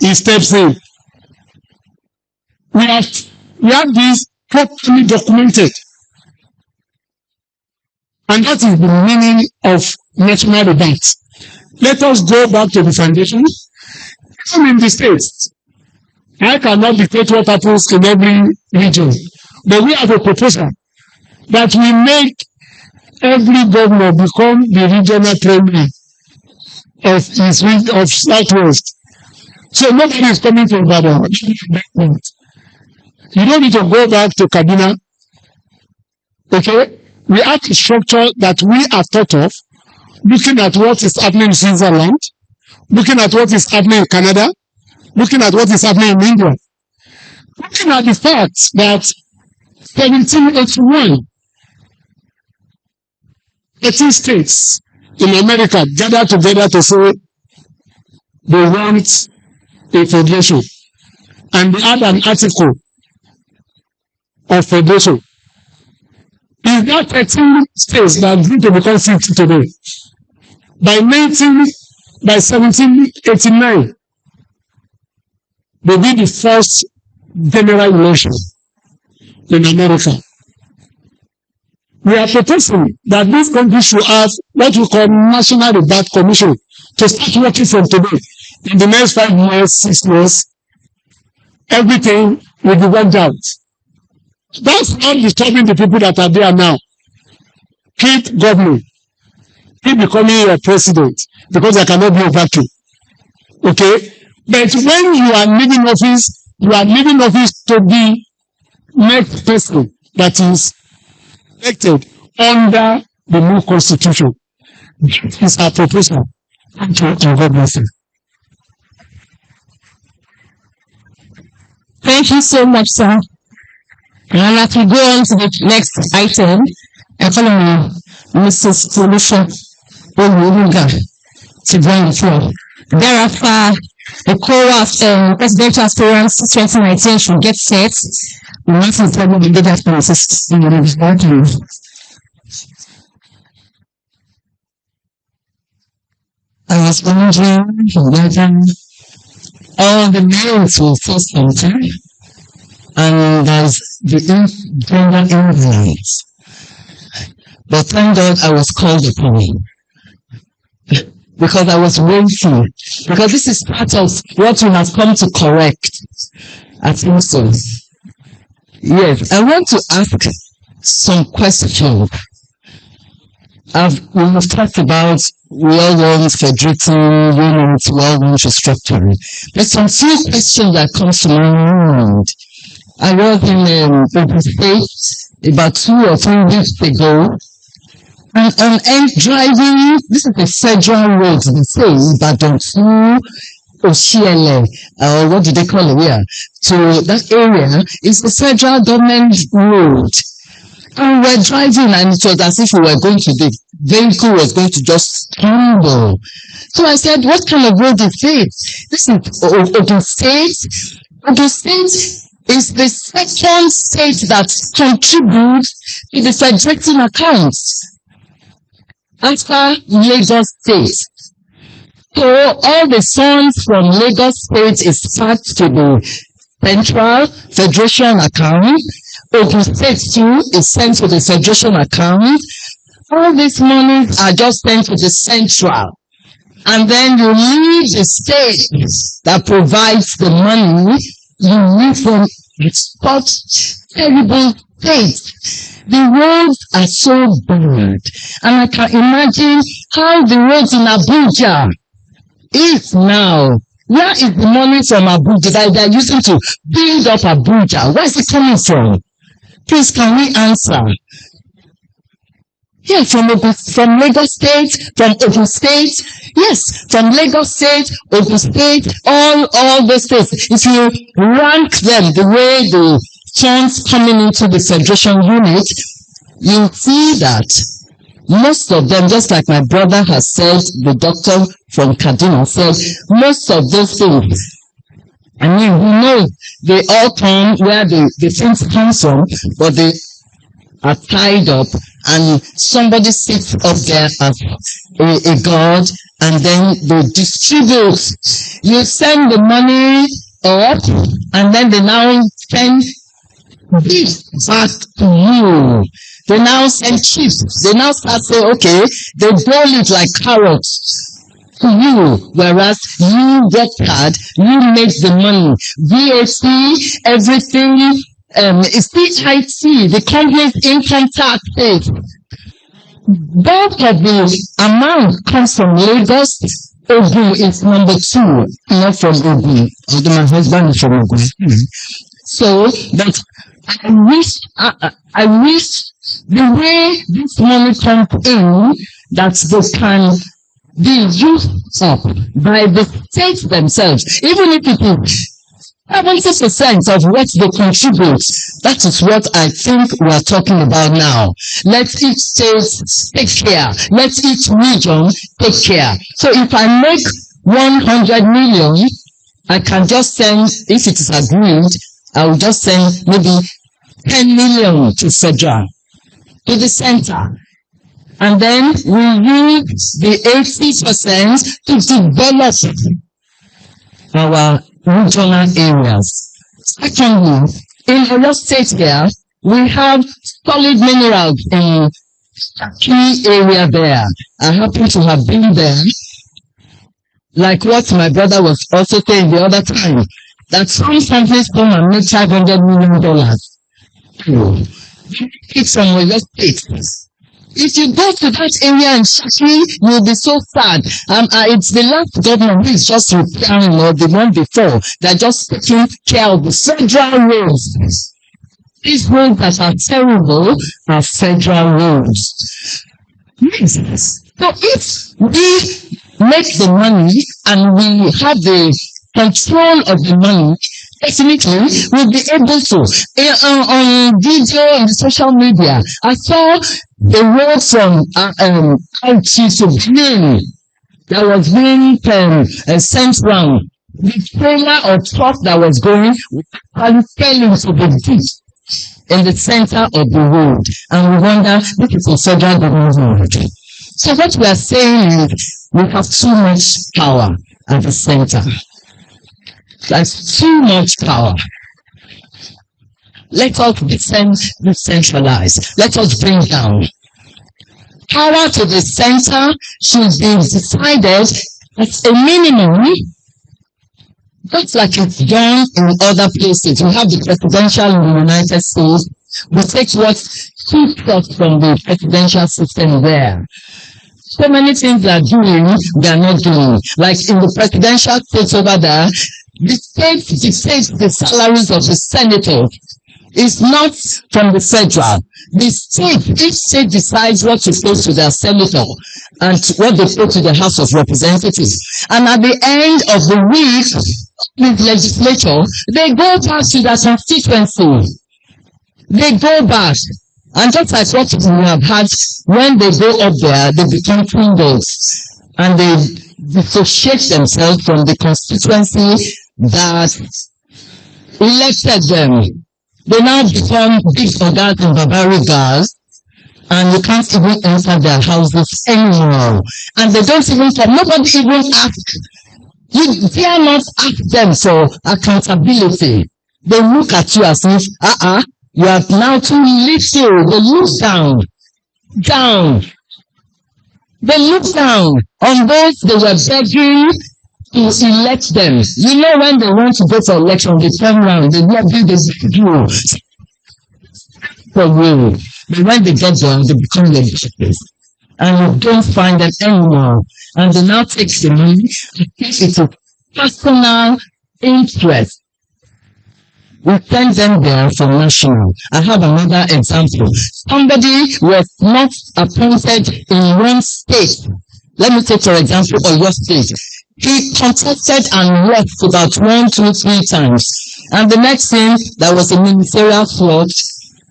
he steps in. We have this properly documented. And that is the meaning of national rebirth. Let us go back to the foundation. Even in the States, I cannot dictate what happens in every region. But we have a proposal that we make every governor become the regional premier of his region of Southwest. So nobody is coming from Ibadan. You don't need to go back to Kaduna. Okay? We have a structure that we have thought of, looking at what is happening in Switzerland, looking at what is happening in Canada, looking at what is happening in India, looking at the fact that 1781, 18 states in America gathered together to say they want a federation. And they had an article of federation. Is that 13 states that grew to become 50 today? By 1789, they did the first general election in America. We are proposing that this country should have what we call National Rebirth Commission to start working from today. In the next 5 years, 6 years, everything will be worked out. That's not disturbing the people that are there now. Keep governing. Keep becoming your president, because there cannot be a vacuum. Okay? But when you are leaving office to be next person that is elected under the new constitution. That is our proposal. Thank you. God bless you. Thank you so much, sir. And as we go on to the next item, I call on Mrs. Solution Oluga to join the floor. Thereafter, the core of presidential aspirants 2019 should get set. We want to tell the data process in the I was wondering whether all the males will first enter and there's the gender imbalance. But thank God I was called upon because I was waiting. Because this is part of what we have come to correct at INSO. Yes, I want to ask some questions. We have talked about we all want federating units, we all want restructuring. There's some few questions that come to my mind. I was in Open State about 2 or 3 weeks ago, and driving, this is a federal road, they say, Ibadan to Oshiele, or what do they call it here? To that area is the federal government road. And we're driving and it was as if we were going to, the vehicle was going to just stumble. So I said, what kind of road is this? This is Ogun State. Ogun State is the second state that contributes to the federating accounts after Lagos State. So all the funds from Lagos State is passed to the central federation account. Ogun State too is sent to the federation account. All these monies are just sent to the central. And then you leave the state that provides the money. You leave from such terrible state. The roads are so bad. And I can imagine how the roads in Abuja is now. Where is the money from Abuja that they are using to build up Abuja? Where is it coming from? Please, can we answer? Yeah, from Lagos State, from Ogun State. Yes, from Lagos State, Ogun State, all those states. If you rank them the way the funds coming into the federation unit, you see that most of them, just like my brother has said, the doctor from Kaduna said, most of those things, I mean, we know they all come where the things come from, but they are tied up and somebody sits up there as a god and then they distribute. You send the money up and then they now send this back to you. They now send chips. They now start saying, okay, they boil it like carrots to you, whereas you get hard, you make the money. VAT, everything, it's CIT, the company's income tax is. Both of the amount comes from Lagos. Ogun is number 2, not from Ogun, although my husband is from Ogun. So, but I wish the way this money comes in, that they can be used up by the states themselves, even if it is 70% of what they contribute. That is what I think we are talking about now. Let each state take care. Let each region take care. So if I make 100 million, I can just send, if it is agreed, I will just send maybe 10 million to federal, to the center. And then we use the 80% to develop our regional areas. Secondly, in Oyo State here, we have solid minerals in key area there. I happen to have been there. Like what my brother was also saying the other time, that some companies come and make $500 million. It's from Oyo State. If you go to that area in Shaki, you'll be so sad. It's the last government who is just repairing, or the one before. They're just taking care of the federal roads. These roads that are terrible are federal roads. Yes. So if we make the money and we have the control of the money, definitely will be able to. On video in social media, I saw the road from IT to Green that was being sent round. The trailer or truck that was going actually fell into the ditch in the center of the road. And we wonder, this is a federal government. So what we are saying is we have too much power at the center. There's too much power. Let us decentralize. Let us bring down. Power to the center should be decided at a minimum, just like it's done in other places. We have the presidential in the United States. We take what keeps us from the presidential system there. So many things they are doing, they are not doing. Like in the presidential states over there, the state dictates the salaries of the senators. It's not from the federal. The state, each state decides what to pay to their senator and what they pay to the House of Representatives. And at the end of the week, the legislature, they go back to their constituency. They go back. And just like what we have had, when they go up there, they become kingdoms. And they dissociate themselves from the constituency that elected them. They now become big ogas and barbaric, and you can't even enter their houses anymore. And they don't even come. Nobody even asks. You dare not ask them for accountability. They look at you as if, you are now too little. They look down. They look down on those they were begging to elect them. You know, when they want to go for election, they turn around, they lobby the you for you. But when they get there, they become legislators. And you don't find them anymore. And they now take the money and take it to personal interest. We send them there for national. I have another example. Somebody was not appointed in one state. Let me take, for example, Oyo State. He contested and lost about 1, 2, 3 times. And the next thing, there was a ministerial fraud.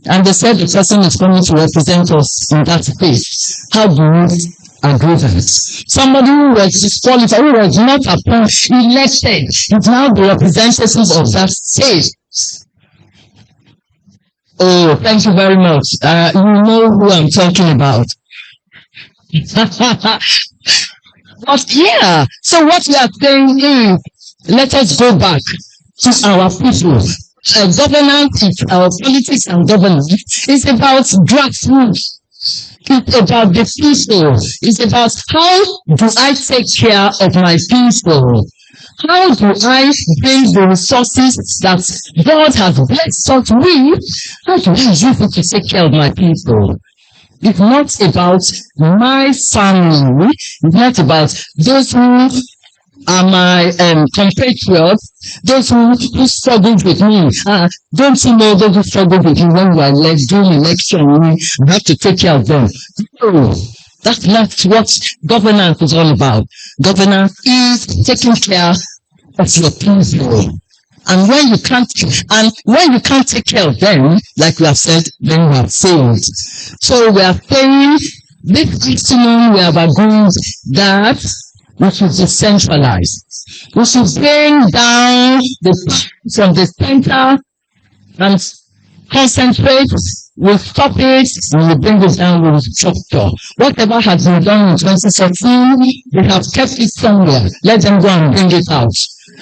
And they said the person is coming to represent us in that state. How do you agree with that? Somebody who was disqualified, who was not elected, is now the representative of that state. Oh, thank you very much. You know who I'm talking about. But yeah, so what we are saying is, let us go back to our people. Governance is our politics, and governance is about grassroots. It's about the people. It's about how do I take care of my people? How do I bring the resources that God has blessed us with? How do I use it to take care of my people? It's not about my family. It's not about those who are my compatriots, those who struggled with me. Don't you know those who struggled with you when we are doing election? We have to take care of them. No, that's not what governance is all about. Governance is taking care of your people. And when you can't take care of them, like we have said, then we have failed. So we are saying this afternoon we have agreed that we should decentralize. We should bring down from the center and concentrate. We'll stop it and we'll bring it down with structure. Whatever has been done in 2014, we have kept it somewhere. Let them go and bring it out.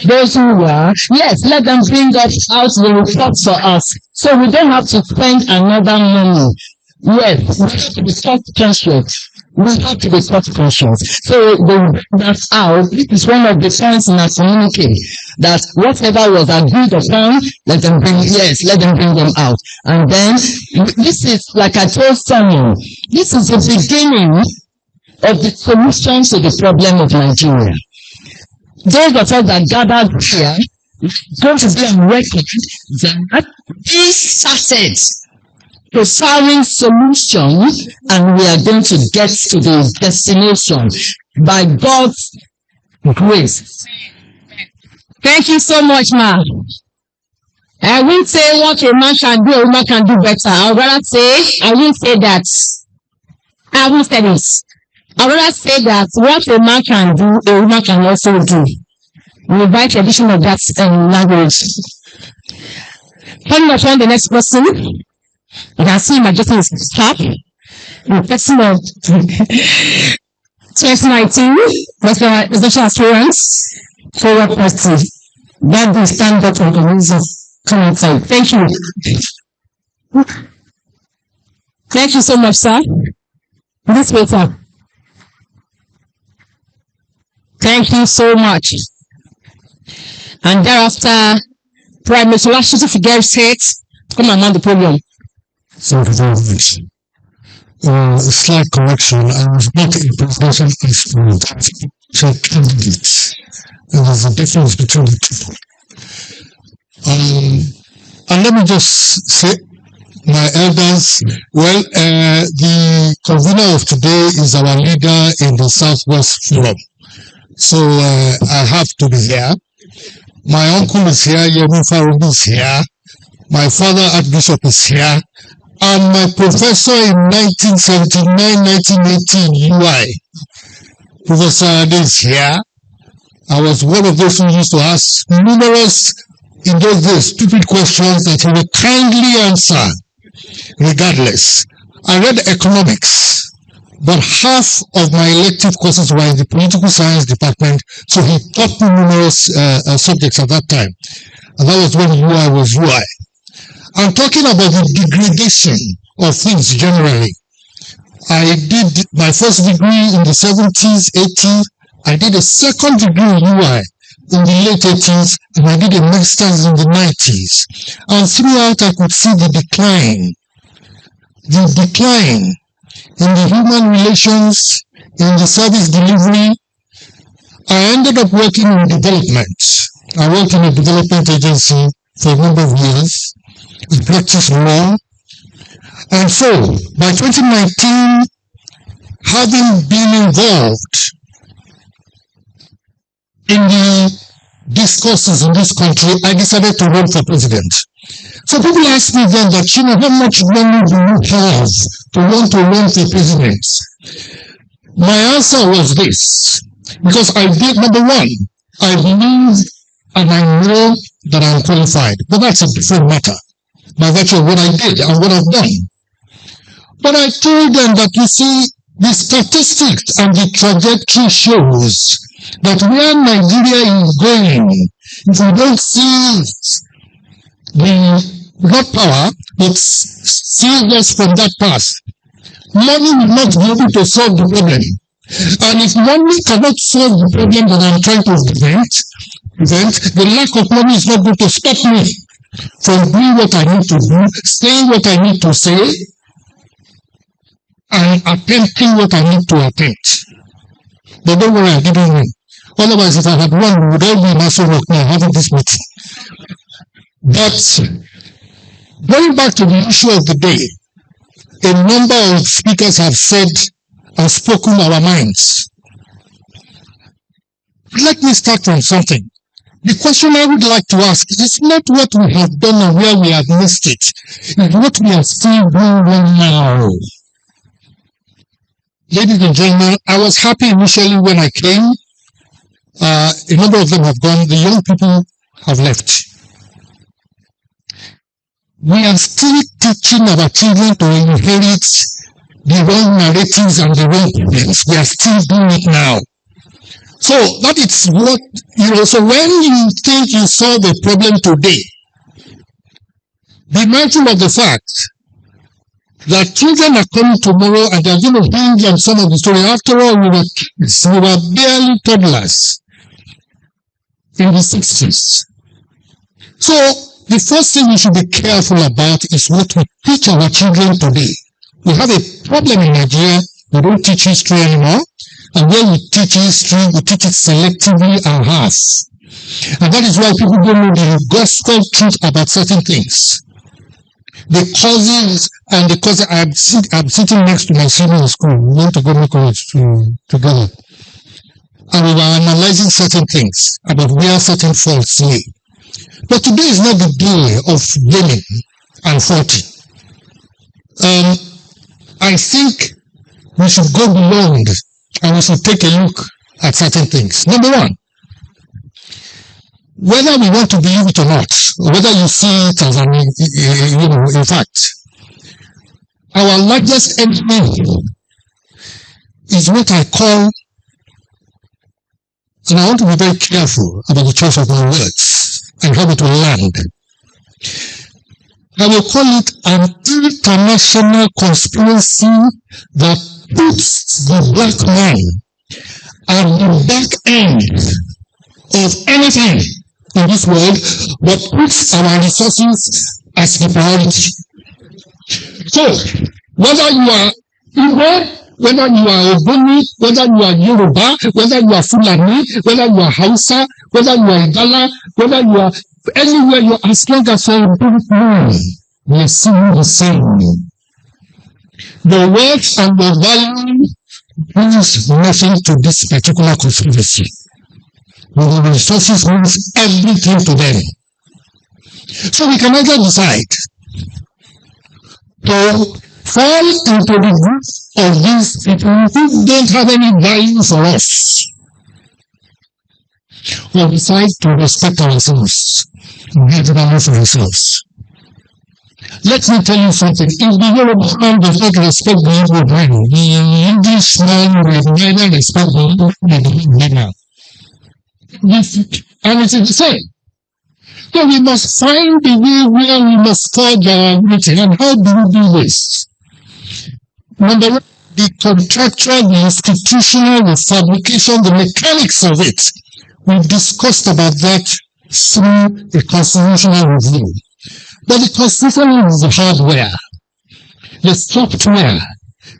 Those who were, yes, let them bring out the report for us. So we don't have to spend another money. Yes, we have to be cost conscious. We have to be cost conscious. So that's out. This is one of the points in our communique, that whatever was agreed upon, let them bring them out. And then, this is, like I told someone, this is the beginning of the solution to the problem of Nigeria. Those of us that gathered here, going to be on record that we started preferring solutions, and we are going to get to the destination by God's grace. Thank you so much, ma'am. I won't say what a man can do, a woman can do better. I would rather say, I won't say that. I won't say this. I would rather say that what a man can do, a woman can also do. We invite addition of that language. Coming upon the next person, you can see him adjusting his cap. The person of 2019, presidential aspirants, forward person. That will stand up for the reason. Come outside. Thank you. Thank you so much, sir. This way, sir. Thank you so much. And thereafter, Prime Minister Lashes, if you get set, come and mount the podium. Thank you very much. A slight correction. I was not a presidential aspirant. I was a candidate. There is a difference between the two. And let me just say, my elders, well, the convener of today is our leader in the Southwest Forum. So I have to be here. My uncle is here, Yemi Farouk is here. My father, Archbishop, is here. And my professor in 1979-1980 in UI, Professor Ade, is here. I was one of those who used to ask numerous, in those days, stupid questions that he would kindly answer, regardless. I read economics, but half of my elective courses were in the political science department, so he taught me numerous subjects at that time. And that was when UI was UI. I'm talking about the degradation of things generally. I did my first degree in the 70s, 80s. I did a second degree in UI in the late 80s, and I did a master's in the 90s. And throughout, I could see the decline in the human relations, in the service delivery. I ended up working in development. I worked in a development agency for a number of years. I practiced law. And so, by 2019, having been involved in the discourses in this country, I decided to run for president. So people asked me then that, how much money do you have to want to run for president? My answer was this, because I did, number one, I believe and I know that I'm qualified, but that's a different matter, by virtue of what I did and what I've done. But I told them that, you see, the statistics and the trajectory shows that where Nigeria is going, if we don't seize not power, but seize us from that path, money will not be able to solve the problem. And if money cannot solve the problem that I'm trying to prevent, the lack of money is not going to stop me from doing what I need to do, saying what I need to say, and attempting what I need to attempt. But don't worry, I didn't win. Otherwise, if I had won, we would all be in Nassau Rock now having this meeting. But going back to the issue of the day, a number of speakers have said and spoken our minds. Let me start from something. The question I would like to ask is not what we have done and where we have missed it. It's what we are still doing right now. Ladies and gentlemen, I was happy initially when I came. A number of them have gone. The young people have left. We are still teaching our children to inherit the wrong narratives and the wrong problems. We are still doing it now. So that is what, so when you think you solve a problem today, be mindful of the fact that children are coming tomorrow and they're going to bring them some of the story. After all, we were kids. We were barely toddlers in the 60s. So the first thing we should be careful about is what we teach our children today. We have a problem in Nigeria. We don't teach history anymore. And when we teach history, we teach it selectively and half. And that is why people don't know the gospel truth about certain things. The causes and the causes. I'm sitting next to my senior in school. We went to government college together. And we were analyzing certain things about where certain faults lay. But today is not the day of blaming and faulting. I think we should go beyond and we should take a look at certain things. Number one, whether we want to believe it or not, whether you see it as an, in fact, our largest enemy is what I call, and I want to be very careful about the choice of my words and how it will land. I will call it an international conspiracy that puts the black man at the back end of anything in this world, but puts our resources as the priority. So, whether you are Igbo, whether you are Ogoni, whether you are Yoruba, whether you are Fulani, whether you are Hausa, whether you are Igala, whether you are anywhere, you are, as long as you are a we are seeing the same. The words and the value brings nothing to this particular conspiracy. The resources brings everything to them. So we can either decide to fall into the group of these people who don't have any value for us, or decide to respect ourselves and have value for ourselves. Let me tell you something. If the Yoruba man does not respect the Igbo man, the English man will never respect the Igbo man. And it is the same. So we must find the way where we must forge our unity. And how do we do this? Number one, the contractual, the institutional, the fabrication, the mechanics of it. We've discussed about that through the constitutional review. But the constitution is the hardware. The software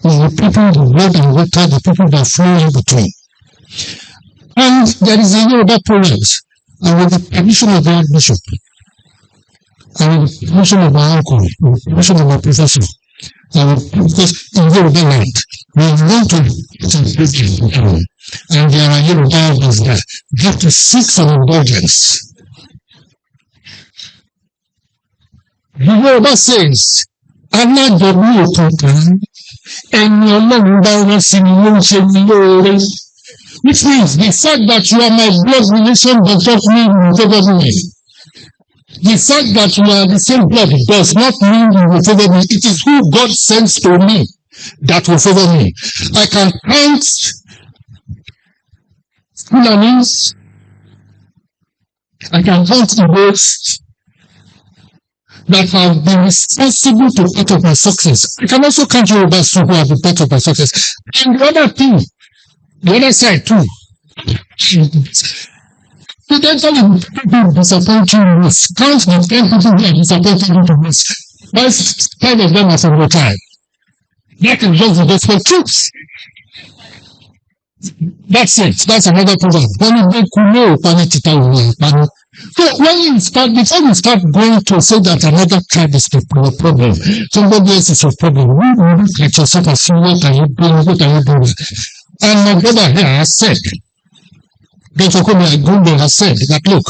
is the people, the road and water, the people that flow in between. And there is a Yoruba proverb, and with the permission of our bishop, and with the permission of our uncle, with the permission of our professor, because in Yoruba land, we want to and there are Yoruba elders there. We have to seek some indulgence. The Yoruba says, Alájọbí òkùnkùn, ẹni Ọlọ́run bá rán sí ni ló ń ṣe ní lóore. Which means the fact that you are my blood relation does not mean you favor me. The fact that you are the same blood does not mean you will favor me. It is who God sends to me that will favor me. I can count Fulanis, I can count Igbos that have been responsible to part of my success. I can also count Yorubas who have been part of my success. And the other thing, the other side too, potentially people disappointing us. Count the 10 people who are disappointing to us. That's 10 of them are from the time. That is just the gospel truth. That's it. That's another proverb. So when you start, before you start going to say that another tribe is the problem, somebody else is a problem, you look at yourself and see what are you doing, what are you doing. And my brother here has said, Dr. Kobe Gumbo has said that, look,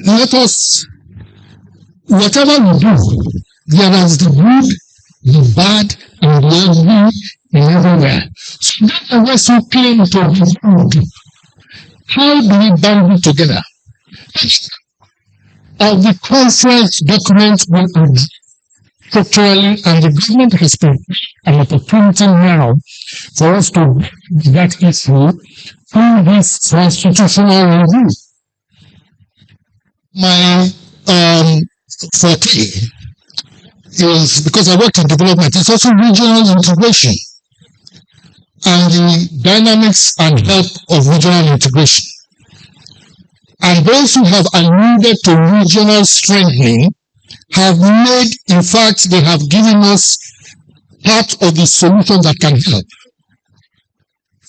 let us, whatever we do, there is the good, the bad, and the ugly in everywhere. So that the rest who claim to be good, how do we band it together? Of the conference document we are structurally, and the government has been an opportunity now for us to that issue through this constitutional review. My forte is, because I worked in development, it's also regional integration and the dynamics and help of regional integration. And those who have alluded to regional strengthening have made, in fact, they have given us part of the solution that can help.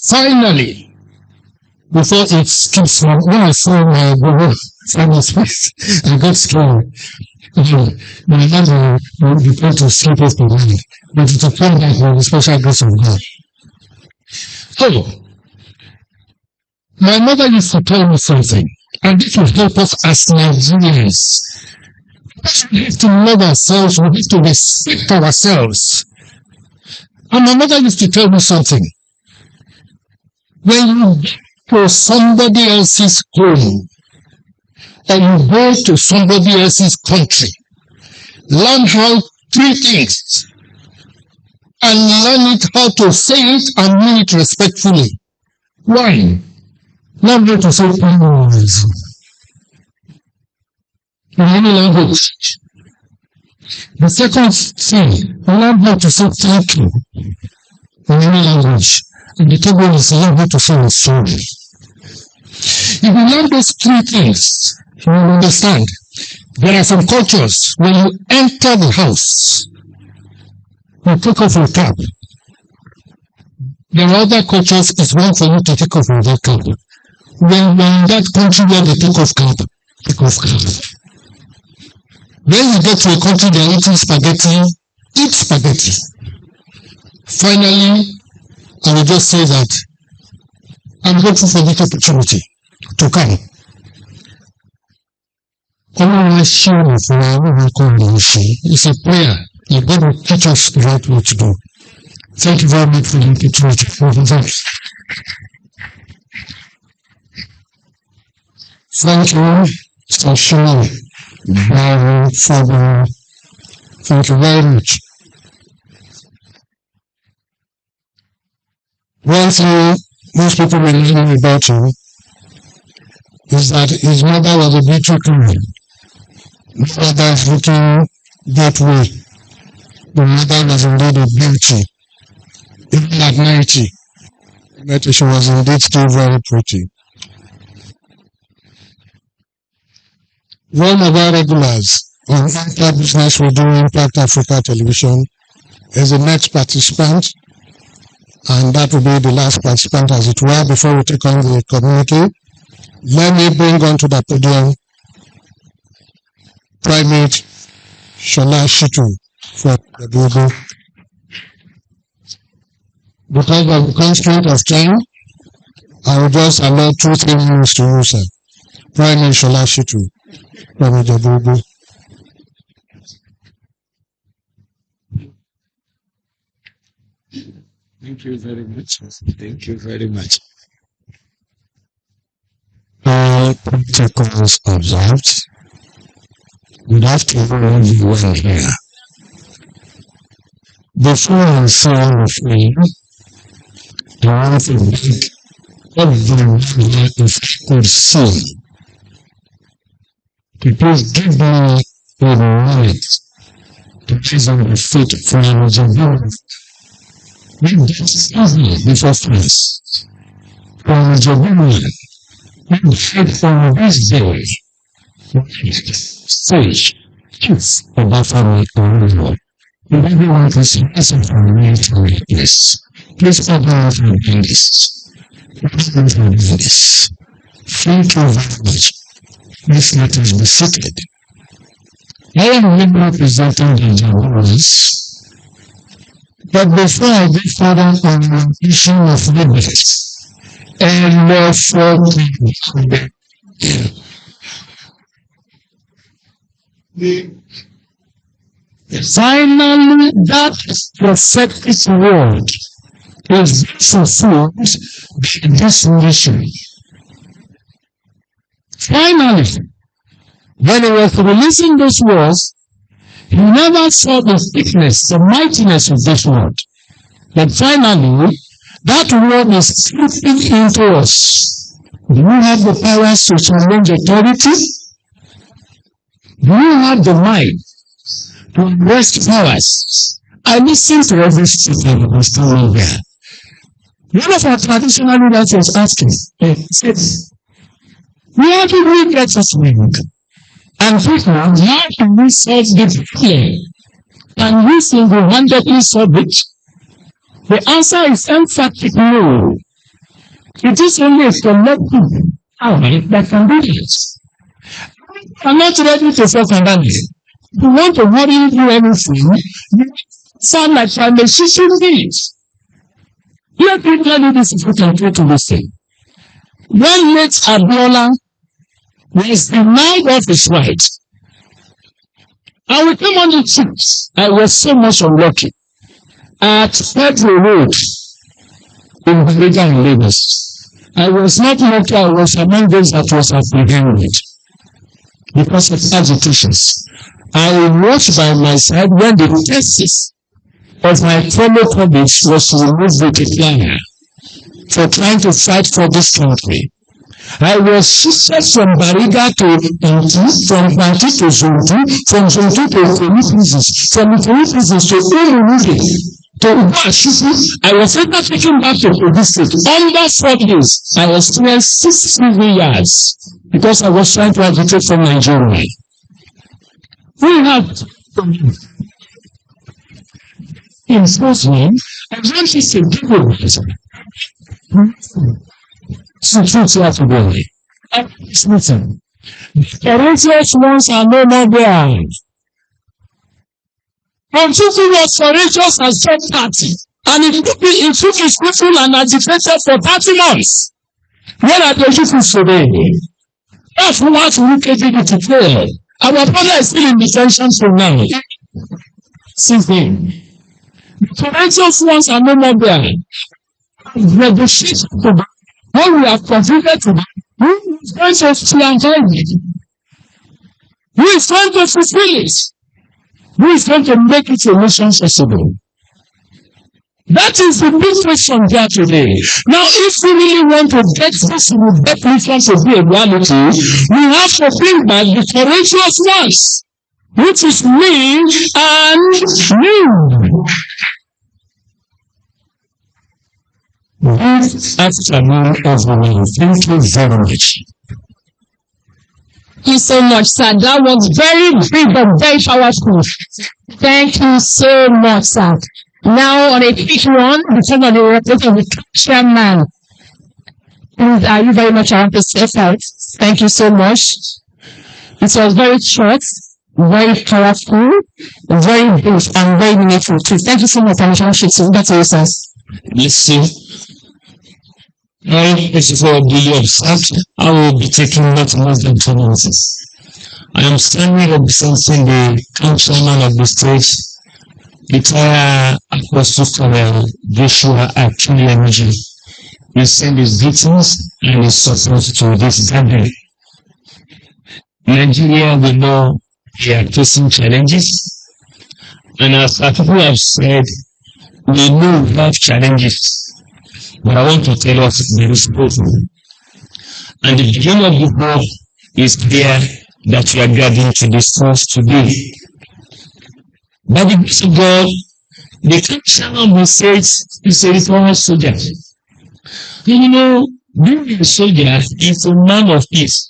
Finally, before it skips, when I saw my brother from his face, I got scared. My mother will be trying to sleep off the night, but it will come back with the special grace of God. So, my mother used to tell me something. And this will help us as Nigerians. We have to love ourselves, we have to respect ourselves. And my mother used to tell me something. When you go to somebody else's home, or you go to somebody else's country, learn how 3 things. And learn it how to say it and mean it respectfully. 1, learn how to say please in any language. The second thing, learn how to say thank you in any language. And the third one is learn how to say sorry. If you learn those 3 things, you will understand. There are some cultures, when you enter the house, you take off your cap. There are other cultures, it's wrong for you to take off your cap. When in that country where they take off cap, take off cap. When you get to a country they're eating spaghetti, eat spaghetti. Finally, I will just say that I'm grateful for this opportunity to come. It's a prayer. You're going to teach us the right way to do. Thank you very much for the opportunity. Thank you, Sashimi. Thank you very much. One thing most people will know about him is that his mother was a beauty queen. The father is looking that way. The mother was indeed a beauty. Even at 90, she was indeed still very pretty. One of our regulars on Impact Business we do Impact Africa Television is the next participant, and that will be the last participant as it were before we take on the community. Let me bring onto the podium Primate Shola Shitu for the Google. Because of the constraint of time, I will just allow 2-3 minutes to you, sir. Primate Shola Shitu from the Google. Thank you very much. Thank you very much. All protocols observed. Good afternoon, everyone here. Before I say anything, I want to thank everyone if I could see. Please give me a minute to raise on the feet for an observation. We get easy before first. For an observation, we fight for this day. Stage, kiss of our family or if everyone is listening from me to witness, please open from this. Thank you very much. Please let us be seated. I am representing the Japanese, but before I go further on the issue of Rebirth, and therefore finally, that prophetic word is fulfilled by this nation. Finally, when he was releasing those words, he never saw the thickness, the mightiness of this word. But finally, that word is slipping into us. Do you have the powers to challenge authority? Do you have the mind to arrest powers? I listen to every speaker who is standing here. One of our traditional leaders was asking, he said, where did we get this wind? And people, how do we solve the problem? Can we single-handedly solve it? The answer is emphatic no. It is only a collective power that can do this. I'm not ready to self-handle it. You want to worry do everything, you sound like a decision needs. Let me tell you this is what I'm trying to listen. When late Abiola was denied of his right. I will come on the truth. I was so much unlucky. At Federal Road in Bariga in Lagos, I was not lucky. I was among those that was apprehended because of agitations. I watched by my side when the thesis of my fellow colleagues was to remove the flyer for trying to fight for this country. I was shifted from Bariga to Bantu, from Bantu to Zontu, from Zontu to Ikoni prisons, from Ikoni prisons to Umuruge, to Ubashuku. I was later taken back to Kogi State. Under 4 days, I was cleared 6 civil yards because I was trying to agitate for Nigeria. We have in Symposium, I want to say, people, today. Listen, the righteous ones are no more there. From Tutu was courageous as John 30, and it took his people and agitated for 30 months. Where are the issues today? That's what we can to fail. Our brother is still in detention for now. Since then, the righteous ones are no more there. Negotiate what we have completed today. Who is going to enjoy it? Who is going to fulfill it? Who is going to make it a mission possible? That is the big question here today. Now, if we really want to get this definition to be a reality, we have to think back the courageous ones, which is me and you. Good afternoon, everyone. Thank you very much. Thank you so much, sir. That was very big and very powerful. Thank you so much, sir. Now, on a quick run, the turn of the report of the chairman. And are you very much around to step out? Thank you so much. It was very short, very powerful, very brief, and very meaningful too. Thank you so much, Commissioner Shitu. That's all, sir. Listen. This is what we observed. I will be taking not less than 2 minutes. I am standing representing the councilman of the state, retired Apostle Colonel Joshua Akinyemiji. He sent his greetings and his support to this gathering. Nigeria, we know they are facing challenges, and as our people have said, we know we have challenges. But I want to tell us there is hope. And the beginning of the hope is there that we are gathering to discuss today. By the grace of God, the chairman will say is a reformer soldier. You know, being a soldier is a man of peace.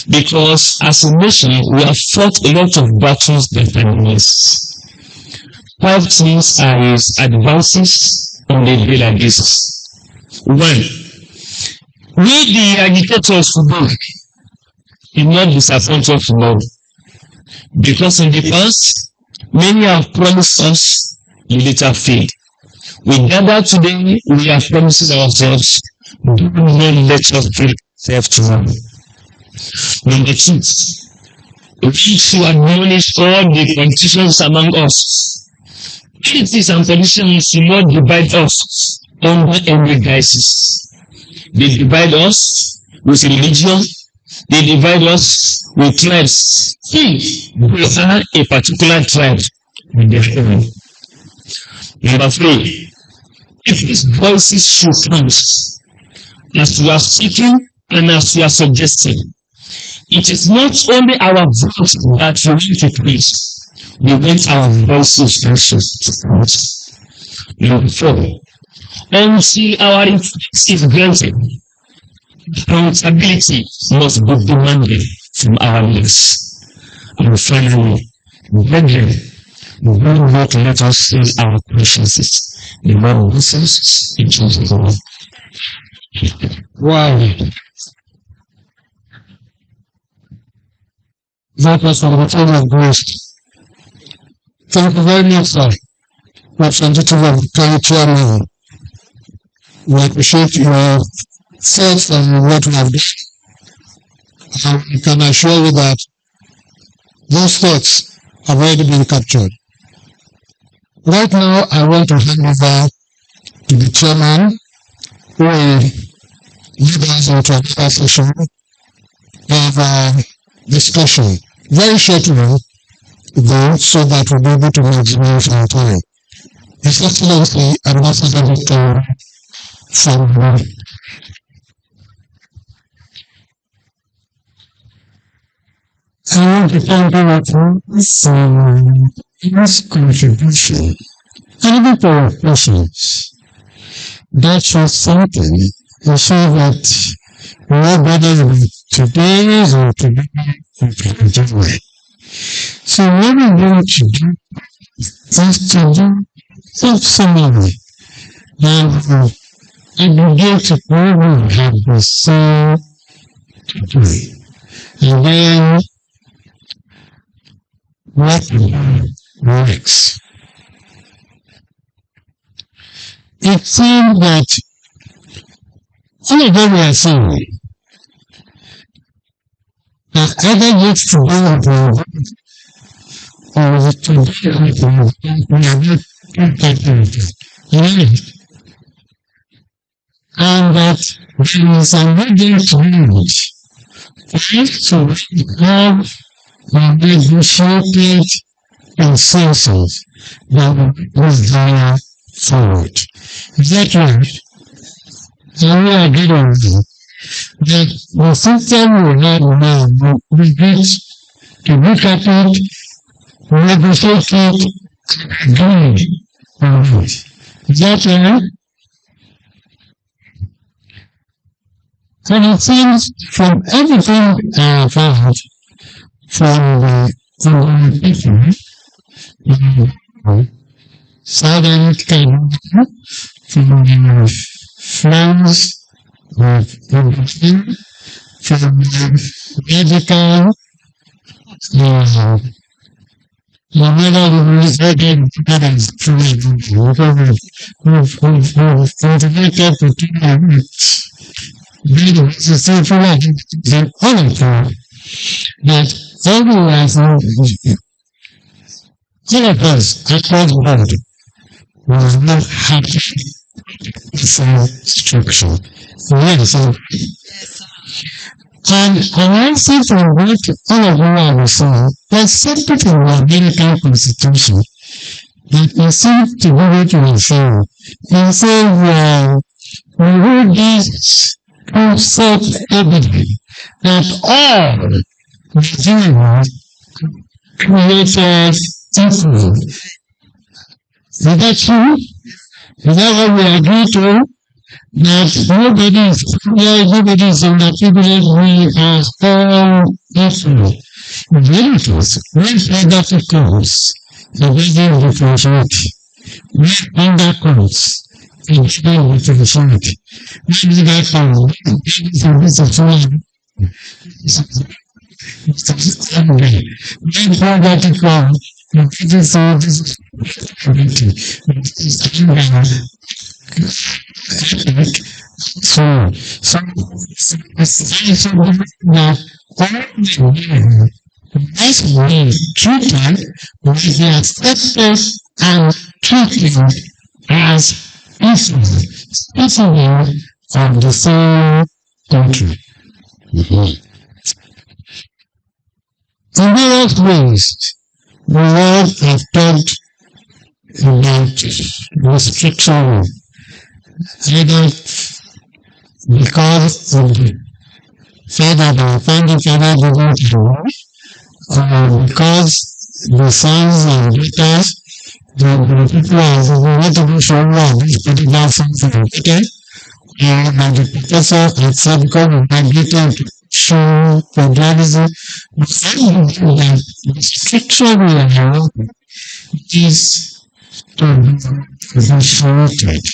Because as a nation, we have fought a lot of battles that are missed. 5 things are his advances on the daily basis. 1, we the agitators today did not disappoint us tomorrow, because in the past many have promised us, the later failed. We gather today, we have promised ourselves, do not let us fail ourselves tomorrow. Number 2, we should admonish all the politicians among us. Politics and politicians should not divide us under any guises. They divide us with religion, they divide us with tribes. They are a particular tribe in their own. Number 3, if these voices should come, as we are speaking and as we are suggesting, it is not only our voice that we want to please, we want our voices also to come. Number 4, until our influence is granted, accountability must be demanded from our leaders. And finally, brethren, do not let us sell our consciences. The Lord listens in Jesus' name. Wow. That was from the throne of grace. Thank you very much, sir. Representative of the chairman. We appreciate your thoughts and what we have done. I can assure you that those thoughts have already been captured. Right now, I want to hand over to the chairman who will lead us into another session of discussion. Very shortly, though, so that we'll be able to maximize our time. His Excellency Ambassador Victor from I want to thank you for his contribution and even for your questions. That shows something. It shows that we're better with today or today. So what we want to do is to do some summary and aggregate to where we have the same today. And then what next? It seems that all of them are saying that either yet to do or the today we are not impacted. And that there is another need for us to have a negotiated consensus that will move forward. Is that right? And we are getting that the system we have now, we get to look at it, negotiate it, agree on it. Is that right? And it seems from everything I've heard from the people, silent kind from the friends of everything, from the medical, no matter the reason that is true, we've cultivated for 2 years. It's a simple like the only time that everyone, all of us across the world will not have the same structure. Yes, and I see from what all of you are saying, there's something in the American Constitution that you seem to be what you are saying. You say, we read this self-evident that all Nigerians created equal. Is that true? Is that what we agree to? That nobody is underprivileged, we are all equal. In reality, when other comes, the reason differentiate. When under comes, it's not differentiate. Maybe that this is one. When poverty comes, it is all this so it's that all nice way treated will be accepted and treated as equal, especially of the same country. In various ways, the world have talked about restriction, either because of the fact that our founding father didn't know, or because the sons and daughters, the people are not even sure what this particular something okay, and that the professor had said because we migrated to show federalism, but that the structure we are is to be sorted.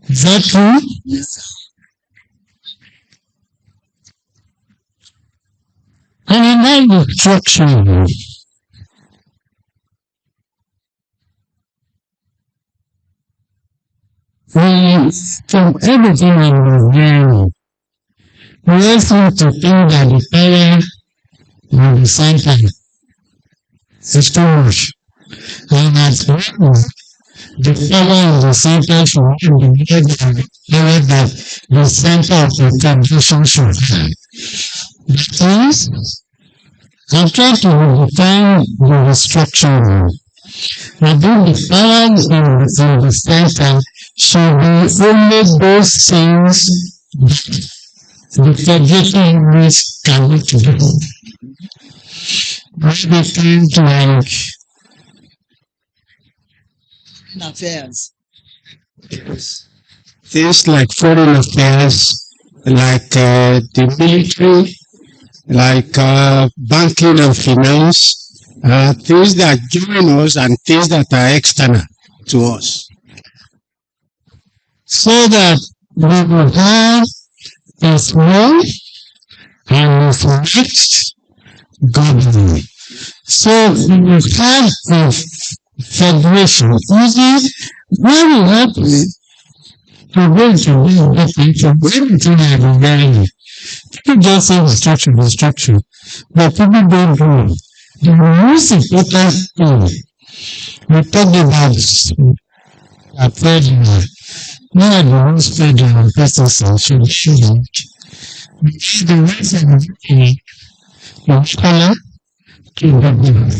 Is that true? And in that structure, from everything I was learning, We also to think that the power of the center is too much. And at once, the power of the center should not be more than the power that the center of the foundation should have. That is, I'm trying to define the structure. I think the power in the center should be only those things the federation units cannot do. Maybe things like affairs. things like foreign affairs, like the military, like banking and finance, things that join us and things that are external to us. So that we will have a small and a mixed government. So we will have a federation. Usually, when we have to go to the future, everything has been very people just say the structure, but people don't do it. The most important thing we talked about a federal. One of the most federal processes should the rest of the scholar to the government.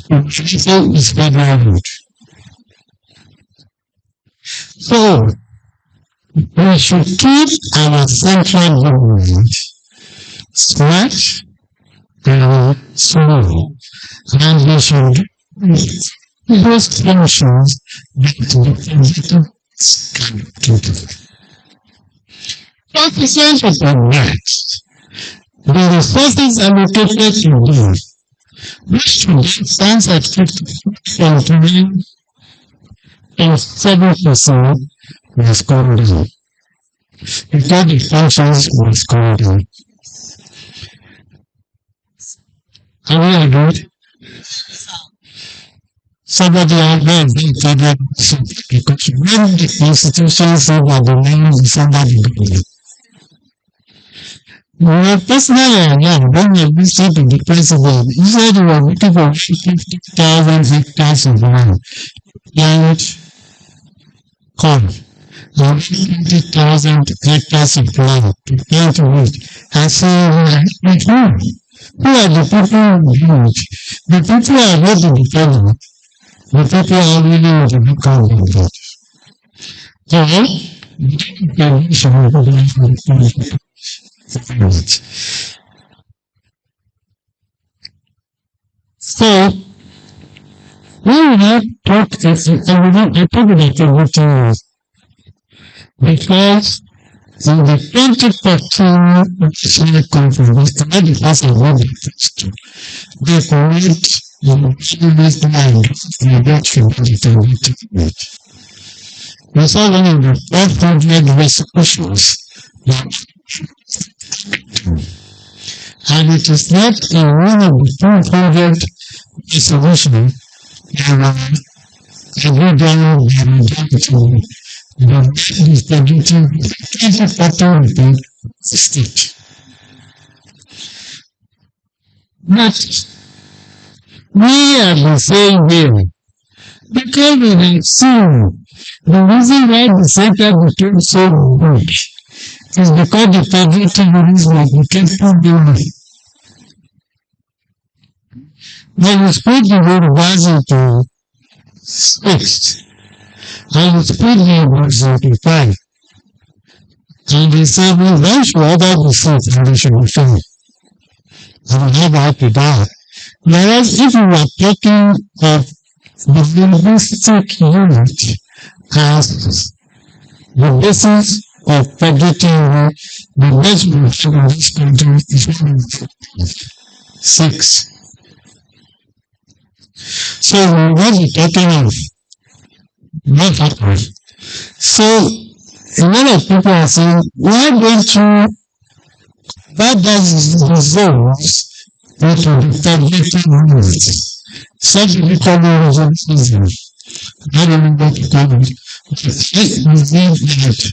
The council is federal root. So we should keep our central government smart and small, and we should those functions that the federal can do. Sufficient upon that, the resources allocated to them, which stands at 50.9 and 7% was gone down. Because the functions was gone down. Are we agreed? Somebody out there being federal because when the constitution said that the name is somebody government. Personally, when you listen to the president, he said he was looking for 50,000 hectares of land. And corn. And 50,000 hectares of land to plant wheat. And so, who are the people who do it? The people are not the federal. The people are really in the local government. So, the condition of the so, when we have talked, and I talked about everything because in the 2014 national conference, because of what they first do, they create the serious mind in election of the 2028. We saw one of the 400 resolutions that and it is not in one of the 400 resolutions that every day we are to the distributing 2014 report state. But we are the same way because we have seen the reason why the center became so good is because the federal terrorism became problem. When we split the road into 6, and we split the roads into 5, and they said, well, why should other be 6 and they should be 5? And we have out to that. Whereas if we were talking of the linguistic unit as the basis of predicting the best version of this country is 6. So what we're talking of what happened. So a lot of people are saying, why don't you that does results into the predicting unit? Such a becoming resolution. I don't know what to call it. We need that.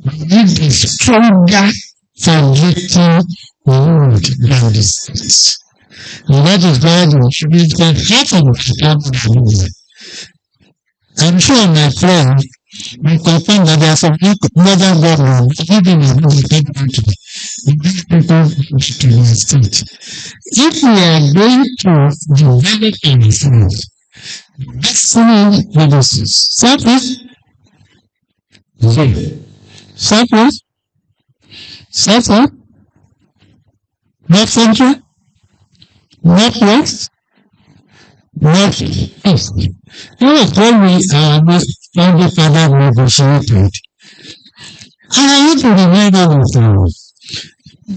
We need a stronger forgetting wood than the states. And that is why the Tribune happened. I'm sure my friend will confirm that there are some northern governments, even in the country, these people to the state. If we are going to develop ourselves, listening policies, Southeast, Southwest, Southwest, North Central, Northwest, Northeast. That was when we founding father negotiated. And I want to remind all of them,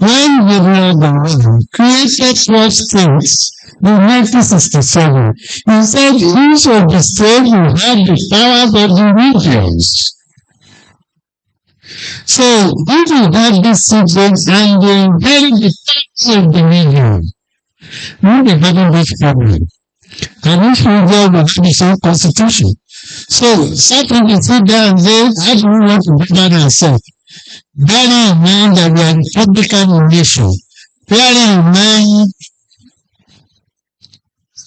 when General created 12 states in 1967, he said each of the states will have the powers of the regions. So if you have these citizens and they inherit the powers of the region, we'll be having this problem. And each region will have its own constitution. So something is sit there and say, how do we want to govern ourselves? Bearing in mind that we are a Republican nation, bearing in mind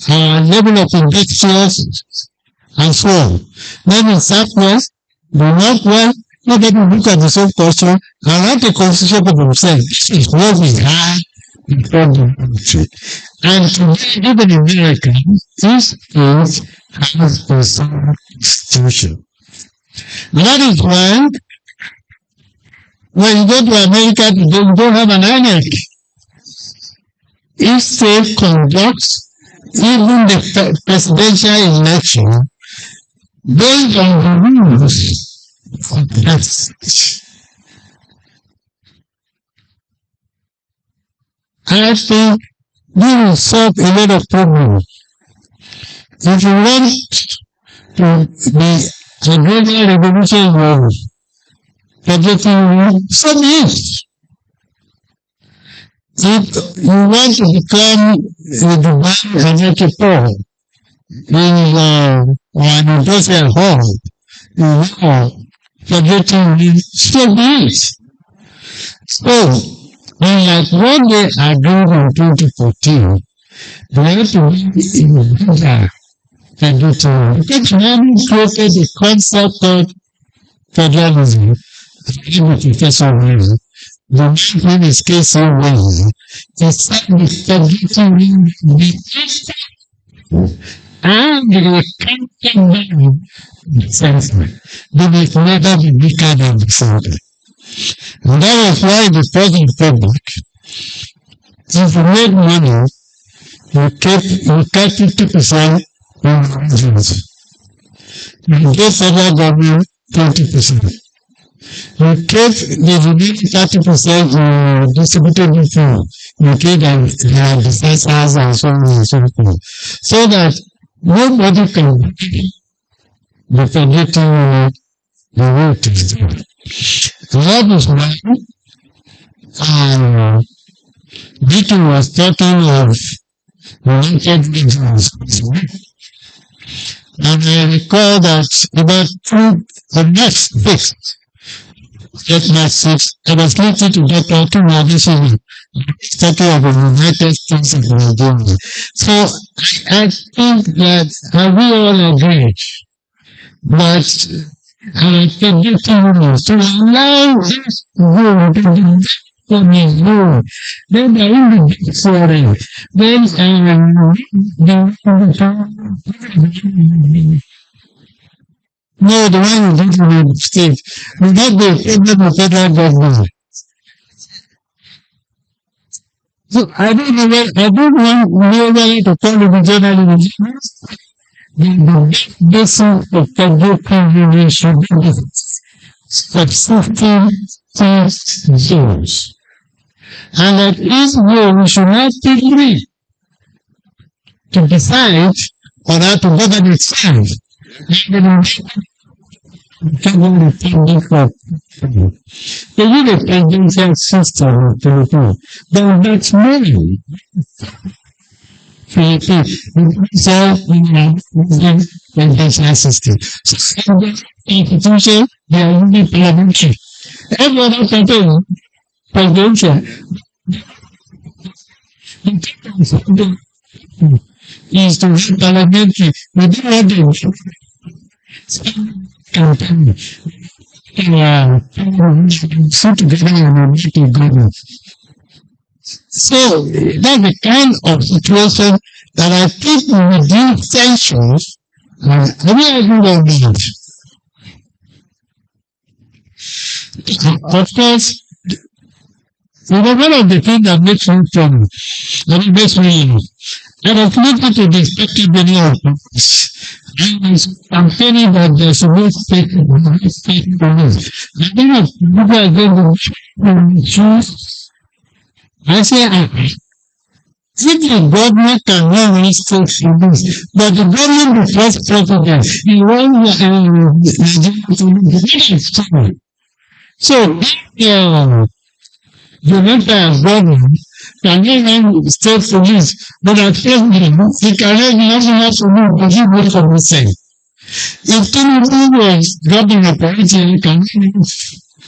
our level of industries and so on. Then in Southwest, the Northwest, nobody look at the same question and write a constitution for themselves. This is what we have before the country. And today, even in America, this is has a sound institution. And that is why when you go to America today, you don't have an anarchy. Each state conducts even the presidential election based on the rules of that state. I think this will solve a lot of problems. If you want to be a global revolution world, everything so is. If you want to become a Dubai executor in an industrial hall, everything so is. So, unlike what they are doing in 2014, they have to be in a bigger federalism. Because Mary created the concept of federalism. Professor Wilson, the man is Casey Wilson, he said the federalism will be and they will come down the center. They will never be bigger than the center. And that was why the first republic, if you made money, you kept 50% in the regions. You gave federal government 20%. You kept the remaining 30% distributed food. You gave them disasters and so on and so forth. So that nobody can be forgetting the root is there. That is why Beacon was talking of United Nations. And I recall that about the next 6, I was listening to Dr. Kim talking of the United States of Nigeria. So I think that we all agree that to allow this rule to be on his own, then there will be foreign. Then no, the one who doesn't have state will not be a problem of federal government. So I don't know whether to call it the journalism. The basis of federal government should be subsisting zones. And that each zone should not be free to decide on how to govern itself. They need a presidential system to report. But that's money. So, presidential system. So, institution, they are only parliamentary. Every other country presidential is to have parliamentary. We don't want to campaign. Sit together and make a government. So that's the kind of situation that I think will reduce tensions and every argument. Of course, one of the things that makes me trouble, and it makes me, and I've looked into the expected many of this. I was campaigning that there should be state police. I think that people are going to choose. I say, if the government can really state police, but the government, the first president, he wants Nigeria. So, the entire government can even state police, but at present, he cannot national police because he works for the same. If Tinubu was dropping a policy, he can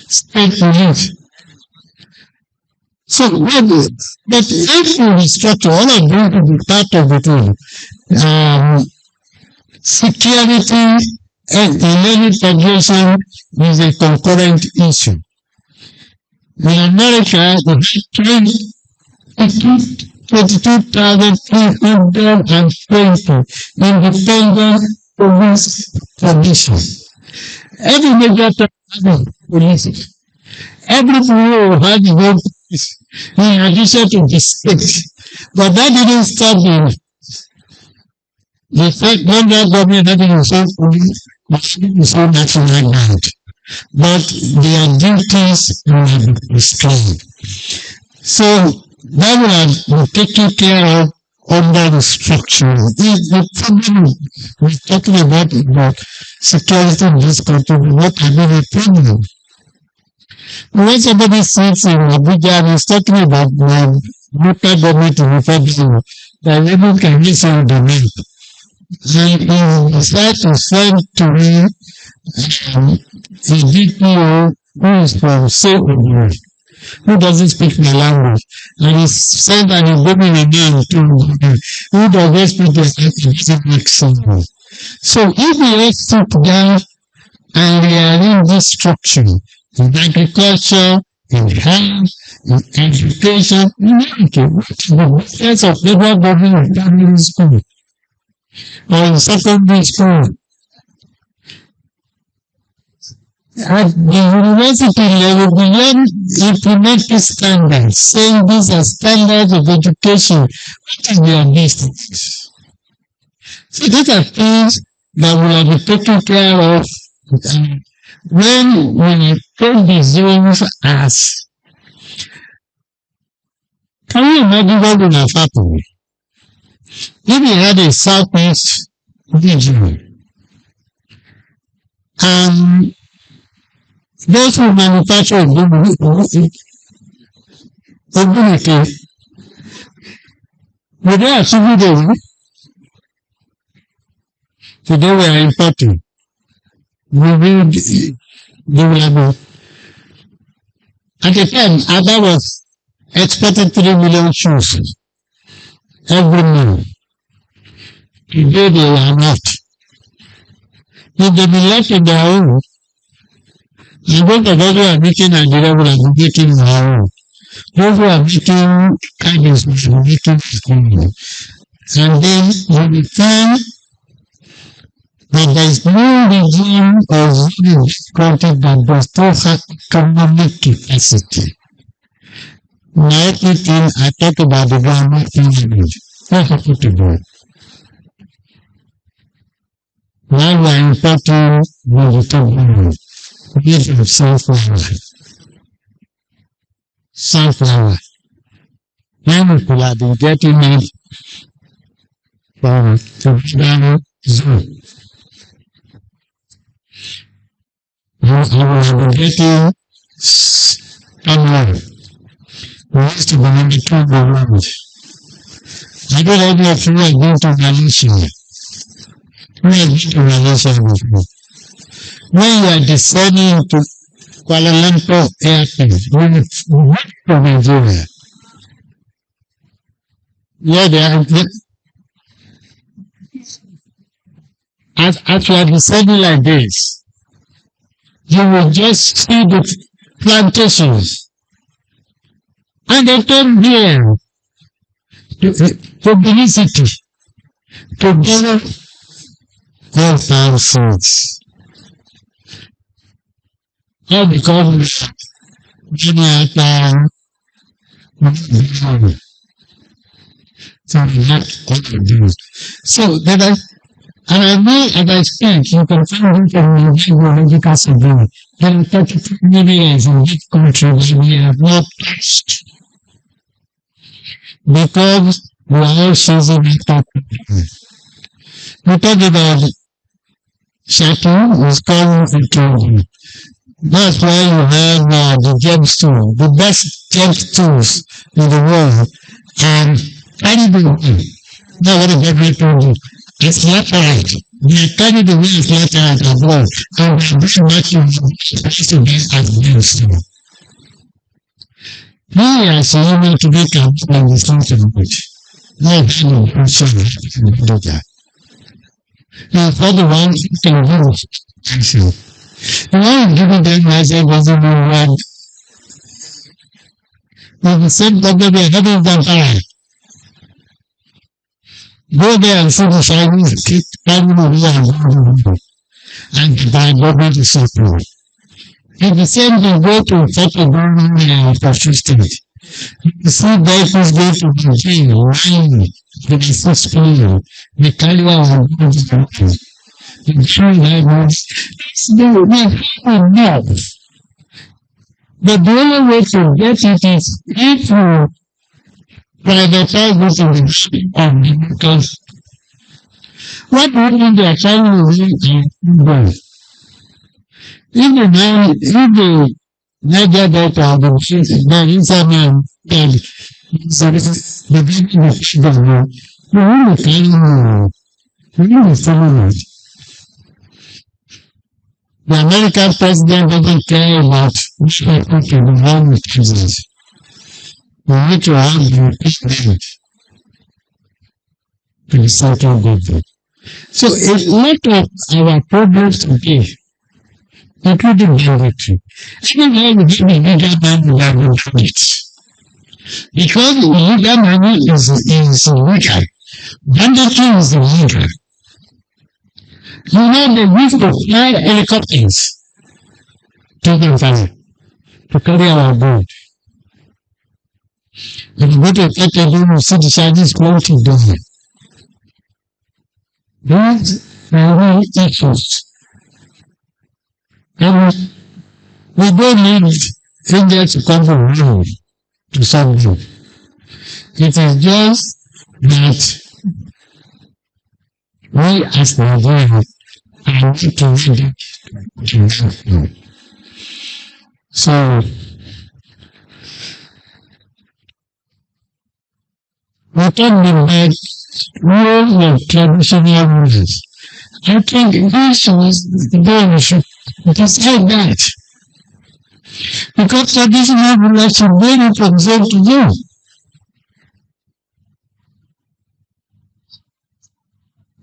state police. So, but if you restructure all of them to be part of the thing, security and the federation is a concurrent issue. In America, the 22,320 independent police formations. Every major town has police. Every bureau has its own police, in addition to the state. But that didn't stop the federal government having its own police, its own national guard. But their duties will be restrained. So that will have been taken care of under the structure. The problem we're talking about security in this country will not have been a problem. When somebody sits in Abuja and is talking about the local government in the federal, the people can listen on the map. And he decided to send to me a DPO who is from Symposium, who doesn't speak my language. And he said that he gave me a name to who doesn't speak the language, doesn't make sense. So if we all sit down and rearrange this structure in agriculture, in health, in education, the sense of federal government in primary school or in secondary school. At the university level, we learn implementing standards, saying these are standards of education. What is their business? So these are things that will be taken care of when we take the zones as. Can you imagine what would have happened if we had a southeast region and those who manufacture Ogunike, were they achieving the today we are importing. We will have at the time, Ada was exporting 3 million shoes every month. Today they are not. If they be left in their own, and those of us who are making Nigeria will have been making our own. Those who are making kindness will be making school. And then when we find that there is no regime or zone country that does not have economic capacity. Now everything I talk about the government language. What happened to them? Now we are importing vegetable. Give them sunflower. Sunflower. Now people have been getting it from the zone. I was getting someone who used to be in the two world. I don't know if you are going to Malaysia. You are going to Malaysia with me. When you are descending to Kuala Lumpur Airport, when it's from Nigeria. Yeah, they are. As you are descending like this, you will just see the plantations. And they come here to Benin City to gather all farm fruits. All because so that and I know as I speak, you can find it in the geological survey. There are 33 millions in this country that we have not touched because we are all choosing after people. We talk about Shaku is called into. That's why you have the gemstone, the best gemstones in the world, and anybody. Now what is every told you? It's laterite. They are carried away as laterite as well, and this much is to be as gemstone. He has able to make up in the sort of which. No kind of person can do that. Now, for the ones who can do it, the one giving them myself doesn't know when. With the same problem we are having them high. Go there and see the Chinese keep climbing over and by government is support. And the same thing go to federal government and Pastor State. You see vehicles go to Beijing, lying, the suspicion, the carrier of the the true language. They have enough. But the only way to get it is if you privatize this industry, because what really they are trying to do is if the media data of the machines is not inside man, then so this is the beginning of the we really follow it. The American president doesn't care about which people can be wrong with Jesus. We need to have the president to the central government. So a lot of our problems today, including military, even though we have illegal money, we have no it. Because illegal money is illegal. Banditry is illegal. You know, they used to fly helicopters to the valley to carry our boat. If you go to Ibadan, you see the Chinese floating down. These are real issues. And we don't need India to come from around to solve them. It is just that we as Nigerians are not to read it. So, we can be like rules of traditional rulers. I think this was the way we should decide that. Because traditional rulers should bring it from zone to zone.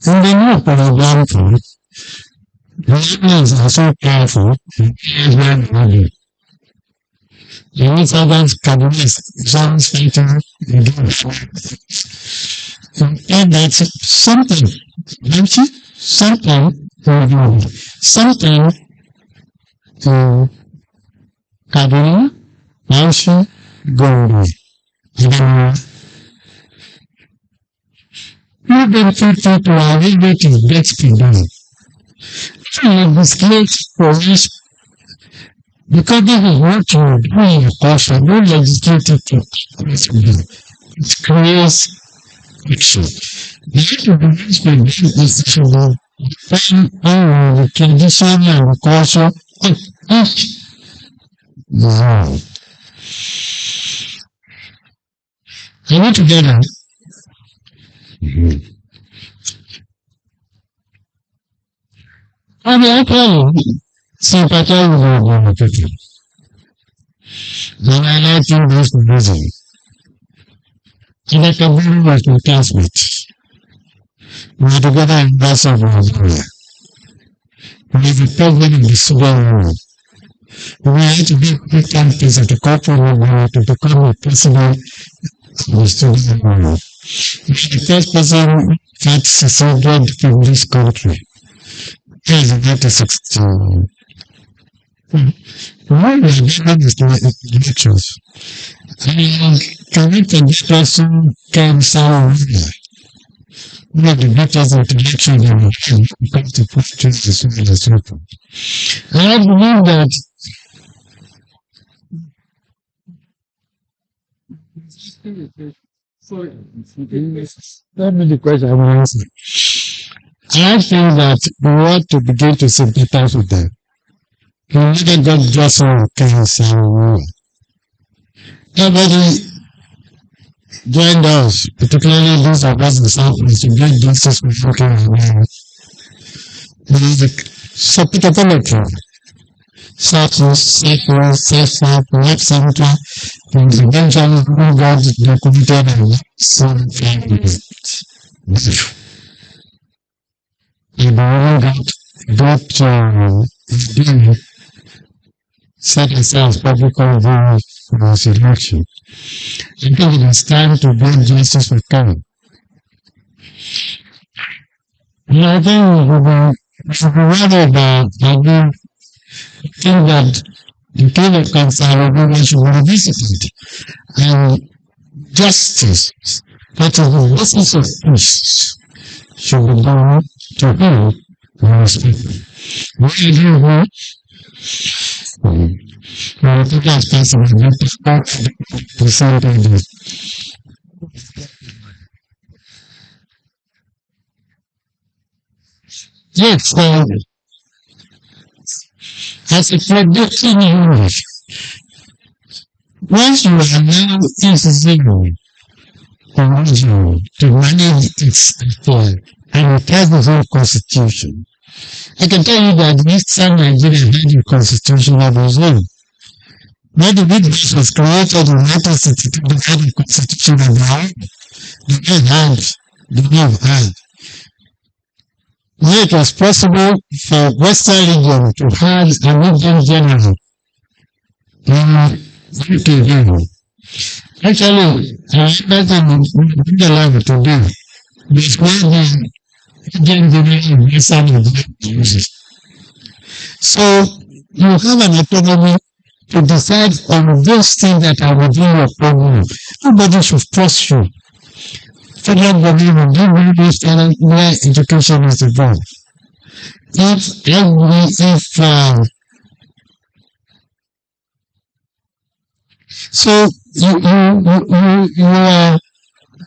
And they know, for example, the animals are so powerful, and value. The only others can be zones fighter, and do and that's something, don't you? Something, something to Kaduna, Bauchi, Gombe. You benefit people are able to get to them. Legislate for this because this is what you do in your culture. No legislative to it creates action. The issue of this is to define the tradition and the culture of each zone. Are we together? I mean, I can sympathize with people. And I like him this reason. And I can very well my classmates. We were together in University of Nigeria. We were the president of the Sudan Union. We had to be big campaigns at the corporate level to become a president of the Sudan Union. The first person that seceded from this country is in 1960. Why was given his elections? And connect the person came Sarah one of the greatest intellectuals in the world because the politics is really as open. And I believe that that be the question I will answer. I think that we want to begin to sympathize with them. We never got just on Sarah. Nobody joined us, particularly those of us in the Southwest, to get justice for fucking America. There is a supplementary Southwest, South, Left Central, and eventually who got documented and some families. And the one got set aside public convey for his election. I think it is time to bring justice for Karen. And I think we should be worried about, I think that the kind of concern should be revisited. And justice, that is the essence of peace, should be done to him and his people. Why do you I think that's possible. You have to start to something that yes, as a prediction English, once you allow zero to manage its affairs and it has its own constitution, I can tell you that Eastern Nigeria had a constitution of its own. When the British was created in 1962, they had a constitution of their own. They have had. When it was possible for Western region to have an Indian general in UK level. Actually, I remember in the level today, there's one Indian general in Western region. So, you have an autonomy to decide on those things that are within your program. Nobody should force you. Federal government will give you where education is involved. So you are,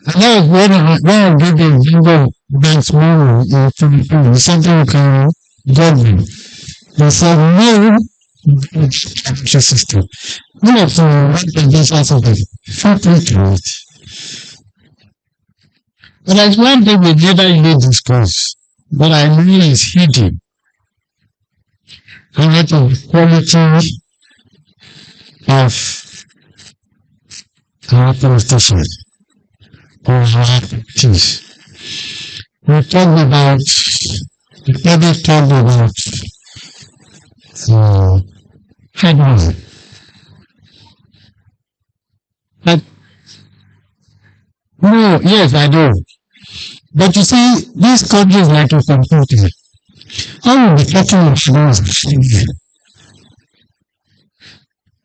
when I give you example banks money in Philippines, something you can government. They said no education system. One of the business of it, feel free to it. But there's one thing we never really discuss, but I know is hidden. And that is the quality of our constitution or our practice. We never talked about hardware. But no, yes, I do. But you see, these countries like a computer. How will be talking of hardware?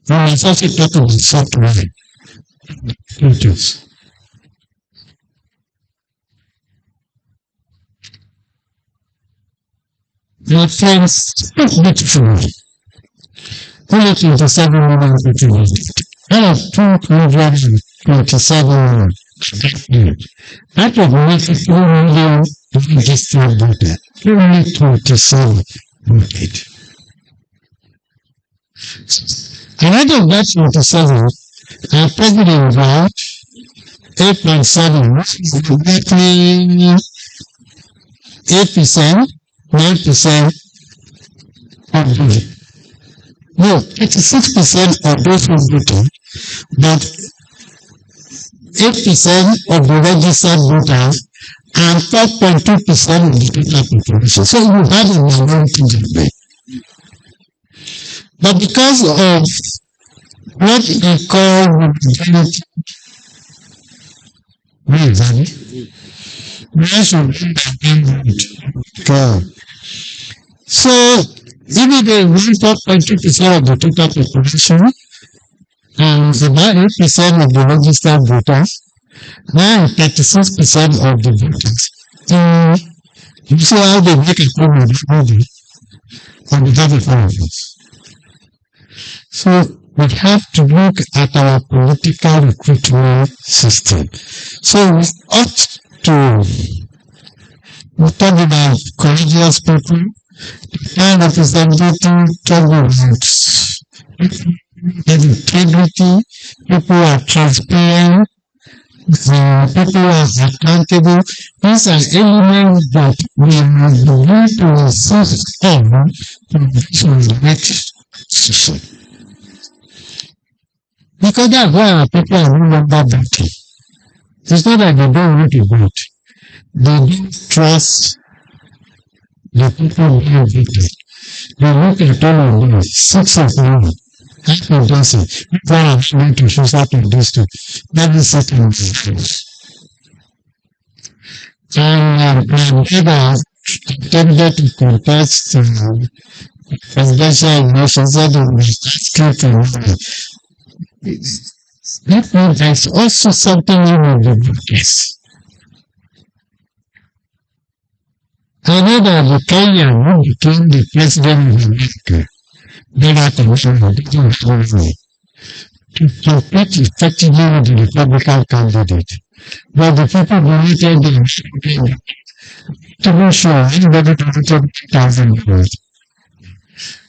Well, it's also talking of software. Computers. My friends, speak beautifully. Only 27 million people. Out of 227 million. That would make it 2 million registered voter. Only 27 voted. And out of that 27, our president voted 8.7, exactly 8%, 9% of the, no, 86% of those who voted but 8% of the registered voters and 4.2% of the total population. So you have a minority government. But because of what we call majority, so even the 4.2% of the total population and about 8% of the registered voters and 36% of the voters. You see how they make a problem on behalf of all of us. So we have to look at our political recruitment system. So we ought to talk about courageous people, and representative, talk about integrity, people are transparent, people are accountable. These are elements that we must begin to insist on to the next session. Because that's why our people are no longer voting. It's not that they don't want to vote. They don't trust the people who have voted. They look at all of these, 6 of them. Half of this, people are going to choose out of these two. That is certain difference. And never attempted to contest presidential elections that they were asking for money. That means there's also something in the voters. I know that the Kenyan who became the president of America, Barack Obama, didn't have money to compete effectively with the Republican candidate. But the people voted them to be sure anybody voted 1,000 votes.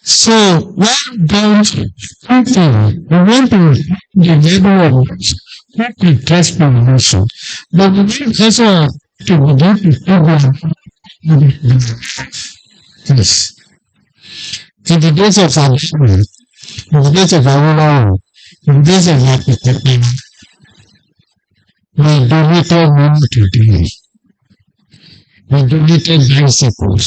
So why don't we want to the level of who could test the nation, but we need also to begin to program this. In the days of our in the days of our in the days of our we donated money to them. We donated bicycles.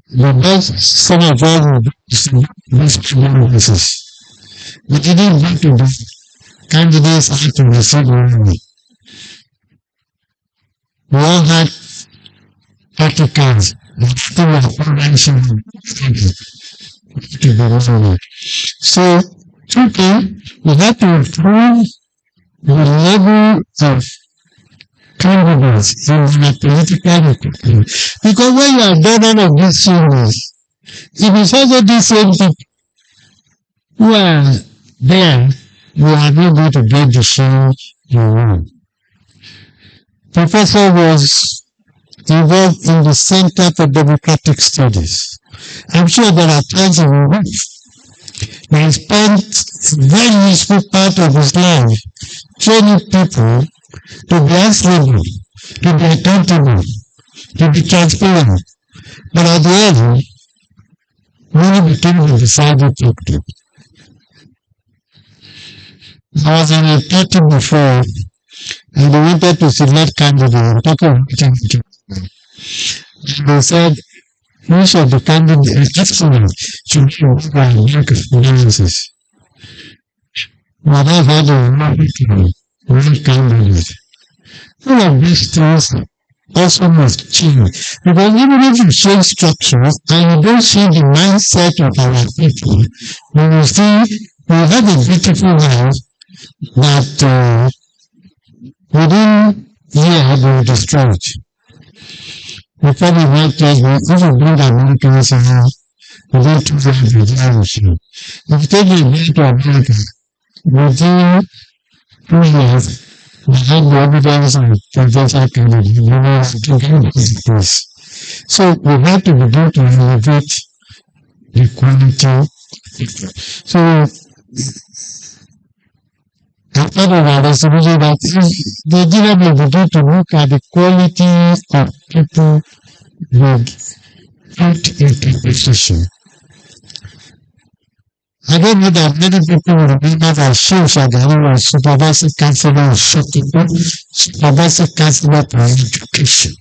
The best some of us these places. We didn't want to do candidates had to receive money. We all had articles that were prevention to the money. So today we have to improve the level of candidates in the political recruitment. Because when you are done all of these things, it is also the same people who are there, you are not going to get the show you want. Professor was involved in the Center for Democratic Studies. I'm sure there are times in which he spent a very useful part of his life training people to be answerable, to be accountable, to be transparent. But at the end, many became undecided people. I was in a party before, and they wanted to select candidates. I'm talking about candidates. And they said, each of the candidates, excellent, should be bank finances. But I've had a lot of one candidate. All of these things also must change. Because even if you change structures and you don't change the mindset of our people, you will see we have a beautiful house that within years will destroy it. The probably might take me, if you bring Americans around, within 2 years we deal with you. If you take me to America, within 2 years, we have the evidence of presidential candidate, you know, this. So we have to begin to elevate the quality. So as part of our resolution, that the Nigeria will begin to look at the quality of people who put into position. I don't know that many people remember that Sheikh Shagari was supervisory counselor of Sokoto, supervisory counselor for education.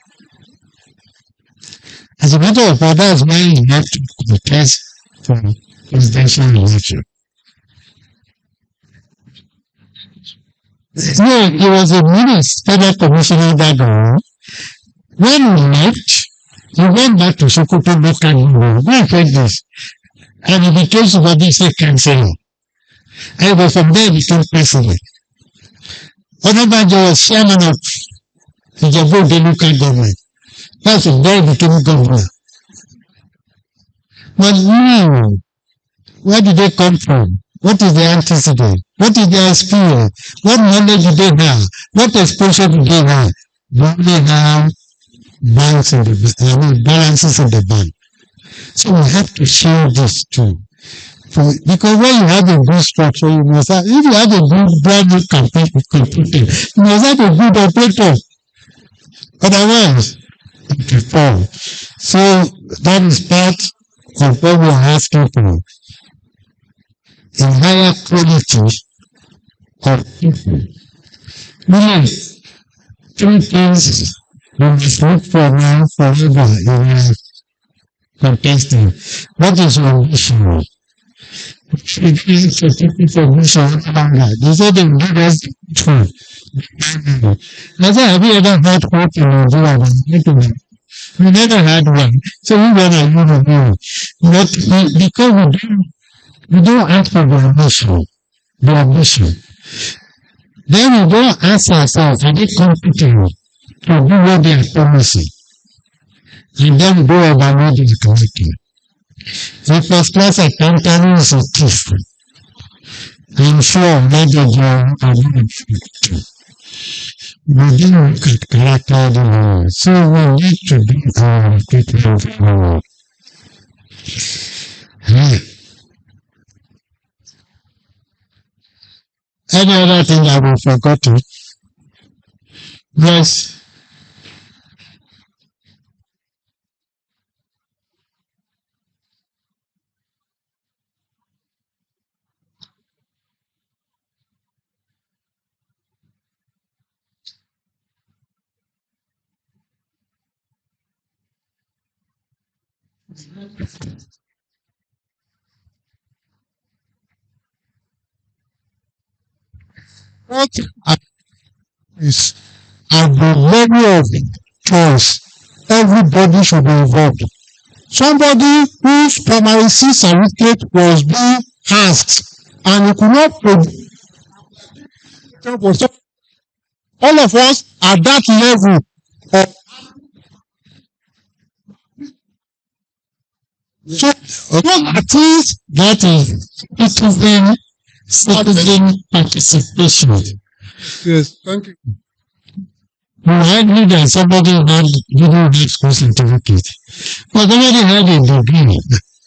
As a matter of fact, that's why he had to contest for presidential election. No, he was a federal commissioner that day. When he left, he went back to Sokoto local government. Go and check this. And he became supervisory counselor. And from there he became president. Onabanjo was chairman of Ijebu local government. That's from there he became governor. But no, where did they come from? What is the antecedent? What is their experience? What knowledge do they have? What exposure do they have? They only have balances in the bank. So we have to share this too. Because when you have a good structure, you must have, if you have a good brand new computer, you must have a good operator. Otherwise, it will fall. So that is part of what we are asking for. A higher quality of people. Really, three things we must look for now forever in contesting. What is your mission? It is a typical mission. They say they will give us food. I said, have you ever had hope in Nigeria? We never had one. So we were not even know. But because we don't ask for their mission. Then we don't ask ourselves, are they competent to do what they are promising? And then we go about what they are committing. The first class accountant is a thief. I'm sure maybe you are not too. We didn't look at character anymore. So we need to do our treatment more. Any other thing that we forgotten? Yes. What is at the level of choice, everybody should be involved. Somebody whose primary certificate was being asked and he could not produce. All of us at that level of so at least that is citizen participation. Yes, thank you. I agree that somebody didn't have school certificate. But somebody had a degree.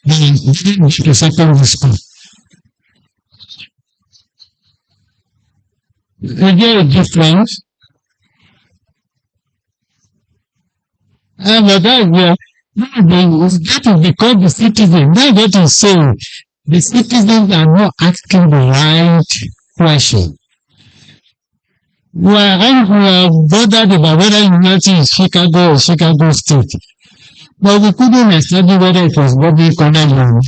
Then didn't need to secondary school. Is there a difference? But that is because the citizens, that's what he's saying. The citizens are not asking the right question. We are bothered about whether university is Chicago or Chicago State. But we couldn't establish whether it was Bobby College or not.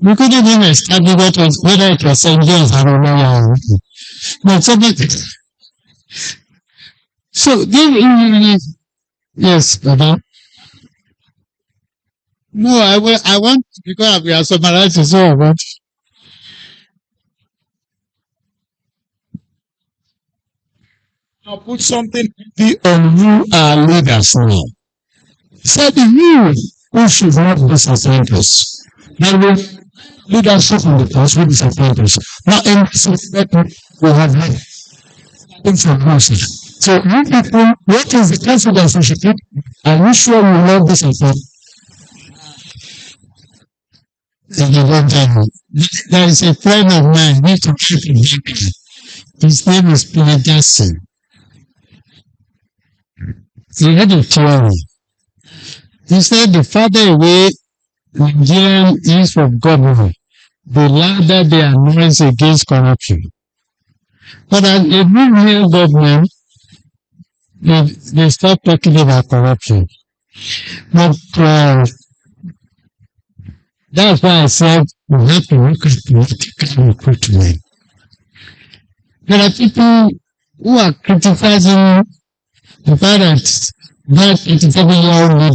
We couldn't even establish whether it was St. John's or not. But somebody. So this is yes, Baba. No, I want, because we are summarizing, so I want. I'll put something on you, our leaders now. Said you who should not disappoint us. Now, leadership in the past will disappoint us. Now, in this respect, we have had information. So, you people, what is the confidence you should keep? Are you sure you will not disappoint? There is a friend of mine, his name is Peter Jackson. He had a theory. He said the farther away Nigerian is from government, the louder their noise against corruption. But as a new government, they stop talking about corruption. But that's why I said we have to look at political recruitment. There are people who are criticizing the fact that 87-year-old lady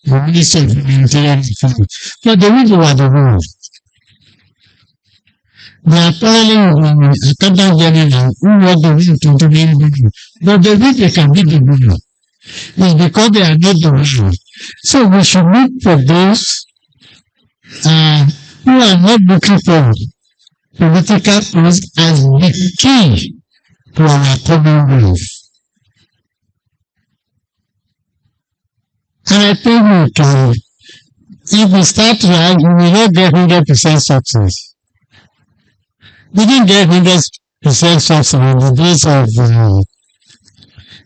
the Minister of Interior Affairs. But the reason why the rules. They are telling the accountant general who was the reason to intervene, but the reason they can be the ruler is because they are not the ruler. So we should look for those who are not looking for political posts as the key to our common growth. And I think we can, if we start right, we will not get 100% success. We didn't get 100% success in the days of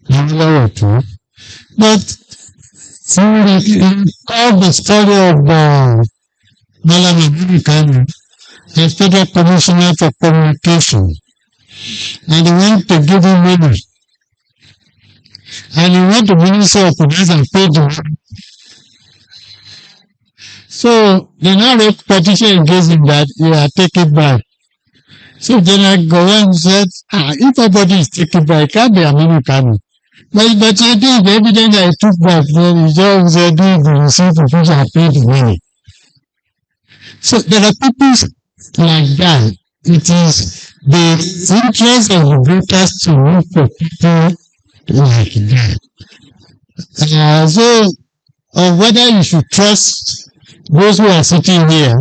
World War II. But all the story of Malam Americano, the Federal Commissioner for Communication, and he went to give him money. And he went to Minister of Finance and paid the money. So they now wrote petition against him that you are taken back. So then I go and said, if somebody is taken back, it can't be Americano. But I think the evidence I took back, then he just said, the receipt of which I paid the money. So there are people like that. It is the interest of the voters to look for people like that. So, whether you should trust those who are sitting here,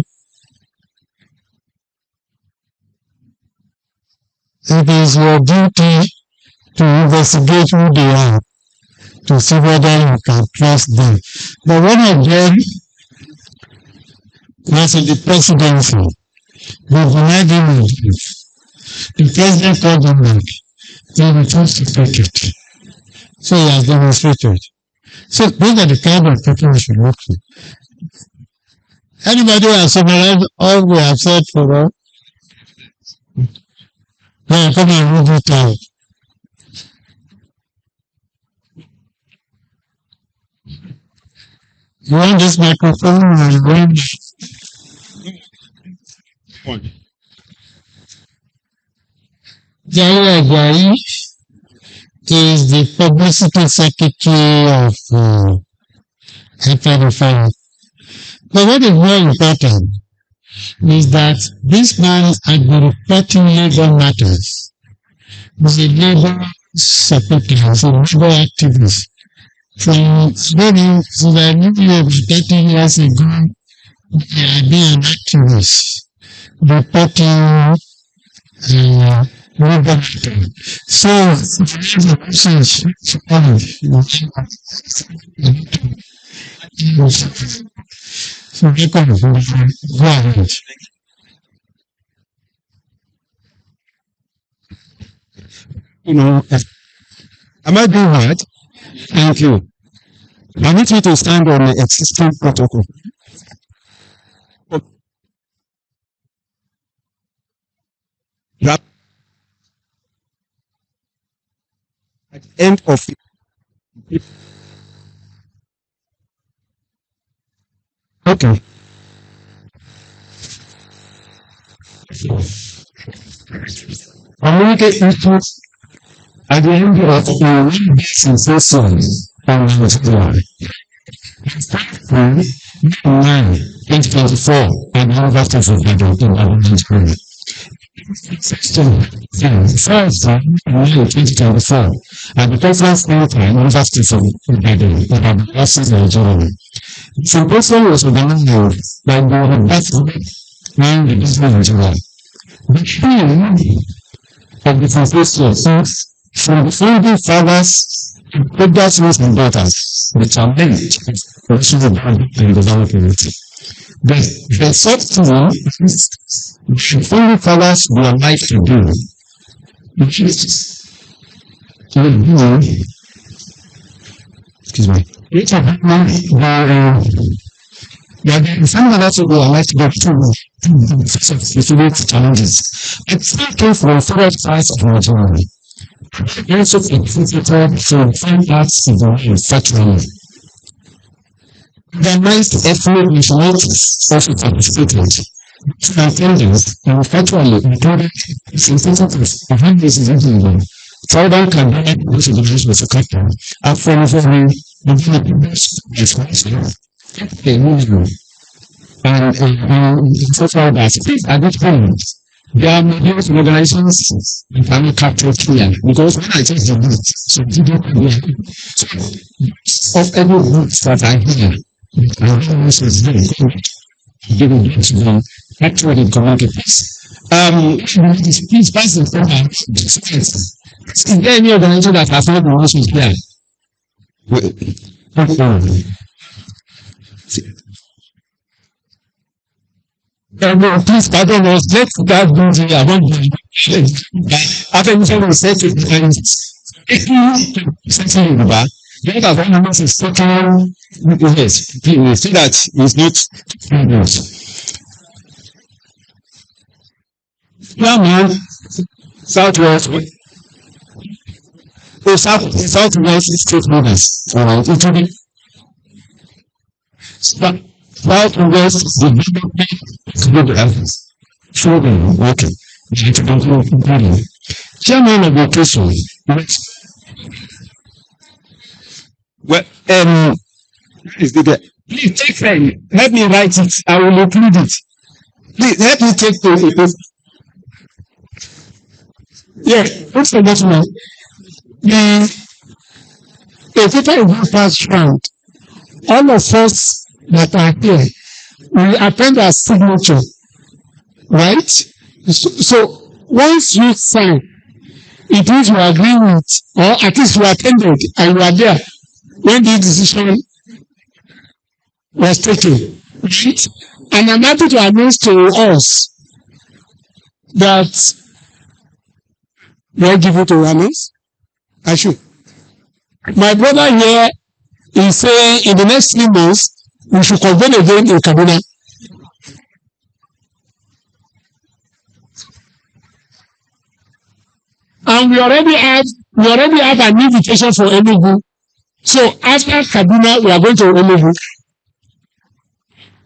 it is your duty to investigate who they are, to see whether you can trust them. But when I read was in the presidency, they denied him a leave. The president called him back. He refused to take it. So he has demonstrated. So those are the kind of people we should look for. Anybody who has summarized all we have said for us? Now come and read it out. You want this microphone or you want one? Jai Ajayi is the publicity secretary of FNFI. But what is more important is that this man had been reporting labor matters. He's a labor secretary, he's a labor activist. From maybe since I knew you about 30 years ago, I had been an activist reporting labor matters. So, the message so they come go ahead. Am I doing right? Thank you. I need you to stand on the existing protocol. At the end of it. Okay. Communicate issues at the end of the symposium on the 2024 and University of Ibadan in Ibadan. First, in 2024, and the conference held at University of Ibadan in Nigeria. The symposium was organized by the Rebirth and the Business Nigeria. The theme of the symposium is from the founding fathers to older sons and daughters, the challenge of professional development and development. The subtitle is the founding fathers were life to do, which is to do, excuse me, each of them But some other people I like to go to specific challenges. I still came from federal parts of Nigeria. I also contributed to find parts of the world virtually. The nice ethnic nationalities also participated. Attendance and virtually included synthesis of hundreds of England. Southern Carolina was organized with a couple. And from the and so far that at this point there are various organizations and family captured here because when I take the list, so people so of every groups that are here, and this is very good, giving it to them actually communities. Please pass the program. Is there any organization that has not been also here? Please pardon us. Let that go to I want to after research and something in the back. Don't have one of us taking yes, please see that it's not yeah, man. Southwest. Oh, Southwest stakeholders. All right, it will be Southwest development children working. Chairman of the occasion. Well, please take time. Help me write it. I will include it. Please help me take the. Yes, what's the document? The paper is first round. All of us that are here will append our signature, right? So once you sign, it means you agree with, or at least you attended and you are there when the decision was taken, right? And I'm happy to announce to us that we'll give it to Ramis. I should. My brother here is saying in the next 3 months, we should convene again in Kaduna. And we already have an invitation for Enugu. So after Kaduna, we are going to Enugu.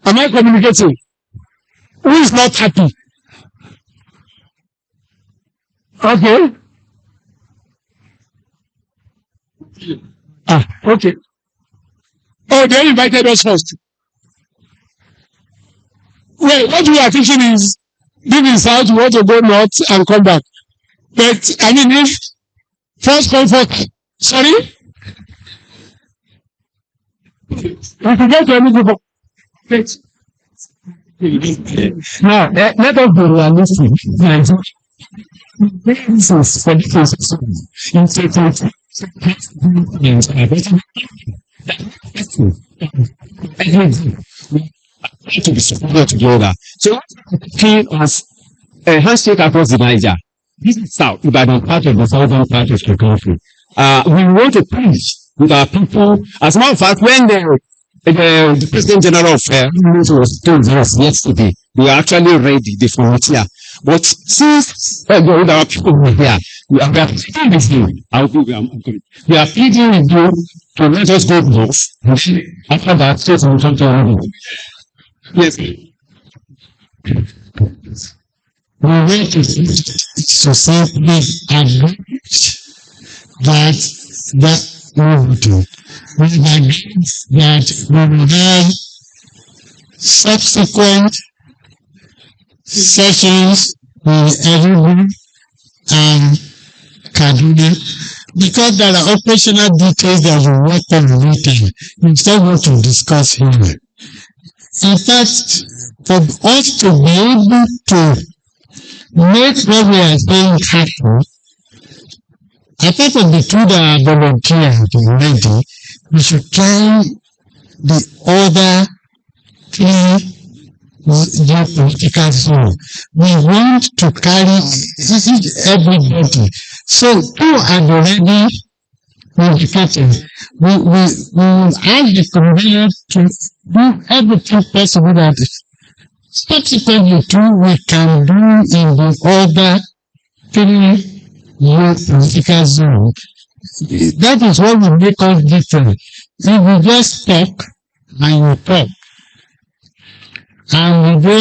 Am I communicating? Who is not happy? Okay. Okay. Oh, they invited us first. Well, what we are thinking is, leave in south, we want to go north and come back. But, I mean, if first come first, sorry? We can get to any people. Now, let us be realistic. This is for the case of to be supported together. So, king of a handshake across the Niger. This is South, Ibadan, part of the southern part of the country. We want to preach with our people. As a matter of fact, when the President General of was told us yesterday, we are actually ready, the frontier. But since our people were here, we are pleading with you. We are pleading with you to let us go north. After that, so we come to our yes. We want to society acknowledge that we will do. We acknowledge that we will have subsequent sessions with everyone and Kaduna, because there are operational details that we work on later. We still want to discuss here. In fact, for us to be able to make what we are saying happen, apart from the two that are volunteers already, we should try the other three geopolitical zone. We want to carry everybody. So two are already indicated. We will ask the convener to do everything possible that subsequently too we can do in the other 3-year political zone. That is what will make us different. If we just talk and you talk, and we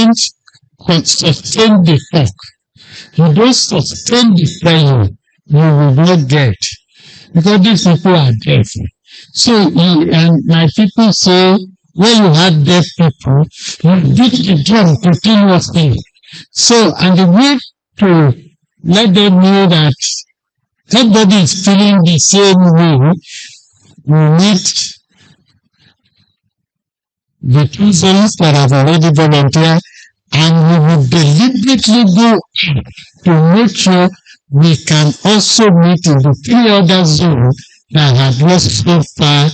don't sustain the talk, you don't sustain the prayer, you will not get. Because these people are deaf. So, and my people say, when you have deaf people, you beat the drum continuously. So, and the way to let them know that everybody is feeling the same way, we need the persons that have already volunteered, and we will deliberately go to make sure we can also meet in the 3 other zones that have not so far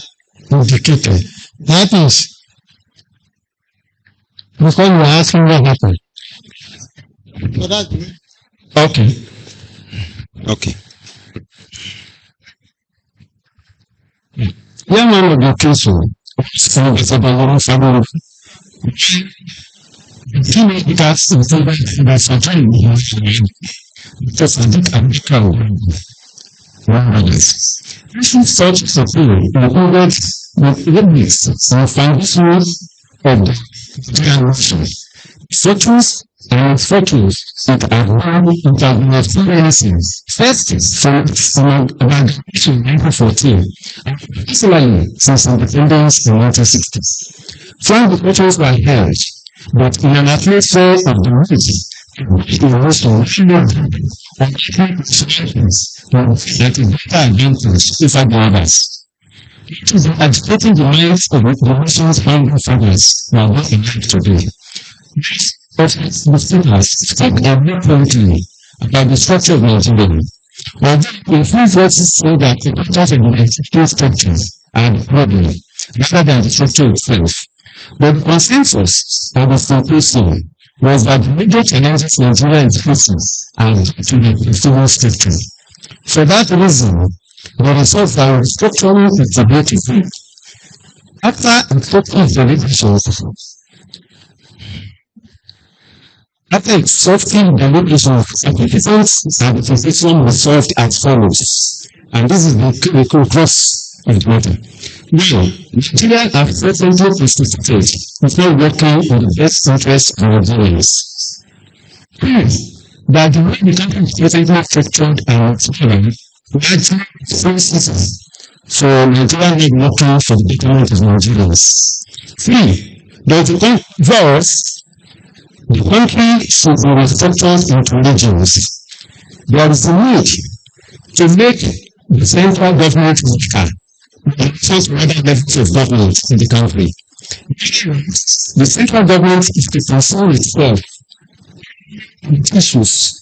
indicated. That is because you are asking what happened. So that's great. Okay. Okay. Young man of the case, it's about one family. That's something just a bit unusual. Such support included the limits and foundations of the generation. Photos and photos that are now interview experiences. First, from graduation in 1914, and particularly since independence in 1960s. 12 photos were held, but in an atmosphere of the music, it was that is better advantage over the others. It is agitating the minds of the nation's founding fathers now what in life today. The thinkers speak eloquently about the structure of Nigeria. Although a few voices say that the factors of the existing structures are the problem, rather than the structure itself. But the consensus of the Symposium was that the major challenges Nigeria is facing are to the civil structure. For that reason, the results are structurally integrated. After effective deliberations, after exhaustive deliberation of significance, and the position was solved as follows. And this is the cross of the matter. Now, Nigeria has presently instituted is not working in the best interest of Nigerians. That the way the country is presently structured and experienced largely faces for Nigeria not working for the betterment of Nigerians. 3. Thus, the country should be restructured into regions. There is a need to make the central government weaker and first other levels of government in the country. The central government is to concern itself with issues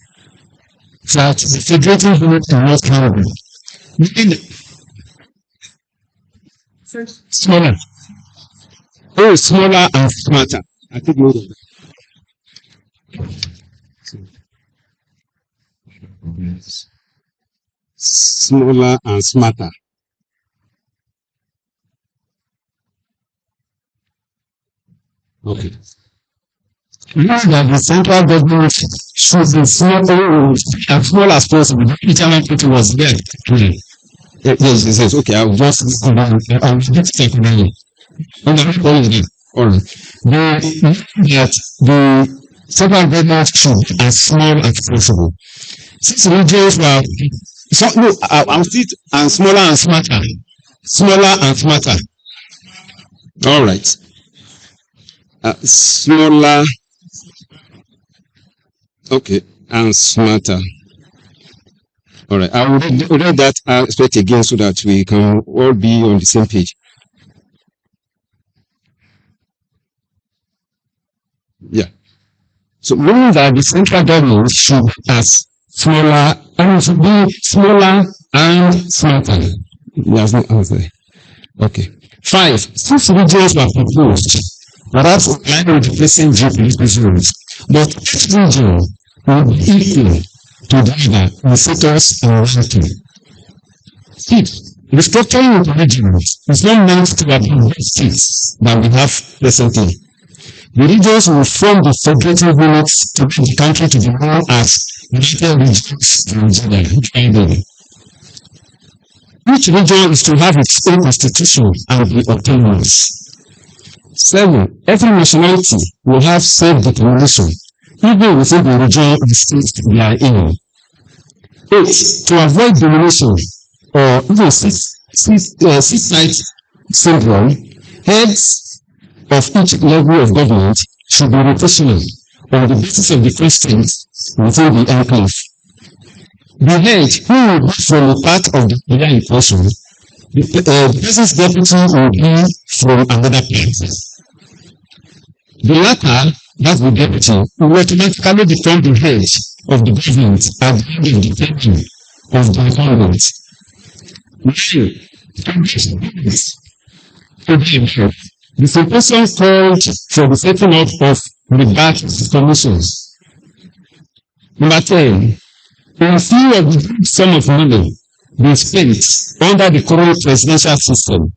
that the federating unit cannot handle. Smaller. Oh, smaller and smarter. I think more than that. Smaller and smarter. Okay. Now that the central government should be as small as possible, the Italian people was there. Yes. Okay, I'll just take it down. All right. The central government should be as small as possible. Since regions were I'm still and smaller and smarter. Smaller and smarter. All right. Smaller. Okay, and smarter. All right. I will read that aspect again so that we can all be on the same page. Yeah. So meaning that the central government should as smaller and should be smaller and smarter. That's not answer. Okay. 5. 6 regions were proposed, perhaps aligned with the present regions, but each region will be equal to the other in status and ranking. 6. Restructuring into regions is not meant to abolish states that we have presently. The regions will form the federative units to make the country to be known as United Regions in Nigeria. Each region is to have its own constitution and be autonomous. 7. Every nationality will have self-determination, even within the region and state they are in. 8. To avoid domination or even seaside syndrome, heads of each level of government should be rotational on the basis of the president within the enclave. The head, who will be from a part of the area in person, the person's deputy will be from another part. The latter, that's the deputy, will automatically become the head of the government at the end of the tenure of the government. 9. The symposium called for the setting up of Rebirth commissions. Number 10. In view of the sum of money being spent under the current presidential system,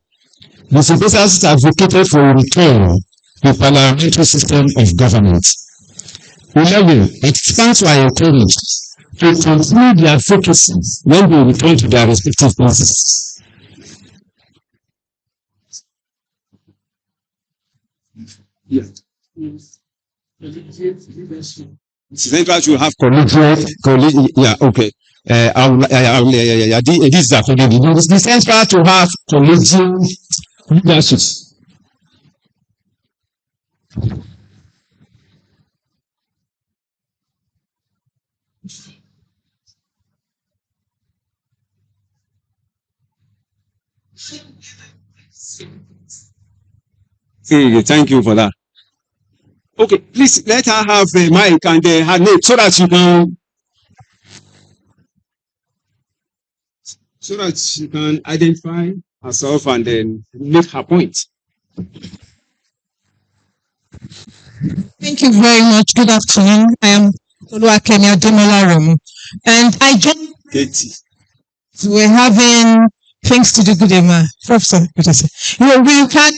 the symposiums advocated for a return to a parliamentary system of government. 11. Participants were encouraged to continue their advocacy when they return to their respective places. Yeah. Central should have collegiate, yeah, okay. This is according to the central to have collegiate leadership. Thank you for that. Okay, please let her have a mic and her name so that she can identify herself and then make her point. Thank you very much. Good afternoon. I am Oluwakemi Ademolaram, and I joined. Katie. We're having things to do good, Emma. Professor, we've had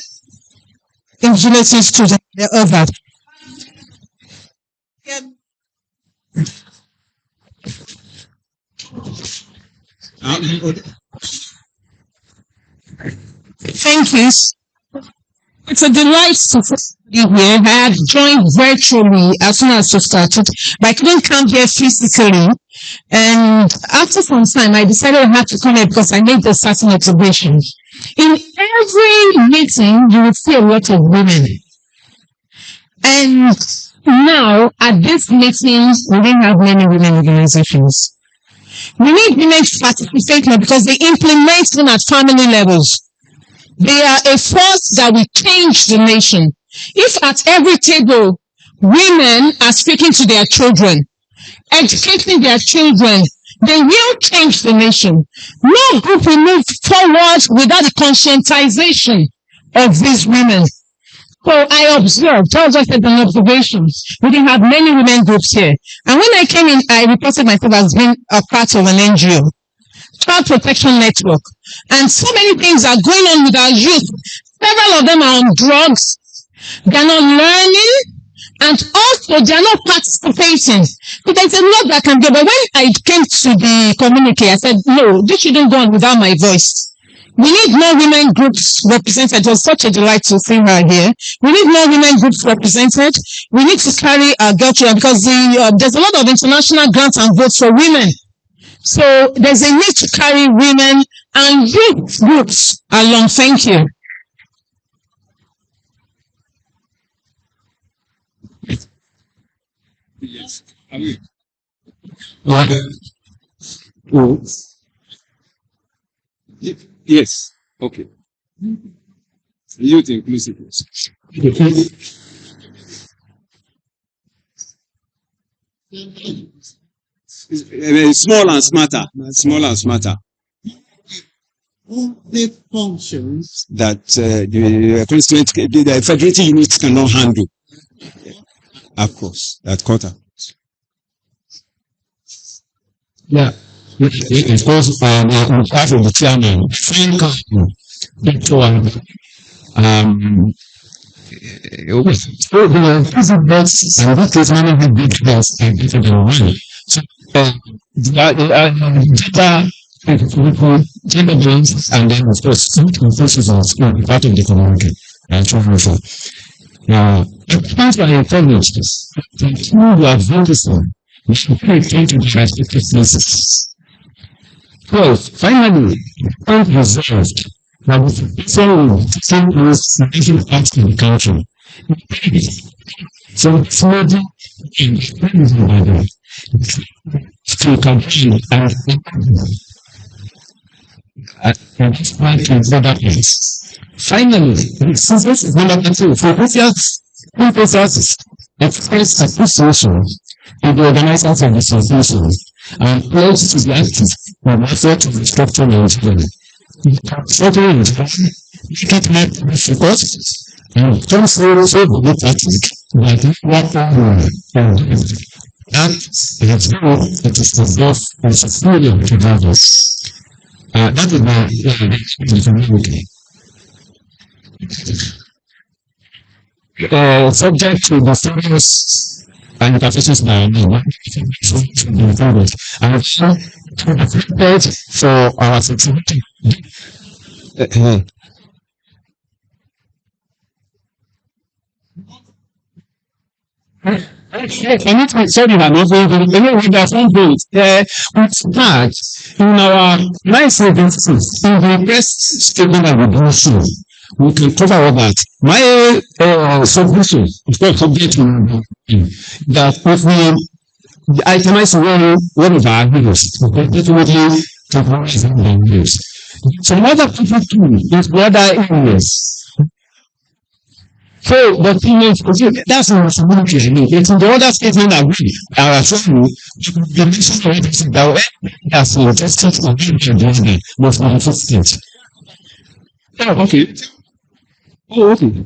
ingenuity students of that. Thank you. It's a delight to be here. I had joined virtually as soon as we started, but I couldn't come here physically. And after some time, I decided I had to come here because I made a certain observation. In every meeting, you will see a lot of women. And now, at this meeting, we didn't have many women organizations. We need women to participate now because they implement them at family levels. They are a force that will change the nation. If at every table, women are speaking to their children, educating their children, they will change the nation. No group will move forward without the conscientization of these women. So I observed, that was just an observation. We didn't have many women groups here. And when I came in, I reported myself as being a part of an NGO, Child Protection Network. And so many things are going on with our youth. Several of them are on drugs. They're not learning. And also, they're not participating. So there's a lot that can go. But when I came to the community, I said, no, this shouldn't go on without my voice. We need more women groups represented. It was such a delight to see her here. We need more women groups represented. We need to carry our girl children because there's a lot of international grants and votes for women. So there's a need to carry women and youth groups along. Thank you. Yes. Yes. Okay. Youth inclusiveness. Small and smarter. Small and smarter. All the functions that the federative units cannot handle. Of course, that quarter. Yeah. Of course, on behalf of the chairman, thank Dr. So the presidents and that is one of the big things and people don't want. So gender balance and then of course inclusive of part of the community and so on. Now, as I encourage this, you are voting, we should pay attention to the respective places. Well, finally, point resolved. Now, so taking those different parts in the country. So, further in to campaign and fight in other place. Finally, since this is number 2, for research express appreciation to the organizers of the symposium and pledge to the active in effort to restructure Nigeria. Certainly, make it more difficult and some seriously democratic that what that is good, it is the best and superior to others. That is my community. Subject to the famous and interfaces by and prepared for our security. Sorry, I'm not going to some point. We start in our nice services in the best statement of the bullshit. We can cover all that. My submission is not subject to that if we itemize one of our videos, we can definitely capitalize on the videos. Some other people too, is the other areas. So the thing is, that's the responsibility I mean. It's in the other statement that we are showing you, the mission of it that that's the justice of the most manifested. Oh, okay. Oh, okay.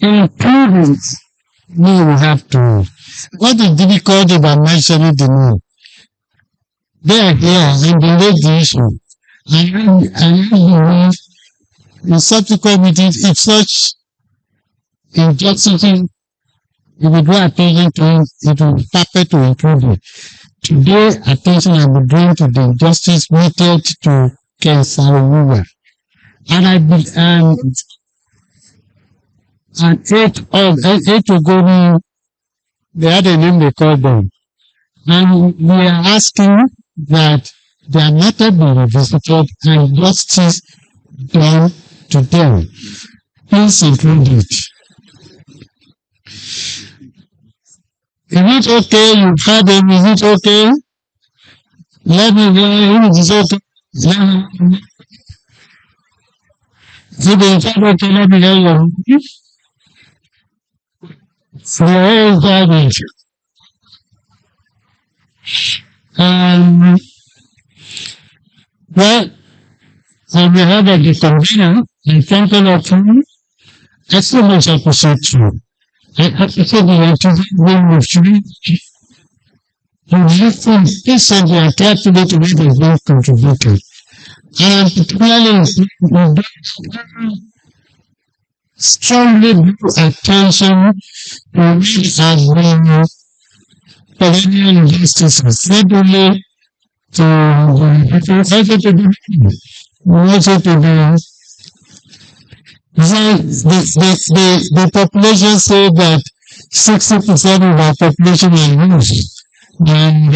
Improvements. We have to. What is difficult about mentioning the name? They are here and they raise the issue. And in subsequent meetings, if such injustices, if we draw attention to it, it will be perfect to improve it. Today, attention will be drawn to the injustice meted to Kensaruwa. And 8 Ogoni, they had a name they called them. And we are asking that their matter be revisited and justice done to them. Please include it. Is it okay? You've had them. Is it okay? Let me know if it's okay. If it's okay, let me know. Where is that? Well, on behalf of the convener and thank all of you, I so much appreciate you. I appreciate the name of you. You listen patiently and carefully to what is being contributed. And particularly, strongly pay attention to what has been colonial injustices, not only to the population say that 60% of our population are youth. And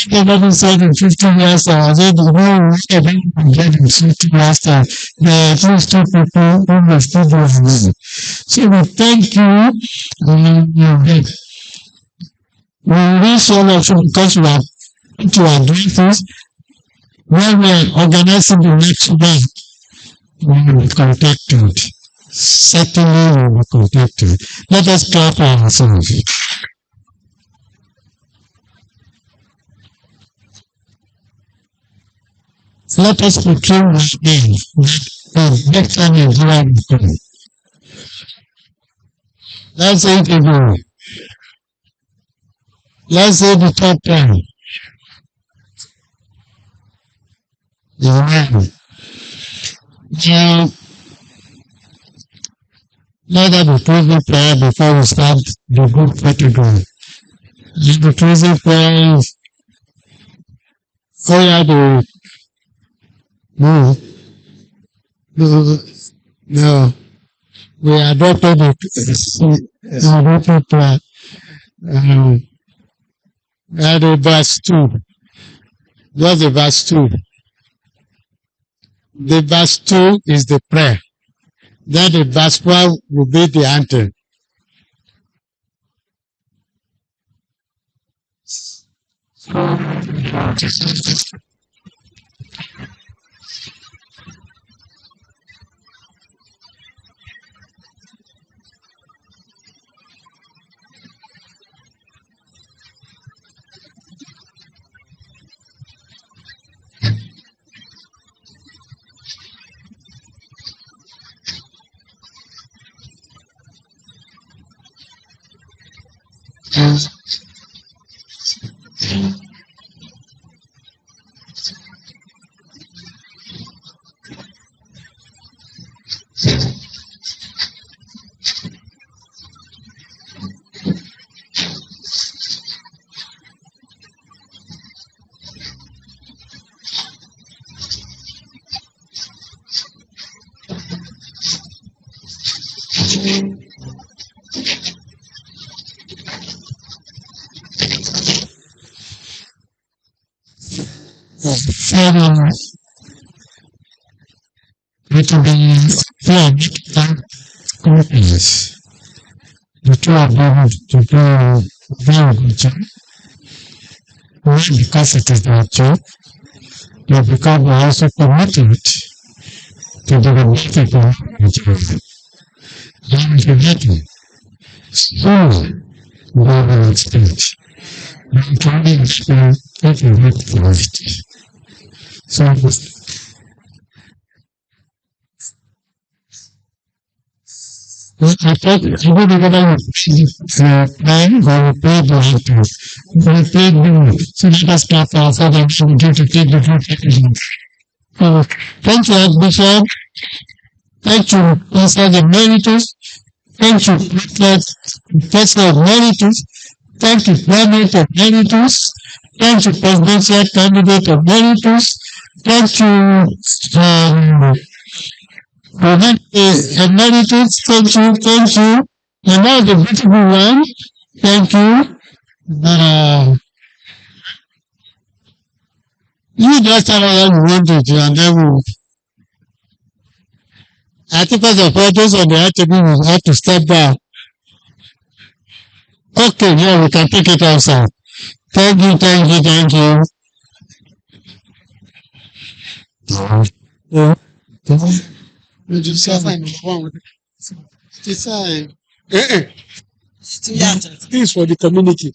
everybody said in 50 years, they don't get in 50 years, there are at least 2 people who will still do it. So we thank you. We wish all of you, because we are doing things, when we are organizing the next event, we will contact you. Certainly we will contact you. Let us clap for ourselves. Let us proclaim my name, that next time is right. Let's say it again. Let's say the top 10. Yeah. Now, let us be closing prayer before we start the group category. The closing prayer is, oh yeah, no, we adopted adopted prayer. The verse 2. Just the verse 2. The verse 2 is the prayer. Then the verse 1 will be the anthem. Father, it will be pledged and companies. The two of them to do very good job. Why? Because it is their job, but because they are also committed to the benefit of the job. They are forgetting. So, we will expect. We can expect every week for it. So, I thought even the other plan or play the actor. We played the so let us start for them to take the full packaging. Thank you, Archbishop. Thank you, Pastor Emeritus. Thank you, Professor Emeritus. Thank you, Primate Emeritus. Thank you, Presidential Candidate Emeritus. Thank you, Emeritus. Thank you. And now the beautiful one. Thank you. You just tell us what you wanted to, and then we'll. I think first of all, those on the table will have to step back. Okay, yeah, we can take it outside. Thank you. This is for the community.